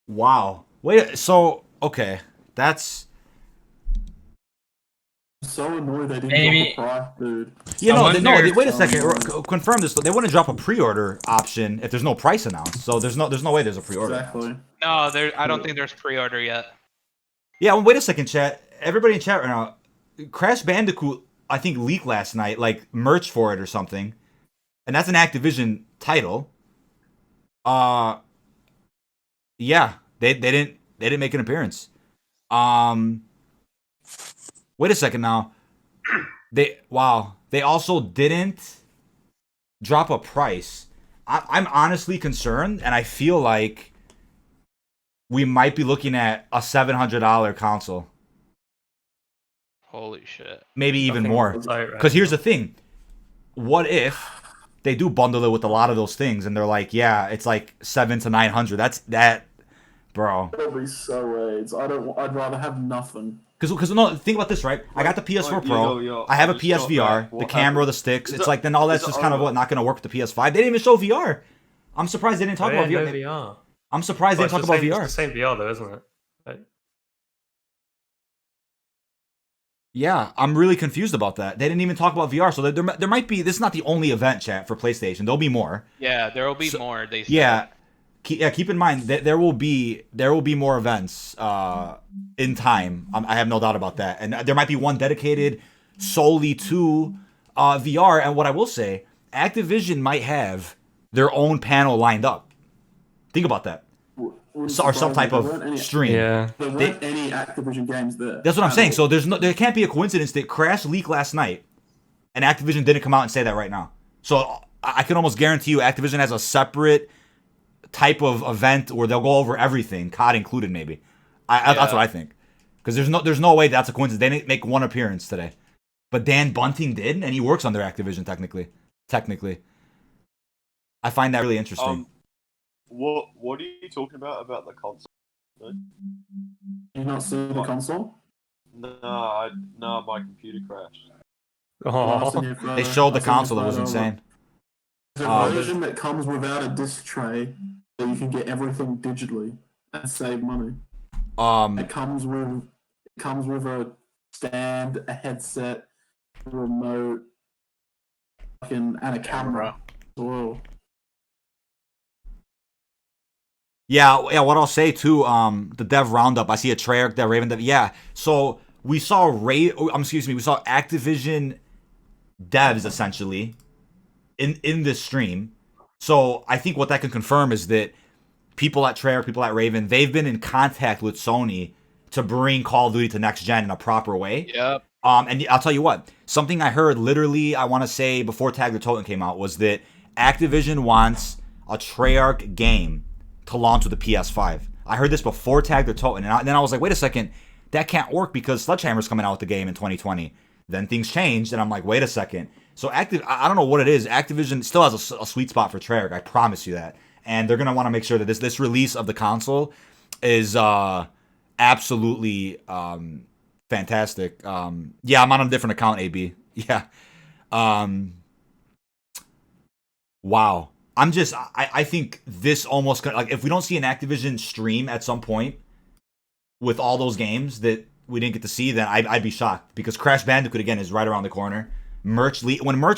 Wow. Wait. So okay, that's. I'm so annoyed they didn't Maybe- drop a price, dude. You know, wonder- wait a second. Confirm this. They wouldn't drop a pre-order option if there's no price announced. So there's no way there's a pre-order. Exactly. No, I don't think there's pre-order yet. Yeah. Well, wait a second, chat. Everybody in chat right now. Crash Bandicoot, I think, leaked last night, like merch for it or something, and that's an Activision title. Yeah, they didn't make an appearance. Wait a second now. They also didn't drop a price. I'm honestly concerned, and I feel like we might be looking at a $700 console. Holy shit. Maybe even more. Right. Because here's the thing. What if they do bundle it with a lot of those things and they're like, yeah, it's like $700 to $900. Bro. That'll be so AIDS. I'd rather have nothing. Because no, think about this, right? I got the PS4 Pro. I have a PSVR, the camera, the sticks. It's like then all that's just kind of not going to work with the PS5. They didn't even show VR. I'm surprised they didn't talk about VR. VR. I'm surprised they didn't talk about VR. It's the same VR though, isn't it? Like, Yeah, I'm really confused about that. They didn't even talk about VR, so there might be. This is not the only event, chat, for PlayStation. There'll be more. Yeah, there will be more. They said. Yeah, keep in mind that there will be more events in time. I have no doubt about that, and there might be one dedicated solely to VR. And what I will say, Activision might have their own panel lined up. Think about that. Or some type of stream. There weren't any Activision games there. That's what I'm saying. So there can't be a coincidence that Crash leaked last night, and Activision didn't come out and say that right now. So I can almost guarantee you, Activision has a separate type of event where they'll go over everything, COD included, maybe. That's what I think. Because there's no way that's a coincidence. They didn't make one appearance today, but Dan Bunting did, and he works under Activision technically. I find that really interesting. What are you talking about the console? You not see the console? No, my computer crashed. They showed the console. It was insane. There's a version that comes without a disc tray, so you can get everything digitally and save money. It comes with a stand, a headset, a remote, and a camera as well. Yeah, what I'll say too, the dev roundup, I see a Treyarch, dev, Raven dev. Yeah, so we saw we saw Activision devs essentially in this stream. So I think what that can confirm is that people at Treyarch, people at Raven, they've been in contact with Sony to bring Call of Duty to next gen in a proper way. Yep. And I'll tell you what, something I heard literally, I want to say before Tag the Totem came out, was that Activision wants a Treyarch game to launch with the PS5. I heard this before Tag the Totem, and then I was like, wait a second, that can't work because Sledgehammer's coming out with the game in 2020. Then things changed, and I'm like, wait a second. So I don't know what it is. Activision still has a sweet spot for Treyarch, I promise you that. And they're going to want to make sure that this release of the console is absolutely fantastic. Yeah, I'm on a different account, AB. Yeah. Wow. I think this almost, like, if we don't see an Activision stream at some point with all those games that we didn't get to see, then I'd be shocked, because Crash Bandicoot, again, is right around the corner. When merch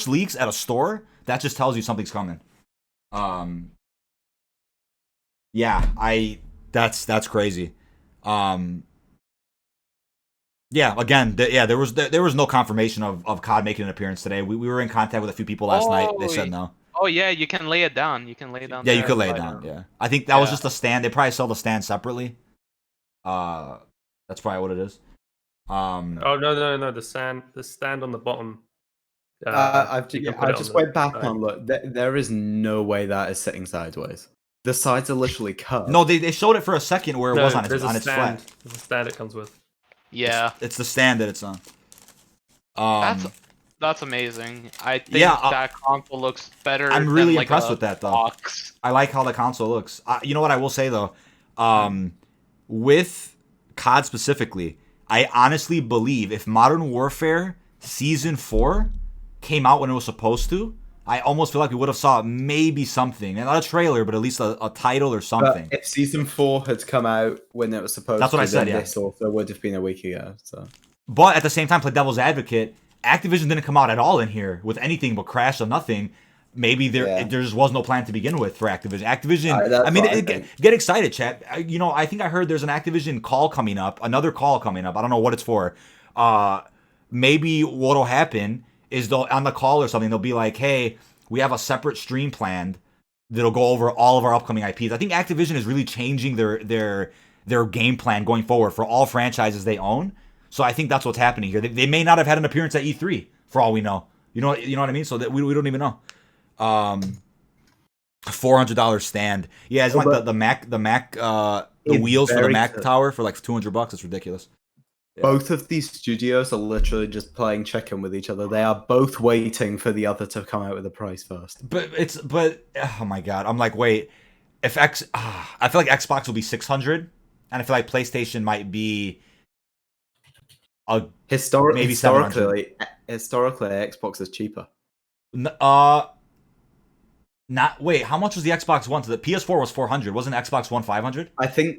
leaks at a store, that just tells you something's coming. Yeah, that's crazy. Yeah, again, there was no confirmation of COD making an appearance today. We were in contact with a few people last night. They said no. Oh yeah, you can lay it down. You can lay it down. Yeah, you could lay it down. Yeah, I think that was just a stand. They probably sell the stand separately. That's probably what it is. Oh no, the stand on the bottom. I just went back and look. There is no way that is sitting sideways. The sides are literally cut. No, they showed it for a second where it was on its flat. There's a stand it comes with. Yeah, it's the stand that it's on. That's amazing. I think that console looks better. I'm really than, impressed with that, though. Box. I like how the console looks. You know what I will say, though? With COD specifically, I honestly believe if Modern Warfare Season 4 came out when it was supposed to, I almost feel like we would have saw maybe something. Not a trailer, but at least a title or something. But if Season 4 had come out when it was supposed to, that's what I said, this also would have been a week ago. So. But at the same time, play devil's advocate, Activision didn't come out at all in here with anything but Crash or nothing. Maybe there just was no plan to begin with for Activision. Get excited, chat. I think I heard there's an Activision call coming up, another call coming up. I don't know what it's for. Maybe what'll happen is they'll, on the call or something, they'll be like, hey, we have a separate stream planned that'll go over all of our upcoming IPs. I think Activision is really changing their game plan going forward for all franchises they own. So I think that's what's happening here. They may not have had an appearance at E3 for all we know. You know what I mean? So that we don't even know. $400 stand. Yeah, it's like the Mac the wheels for the Mac tower for like $200. It's ridiculous. Yeah. Both of these studios are literally just playing chicken with each other. They are both waiting for the other to come out with a price first. But oh my god, I'm like, wait, if I feel like Xbox will be 600, and I feel like PlayStation might be historically 700. Historically, Xbox is cheaper. How much was the Xbox One? So the PS4 was 400. Wasn't Xbox One 500? I think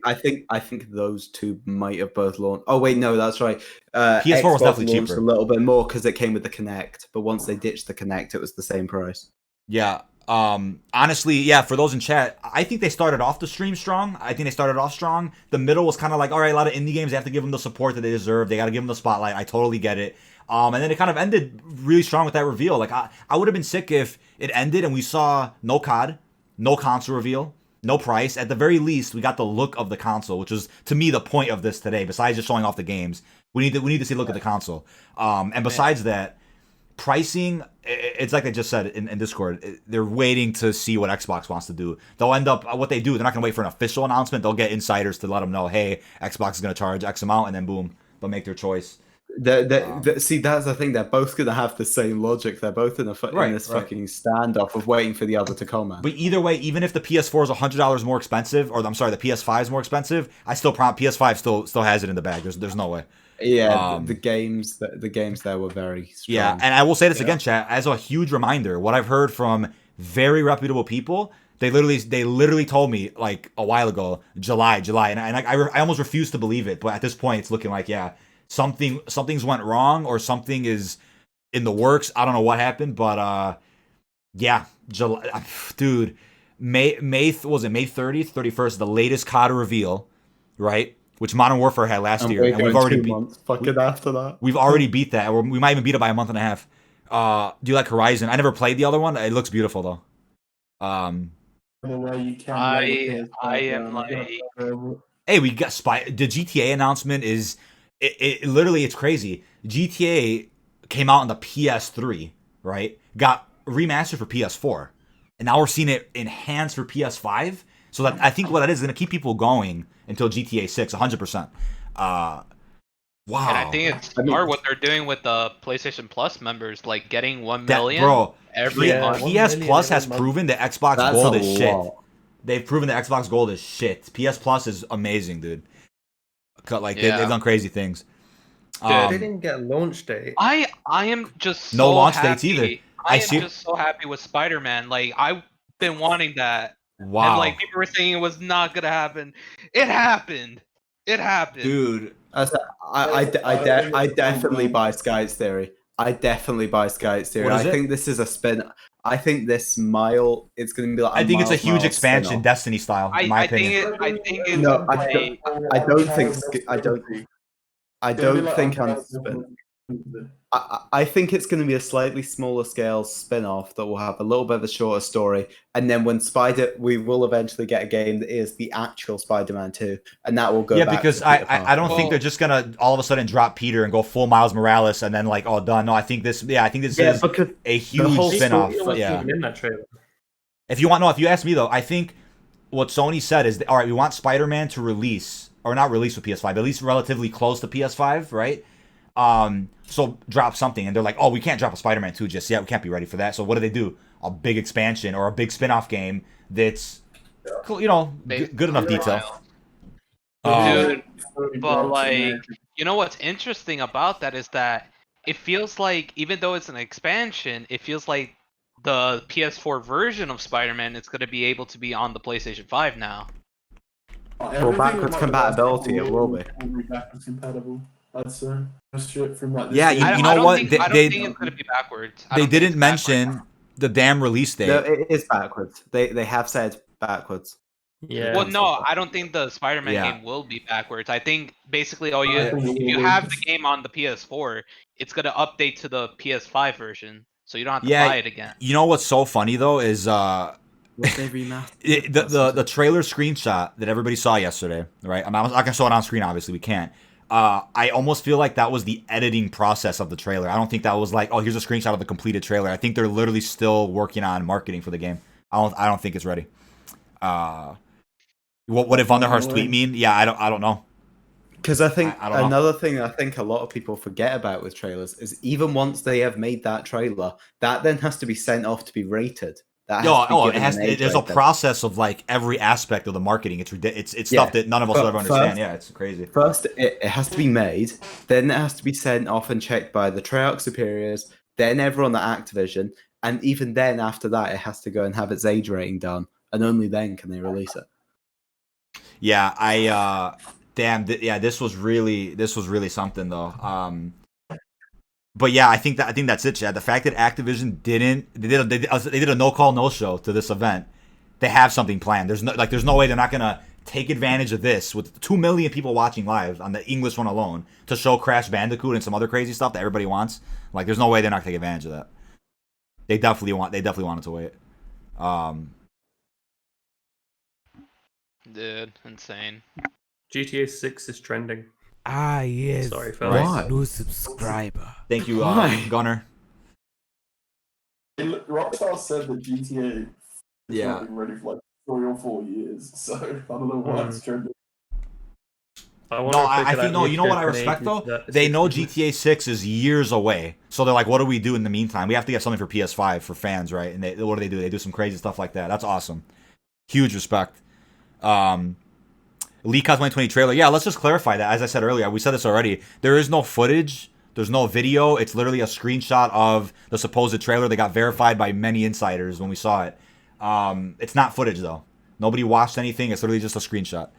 those two might have both launched. Oh wait, no, that's right. PS4 Xbox was definitely cheaper. A little bit more because it came with the Kinect. But once they ditched the Kinect, it was the same price. Yeah. Honestly, yeah. For those in chat, I think they started off the stream strong. The middle was kind of like, all right, a lot of indie games. They have to give them the support that they deserve. They got to give them the spotlight. I totally get it. And then it kind of ended really strong with that reveal. Like I would have been sick if it ended and we saw no COD, no console reveal, no price. At the very least, we got the look of the console, which was to me the point of this today. Besides just showing off the games, we need to see a look at the console. And besides that, pricing, it's like I just said in Discord, they're waiting to see what Xbox wants to do. They'll end up, what they do, they're not going to wait for an official announcement. They'll get insiders to let them know, hey, Xbox is going to charge X amount, and then boom, they'll make their choice. See, that's the thing. They're both going to have the same logic. They're both in this fucking standoff of waiting for the other to comment. But either way, even if the PS4 is $100 more expensive, or I'm sorry, the PS5 is more expensive, I still PS5 still has it in the bag. There's no way. Yeah, the games there were very strong. Yeah, and I will say this again, chat, as a huge reminder, what I've heard from very reputable people, they literally told me like a while ago, July, and I almost refuse to believe it, but at this point, it's looking like something's went wrong or something is in the works. I don't know what happened, but yeah, July, dude, May 30th, 31st, the latest COD reveal, right? Which Modern Warfare had last year, and we've already after that. We've already beat that, or we might even beat it by a month and a half. Do you like Horizon? I never played the other one. It looks beautiful though. I am like, hey, we got the GTA announcement is it literally, it's crazy. GTA came out on the PS3, right? Got remastered for PS4, and now we're seeing it enhanced for PS5. So that I think what that is going to keep people going until GTA 6, 100%. Wow. And I think it's smart what they're doing with the PlayStation Plus members, like getting 1 million every month. PS Plus has proven that Xbox Gold is shit. They've proven that Xbox Gold is shit. PS Plus is amazing, dude. Like they've done crazy things. They didn't get a launch date. I am just so no launch happy. dates either. I am just so happy with Spider-Man. Like I've been wanting that. Wow. And like people were saying it was not gonna happen. It happened. It happened. Dude. I definitely buy Sky's theory. I think this is a spin. I think this mile it's going to be like. I think it's a huge expansion, Destiny style. In my opinion. I think it's. No, I don't think I'm spin. I think it's going to be a slightly smaller scale spin-off that will have a little bit of a shorter story, and then when we will eventually get a game that is the actual Spider-Man 2, and that will go. Yeah, back because to Peter I don't think they're just gonna all of a sudden drop Peter and go full Miles Morales and then like all done. No, I think this is a huge spin-off. Yeah. In that trailer. If you ask me though, I think what Sony said is, all right, we want Spider-Man to release or not release with PS5, but at least relatively close to PS5, right? So drop something, and they're like, oh, we can't drop a Spider-Man 2 just yet. We can't be ready for that. So what do? A big expansion or a big spin-off game that's, good enough detail. Dude, but like, you know what's interesting about that is that it feels like, even though it's an expansion, it feels like the PS4 version of Spider-Man is going to be able to be on the PlayStation 5 now. For backwards compatibility, it will be. Backwards compatible. That's shit from like. Yeah, you know what? I don't think it's gonna be backwards. They didn't mention the damn release date. No, it is backwards. They have said backwards. Yeah. Well, no, I don't think the Spider-Man game will be backwards. I think basically, if you have the game on the PS4, it's gonna update to the PS5 version, so you don't have to buy it again. You know what's so funny though is What they remastered? the trailer screenshot that everybody saw yesterday, right? I'm not gonna show it on screen. Obviously, we can't. I almost feel like that was the editing process of the trailer. I don't think that was like, oh, here's a screenshot of the completed trailer. I think they're literally still working on marketing for the game. I don't think it's ready. What did Vonderhaar's tweet mean? Yeah, I don't know. Because I think another thing I think a lot of people forget about with trailers is even once they have made that trailer, that then has to be sent off to be rated. There's a process of like every aspect of the marketing. It's stuff that none of us will ever understand. Yeah, it's crazy. First, it has to be made, then it has to be sent off and checked by the Treyarch superiors, then everyone at Activision, and even then after that, it has to go and have its age rating done, and only then can they release it. Yeah, this was really something though. But yeah, I think that's it, Chad. The fact that Activision they did a no call no show to this event, they have something planned. There's no way they're not gonna take advantage of this with 2 million people watching live on the English one alone to show Crash Bandicoot and some other crazy stuff that everybody wants. Like, there's no way they're not gonna take advantage of that. They definitely wanted to wait. Dude, insane. GTA 6 is trending. Ah, yes. Sorry, fellas. Why? New subscriber. Thank you, Gunner. Rockstar said that GTA is Yeah. not ready for like 3 or 4 years, so I don't know why it's trending. I think no. You know what I respect though? They know GTA 6 is years away, so they're like, "What do we do in the meantime? We have to get something for PS5 for fans, right?" And what do? They do some crazy stuff like that. That's awesome. Huge respect. Lee Cos 2020 trailer. Yeah, let's just clarify that. As I said earlier, we said this already. There is no footage. There's no video. It's literally a screenshot of the supposed trailer. They got verified by many insiders when we saw it. It's not footage though. Nobody watched anything. It's literally just a screenshot.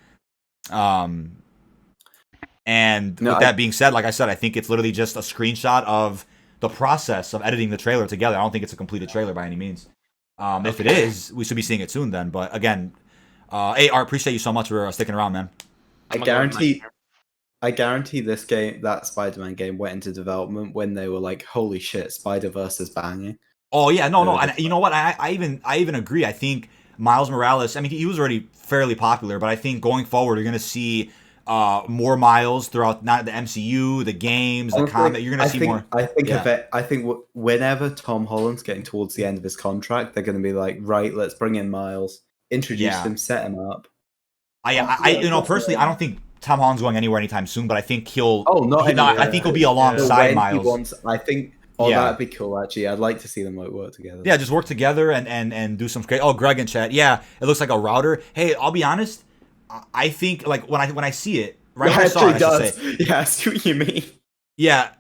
And with that being said, like I said, I think it's literally just a screenshot of the process of editing the trailer together. I don't think it's a completed trailer by any means. If it is, we should be seeing it soon then. But again, hey, Art, appreciate you so much for sticking around, man. I guarantee this game, that Spider-Man game, went into development when they were like, "Holy shit, Spider-Verse is banging." Oh yeah, no, and you know what? I even agree. I think Miles Morales. I mean, he was already fairly popular, but I think going forward, you're gonna see more Miles throughout not the MCU, the games, the comic. You're gonna see more. I think whenever Tom Holland's getting towards the end of his contract, they're gonna be like, right, let's bring in Miles, introduce him, set him up. Personally, I don't think Tom Holland's going anywhere anytime soon, but I think he'll. I think he'll be alongside Miles. I think. Oh, that'd be cool. Actually, I'd like to see them work together. Yeah, just work together and do some great. Oh, Greg in chat. Yeah, it looks like a router. Hey, I'll be honest. I think like when I see it, right when I saw it, I should say. Yeah, I see what you mean. Yeah,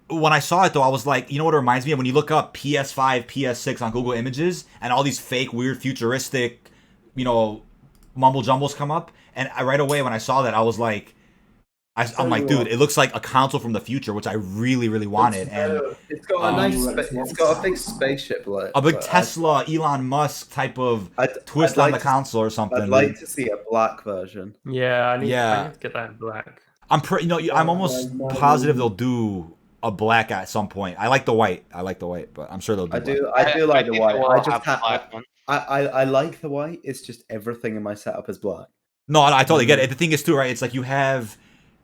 when I saw it though, I was like, you know what it reminds me of? When you look up PS5, PS6 on Google Images, and all these fake, weird, futuristic, mumble jumbles come up, and right away when I saw that, I was like, I'm like, dude, it looks like a console from the future, which I really, really wanted. And it's got a nice, it's got a big spaceship, like a big Tesla, Elon Musk type of twist on the console or something. I'd like to see a black version. Yeah, I need to get that in black. I'm almost positive they'll do a black at some point. I like the white, but I'm sure they'll do. I do like the white. I like the white. It's just everything in my setup is black. No, I totally get it. The thing is too, right? It's like you have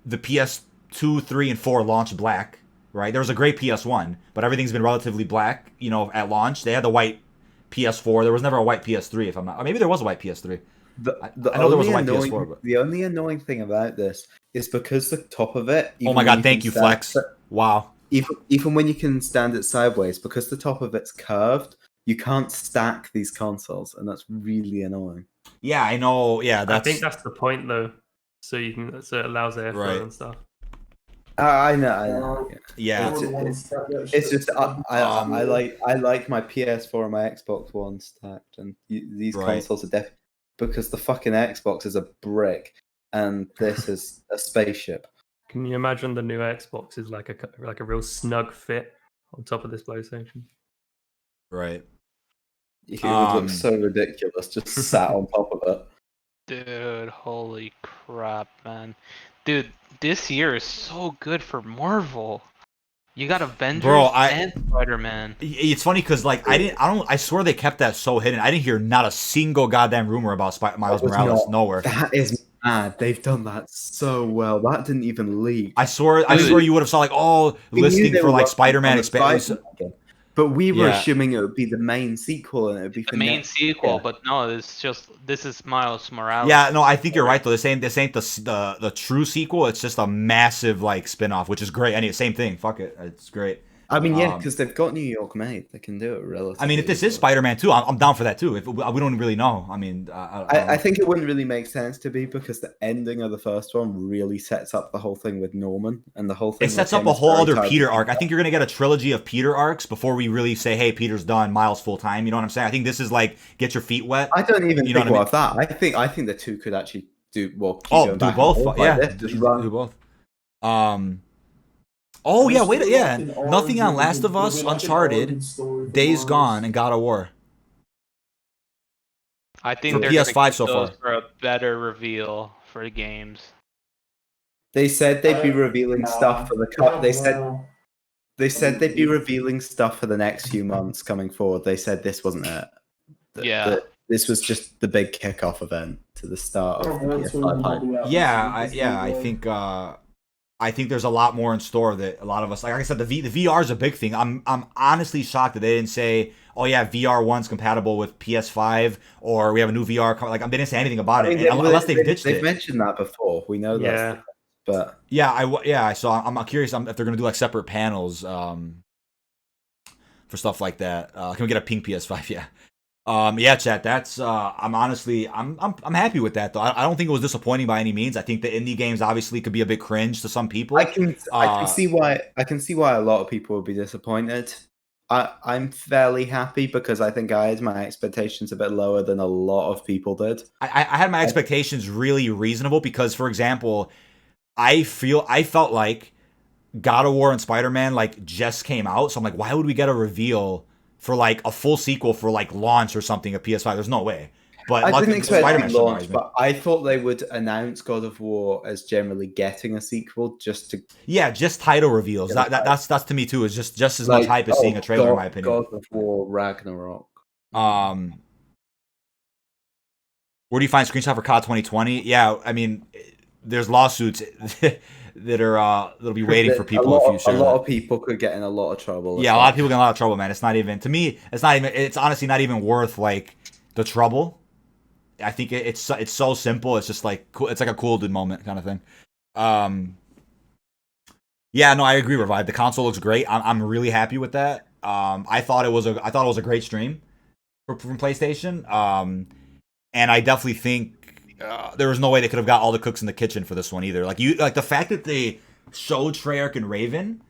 the PS2, 3, and 4 launched black, right? There was a great PS1, but everything's been relatively black, at launch. They had the white PS4. There was never a white PS3, if I'm not. Or maybe there was a white PS3. I know there was a white PS4. But the only annoying thing about this is because the top of it. Oh my god! Thank you, Flex. Wow. Even when you can stand it sideways, because the top of it's curved, you can't stack these consoles, and that's really annoying. Yeah, I know. Yeah, I think that's the point, though. So it allows airflow and stuff. I know. Yeah. It's just I like my PS4 and my Xbox One stacked, and these consoles are because the fucking Xbox is a brick, and this is a spaceship. Can you imagine the new Xbox is like a real snug fit on top of this PlayStation? Right. It would look so ridiculous just sat on top of it. Dude, holy crap, man. Dude, this year is so good for Marvel. You got Avengers and Spider-Man. It's funny because I swear they kept that so hidden. I didn't hear not a single goddamn rumor about Miles Morales nowhere. That is mad. They've done that so well. That didn't even leak. I swear you would have saw listing for Spider-Man expansion. But we were assuming it would be the main sequel, and it would be the main sequel. But no, this is Miles Morales. Yeah, no, I think you're right though. This ain't the true sequel. It's just a massive spin-off, which is great. Same thing. Fuck it, it's great. I mean, yeah, because they've got New York made. They can do it relatively. I mean, if this is Spider-Man 2, I'm down for that too. If we don't really know. I mean, I think it wouldn't really make sense to be, because the ending of the first one really sets up the whole thing with Norman, and the whole thing. It sets up a whole other Peter arc. I think you're gonna get a trilogy of Peter arcs before we really say, "Hey, Peter's done. Miles full time." You know what I'm saying? I think this is get your feet wet. I don't even think of that. I think the two could actually do well. Do both. Yeah, do both. Oh yeah, wait, yeah. Nothing on Last of Us, Uncharted, Days Gone, and God of War. I think For they're PS5 gonna keep so those far. for a better reveal for the games. They said they'd be revealing stuff for the cut. They said they'd be revealing stuff for the next few months coming forward. They said this wasn't it. Yeah. This was just the big kickoff event to the start of the PS5 hype. Yeah, I think there's a lot more in store that a lot of us, like I said, the VR is a big thing. I'm honestly shocked that they didn't say, oh yeah, VR 1's compatible with PS5, or we have a new VR. Like they didn't say anything about it, unless they've ditched it. They've mentioned that before. We know that. But so I'm curious if they're gonna do like separate panels for stuff like that. Can we get a pink PS5? Yeah, chat. That's I'm honestly I'm happy with that though. I don't think it was disappointing by any means. I think the indie games obviously could be a bit cringe to some people. I can see why a lot of people would be disappointed. I'm fairly happy because I think I had my expectations a bit lower than a lot of people did. I had my expectations really reasonable because, for example, I felt like God of War and Spider-Man like just came out, so I'm like, why would we get a reveal for like a full sequel for like launch or something of PS5? There's no way. But I didn't expect Spider-Man it to launch, but I thought they would announce God of War as generally getting a sequel just to just title reveals. That's to me too. Is just as much hype as seeing a trailer, in my opinion. God of War Ragnarok. Where do you find screenshot for COD 2020? Yeah, I mean, there's lawsuits that are that'll be waiting for people if you share a lot of people could get in a lot of trouble. Yeah, a lot of people get in a lot of trouble, man. It's not even, to me, it's honestly not even worth like the trouble. I think it's so simple. It's just like cool. It's like a cool dude moment kind of thing. Yeah, no, I agree, Revive. The console looks great. I'm really happy with that. I thought it was a great stream from PlayStation. And I definitely think there was no way they could have got all the cooks in the kitchen for this one either. Like the fact that they showed Treyarch and Raven.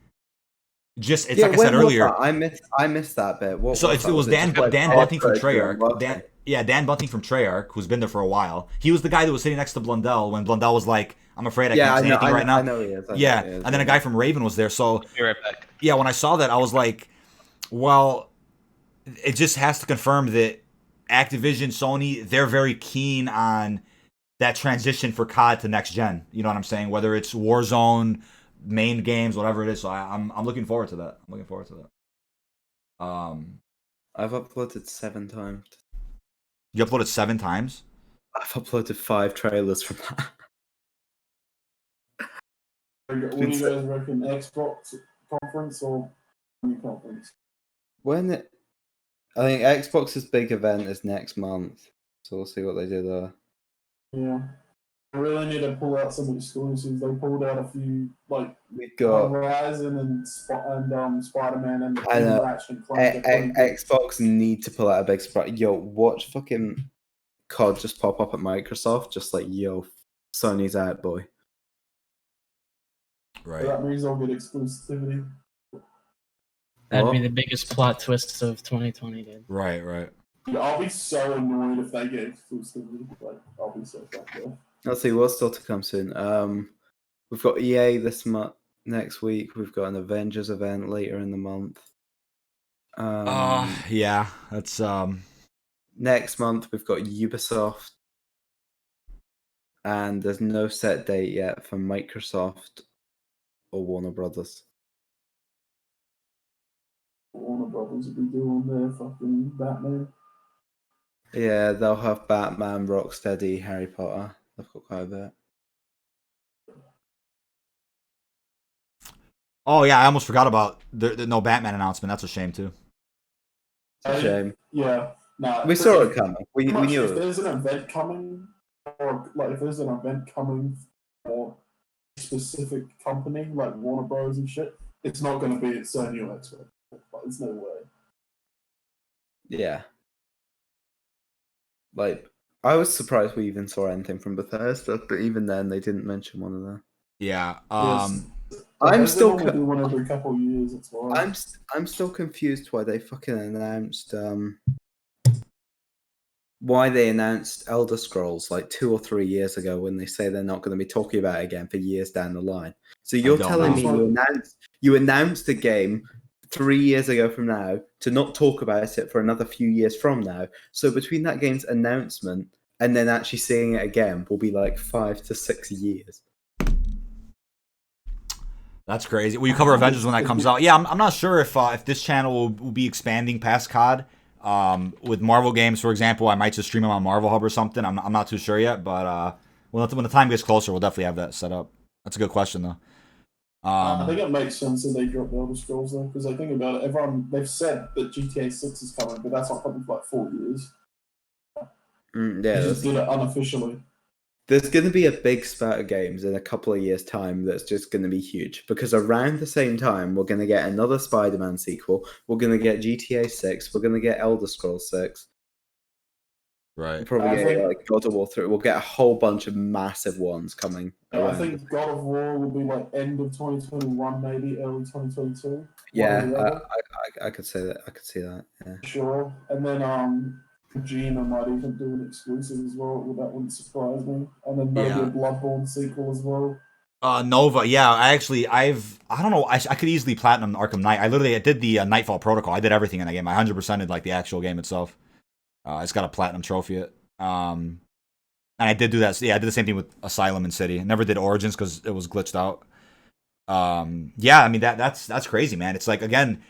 Like I said earlier. I missed that bit. It was Dan Bunting from Treyarch. Dan Bunting from Treyarch, who's been there for a while. He was the guy that was sitting next to Blundell when Blundell was like, "I'm afraid I can't say anything right now." I know he is. And then a guy from Raven was there. So be right back. Yeah, when I saw that, I was like, "Well, it just has to confirm that Activision, Sony, they're very keen on that transition for COD to next gen." You know what I'm saying? Whether it's Warzone, main games, whatever it is. So I'm looking forward to that. I've uploaded 7 times. You uploaded 7 times? I've uploaded 5 trailers from that. What do you guys reckon? Xbox conference or Sony conference? I think Xbox's big event is next month, so we'll see what they do there. Yeah. I really need to pull out some exclusives. They pulled out a few, like we've got Horizon and Spider-Man and I know. Ratchet and Clank. Xbox need to pull out a big surprise. Yo, watch fucking COD just pop up at Microsoft, just like, yo, Sony's out, boy. Right. So that means I'll get exclusivity. That'd be the biggest plot twist of 2020, dude. Right. Yeah, I'll be so annoyed if they get exclusivity. Like, I'll be so fucked up. Let's see what's still to come soon. We've got EA this month. Next week, we've got an Avengers event later in the month. Yeah, that's Next month we've got Ubisoft, and there's no set date yet for Microsoft or Warner Brothers. Warner Brothers will be doing their fucking Batman. Yeah, they'll have Batman, Rocksteady, Harry Potter. They've got quite a bit. Oh yeah, I almost forgot about the no Batman announcement. That's a shame too. It's a shame. Yeah, no. We saw it coming. We knew if it. there's an event coming, or like if there's an event coming for a specific company like Warner Bros. And shit, it's not going to be at Sony or Xbox. There's no way. Yeah. Like, I was surprised we even saw anything from Bethesda, but even then they didn't mention one of them. Yeah. I'm still do one every couple of years. It's fine. I'm still confused why they fucking announced why they announced Elder Scrolls like 2 or 3 years ago when they say they're not going to be talking about it again for years down the line. So you're telling me you announced a game 3 years ago from now to not talk about it for another few years from now. So between that game's announcement and then actually seeing it again will be like 5 to 6 years. That's crazy. Will you cover Avengers when that comes out? Yeah, I'm not sure if this channel will be expanding past COD. With Marvel games, for example, I might just stream them on Marvel Hub or something. I'm not too sure yet, but when the time gets closer, we'll definitely have that set up. That's a good question, though. I think it makes sense that they drop the Elder Scrolls though, because I think about it. They've said that GTA 6 is coming, but that's not coming for like 4 years. Yeah, They just did it unofficially. There's going to be a big spurt of games in a couple of years' time that's just going to be huge, because around the same time, we're going to get another Spider-Man sequel, we're going to get GTA 6, we're going to get Elder Scrolls 6. Right. We'll probably get like God of War 3. We'll get a whole bunch of massive ones coming. I think God of War will be like end of 2021, maybe early 2022. Yeah, I could say that. I could see that. Yeah. Sure. And then Kojima might even do an exclusive as well. That wouldn't surprise me. And then maybe a Bloodborne sequel as well. Nova, yeah. I don't know. I could easily platinum Arkham Knight. I did the Nightfall Protocol. I did everything in that game. I 100%ed like the actual game itself. It's got a platinum trophy. And I did do that. Yeah, I did the same thing with Asylum and City. I never did Origins because it was glitched out. Yeah, I mean that's crazy, man. It's like, again,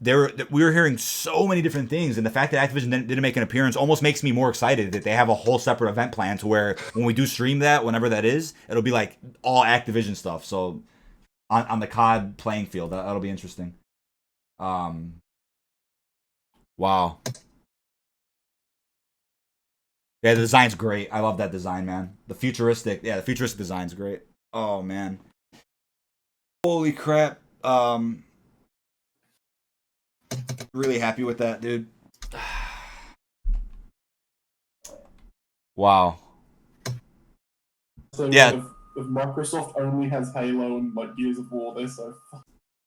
we were hearing so many different things, and the fact that Activision didn't make an appearance almost makes me more excited that they have a whole separate event plan to where when we do stream that, whenever that is, it'll be like all Activision stuff. So on the COD playing field, that'll be interesting. Wow. Yeah, the design's great. I love that design, man. The futuristic design's great. Oh man. Holy crap. Really happy with that, dude. Wow. So yeah. If Microsoft only has Halo and like Gears of War, they're so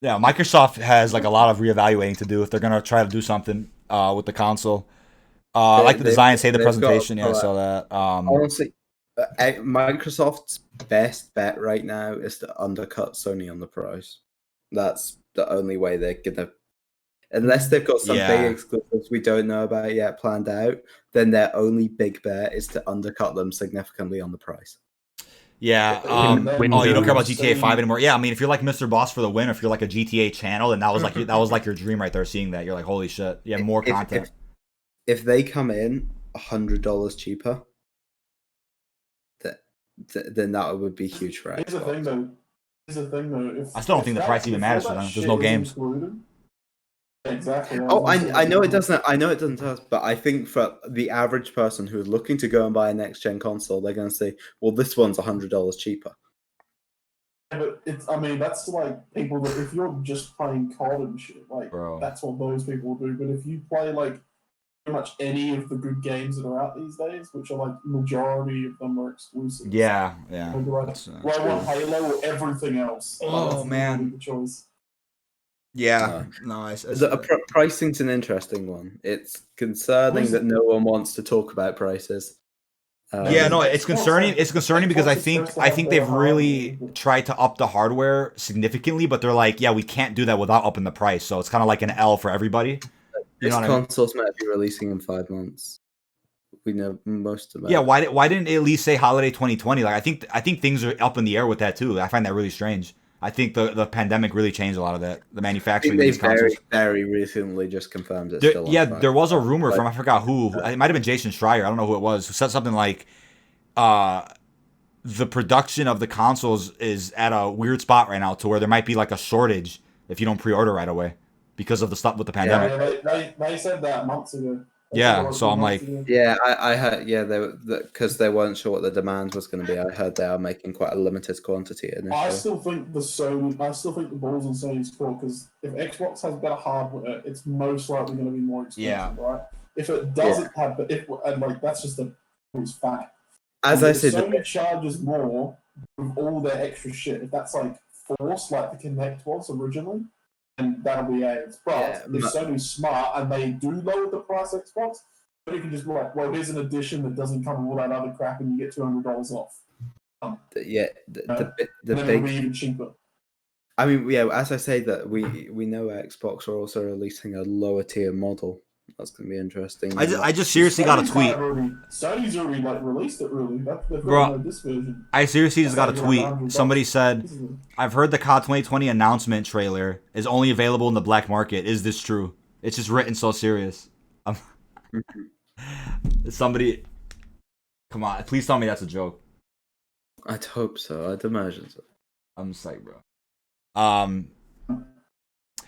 Yeah, Microsoft has like a lot of reevaluating to do if they're gonna try to do something with the console. I like the design, say the presentation. Yeah, I saw that. Honestly, Microsoft's best bet right now is to undercut Sony on the price. That's the only way they're gonna, unless they've got some big exclusives we don't know about yet planned out, then their only big bet is to undercut them significantly on the price. Yeah. Oh, you don't care about GTA 5 anymore? Yeah, I mean, if you're like Mr. Boss for the win, or if you're like a GTA channel, then that was like your dream right there. Seeing that, you're like, holy shit, yeah, more content. If they come in $100 cheaper, then that would be huge for Xbox. Here's the thing though. I still don't think the price even matters for them. There's no games. Exactly. Oh, I know it doesn't. I know it doesn't tell us, but I think for the average person who's looking to go and buy a next gen console, they're going to say, "Well, this one's $100 cheaper." Yeah, but I mean, that's like people that if you're just playing COD and shit, like that's what those people do. But if you play like pretty much any of the good games that are out these days, which are like majority of them are exclusive. Yeah. Like, I want Halo or everything else. Oh man. The choice. Yeah, pricing's an interesting one. It's concerning that no one wants to talk about prices. It's concerning. It's concerning because I think they've really tried to up the hardware significantly, but they're like, yeah, we can't do that without upping the price. So it's kind of like an L for everybody. This consoles might be releasing in 5 months. We know most of that. Yeah, why didn't it at least say holiday 2020? Like I think things are up in the air with that too. I find that really strange. I think the pandemic really changed a lot of that. The manufacturing. They very recently just confirmed it. There was a rumor from I forgot who. It might have been Jason Schreier. I don't know who it was. Who said something like, the production of the consoles is at a weird spot right now to where there might be like a shortage if you don't pre-order right away because of the stuff with the pandemic. Yeah, they said that months ago. Yeah, so I'm like, I heard, because they weren't sure what the demand was going to be. I heard they are making quite a limited quantity initially. I still think the ball's on Sony's court because if Xbox has better hardware, it's most likely going to be more expensive, right? If it doesn't have, that's just it's fact. As I said, Sony charges more with all their extra shit. If that's like forced, like the Kinect was originally. And that'll be AIDS. But if Sony's smart and they do lower the price of Xbox, then you can just be like, well, here's an edition that doesn't come with all that other crap and you get $200 off. The then it'll be even cheaper. I mean, yeah, as I say that we know Xbox are also releasing a lower tier model. That's going to be interesting. I just seriously got a tweet. Sony's already like released it. Really, Bro, this version. I seriously just got a That's tweet. like $100. Somebody said, "I've heard the COD 2020 announcement trailer is only available in the black market. Is this true?" It's just written so serious. Somebody, come on, please tell me that's a joke. I'd hope so. I'd imagine so. I'm psyched, bro.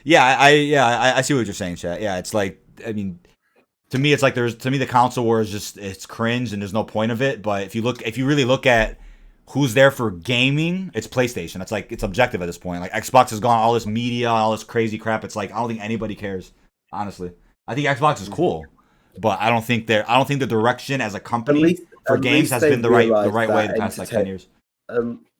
Yeah, I see what you're saying, chat. Yeah, it's like, I mean, to me, it's like the console war is just, it's cringe and there's no point of it. But if you really look at who's there for gaming, it's PlayStation. It's like, it's objective at this point. Like Xbox has gone all this media, all this crazy crap. It's like, I don't think anybody cares, honestly. I think Xbox is cool, but I don't think the direction as a company for games has been the right way the past like 10 years.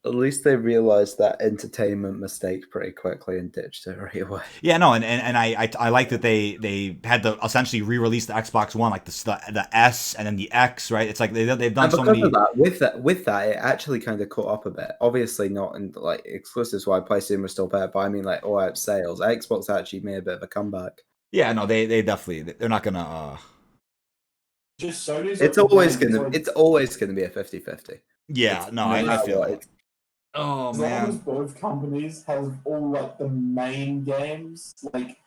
At least they realized that entertainment mistake pretty quickly and ditched it right away. Yeah, no, and I like that they had to essentially re-release the Xbox One, like the S and then the X, right? It's like they've done so many. With that, it actually kind of caught up a bit. Obviously, not in like exclusives. Why PlayStation was still better, but I mean, like all out sales, Xbox actually made a bit of a comeback. Yeah, no, they definitely, they're not gonna. Just Sony's. It's always gonna be a 50-50. Yeah, no, I feel it. Oh as man. long as both companies have all like the main games, like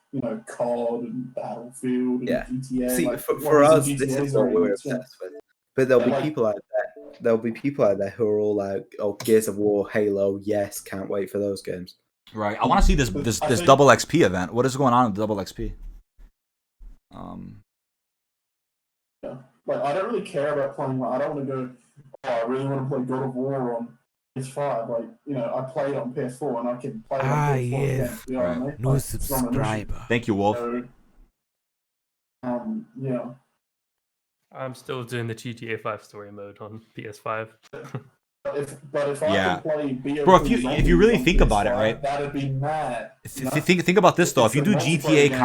COD and Battlefield and GTA. See, like, for us, this GTA is what we're obsessed with. But there'll be people out there. There'll be people out there who are all like, "Oh, Gears of War, Halo, yes, can't wait for those games." Right. I want to see this double XP event. What is going on with double XP? Yeah. Like I don't really care about playing. Like, I don't want to go. Oh, I really want to play God of War on PS5. Like I played on PS4 and I can play it on PS4 again. You know what I mean? New Like, subscriber. Thank you, Wolf. So, yeah. I'm still doing the GTA 5 story mode on PS5. But if I could play BO3 Bro, if you really think about it, right? That'd be mad. Think about this though. If you do It's the multiplayer GTA games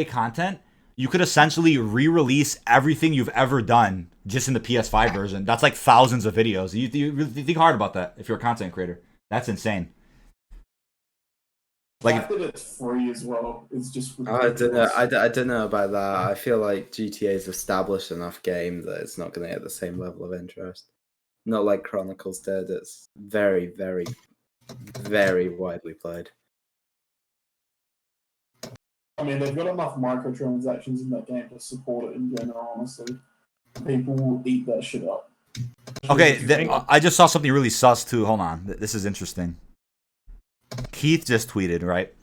content, you could essentially re-release everything you've ever done just in the PS5 version. That's like thousands of videos. You really think hard about that if you're a content creator. That's insane. The fact that it's free as well is just ridiculous. I don't know about that. I feel like GTA's established enough game that it's not going to get the same level of interest. Not like Chronicles did. It's very, very, very widely played. I mean, they've got enough microtransactions in that game to support it in general, honestly. People will eat that shit up. Okay, I just saw something really sus too. Hold on. This is interesting. Keith just tweeted, right?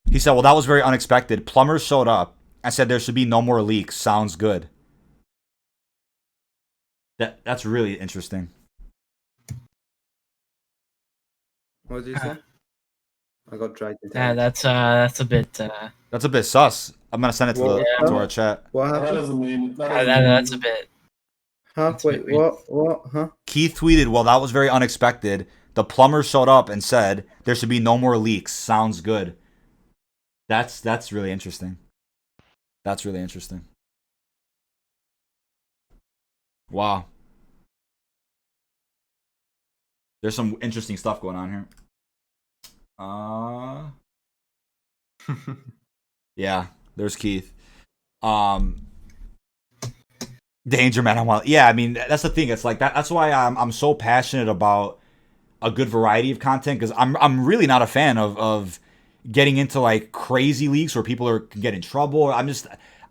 He said, well, that was very unexpected. Plumbers showed up and said there should be no more leaks. Sounds good. That's really interesting. What did you say? I got dragged into Yeah, that's a bit. That's a bit sus. I'm gonna send it to our chat. What That happened? doesn't mean... That's a bit. Huh? Wait, what? Huh? Keith tweeted, well, that was very unexpected. The plumber showed up and said there should be no more leaks. Sounds good. That's really interesting. That's really interesting. Wow. There's some interesting stuff going on here. Yeah, there's Keith. Danger Man. Yeah, I mean that's the thing. It's like that. That's why I'm so passionate about a good variety of content, because I'm really not a fan of getting into like crazy leaks where people can get in trouble.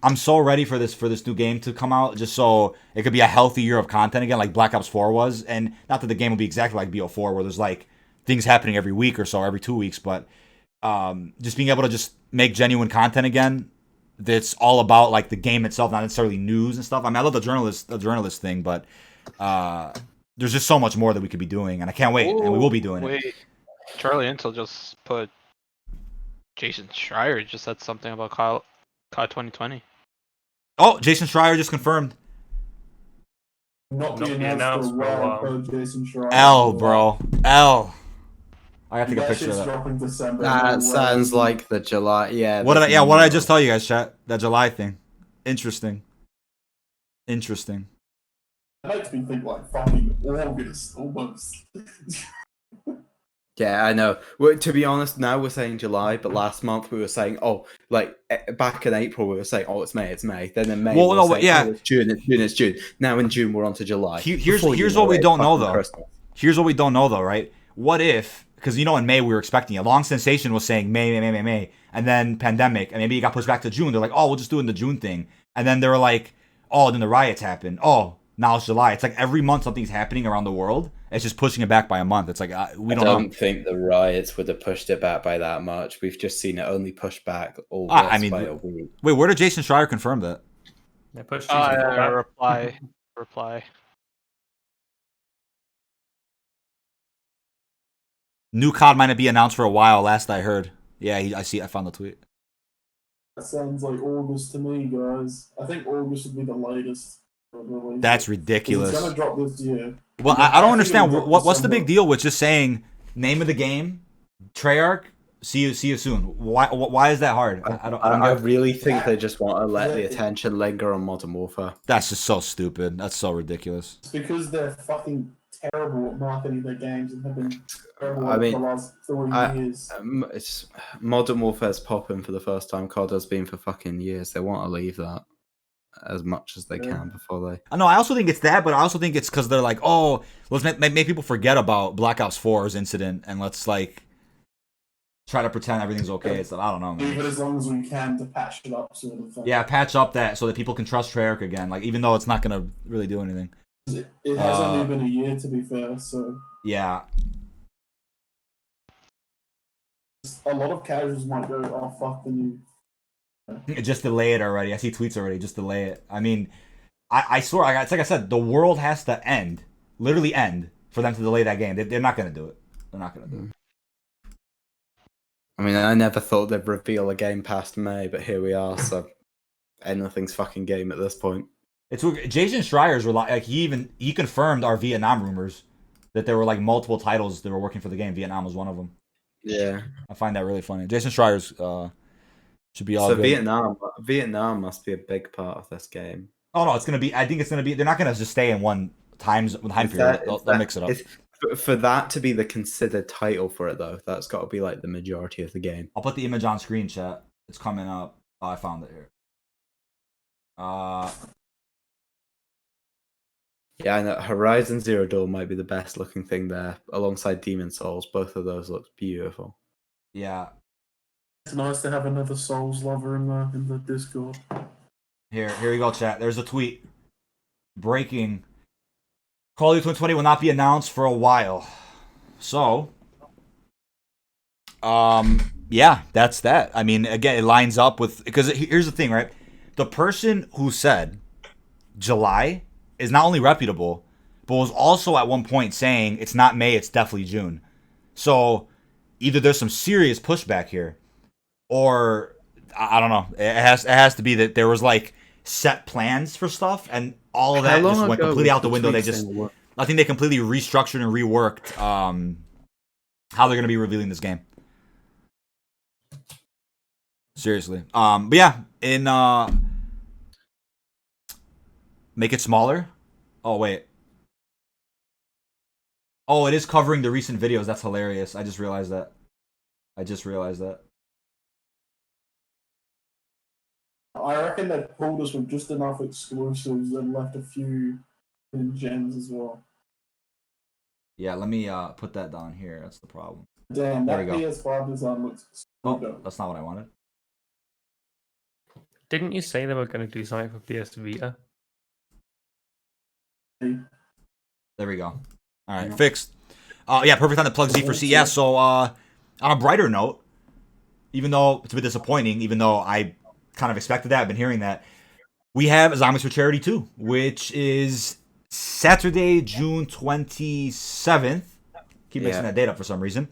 I'm so ready for this new game to come out, just so it could be a healthy year of content again, like Black Ops 4 was. And not that the game will be exactly like BO4, where there's like things happening every week or so, every 2 weeks, but just being able to just make genuine content again that's all about like the game itself, not necessarily news and stuff. I mean, I love the journalist thing, but there's just so much more that we could be doing, and I can't wait, and we will be doing it. Charlie Intel just put Jason Schreier just said something about COD 2020. Oh, Jason Schreier just confirmed. Not being announced for a while. Jason Schreier. L, bro. L. I gotta take a picture of that. Dropping December. That sounds like the July. Yeah. What did I just tell you guys, chat? That July thing. Interesting. That makes me think like fucking August almost. Yeah, I know. To be honest, now we're saying July, but last month we were saying, back in April we were saying, it's May, it's May. Then in May, Well, we no, were but saying, yeah. it's June, it's June, it's June. Now in June we're on to July. Here's what we don't know though. Here's what we don't know though, right? What if, because in May we were expecting it. Long Sensation was saying May, and then pandemic, and maybe it got pushed back to June. They're like, we'll just do it in the June thing, and then they were like, then the riots happened. Now it's July. It's like every month something's happening around the world. It's just pushing it back by a month. It's like we don't know. I don't think the riots would have pushed it back by that much. We've just seen it only push back by a week. Wait, where did Jason Schreier confirm that? Yeah, push reply. New COD might not be announced for a while. Last I heard. Yeah, I found the tweet. That sounds like August to me, guys. I think August would be the latest. That's ridiculous. It's gonna drop this year. Well, I don't understand. What's the big deal with just saying name of the game, Treyarch? See you soon. Why is that hard? I really think they just want to let the attention linger on Modern Warfare. That's just so stupid. That's so ridiculous. It's because they're fucking terrible at marketing their games and have been terrible for the last 3 years. It's Modern Warfare's popping for the first time. COD has been for fucking years. They want to leave that as much as they can before they. No, I also think it's that, but I also think it's because they're like, let's make people forget about Black Ops 4's incident, and let's try to pretend everything's okay. So I don't know, man. Leave it as long as we can to patch it up, sort of thing. Yeah, patch up that so that people can trust Treyarch again. Even though it's not gonna really do anything. It has only been a year, to be fair. So yeah. A lot of casuals might go, fuck the new. Just delay it already. I see tweets already. Just delay it. I mean, I swear, it's like I said, the world has to end, literally end, for them to delay that game. They're not going to do it. They're not going to do it. I mean, I never thought they'd reveal a game past May, but here we are. So anything's fucking game at this point. It's Jason Schreier's were he confirmed our Vietnam rumors that there were multiple titles that were working for the game. Vietnam was one of them. Yeah, I find that really funny. Jason Schreier's should be all so good. Vietnam must be a big part of this game. Oh no, it's gonna be. I think it's gonna be. They're not gonna just stay in one time period. They'll mix it up. For that to be the considered title for it, though, that's got to be the majority of the game. I'll put the image on screen, chat. It's coming up. I found it here. Yeah, I know. Horizon Zero Dawn might be the best looking thing there, alongside Demon Souls. Both of those look beautiful. Yeah. It's nice to have another Souls lover in the Discord. Here we go, chat. There's a tweet. Breaking. Call of Duty 2020 will not be announced for a while. So, yeah, that's that. I mean, again, it lines up with, because here's the thing, right? The person who said July is not only reputable, but was also at one point saying it's not May, it's definitely June. So either there's some serious pushback here, or I don't know. It has to be that there was set plans for stuff, and all of that just went completely out the window. I think they completely restructured and reworked how they're gonna be revealing this game. Seriously. But yeah, in make it smaller. Oh wait. Oh, it is covering the recent videos. That's hilarious. I just realized that. I reckon they pulled us with just enough exclusives and left a few hidden gems as well. Yeah, let me put that down here. That's the problem. Damn, there that we go. PS5 design looks so good. That's not what I wanted. Didn't you say they were going to do something for PS Vita? There we go. All right, fixed. Yeah, perfect time to plug Z for C. Yeah, so on a brighter note, even though it's a bit disappointing, even though I kind of expected that, I've been hearing that, we have Zombies for Charity 2, which is Saturday, June 27th. Keep mixing that date up for some reason.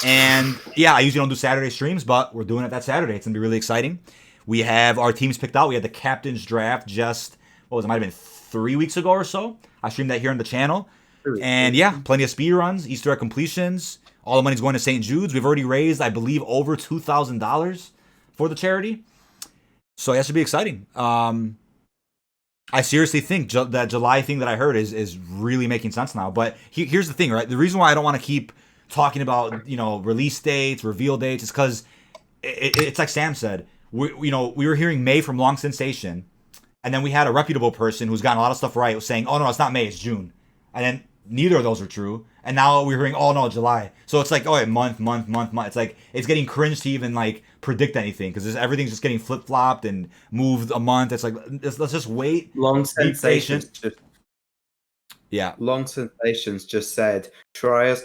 And yeah, I usually don't do Saturday streams, but we're doing it that Saturday. It's going to be really exciting. We have our teams picked out. We had the captain's draft just, it might have been 3 weeks ago or so. I streamed that here on the channel. And yeah, plenty of speed runs, Easter egg completions. All the money's going to St. Jude's. We've already raised, I believe, over $2,000 for the charity. So that should be exciting. I seriously think that July thing that I heard is really making sense now. But here's the thing, right? The reason why I don't want to keep talking about, you know, release dates, reveal dates. It's because it's like Sam said. We were hearing May from Long Sensation, and then we had a reputable person who's gotten a lot of stuff right was saying, oh no, it's not May, it's June, and then neither of those are true. And now we're hearing, oh no, July. So it's like, oh, month. It's like it's getting cringe to even like predict anything because everything's just getting flip flopped and moved a month. It's like let's just wait. Long Sensations Long Sensations just said Treyarch's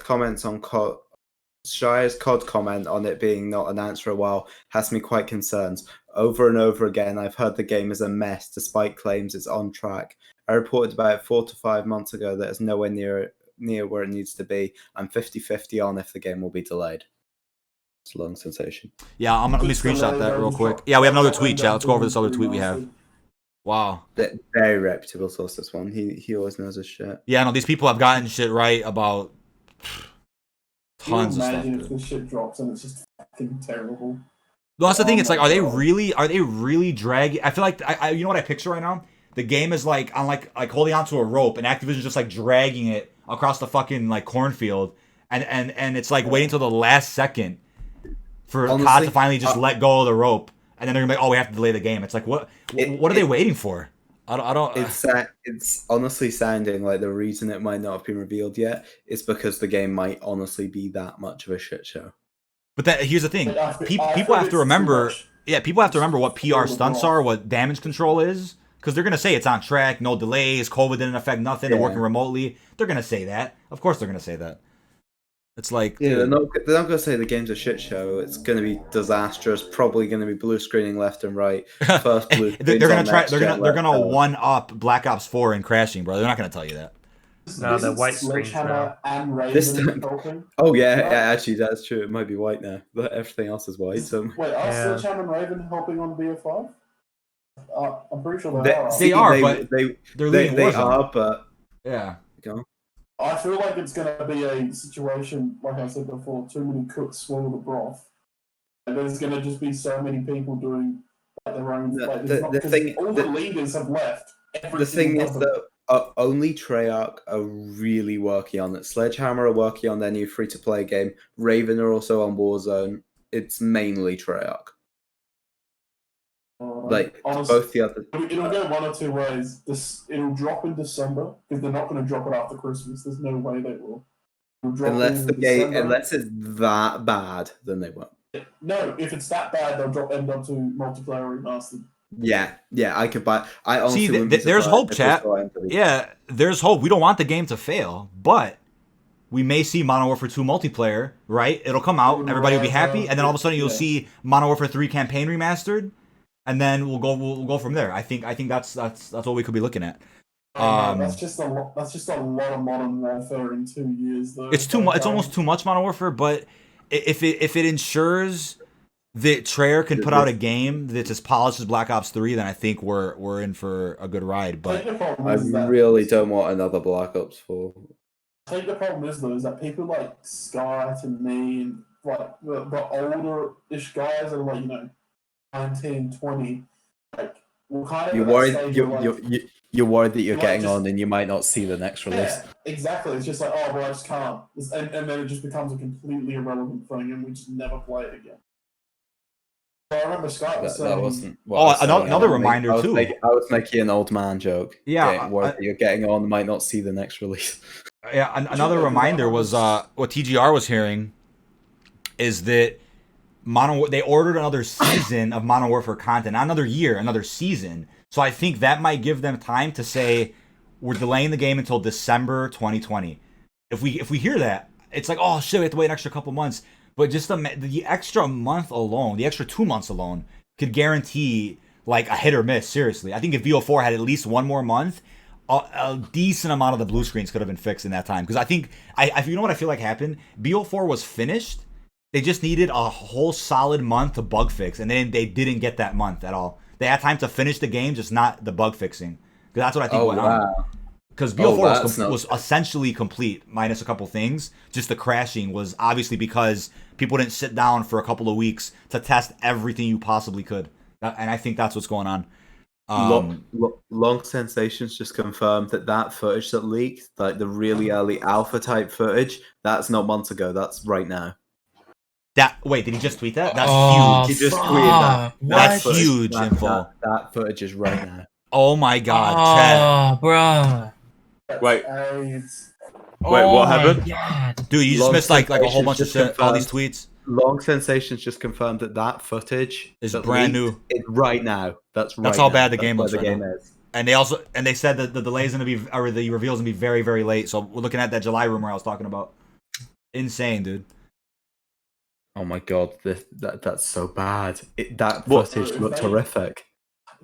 COD comment on it being not announced for a while has me quite concerned. Over and over again, I've heard the game is a mess despite claims it's on track. I reported about it 4 to 5 months ago that it's nowhere near where it needs to be. I'm 50-50 on if the game will be delayed. It's a long sensation. Yeah, let me screenshot that real quick. Yeah, we have another tweet, chat. Let's go over this other tweet we have. Wow. Very reputable source, this one. He always knows his shit. Yeah, no, these people have gotten shit right about tons of stuff. Imagine if this shit drops and it's just fucking terrible. No, that's the thing. It's like, are they really dragging? I feel like you know what I picture right now? The game is like on like holding onto a rope, and Activision's just like dragging it across the fucking like cornfield, and it's like waiting till the last second for COD to finally just let go of the rope, and then they're gonna be like, oh, we have to delay the game. It's like what are they waiting for? I don't. It's honestly sounding like the reason it might not have been revealed yet is because the game might honestly be that much of a shit show. But here's the thing: people have to remember. Yeah, people have to remember what PR stunts are, what damage control is. Because they're going to say it's on track, no delays, COVID didn't affect nothing, they're working remotely. They're going to say that. Of course they're going to say that. It's like... Yeah, they're not going to say the game's a shit show. It's going to be disastrous, probably going to be blue screening left and right. First blue they're going to try. They're going to one up Black Ops 4 and crashing, bro. They're not going to tell you that. No, they're white screens now. This time, oh yeah, actually that's true. It might be white now, but everything else is white. So wait, are Sledgehammer and Raven helping on BF5? I'm pretty sure they are, but they are, but yeah. Go. I feel like it's going to be a situation, like I said before, too many cooks swallow the broth. And there's going to just be so many people doing like, their own. All the leaders have left. The thing is that only Treyarch are really working on it. Sledgehammer are working on their new free-to-play game. Raven are also on Warzone. It's mainly Treyarch. Like honestly, both the other. It'll go one or two ways. It'll drop in December because they're not going to drop it after Christmas. There's no way they will. Unless it's that bad, then they won't. No, if it's that bad, they'll drop M.2 multiplayer remastered. Yeah, I could buy. I honestly see. There's hope, chat. Yeah, there's hope. We don't want the game to fail, but we may see Modern Warfare 2 multiplayer. Right? It'll come out. Everybody will be happy, and then all of a sudden you'll see Modern Warfare 3 campaign remastered. And then we'll go from there. I think that's what we could be looking at. That's just a lot of Modern Warfare in 2 years, though. It's too much. It's almost too much Modern Warfare. But if it ensures that Treyarch can put out a game that's as polished as Black Ops 3, then I think we're in for a good ride. But I really don't want another Black Ops 4. I think the problem is that people like Sky and me and like the older-ish guys are like 19, 20, like we're kind of you're worried that you're getting on and you might not see the next release. Yeah, exactly. It's just like, oh, well, I just can't, and then it just becomes a completely irrelevant thing, and we just never play it again. So I remember Scott was saying... That wasn't... another reminder too. I was making an old man joke. Yeah, worried that you're getting on and might not see the next release. Yeah, another reminder was what TGR was hearing is that they ordered another season of Modern Warfare content, not another year, another season. So I think that might give them time to say we're delaying the game until December 2020. If we hear that, it's like, oh shit, we have to wait an extra couple months. But just the extra month alone, the extra 2 months alone, could guarantee like a hit or miss. Seriously, I think if BO4 had at least one more month, a decent amount of the blue screens could have been fixed in that time. Because I think you know what I feel like happened. BO4 was finished. They just needed a whole solid month to bug fix, and then they didn't get that month at all. They had time to finish the game, just not the bug fixing. Because that's what I think went on. Because BO4 was essentially complete, minus a couple things. Just the crashing was obviously because people didn't sit down for a couple of weeks to test everything you possibly could. And I think that's what's going on. Long Sensations just confirmed that footage that leaked, like the really early alpha type footage, that's not months ago. That's right now. Wait, did he just tweet that? That's He huge. just tweeted that. That's footage- huge that- info. That footage is right now. Oh my god, Chad. Bruh. Wait. Oh Wait, what my happened? God. Dude, you just Long missed like a whole Sensations bunch of just shit. All these confirmed- tweets. Long Sensations just confirmed that footage Is that brand leaked new. is right now. That's right. That's how now. bad the That's game where looks the right game now. is. And they said that the delay's gonna be, or the reveal's gonna be very, very late. So we're looking at that July rumor I was talking about. Insane, dude. Oh my god, that's so bad. That footage looked horrific.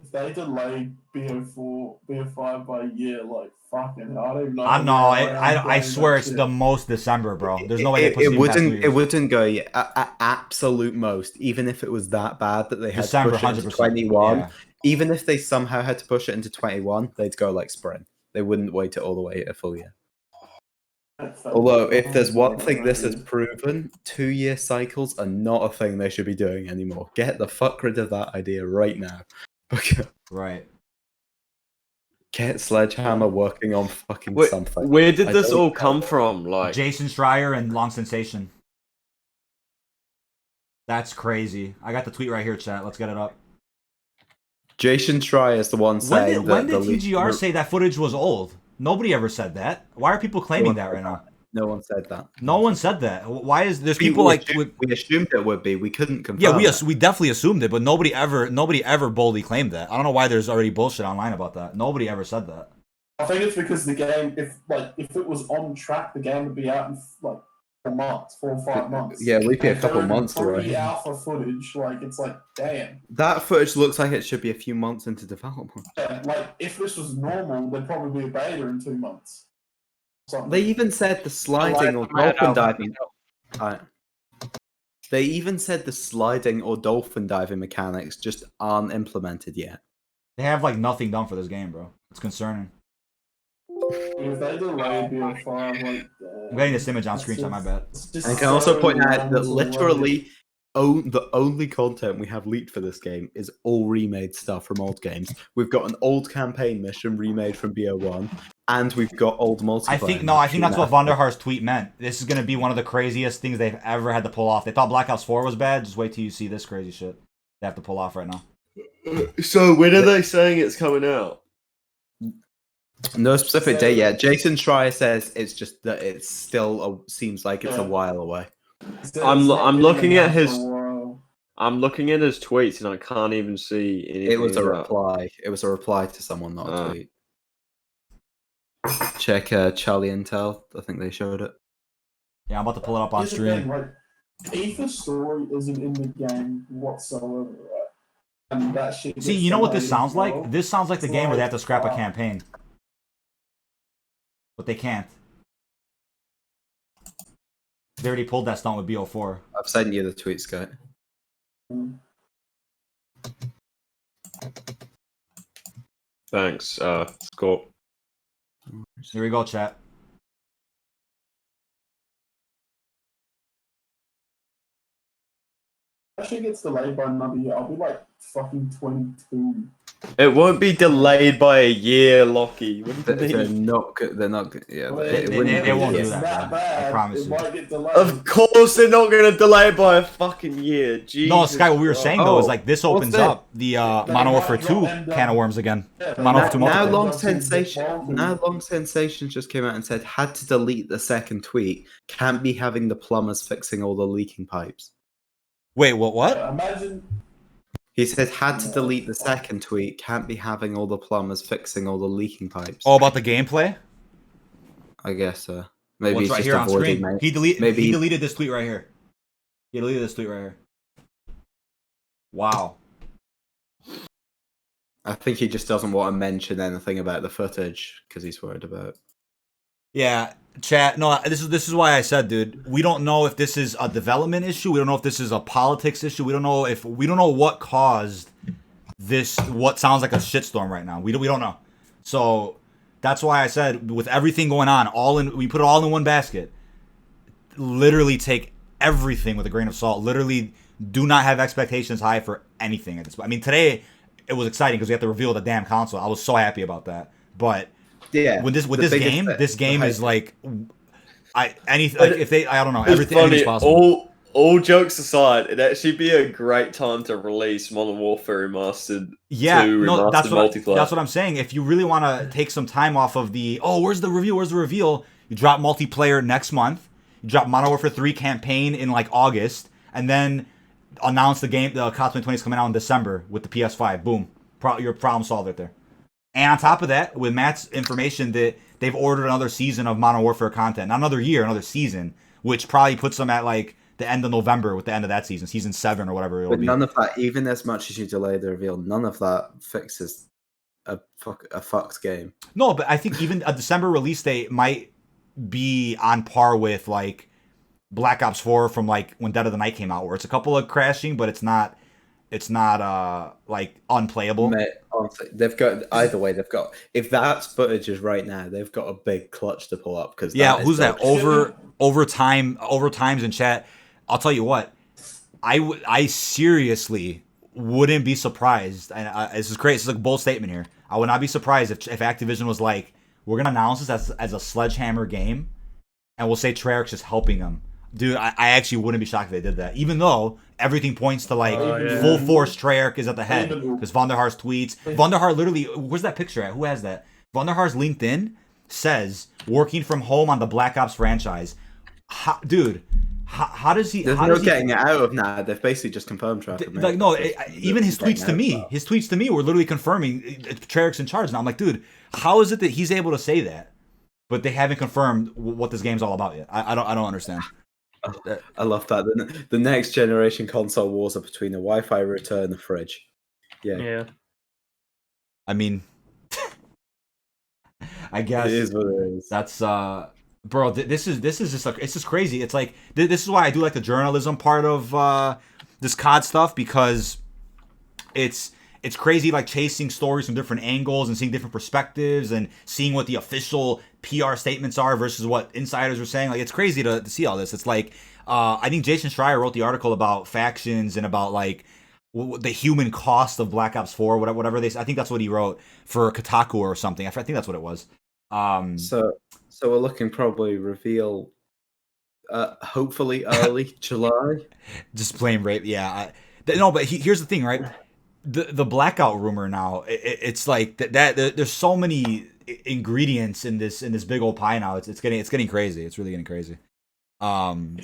If they delayed BO5 by a year, like fucking, I don't even know. I know. I swear it's the most December, bro. There's no way they push It it past 2 years. wouldn't. It wouldn't go at absolute most. Even if it was that bad that they had December, to push it into 100%. 21. Yeah. Even if they somehow had to push it into 21, they'd go like spring. They wouldn't wait it all the way a full year. Although, if there's one thing this has proven, 2-year cycles are not a thing they should be doing anymore. Get the fuck rid of that idea right now. Right. Get Sledgehammer working on fucking something. Where did I this don't all know. come from? Like Jason Schreier and Long Sensation. That's crazy. I got the tweet right here, chat. Let's get it up. Jason Schreier is the one saying When that did TGR say that footage was old? Nobody ever said that. Why are people claiming that right now? No one said that. No one said that. Why is there's people like we assumed it would be. We couldn't confirm. yeah, that. we definitely assumed it, but nobody ever boldly claimed that. I don't know why there's already bullshit online about that. Nobody ever said that. I think it's because the game, if it was on track, the game would be out in like 4 months, 4 or 5 months. Yeah, we'd be a If couple they're in months away. Pre-alpha footage, like it's like, damn. That footage looks like it should be a few months into development. Yeah, like if this was normal, there'd probably be a beta in 2 months. Something. They even said the sliding or dolphin diving. They even said the sliding or dolphin diving mechanics just aren't implemented yet. They have like nothing done for this game, bro. It's concerning. If they delay BO5, like I'm getting this image on screenshot, my bad. And can also point out that literally the only content we have leaked for this game is all remade stuff from old games. We've got an old campaign mission remade from BO1, and we've got old multiplayer. I think that's what Vonderhaar's tweet meant. This is gonna be one of the craziest things they've ever had to pull off. They thought Black Ops 4 was bad. Just wait till you see this crazy shit they have to pull off right now. So when are they saying it's coming out? No specific date yet. Jason Schreier says it's just that it's still seems like it's a while away. I'm looking at his tweets and I can't even see anything. It was a about- reply. It was a reply to someone, not a tweet. Check Charlie Intel. I think they showed it. Yeah, I'm about to pull it up on Here's the thing, stream. like, Ether's story isn't in the game whatsoever, right? And that shit. See, gets you know what this delayed sounds as well. like? This sounds like the game where they have to scrap a Like, campaign. But they can't. They already pulled that stunt with BO4. I've sent you the tweet, Scott. Thanks, Scott. Here we go, chat. That shit gets delayed by another year. I'll be like fucking 22. It won't be delayed by a year, Lockie. What do you They're mean? not good. They're not good. Yeah, They won't do It's that, bro. bad. I promise It you. might get delayed. Of course they're not going to delay it by a fucking year. Jesus No, Sky, what we were Christ. saying though is like this opens that? up the Modern Warfare 2 can of worms again. Modern Warfare 2 Now multiplayer. Long Sensations just came out and said had to delete the second tweet. Can't be having the plumbers fixing all the leaking pipes. Wait, what? Imagine. He said had to delete the second tweet. Can't be having all the plumbers fixing all the leaking pipes. Oh, about the gameplay? I guess so. Maybe Well, he's it's right just here on avoiding screen. me. He deleted this tweet right here. He deleted this tweet right here. Wow. I think he just doesn't want to mention anything about the footage because he's worried about. Yeah, chat. No, this is why I said, dude. We don't know if this is a development issue. We don't know if this is a politics issue. We don't know what caused this. What sounds like a shitstorm right now. We don't know. So that's why I said with everything going on, we put it all in one basket. Literally take everything with a grain of salt. Literally do not have expectations high for anything at this point. I mean, today it was exciting because we had to reveal the damn console. I was so happy about that. But yeah, with this game is like, I don't know, It's everything funny. is possible. All jokes aside, it'd actually be a great time to release Modern Warfare Remastered 2 Remastered multiplayer. That's what I'm saying. If you really want to take some time off of where's the reveal? You drop multiplayer next month. You drop Modern Warfare 3 campaign in like August, and then announce the COD 2020 is coming out in December with the PS5. Boom, your problem solved right there. And on top of that, with Matt's information that they've ordered another season of Modern Warfare content, not another year, another season, which probably puts them at like the end of November with the end of that season 7 or whatever it'll be. None of that, even as much as you delay the reveal, none of that fixes a fucked game. No, but I think even a December release date might be on par with like Black Ops 4 from like when Dead of the Night came out, where it's a couple of crashing, but it's not like unplayable. Honestly, they've got either way. They've got, if that's footage is right now, they've got a big clutch to pull up because who's that overtimes in chat? I'll tell you what, I seriously wouldn't be surprised, and this is crazy. This is like a bold statement here. I would not be surprised if Activision was like, we're gonna announce this as a Sledgehammer game, and we'll say Treyarch is helping them. Dude, I actually wouldn't be shocked if they did that, even though everything points to like full force Treyarch is at the head because Vonderhaar's tweets. Vonderhaar literally, where's that picture at? Who has that? Vonderhaar's LinkedIn says working from home on the Black Ops franchise. Dude, how does he? There's no getting it out of now. They've basically just confirmed traffic. Like no, even his tweets to me were literally confirming Treyarch's in charge. And I'm like, dude, how is it that he's able to say that, but they haven't confirmed what this game's all about yet? I don't understand. I love that. The next generation console wars are between a Wi-Fi router and a fridge. Yeah. I mean, I guess it is what it is. That's bro. This is just like, it's just crazy. It's like this is why I do like the journalism part of this COD stuff, because it's crazy, like chasing stories from different angles and seeing different perspectives and seeing what the official PR statements are versus what insiders are saying. Like, it's crazy to see all this. It's like, I think Jason Schreier wrote the article about factions and about like the human cost of Black Ops 4, whatever I think that's what he wrote for Kotaku or something. I think that's what it was. So we're looking probably reveal, hopefully early July. Just plain rape, yeah. No, but here's the thing, right? The Blackout rumor now, it's like that there's so many ingredients in this big old pie now. It's getting crazy. It's really getting crazy. I've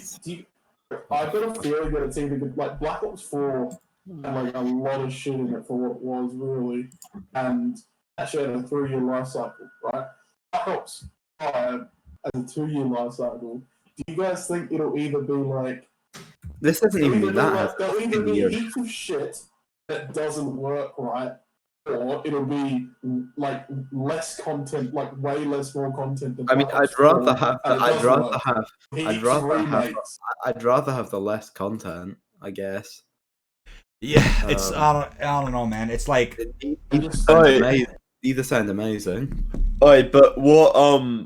got a feeling that it's either like Black Ops 4 had like a lot of shit in it for what it was really, and actually had a 3-year life cycle, right? Black Ops 5 has a 2-year life cycle. Do you guys think it'll either be like this isn't even that? There'll either be heaps of shit that doesn't work right, or it'll be like less content, like way less more content than. I mean, I'd rather have the less content, I guess. Yeah, it's I don't know, man. It's like either sound amazing. Alright, but what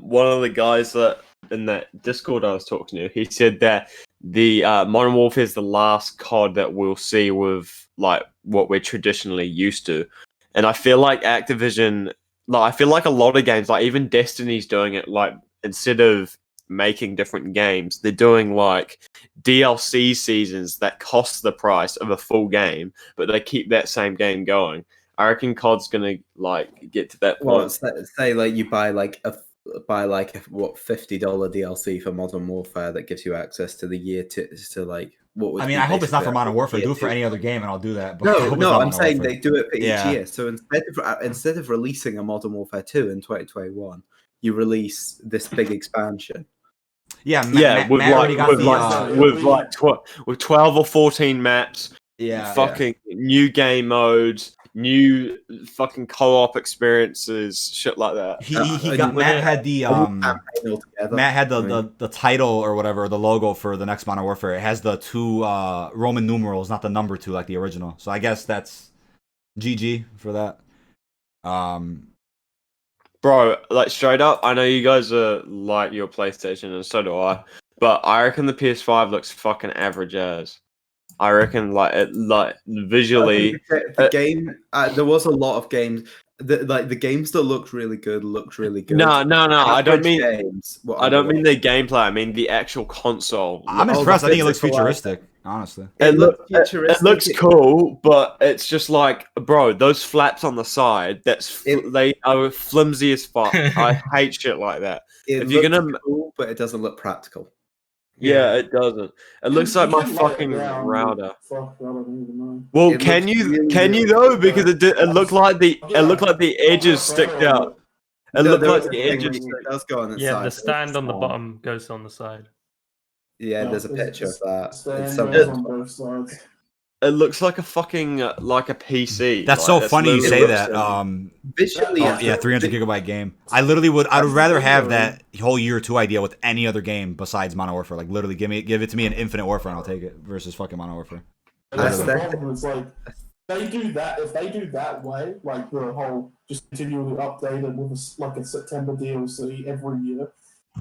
one of the guys that in that Discord I was talking to, he said that the Modern Warfare is the last COD that we'll see with like what we're traditionally used to. And I feel like Activision, like I feel like a lot of games, like even Destiny's doing it, like instead of making different games, they're doing like DLC seasons that cost the price of a full game, but they keep that same game going. I reckon COD's gonna like get to that point. Well, say like you buy like a $50 DLC for Modern Warfare that gives you access to the year to like what would. I mean, I hope it's not for Modern Warfare. Do it for any other game, and I'll do that. But no, I'm saying they do it for each year. So instead of releasing a Modern Warfare 2 in 2021, you release this big expansion. Yeah, with 12 or 14 maps. Yeah, fucking new game modes, new fucking co-op experiences, shit like that. Matt had the title or whatever, the logo for the next Modern Warfare. It has the 2 Roman numerals, not the number 2 like the original. So I guess that's GG for that. Bro, like straight up, I know you guys are like your PlayStation and so do I, but I reckon the PS5 looks fucking average as. I reckon visually, the game. There was a lot of games. The games that looked really good looked really good. No. I don't Average mean games. I don't mean the gameplay. I mean the actual console. I'm impressed. I think it looks futuristic. Honestly, It futuristic. It looks cool, but it's just like, bro, those flaps on the side. They are flimsy as fuck. I hate shit like that. It If you're looks gonna, cool, but it doesn't look practical. yeah, it doesn't. It looks like my fucking router. Well, can you though? Because it looked like the edges sticked out. It looked like the edges. It does go on its Yeah, side. the stand on the bottom goes on the side. Yeah, there's a picture of that. It's on both sides. It looks like a fucking like a PC. That's like, so funny you say that. Visually, yeah, 300 gigabyte game. I literally would. I would rather have that whole year 2 idea with any other game besides Modern Warfare. Like literally, give it to me in Infinite Warfare, and I'll take it versus fucking Modern Warfare. That's the problem. It's like they do that. If they do that way, like the whole just continually update it with a September DLC every year.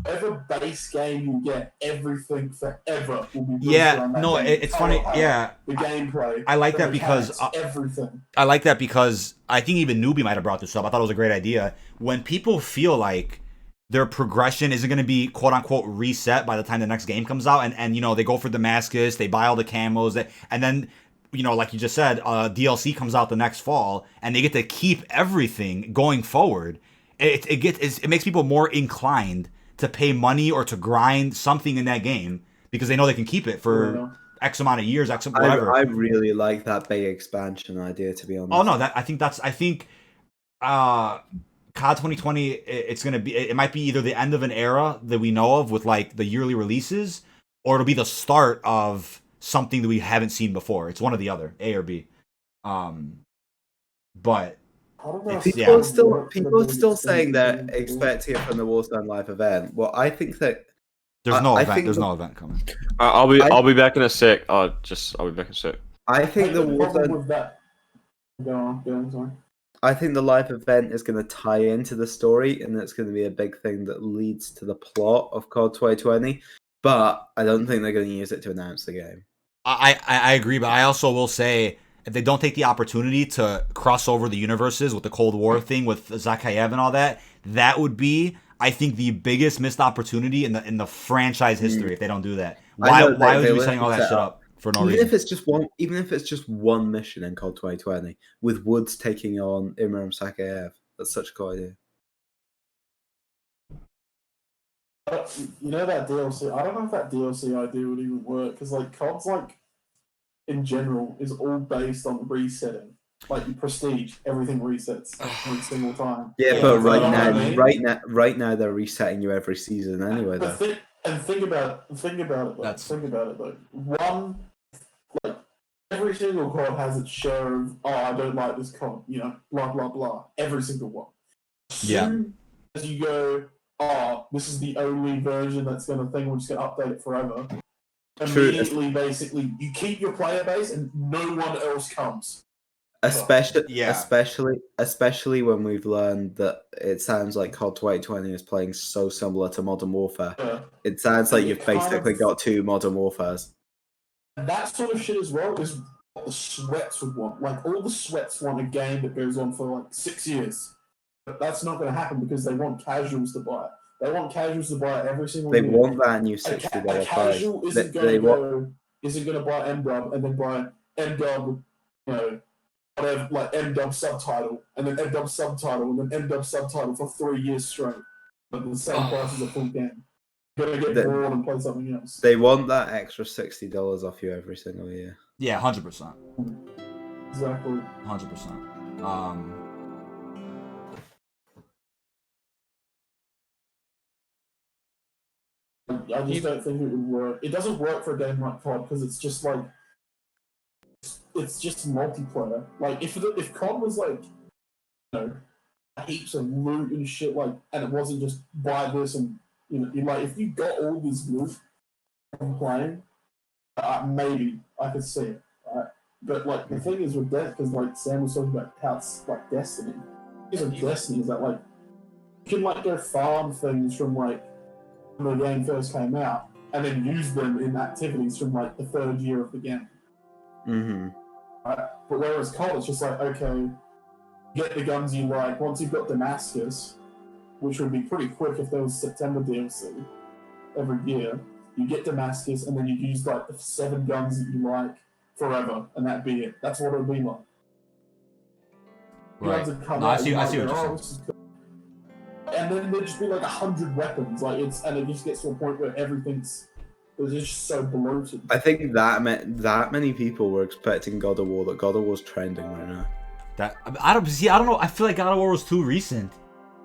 Whatever base game you get, everything forever will be built around that game. It's funny. Yeah, the gameplay. I like the that because everything. I like that because I think even Newbie might have brought this up. I thought it was a great idea. When people feel like their progression isn't going to be quote unquote reset by the time the next game comes out, and they go for Damascus, they buy all the camos, and then like you just said, DLC comes out the next fall, and they get to keep everything going forward. It makes people more inclined to pay money or to grind something in that game because they know they can keep it for X amount of years, whatever. I really like that big expansion idea, to be honest. Oh no, I think COD 2020, it might be either the end of an era that we know of with like the yearly releases, or it'll be the start of something that we haven't seen before. It's one or the other, A or B. But people are still saying they're expecting it from the Warzone live event. Well, I think that there's no event coming. I'll be back in a sec. I'll be back in a sec. I think the Warzone. With that. Go on, sorry. I think the live event is going to tie into the story, and it's going to be a big thing that leads to the plot of COD 2020. But I don't think they're going to use it to announce the game. I agree, but I also will say, if they don't take the opportunity to cross over the universes with the Cold War thing with Zakhaev and all that, that would be, I think, the biggest missed opportunity in the franchise history if they don't do that. Why would you be setting all that shit up for no reason? Even if it's just one mission in COD 2020 with Woods taking on Imran Zakhaev, that's such a cool idea. That DLC. I don't know if that DLC idea would even work because like COD's like in general is all based on resetting. Like the prestige, everything resets every single time. Yeah, but right now they're resetting you every season anyway. Think about it. Think about it though. Every single COD has its share of I don't like this COD, blah blah blah. Every single one. As you go, this is the only version that's we're just gonna update it forever. Immediately, basically, you keep your player base and no one else comes. Especially when we've learned that it sounds like COD 2020 is playing so similar to Modern Warfare. Yeah. It sounds like you've basically got two Modern Warfares. And that sort of shit as well is what the sweats would want. Like, all the sweats want a game that goes on for like 6 years. But that's not going to happen because they want casuals to buy it. They want casuals to buy it every single year. They want that new $60 price. A casual isn't going to buy MDub and then buy MDub, whatever, like MDub subtitle, and then MDub subtitle, and then MDub subtitle for 3 years straight. But the same price as a full game. You're going to get bored and play something else. They want that extra $60 off you every single year. Yeah, 100%. Exactly. 100%. I just don't think it would work. It doesn't work for a game like COD because it's just like it's just multiplayer. Like if COD was like heaps of loot and shit, like, and it wasn't just buy this and like if you got all this loot from playing, maybe I could see it. Right? But like the thing is with that, because like Sam was talking about how it's like Destiny. The thing with Destiny is that like you can like go farm things from like when the game first came out, and then use them in activities from like the third year of the game. Mm-hmm. Right? But whereas COD, it's just like, okay, get the guns you like. Once you've got Damascus, which would be pretty quick if there was September DLC every year, you get Damascus and then you use like the 7 guns that you like forever, and that'd be it. That's what it would be like. Right. Guns would come No, I out, see you what might you're go, saying. "Oh, this is cool." And then there'd just be like 100 weapons, like and it just gets to a point where everything's just so bloated. I think that many people were expecting God of War, that God of War's trending right now. I don't know. I feel like God of War was too recent.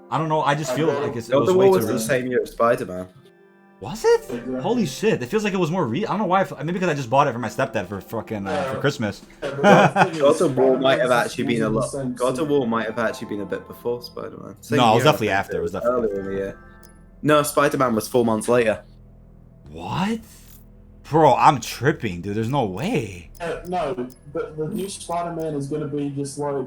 I don't know. I just feel like it God was of way War too was the recent. same year as Spider-Man. Was it? Holy shit! It feels like it was more I don't know why. Maybe because I just bought it for my stepdad for fucking for Christmas. God of War might have actually been a lot. God of War might have actually been a bit before Spider-Man. No, it was definitely after. It was definitely earlier in the year. No, Spider-Man was 4 months later. What? Bro, I'm tripping, dude. There's no way. No, but the new Spider-Man is going to be just like,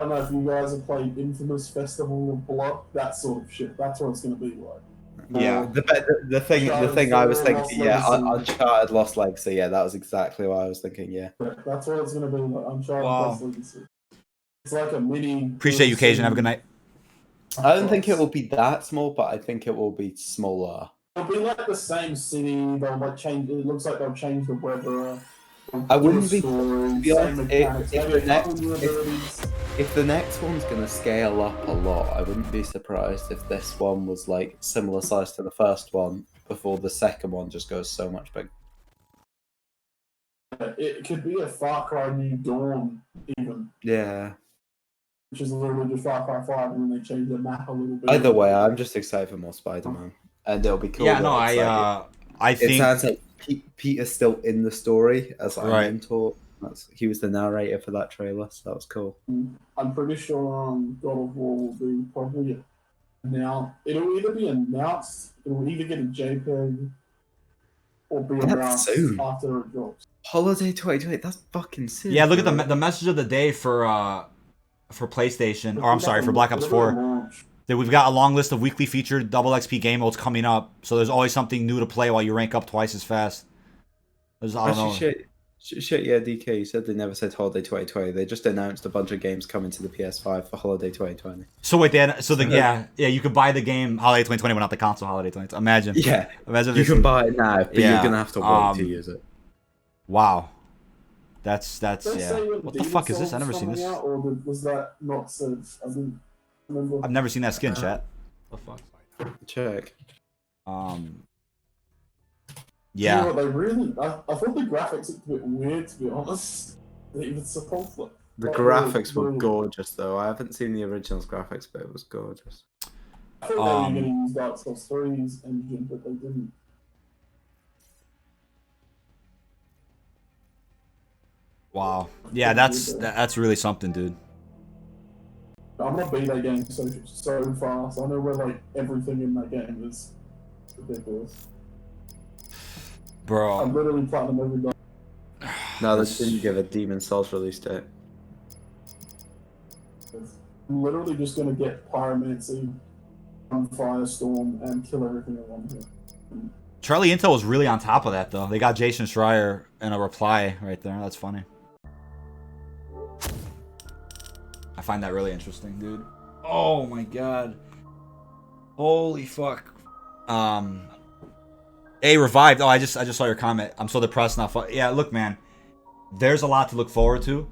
I don't know if you guys have played Infamous Festival of Blood, that sort of shit. That's what it's going to be like. Yeah. The thing I was thinking, Uncharted Lost Legacy. Yeah, that was exactly what I was thinking. Yeah. That's what it's going to be like. Uncharted Lost Legacy. It's like a mini. Appreciate you, Cajun. Have a good night. I don't think it will be that small, but I think it will be smaller. It'll be like the same city. They'll like change. It looks like they'll change the weather. I wouldn't be honest, if the next one's gonna scale up a lot. I wouldn't be surprised if this one was like similar size to the first one before the second one just goes so much bigger. It could be a Far Cry New Dawn, even. Yeah. Which is literally just Far Cry 5, and then they change the map a little bit. Either way, I'm just excited for more Spider-Man, and it'll be cool. Yeah, no, I think it sounds like Peter's still in the story as our Right. mentor. He was the narrator for that trailer, so that was cool. I'm pretty sure God of War will be probably now. It'll either be announced, it'll either get a JPEG, or be That's announced soon. after it drops. Holiday 2028. That's fucking sick. Yeah, look at the message of the day for PlayStation, or I'm sorry, for Black Ops 4. That we've got a long list of weekly featured double XP game modes coming up, so there's always something new to play while you rank up twice as fast. I don't know. Shit, yeah, DK, you said they never said Holiday 2020. They just announced a bunch of games coming to the PS5 for Holiday 2020. So wait, you could buy the game Holiday 2020 when not the console Holiday 2020. Imagine. Yeah, imagine you can buy it now, but you're gonna have to wait to use it. Wow, that's Let's yeah. say when What the Demon fuck is this? Souls I never seen coming this. out, or was that not said? I didn't remember. I've never seen that skin, chat. What the fuck? Check. Yeah. You know what, they really. I thought the graphics looked a bit weird, to be honest. They even supposed to. The graphics were gorgeous, though. I haven't seen the original's graphics, but it was gorgeous. I thought they were going to use Dark Souls 3's engine, but they didn't. Wow. Yeah, that's really something, dude. I'm not beat that game so fast. I know where like everything in that game is ridiculous. Bro. I'm literally platinum every day. No, they didn't give a Demon Souls release date. I'm literally just gonna get Pyromancy, Firestorm, and kill everything I want here. Charlie Intel was really on top of that, though. They got Jason Schreier in a reply right there. That's funny. I find that really interesting, dude. Oh my god. Holy fuck. A revived. Oh, I just saw your comment. I'm so depressed now. Yeah, look, man. There's a lot to look forward to.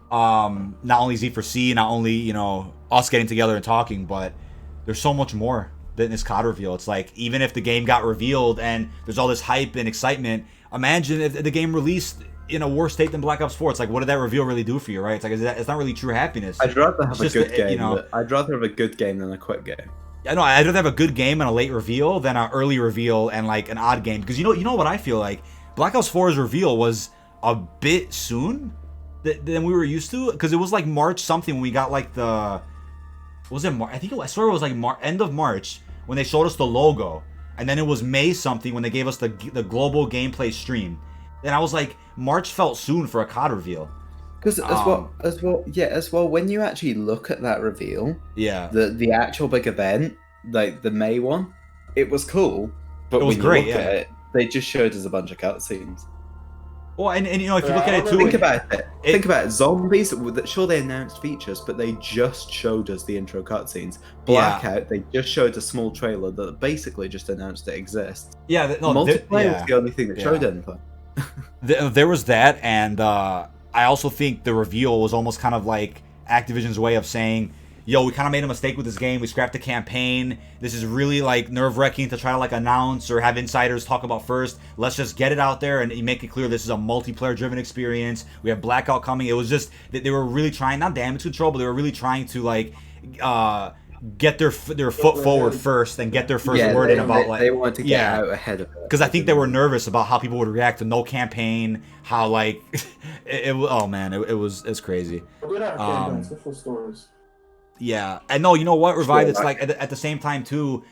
Not only Z4C, not only, you know, us getting together and talking, but there's so much more than this COD reveal. It's like, even if the game got revealed and there's all this hype and excitement, imagine if the game released in a worse state than Black Ops 4. It's like, what did that reveal really do for you, right? It's like, it's not really true happiness. I'd rather have It's a just good game. you know, I'd rather have a good game than a quick game. I know, I'd rather have a good game and a late reveal than an early reveal and like an odd game. Because you know what I feel like? Black Ops 4's reveal was a bit soon than we were used to. Because it was like March something when we got like the... Was it March? I swear it was like end of March when they showed us the logo. And then it was May something when they gave us the global gameplay stream. And I was like, March felt soon for a COD reveal. Because as well, when you actually look at that reveal, yeah, the actual big event, like the May one, it was cool. But It was when great, you look yeah. at it, they just showed us a bunch of cutscenes. Well, and you know, if you look at it too, think about it. Zombies. Sure, they announced features, but they just showed us the intro cutscenes. Blackout, they just showed a small trailer that basically just announced it exists. Yeah, multiplayer was the only thing that showed anything. There was that, and I also think the reveal was almost kind of like Activision's way of saying, yo, we kind of made a mistake with this game. We scrapped the campaign. This is really like nerve-wracking to try to like announce or have insiders talk about first. Let's just get it out there and make it clear this is a multiplayer-driven experience. We have Blackout coming. It was just that they were really trying, not damage control, but they were really trying to like get their foot forward first and get their first word in about like they wanted to get out ahead of it. Because I think they were nervous about how people would react to no campaign. How like it's crazy. Yeah, and no, you know what, Revive? It's like at the same time too.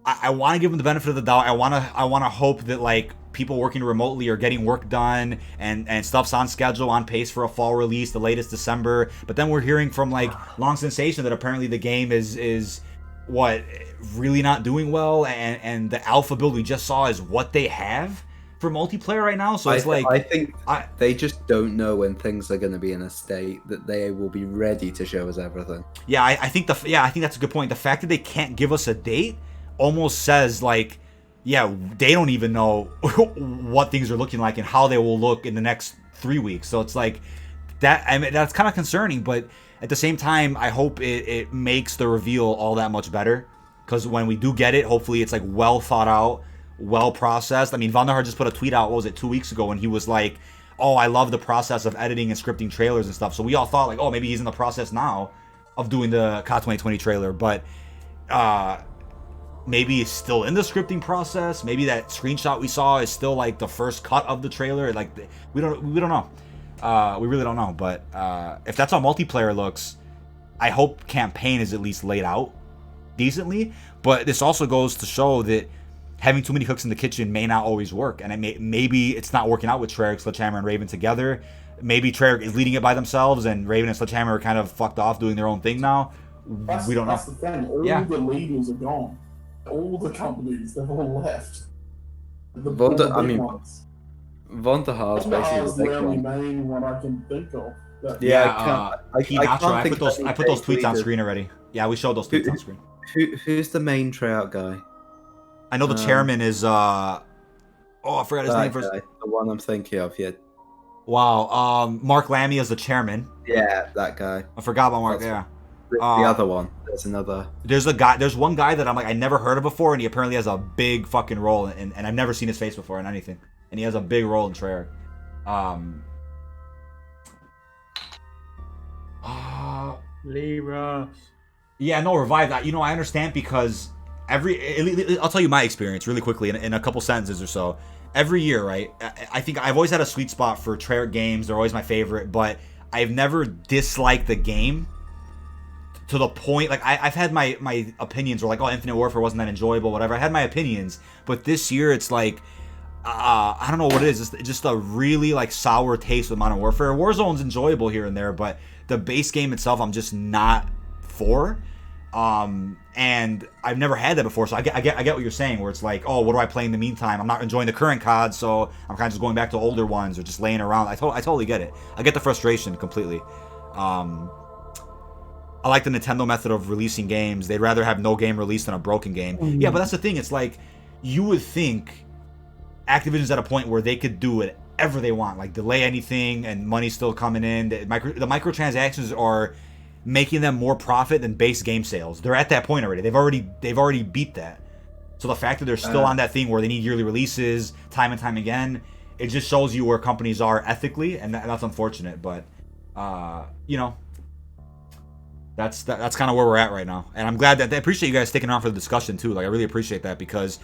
I want to give them the benefit of the doubt. I want to hope that like people working remotely are getting work done and stuff's on schedule, on pace for a fall release, the latest December. But then we're hearing from like Long Sensation that apparently the game is what really not doing well, and the alpha build we just saw is what they have for multiplayer right now. So it's I think they just don't know when things are going to be in a state that they will be ready to show us everything. Yeah, I think that's a good point. The fact that they can't give us a date almost says like, yeah, they don't even know what things are looking like and how they will look in the next 3 weeks. So it's like that. I mean, that's kind of concerning, but at the same time, I hope it makes the reveal all that much better, because when we do get it, hopefully it's like well thought out, well processed. I mean, Vanderhard just put a tweet out, what was it, 2 weeks ago, and he was like, oh, I love the process of editing and scripting trailers and stuff. So we all thought like, oh, maybe he's in the process now of doing the COD 2020 trailer, but maybe he's still in the scripting process. Maybe that screenshot we saw is still like the first cut of the trailer. Like we don't know. We really don't know. But if that's how multiplayer looks, I hope campaign is at least laid out decently. But this also goes to show that having too many cooks in the kitchen may not always work, and maybe it's not working out with Treyarch, Sledgehammer, and Raven together. Maybe Treyarch is leading it by themselves, and Raven and Sledgehammer are kind of fucked off doing their own thing now. We don't know. That's the thing. All the leaders are gone. All the companies, they've all left. Vonderhaar is basically the main one I can think of. I put those tweets on screen already. Yeah, we showed those tweets on screen. Who's the main Treyarch guy? I know the chairman is I forgot his name first. The one I'm thinking of, yeah. Wow. Mark Lammy is the chairman. Yeah, that guy. I forgot about Mark. Yeah. The other one. There's another. There's one guy that I'm like, I never heard of before, and he apparently has a big fucking role, and I've never seen his face before in anything, and he has a big role in Treyarch. Lee Ross. Yeah, no, Revive that. You know, I understand, because I'll tell you my experience really quickly in a couple sentences or so. Every year, right? I think I've always had a sweet spot for Treyarch games. They're always my favorite, but I've never disliked the game to the point, like I've had my opinions, or like, oh, Infinite Warfare wasn't that enjoyable, whatever. I had my opinions, but this year it's like, I don't know what it is. It's just a really like sour taste with Modern Warfare. Warzone's enjoyable here and there, but the base game itself, I'm just not for. And I've never had that before, so I get what you're saying, where it's like, oh, what do I play in the meantime? I'm not enjoying the current COD, so I'm kind of just going back to older ones or just laying around. I totally get it. I get the frustration completely. I like the Nintendo method of releasing games. They'd rather have no game released than a broken game. Mm-hmm. Yeah, but that's the thing. It's like, you would think Activision's at a point where they could do whatever they want, like delay anything and money's still coming in. The microtransactions are making them more profit than base game sales. They're at that point already. They've already beat that. So the fact that they're still on that thing where they need yearly releases time and time again, it just shows you where companies are ethically, and that's unfortunate. But you know, that's kind of where we're at right now. And I'm glad that I appreciate you guys sticking around for the discussion too. Like, I really appreciate that, because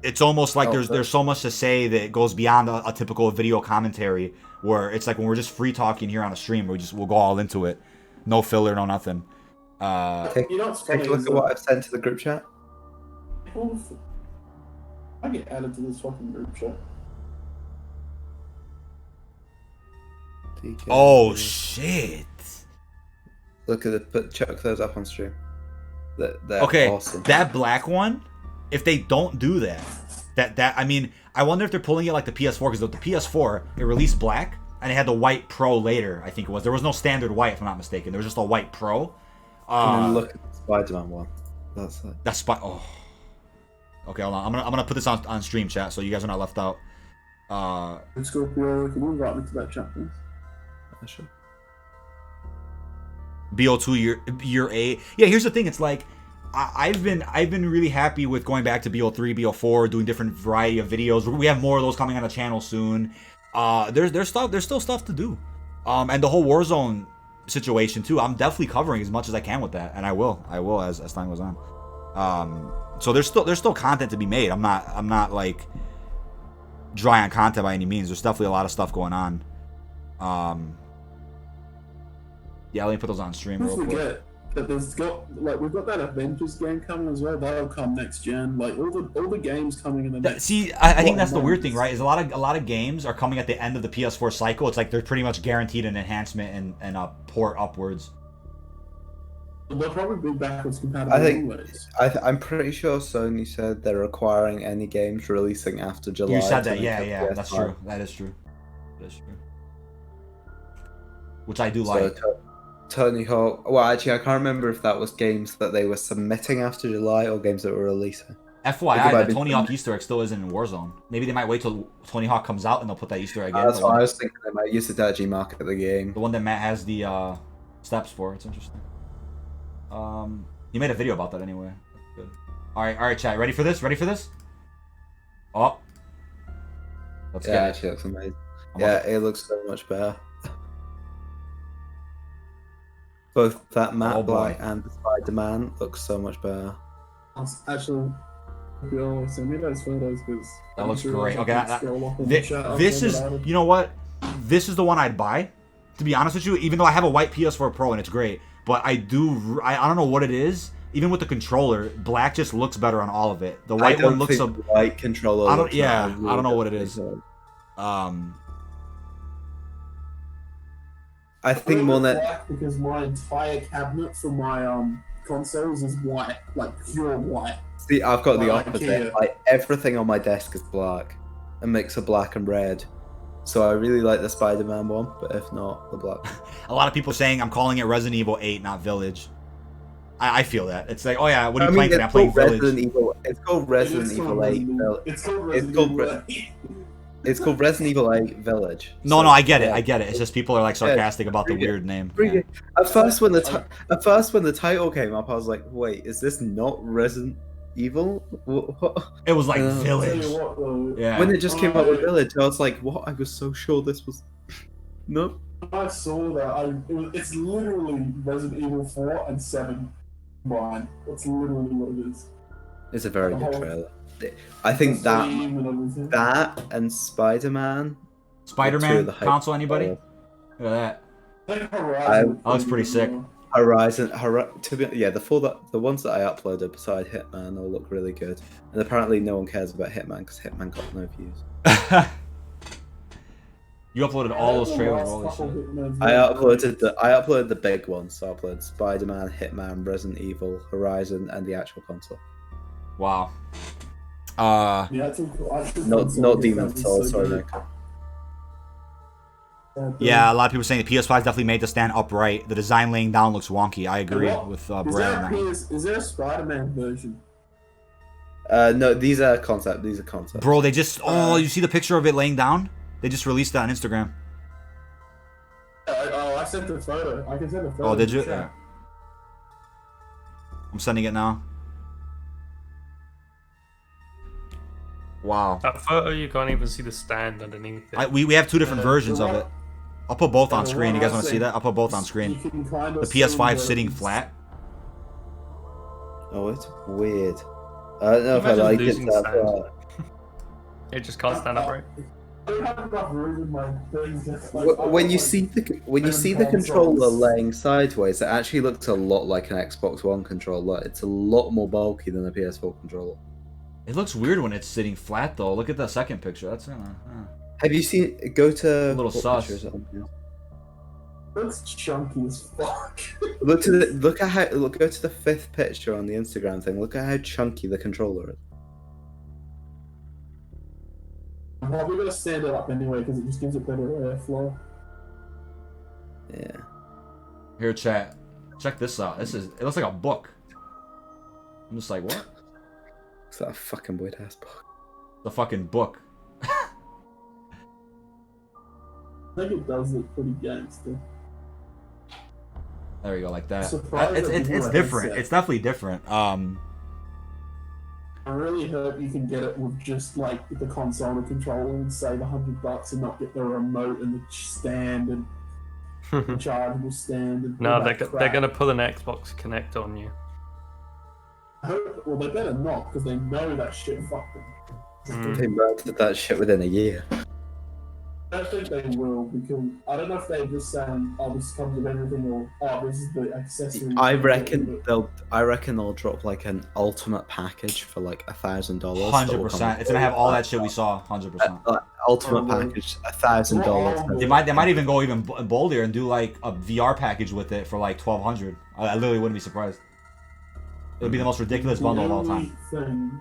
it's almost like there's so much to say that it goes beyond a typical video commentary, where it's like when we're just free talking here on a stream, we'll go all into it, no filler, no nothing. Take a look at what I've sent to the group chat. I get added to this fucking group chat. Oh shit! Look at it. Chuck those up on stream. They're okay, awesome. That black one. If they don't do that, I mean, I wonder if they're pulling it like the PS4, because the PS4 it released black and it had the white Pro later. I think it was. There was no standard white, if I'm not mistaken. There was just a white Pro. And then look at the Spider-Man one. That's it. That's Oh. Okay, hold on. I'm gonna put this on stream chat so you guys are not left out. Scorpio, can you invite me to that chat, please? Sure. BO2 year 8. Yeah, here's the thing. It's like I've been really happy with going back to BO3, BO4, doing different variety of videos. We have more of those coming on the channel soon. There's still stuff to do. And the whole Warzone situation too. I'm definitely covering as much as I can with that, and I will as time goes on. So there's still content to be made. I'm not like dry on content by any means. There's definitely a lot of stuff going on. Yeah, let me put those on stream real quick. Forget that we've got that Avengers game coming as well. That'll come next gen. Like all the games coming in the next. See, I think that's the weird thing, right? Is a lot of games are coming at the end of the PS4 cycle. It's like they're pretty much guaranteed an enhancement and a port upwards. They'll probably be backwards compatible anyways. I'm pretty sure Sony said they're requiring any games releasing after July. You said that, yeah, that's true. That is true. Which I do like. Tony Hawk. Well, actually, I can't remember if that was games that they were submitting after July or games that were releasing. FYI, the Tony Hawk Easter egg still isn't in Warzone. Maybe they might wait till Tony Hawk comes out and they'll put that Easter egg in. That's what I was thinking. They might use it to actually market the game. The one that Matt has the steps for. It's interesting. You made a video about that anyway. Good. All right, chat. Ready for this? Oh. Let's get it. Actually looks amazing. It looks so much better. Both that matte black and the Spider-Man looks so much better. Actually, send me those photos because that looks great. Okay, this is, you know what? This is the one I'd buy. To be honest with you, even though I have a white PS4 Pro and it's great, but I don't know what it is. Even with the controller, black just looks better on all of it. The white one looks white controller. I don't know what it is. I think more than black because my entire cabinet for my consoles is white, like pure white. See, I've got the opposite. Like everything on my desk is black, a mix of black and red. So I really like the Spider-Man one, but if not, the black. A lot of people saying I'm calling it Resident Evil 8, not Village. I feel that. It's like, oh yeah, what are you playing today? I'm playing Village. It's called Resident Evil 8. It's called Resident Evil 8 Village. No, I get it. It's just people are like sarcastic about the weird name. Yeah. At first, when the title came up, I was like, "Wait, is this not Resident Evil?" What? It was like Village. Yeah. When it just came up with Village, I was like, "What?" I was so sure this was. No. I saw that. It's literally Resident Evil 4 and 7 combined. That's literally what it is. It's a very good trailer. I think that and Spider-Man console, anybody? Look at that. That looks pretty sick. Horizon, the ones that I uploaded beside Hitman all look really good. And apparently no one cares about Hitman because Hitman got no views. You uploaded all those trailers, holy shit. I uploaded the big ones. So I uploaded Spider-Man, Hitman, Resident Evil, Horizon, and the actual console. Wow. Not Demon's Souls, sorry, Nick. Yeah, a lot of people saying the PS5 is definitely made to stand upright. The design laying down looks wonky. I agree with Brad. Is there a Spider-Man version? No, these are concept. Bro, they just you see the picture of it laying down? They just released that on Instagram. I sent the photo. I can send a photo. Oh, did you? Yeah. I'm sending it now. Wow. That photo, you can't even see the stand underneath it. We have two different versions of it. I'll put both on screen. You guys want to see that? I'll put both on screen. The PS5 sitting flat. Oh, it's weird. I don't know if I like it. It just can't stand upright. When you see the controller laying sideways, it actually looks a lot like an Xbox One controller. It's a lot more bulky than a PS4 controller. It looks weird when it's sitting flat, though. Look at the second picture. That's Have you seen? Go to a little sus. Looks chunky as fuck. Go to the fifth picture on the Instagram thing. Look at how chunky the controller is. I'm probably gonna stand it up anyway because it just gives it better airflow. Yeah. Here, chat. Check this out. It looks like a book. I'm just like, what? It's that a fucking weird ass book. The fucking book. I think it does look pretty gangster. There we go, like that. Surprised It's that people different. headset. It's definitely different. I really hope you can get it with just like the console and controller and save $100 and not get the remote and the stand and the chargeable stand. And No, all they're that they're crap. gonna pull an Xbox Connect on you. I hope, well, they better not because they know that shit fucked them. They murdered that shit within a year. I don't think they will because I don't know if they're just saying, "Oh, this comes with everything," or "Oh, this is the accessory." I reckon they'll drop like an ultimate package for like $1,000. 100%. It's gonna have all that shit we saw. 100%. Ultimate package, $1,000. They might even go even bolder and do like a VR package with it for like $1,200. I literally wouldn't be surprised. It would be the most ridiculous bundle of all time. The only thing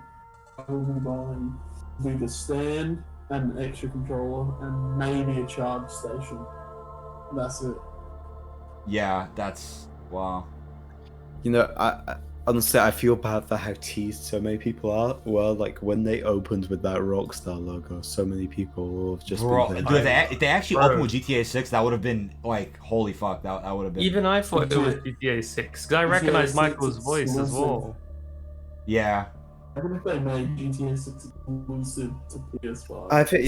I will be buying will be the stand and an extra controller and maybe a charge station. That's it. Yeah, that's wow. You know, I honestly I feel bad for how teased so many people were. Like when they opened with that Rockstar logo, so many people have just Bro, been dude, if they actually opened with GTA 6, that would have been like, holy fuck, that would have been. Even I thought it was GTA 6 because I recognized Michael's voice as well. Yeah. I wonder if they made GTA 6 exclusive to PS5. I think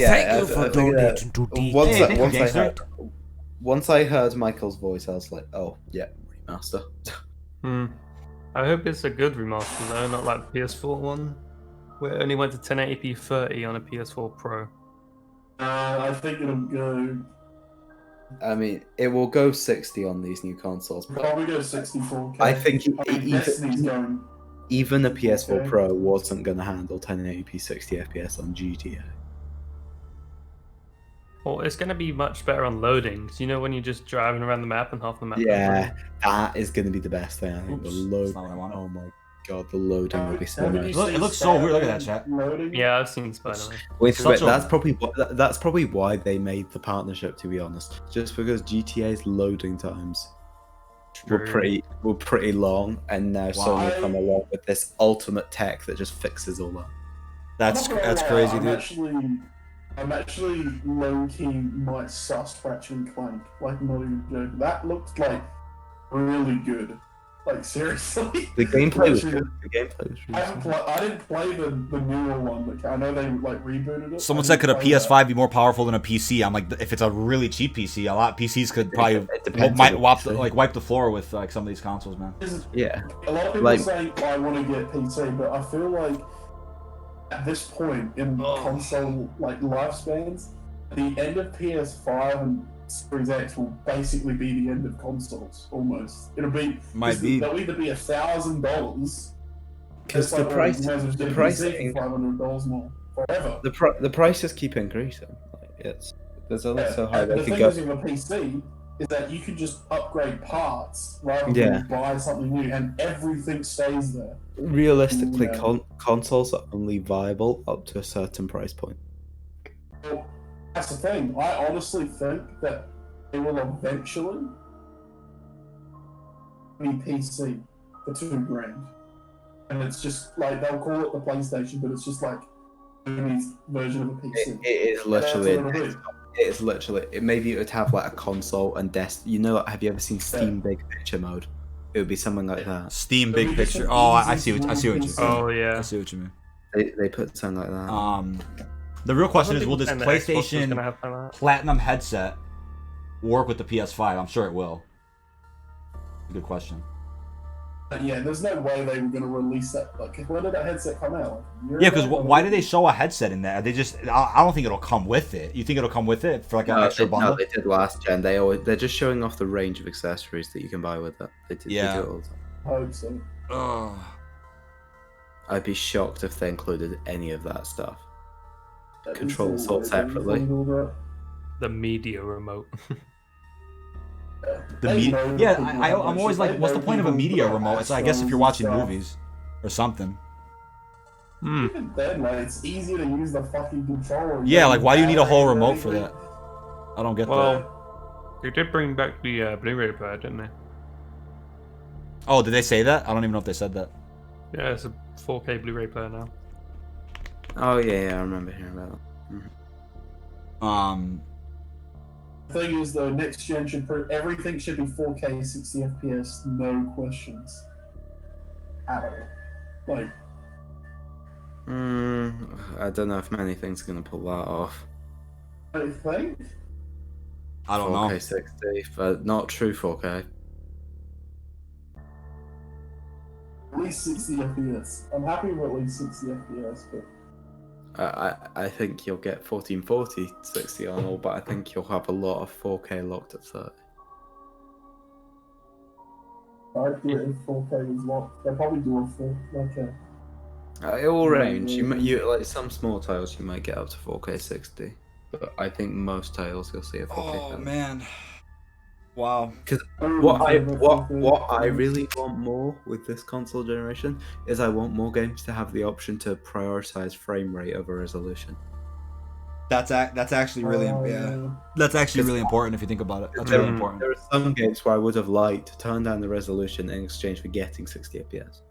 once I heard Michael's voice, I was like, oh yeah, remaster. I hope it's a good remaster though, not like the PS4 one, where it only went to 1080p 30 on a PS4 Pro. I think it'll go. I mean, it will go 60 on these new consoles. But Probably go 64K. I think Destiny's going. even the PS4 Okay. Pro wasn't going to handle 1080p 60 FPS on GTA. Well, it's going to be much better on loading. 'Cause you know when you're just driving around the map and half the map. Yeah, that is going to be the best thing. I think the load. not what I wanted. Oh my god, the loading will be so nice. It looks so weird. Look at that, chat. Yeah, I've seen Spider-Man. Wait, Such a- that's probably why they made the partnership. To be honest, just because GTA's loading times were pretty long, and now Sony come along with this ultimate tech that just fixes all that. That's I'm not gonna lie, crazy, I'm dude. actually low-key might sus Ratchet and Clank. Like, not even joking. That looked like really good. Like, seriously. The gameplay was Ratchet- good. The gameplay was really I didn't play the newer one, but I know they like rebooted it. Someone I said, could a didn't play PS5 be more powerful than a PC? I'm like, if it's a really cheap PC, a lot of PCs could probably depends might on the wipe the floor with like some of these consoles, man. Yeah. A lot of people Like- say, I want to get PC, but I feel like at this point in console like lifespans, the end of PS5 and Series X will basically be the end of consoles. Almost, it'll be They'll either be $1,000 Because the price $500 more forever. the prices keep increasing. Like, there's only so high And they the can thing go. is with a PC is that you can just upgrade parts rather than Yeah. buy something new, and everything stays there. Realistically, Yeah. consoles are only viable up to a certain price point. Well, that's the thing. I honestly think that they will eventually be PC for $2,000, and it's just like they'll call it the PlayStation, but it's just like Sony's version of a PC. It is literally. That's what it'll be. It is literally. Maybe it would have like a console and desk. You know, have you ever seen Steam Big Picture mode? It would be something like that. Steam Big Picture. Oh, I see what you mean. Oh yeah. I see what you mean. They put something like that. The real question is, will this And the Xbox is PlayStation gonna have that. Platinum headset work with the PS5? I'm sure it will. Good question. But yeah, there's no way they were going to release that. Like, when did that headset come out? Yeah, because why did they show a headset in there? They just, I don't think it'll come with it. You think it'll come with it for like an extra bundle? No, they did last gen. They're just showing off the range of accessories that you can buy with it. They do it all the time. I hope so. Ugh. I'd be shocked if they included any of that stuff. That Control is sold separately. The media remote. The media, yeah. I'm always like, what's the point of a media remote? It's I guess if you're watching movies or something. Even then, like, it's easier to use the fucking controller. Yeah, like why do you need a whole remote for that? I don't get that. Well, they did bring back the Blu-ray player, didn't they? Oh, did they say that? I don't even know if they said that. Yeah, it's a 4K Blu-ray player now. Oh yeah, I remember hearing about that. The thing is, though, next gen should everything should be 4K 60 FPS, no questions at all. Like, I don't know if many things are gonna pull that off. I think. I don't know. 4K 60, but not true 4K. At least 60 FPS. I'm happy with at least 60 FPS, but I think you'll get 1440 60 on all, but I think you'll have a lot of 4K locked at 30. I'd do it if 4K was locked. They'll probably do a full, like a... It will range. You like some small titles you might get up to 4K 60, but I think most titles you'll see a 4K. Oh man, wow. Because what I really want more with this console generation is I want more games to have the option to prioritize frame rate over resolution. That's actually really That's actually really important if you think about it. That's really important. There are some games where I would have liked to turn down the resolution in exchange for getting 60 FPS.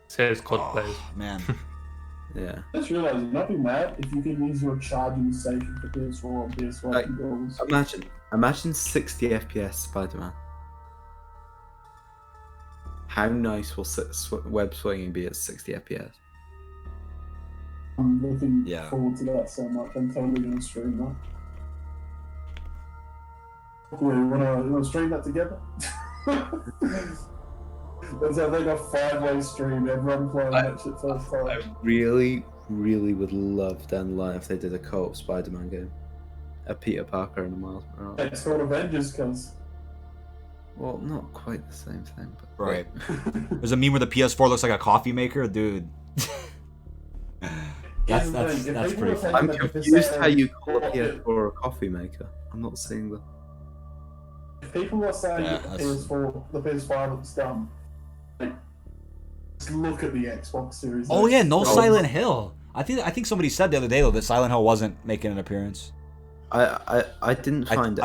Says COD players. Man. Yeah. I just realised you'd not be mad if you can use your charging station for PS4 or PS5 controllers. Imagine 60 FPS Spider-Man. How nice will web swinging be at 60 FPS? I'm looking forward to that so much. I'm totally going to stream that. You want to stream that together? Let's have like a 5-way stream, everyone playing that shit first time. I really would love down the line if they did a co-op Spider-Man game. A Peter Parker and a Miles Morales. It's called Avengers, cuz. Well, not quite the same thing, but... Right. There's a meme where the PS4 looks like a coffee maker, dude. that's pretty funny. I'm confused how you call a PS4 a coffee maker. I'm not seeing the... If people are saying that the PS5 looks dumb, like, just look at the Xbox Series. Oh yeah, no Silent Hill. I think somebody said the other day though that Silent Hill wasn't making an appearance. I didn't find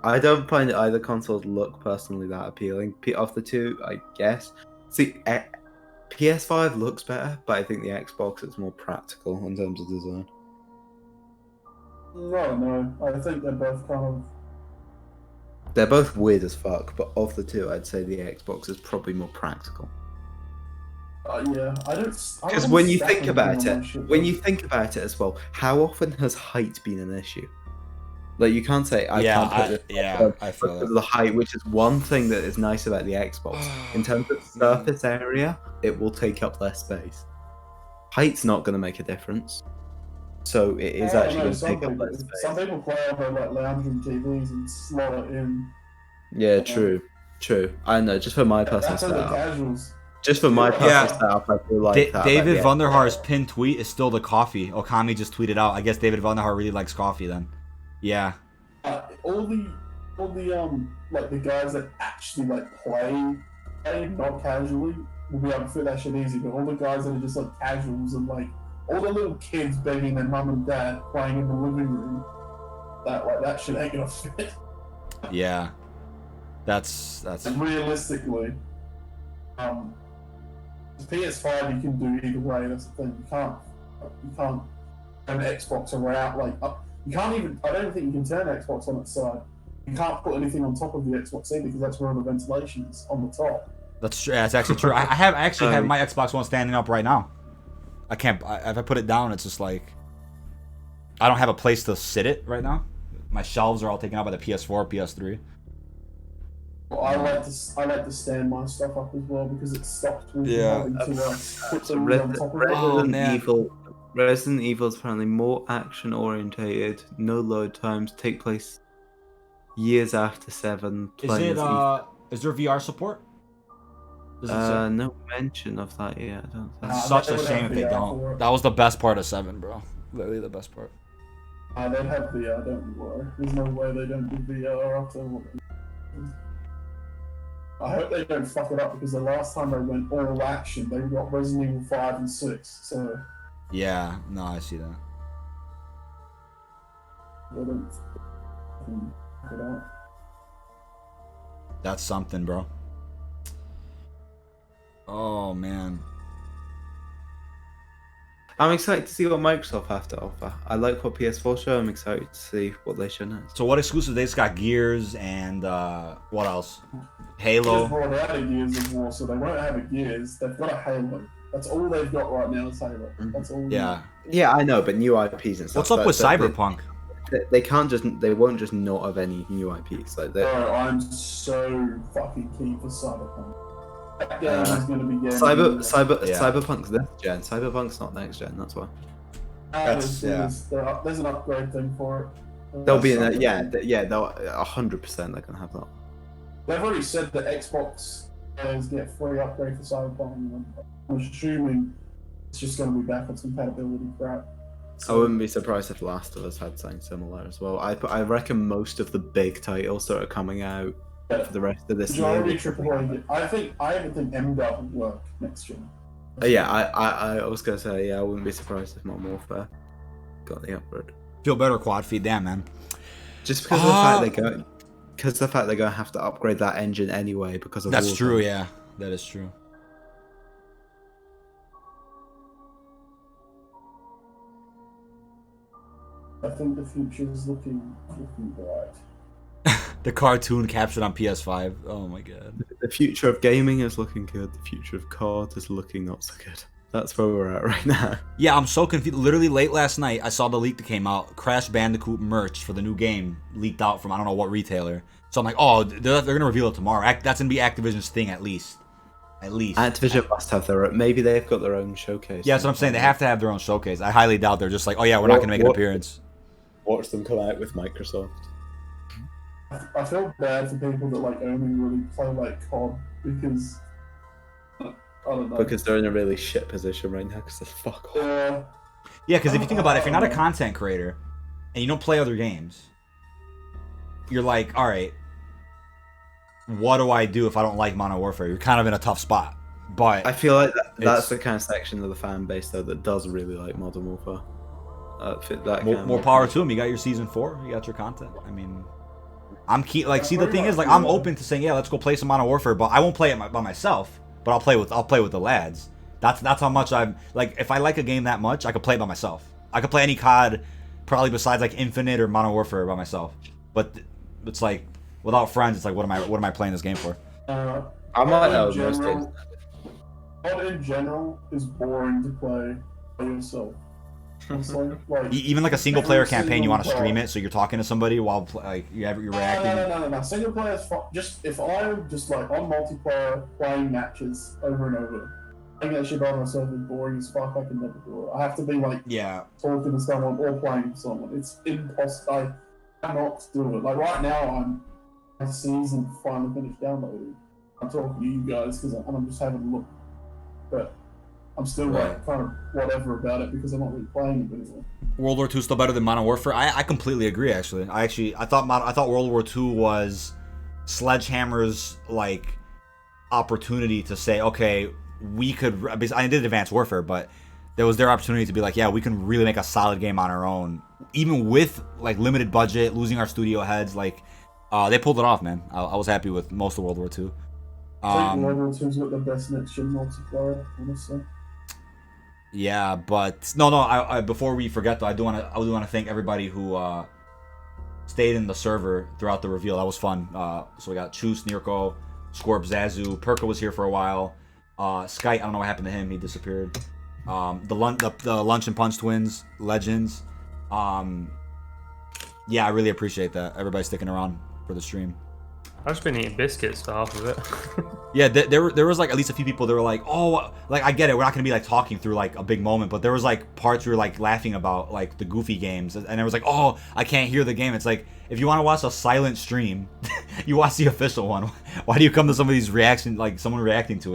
I don't find either consoles look personally that appealing. Of the two, I guess. See, PS5 looks better, but I think the Xbox is more practical in terms of design. No, I think they're both kind of... They're both weird as fuck, but of the two, I'd say the Xbox is probably more practical. Yeah, because when you think about it, as well, how often has height been an issue? Like you can't say I can't put this I feel because of the height, which is one thing that is nice about the Xbox. In terms of surface area, it will take up less space. Height's not going to make a difference, so it is actually going to take up less space. Some people play on their like lounge room TVs and slot it in. Yeah, true. I know. Just for my personal setup. Casuals. Just for my personal setup, I feel like that. David Vanderhaar's pinned tweet is still the coffee. Okami just tweeted out. I guess David Vanderhaar really likes coffee then. Yeah. All the like the guys that actually like play not casually will be able to fit that shit easy. But all the guys that are just like casuals and like all the little kids begging their mum and dad playing in the living room, that shit ain't gonna fit. Yeah. That's and realistically, PS5 you can do either way. That's the thing. You can't turn Xbox around like you can't even. I don't think you can turn Xbox on its side. You can't put anything on top of the Xbox seat because that's where all the ventilation is on the top. That's true. That's actually true. I actually have my Xbox One standing up right now. I can't. If I put it down, it's just like I don't have a place to sit it right now. My shelves are all taken out by the PS4, PS3. Well, I like to stand my stuff up as well because it stops me having to put them on top of it. Resident Evil is apparently more action orientated, no load times, take place years after 7. Is there VR support? No mention of that yet. I don't think. It's such a shame if they don't. That was the best part of 7, bro. Literally the best part. They have VR, don't worry. There's no way they don't do VR after what. I hope they don't fuck it up because the last time they went all action, they got Resident Evil 5 and 6. So Yeah, no, I see that. they don't fuck it up. That's something, bro. Oh man. I'm excited to see what Microsoft have to offer. I like what PS4 show. I'm excited to see what they show next. So what exclusive? They just got Gears and what else? They Halo. just brought out a Gears of War, so they won't have a Gears. They've got a Halo. That's all they've got right now is Halo. That's all. Yeah. Yeah, I know, but new IPs and stuff. What's up with Cyberpunk? They can't just. They won't just not have any new IPs. Like Bro, I'm so fucking keen for Cyberpunk. That game is going to be getting Cyberpunk's this gen. Cyberpunk's not next gen. That's why. There's an upgrade thing for it. They'll be in it. Yeah, they'll 100%. They're gonna have that. They've already said that Xbox players get free upgrade for Cyberpunk. I'm assuming it's just going to be backwards compatibility crap. I wouldn't be surprised if Last of Us had something similar as well. I reckon most of the big titles that are coming out for the rest of this year. I even think MW would work next gen. Yeah, I was gonna say I wouldn't be surprised if Modern Warfare got the upgrade. Feel better, quad feed, damn man. Just because of the fact they're gonna have to upgrade that engine anyway because of That's Warzone. true. Yeah, that is true. I think the future is looking bright. The cartoon captured on PS5. Oh my god. The future of gaming is looking good. The future of COD is looking not so good. That's where we're at right now. Yeah, I'm so confused. Literally late last night, I saw the leak that came out. Crash Bandicoot merch for the new game leaked out from I don't know what retailer. So I'm like, oh, they're gonna reveal it tomorrow. That's gonna be Activision's thing at least. At least. Activision must have their own. Maybe they've got their own showcase. Yeah, that's what I'm saying. They have to have their own showcase. I highly doubt they're just like, oh yeah, we're not gonna make an appearance. Watch them come out with Microsoft. I feel bad for people that like only really play like COD because I don't know. Because they're in a really shit position right now because they're fuck off. Yeah, because if you think about it, if you're not a content creator and you don't play other games, you're like, all right, what do I do if I don't like Modern Warfare? You're kind of in a tough spot. But I feel like that's the kind of section of the fan base though that does really like Modern Warfare. More power to them. You got your season 4. You got your content. I mean, I'm keen. Like, see, the thing is, like, I'm open to saying, yeah, let's go play some Modern Warfare, but I won't play it by myself. But I'll play with the lads. That's how much I'm like. If I like a game that much, I could play it by myself. I could play any COD, probably besides like Infinite or Modern Warfare by myself. But it's like without friends, it's like what am I playing this game for? I might know most games. COD in general is boring to play by yourself. Like, Even like a single player campaign, you want to stream it, so you're talking to somebody while you're reacting. No. Single player is just if I'm just like on multiplayer playing matches over and over. Playing that shit by myself is boring as fuck. I can never do it. I have to be like talking to someone or playing with someone. It's impossible. I cannot do it. Like right now, my season finally finished downloading. I'm talking to you guys because I'm just having a look, but I'm still like kind of whatever about it because I'm not really playing it anymore. World War II still better than Modern Warfare. I completely agree. Actually, I thought World War II was Sledgehammer's like opportunity to say, okay, we could. I did Advanced Warfare, but there was their opportunity to be like, yeah, we can really make a solid game on our own, even with like limited budget, losing our studio heads. Like, they pulled it off, man. I was happy with most of World War II. I think World War II's got the best next-gen multiplayer, honestly. Yeah, but no. I before we forget though, I do want to thank everybody who stayed in the server throughout the reveal. That was fun. So we got Chus, Nirko, Scorp, Zazu, Perka was here for a while. Skype, I don't know what happened to him. He disappeared. The Lunch and Punch twins, legends. Yeah, I really appreciate that. Everybody sticking around for the stream. I've just been eating biscuits for half of it. Yeah, there was like at least a few people that were like, oh, like I get it, we're not gonna be like talking through like a big moment, but there was like parts we were like laughing about like the goofy games, and it was like, oh, I can't hear the game. It's like if you want to watch a silent stream, you watch the official one. Why do you come to some of these reactions, like someone reacting to it?